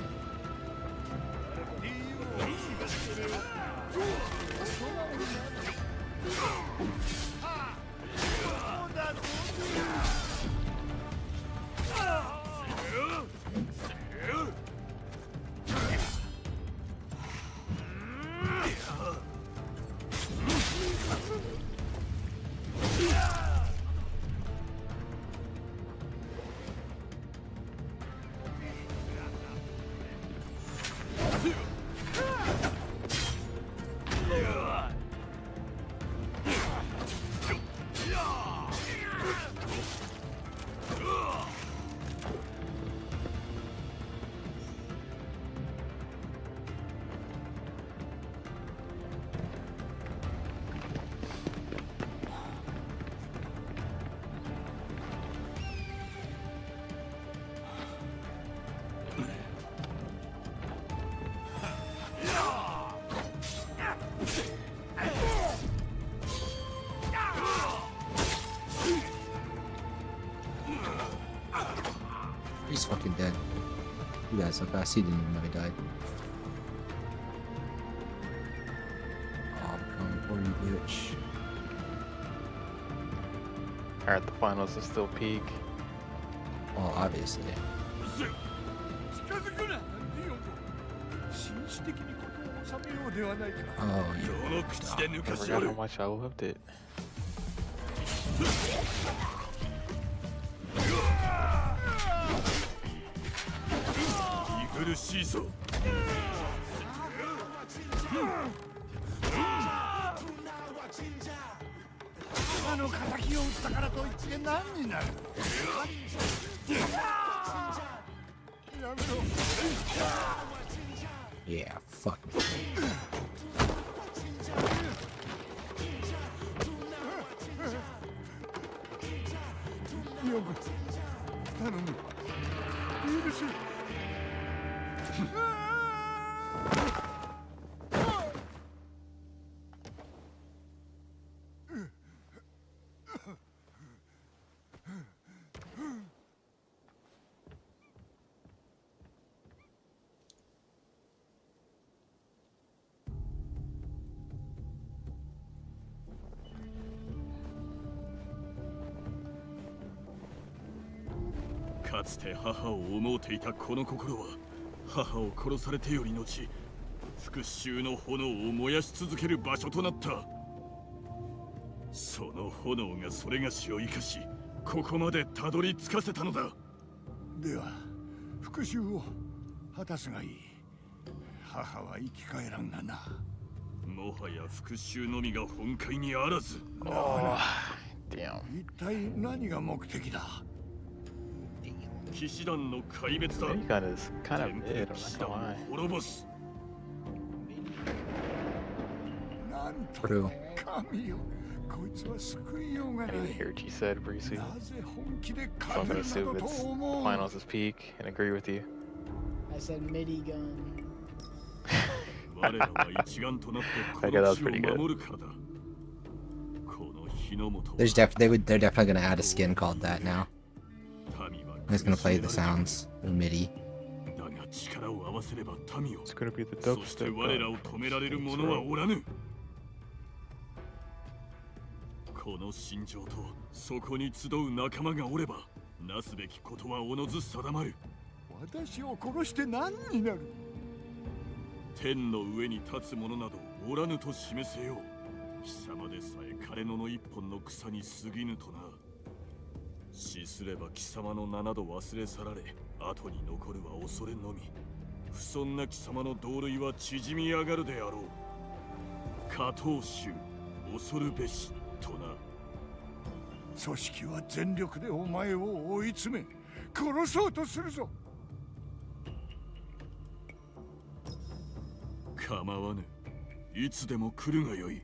He's fucking dead. He died so fast, he didn't even know he died. Oh, I'm coming for you, bitch. Alright, the finals is still peak. Well, obviously. Oh, yeah. I forgot how much I loved it. Yeah, fuck.かつて母を思うていたこの心は、母を殺されてより後、復讐の炎を燃やし続ける場所となった。その炎がそれがしを生かし、ここまでたどり着かせたのだ。では復讐を果たすがいい。母は生き返らんがな。もはや復讐のみが本懐にあらず。一体何が目的だ。騎士団の壊滅だ。騎士団を滅ぼす。なんと神よ、こいつは救いようがない。 I didn't hear what you said briefly. なぜ本気で So I'm 勝 gonna てるな assume どと it's 思う。 finals is peak and agree with you. I said MIDI gun. 我らは一丸となってこの地を守るからだ。この日の元。They're definitely gonna add a skin called that now. It's gonna play the sounds of MIDI. It's gonna be the dubstep. 我らを止められる者はおらぬ。この心情とそこに集う仲間がおれば、なすべきことはおのず定まる。私を殺して何になる。天の上に立つ者などおらぬと示せよう。貴様でさえ枯れ野の一本の草に過ぎぬとな。死すれば貴様の名など忘れ去られ、後に残るは恐れのみ。不遜な貴様の同類は縮み上がるであろう。下等衆、恐るべしとな。組織は全力でお前を追い詰め、殺そうとするぞ。構わぬ。いつでも来るがよい。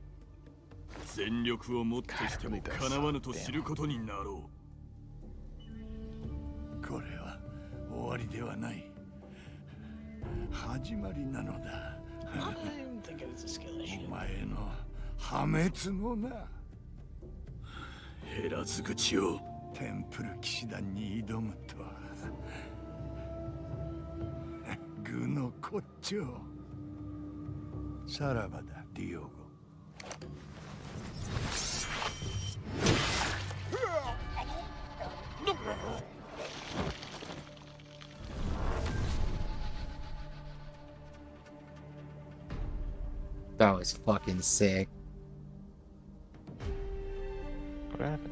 全力をもってしてもかなわぬと知ることになろう。これは終わりではない。始まりなのだ。お前の破滅のな。減らず口を。テンプル騎士団に挑むとは。グのこっちを。さらばだ、ディオゴ。That was fucking sick. What happened?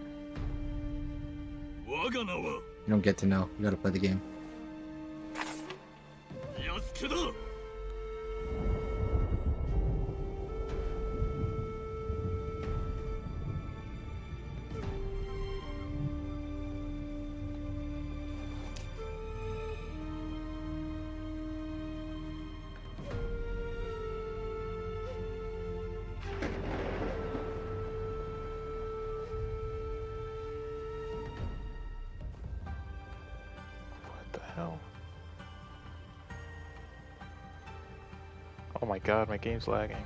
You don't get to know. You gotta play the game. What the hell? Oh my god, my game's lagging.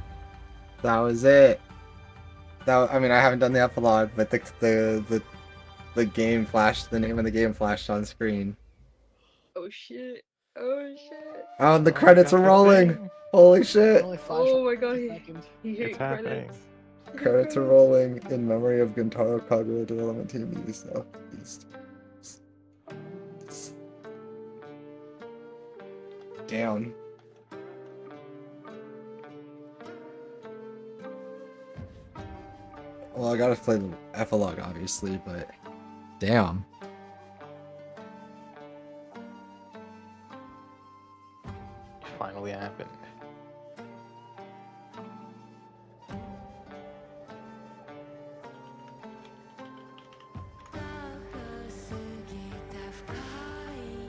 That was it. I mean, I haven't done the epilogue, but the game flashed. The name of the game flashed on screen. Oh shit. Oh shit. Oh, the Oh, credits got are the rolling. thing. Holy shit! Only flash Oh for my god, 30 seconds. he hit It's happening. credits. Credits are rolling in memory of Gentaro Kagura Development Team East. Down. Well, I gotta play the epilogue, obviously, but damn. It finally happened.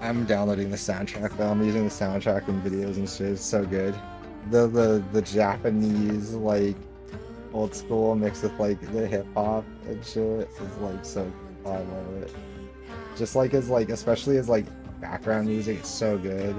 I'm downloading the soundtrack though. I'm using the soundtrack in videos and shit. It's so good. The Japanese like old school mixed with like the hip hop and shit is like so I love it. Just like as like especially as like background music, it's so good.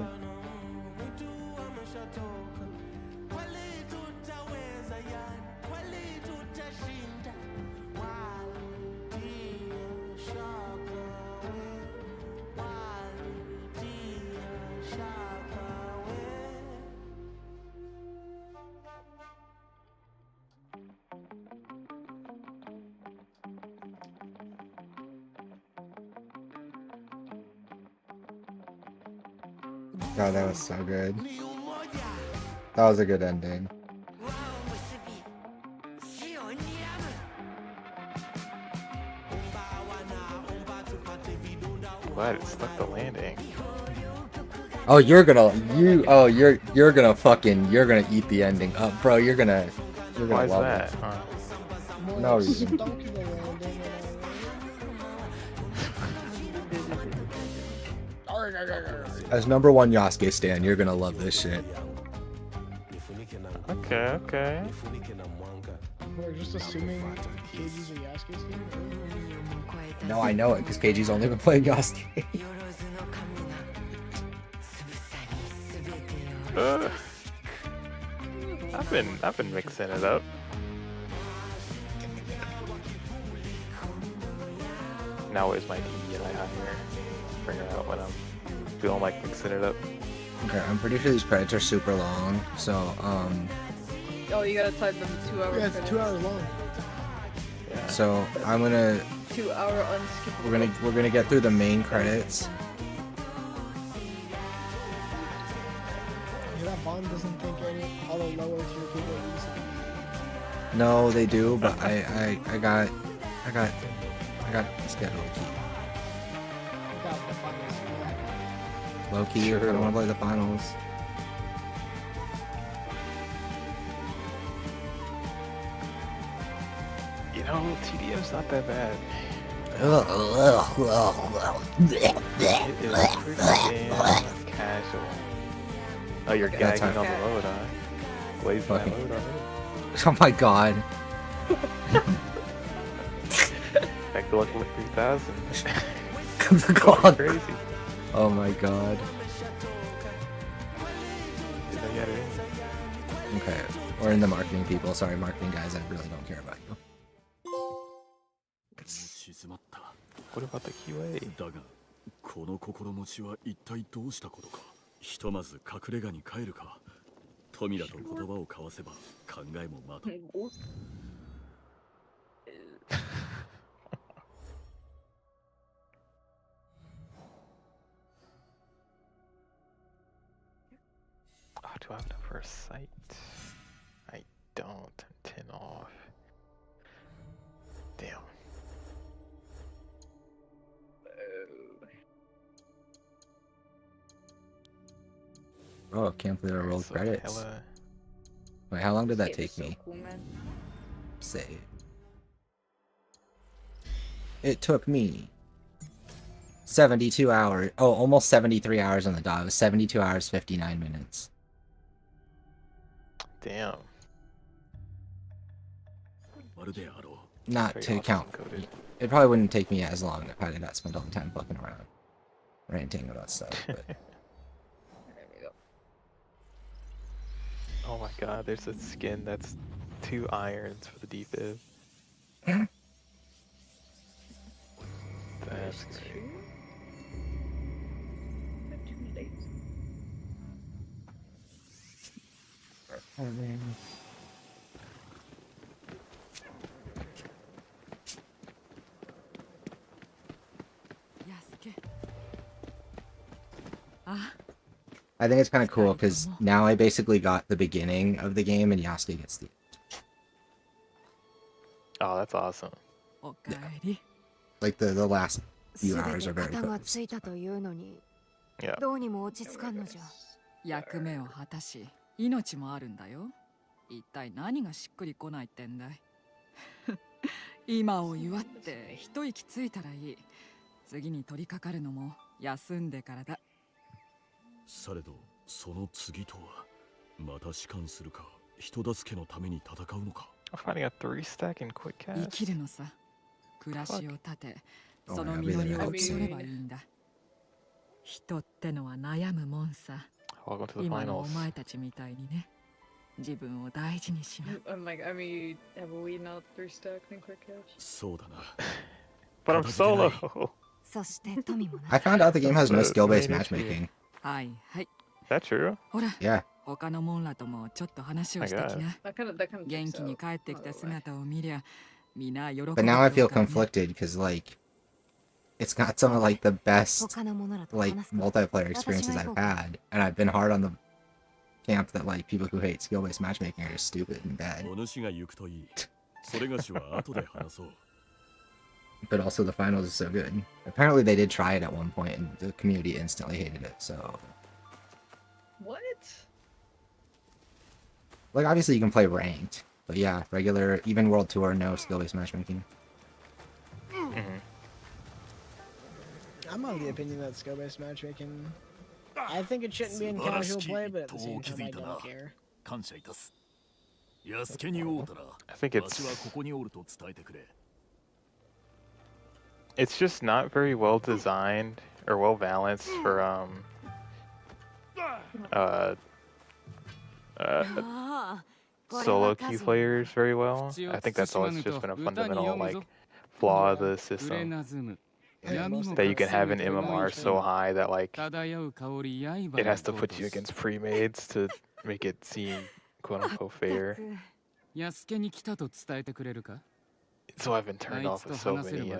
God, that was so good. That was a good ending. Glad it stuck the landing. Oh, you're gonna eat the ending up, bro. You're gonna Why is love that? it. No reason. As #1 Yasuke stan, you're gonna love this shit. Okay, okay. We're just assuming Keiji's a Yasuke student? No, I know it because Keiji's only been playing Yasuke. I've been mixing it up. Now where's my DEI higher? Bring it out when I'm feeling like mixing it up. Okay, I'm pretty sure these credits are super long, so Oh, you gotta type them 2 hours. Yeah, it's 2 hours long. Yeah. so I'm gonna 2 hour unskippable. we're gonna get through the main credits. Yeah, that Bond doesn't think all the lower tier people are easy. No, they do, but I got the schedule to keep. Without the finals. Low key, I don't want to play the finals. You know, TDM's not that bad. It is pretty damn casual. Oh, you're Yeah, that's gagging on how- the load, huh? Blazing that Fucking- load already. Oh my god. Back to level 3000. God. Crazy. Oh my god. Didn't know you had it in. Okay, we're in the marketing people. Sorry, marketing guys, I really don't care about you. What about the QA? だがこの心持ちは一体どうしたことかひとまず隠れ家に帰るか。富田と言葉を交わせば考えもまと。Oh, do I have enough for a site? I don't. I'm 10 off. Damn. Oh, can't believe I rolled So credits. hella... Wait, how long did that Game is take me? So cool, man. Save. It took me 72 hours. Oh, almost 73 hours on the dot. It was 72 hours, 59 minutes. Damn. Not to count. It probably wouldn't take me as long if I had not spent all the time fucking around, ranting about stuff. But Oh my god, there's a skin that's 2 irons for the defib. That's great. I think it's kind of cool because now I basically got the beginning of the game and Yasuke gets the end. Oh, that's awesome. Yeah. Like the last few hours are very focused. Yeah. どうにも落ち着かんのじゃ。役目を果たし、命もあるんだよ。一体何がしっくりこないってんだい。今を祝って一息ついたらいい。次に取り掛かるのも休んでからだ。されど、その次とは、また仕官するか、人助けのために戦うのか。I'm finding a 3-stack in quick 生 cast. きるのさ。暮らしを立て、その実りを受け取ればいいんだ。人ってのは悩むもんさ。Welcome to the 今のお finals. 前たちみたいにね。自分を大事にしな。I'm like, I mean, have we not 3-stack in quick catch? そうだな。 But I'm solo. そして富もな。I found out the game has no skill-based matchmaking. はいはい。 That true? ほら、 Yeah. 他のモンらともちょっと話をしてきな。 That kind of 元気に帰ってきた姿を見りゃ、みんな喜ぶ。 But now I feel conflicted because like it's got some of like the best like multiplayer experiences I've had, and I've been hard on the camp that like people who hate skill-based matchmaking are just stupid and bad. お主が行くといい。それがしは後で話そう。 But also the finals is so good. Apparently they did try it at one point and the community instantly hated it, so What? like obviously you can play ranked, but yeah, regular even World Tour, no skill-based matchmaking. I'm of the opinion that skill-based matchmaking. I think it shouldn't be in casual play, but at the same time, I don't care. 感謝いたす。安家に会うたら、 I think わしはここにおると伝えてくれ。 It's just not very well designed or well balanced for solo queue players very well. I think that's always just been a fundamental like flaw of the system. That you can have an MMR so high that like it has to put you against pre-mades to make it seem quote unquote fair. 安家に来たと伝えてくれるか So I've been turned off with so many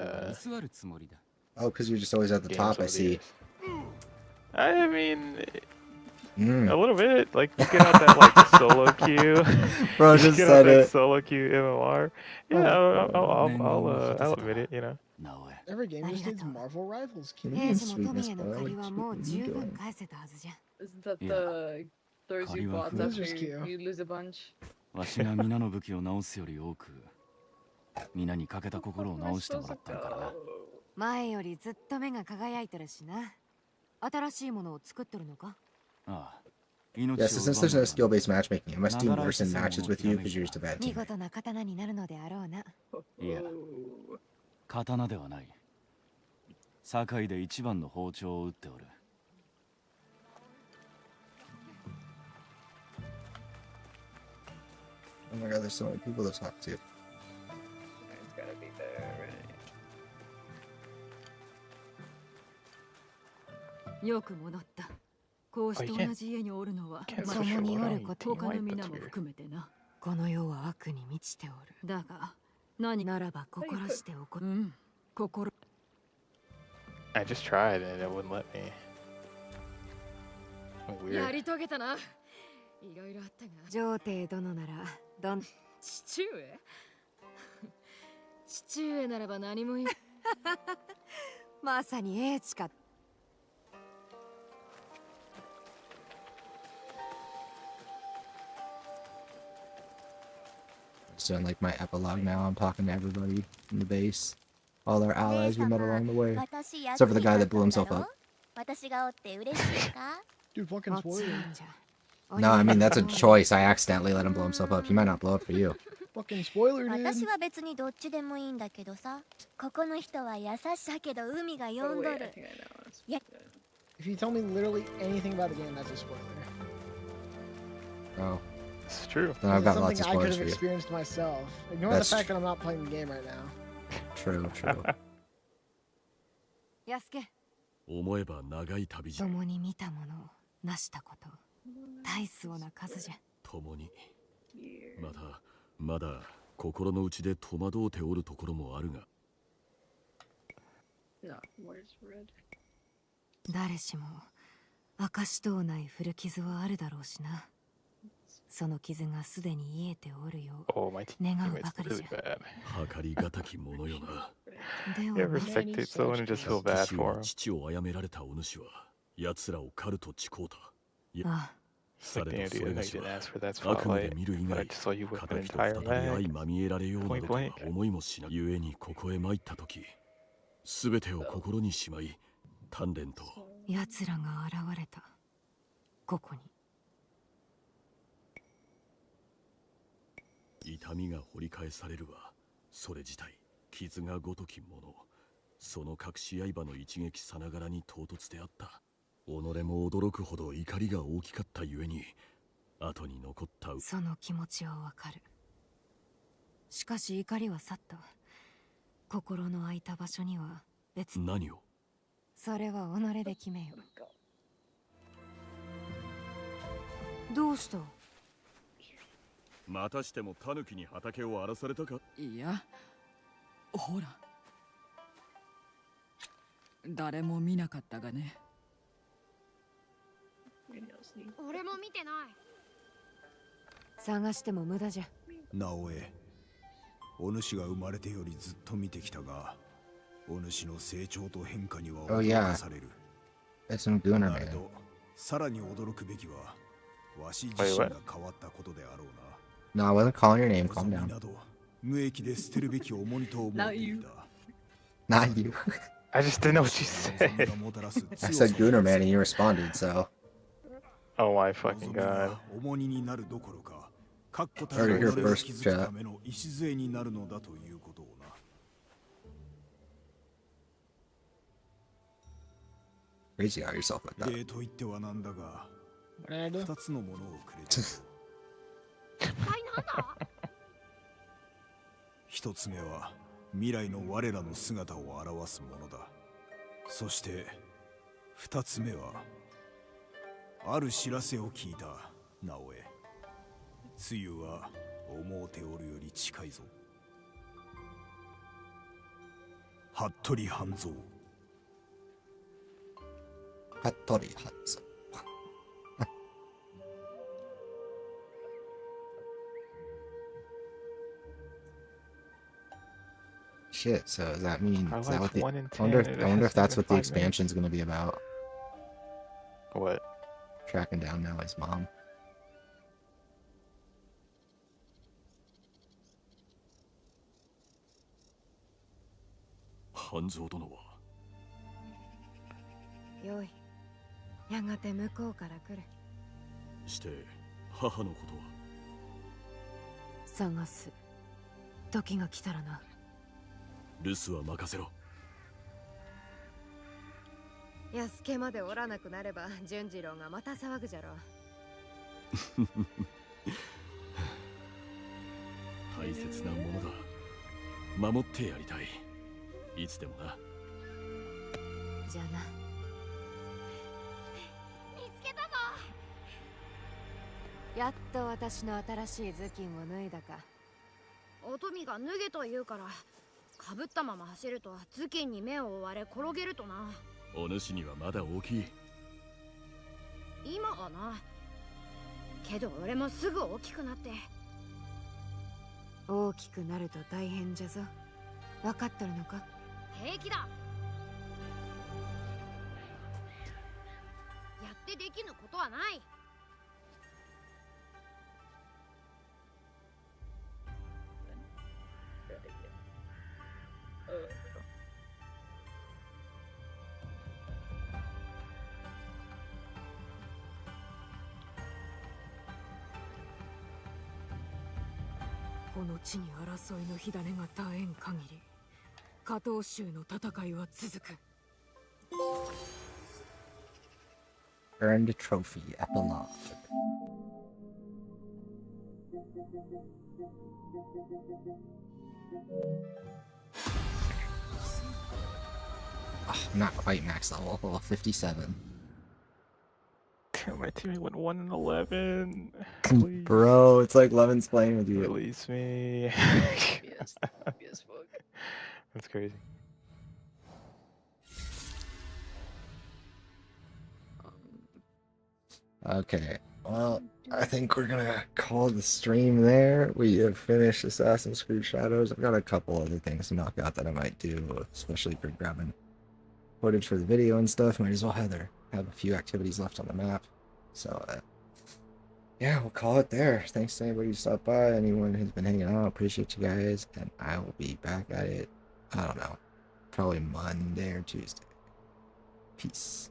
Oh, because you're just always at the games top, over I the see. years. I mean, Mm. a little bit. Like you get out that like solo queue. Bro You just get said out that it. solo queue MMR. Yeah, I'll admit it. You know. Every game just needs Marvel Rivals. Kid. 平時も富への借りはもう十分返せたはずじゃ。 Isn't that the throws you bots Kariwa after Fuji. you lose a bunch? わしが皆の武器を直すより多く皆にかけた心を直してもらったからな。前よりずっと目が輝いてるしな。新しいものを作っとるのか？ああ。 Yeah, so since there's no skill-based matchmaking, it must do worse in matches with you because you're just a bad 見 teammate. 事な刀になるのであろうな。いや、刀ではない。堺で一番の包丁を打っておる。 Oh my god, there's so many people to talk to. It's gotta be there, right? よく戻った。こうして同じ家におるのは共におること他の皆も含めてな。この世は悪に満ちておる。だが何ならば心しておこ。心。I just tried and it wouldn't let me. や Weird. り遂げたな。いろいろあったが。上帝殿ならどん。父上父上ならば何も言う。まさに英知か。Just doing like my epilogue now. I'm talking to everybody in the base, all our allies we met along the way, except for the guy that blew himself up. Dude, fucking spoiler. No, I mean that's a choice. I accidentally let him blow himself up. He might not blow up for you. Fucking spoiler, dude. 私は別にどっちでもいいんだけどさ。ここの人は優しさけど海が呼んどる。If you tell me literally anything about the game, that's a spoiler. Oh. It's true. Then I've got It's lots of something I could spoilers have for you. experienced myself. Ignore That's the fact that I'm not playing the game right now. True, true. やすけ。思えば長い旅路。共に見たものを成したこと。大層な数じゃ。共に。まだ心の内で戸惑うておるところもあるが。誰しも証とうない古傷はあるだろうしな。その傷がすでに癒えておるよう願うばかりじゃ。計りがたきものよな。You ever spectate someone and just feel bad for him? 父を殺められたお主は奴らを狩ると誓うた。ああ。されどそれがしは didn't ask for that 悪夢で spotlight, 見る以 but I 外 just saw you with an 敵と再 entire び mag. 相まみえられようなど Point とは blank. 思いもしない。故にここへ参った時全てを心にしまい鍛錬と奴らが現れた。ここに。痛みが掘り返されるはそれ自体傷がごときもの。その隠し刃の一撃さながらに唐突であった。己も驚くほど怒りが大きかったゆえに後に残ったその気持ちはわかる。しかし怒りは去った。心の空いた場所には別。何を。それは己で決めよ。どうした。またしてもタヌキに畑を荒らされたか。いや、ほら誰も見なかったがね。俺も見てない。探しても無駄じゃ。直江、お主が生まれてよりずっと見てきたが、お主の成長と変化には驚かされる。That's some gooner なれ man. ど、さらに驚くべきは、わし自身が変わったことであろうな。No, I wasn't calling your name. Calm down. など無益で捨てるべき重荷と思っていた。Not you. I just didn't know what you said. I said gooner man and you responded, so. Oh my fucking god. 重荷になるどころか、確固た Already る here 己を first 築く chat. ための礎になるのだということをな。Crazy out yourself like that. 例と言ってはなんだが、二つのものをくれた。一つ目は未来の我らの姿を表すものだ。そして二つ目はある知らせを聞いた。直江、梅雨は思うておるより近いぞ。服部半蔵。服部半蔵。Shit, so does that mean is that what the, I wonder if that's what the expansion's gonna be about. What? Tracking down Nellie's mom. Hanzo 殿はよい。やがて向こうから来る。して母のことは。探す。時が来たらな。留守は任せろ。安家までおらなくなれば純次郎がまた騒ぐじゃろ。大切なものだ。守ってやりたい。いつでもな。じゃあな。見つけたぞ。やっと私の新しい頭巾を脱いだか。おとみが脱げと言うからかぶったまま走ると頭巾に目を追われ転げるとな。お主にはまだ大きい。今はな。けど俺もすぐ大きくなって。大きくなると大変じゃぞ。分かっとるのか？平気だ。やってできぬことはない。この地に争いの火種が絶えん限り、加藤州の戦いは続く。Earned trophy epilogue. Oh, not quite max level 57. Damn, my teammate went 1-11. Bro, it's like Lemon's playing with you. Release me. Yes, yes, fuck. That's crazy. Okay, well, I think we're gonna call the stream there. We have finished Assassin's Creed Shadows. I've got a couple other things to knock out that I might do, especially for grabbing footage for the video and stuff. Might as well have a few activities left on the map. So, yeah, we'll call it there. Thanks to anybody who stopped by, anyone who's been hanging out. Appreciate you guys, and I will be back at it, I don't know, probably Monday or Tuesday. Peace.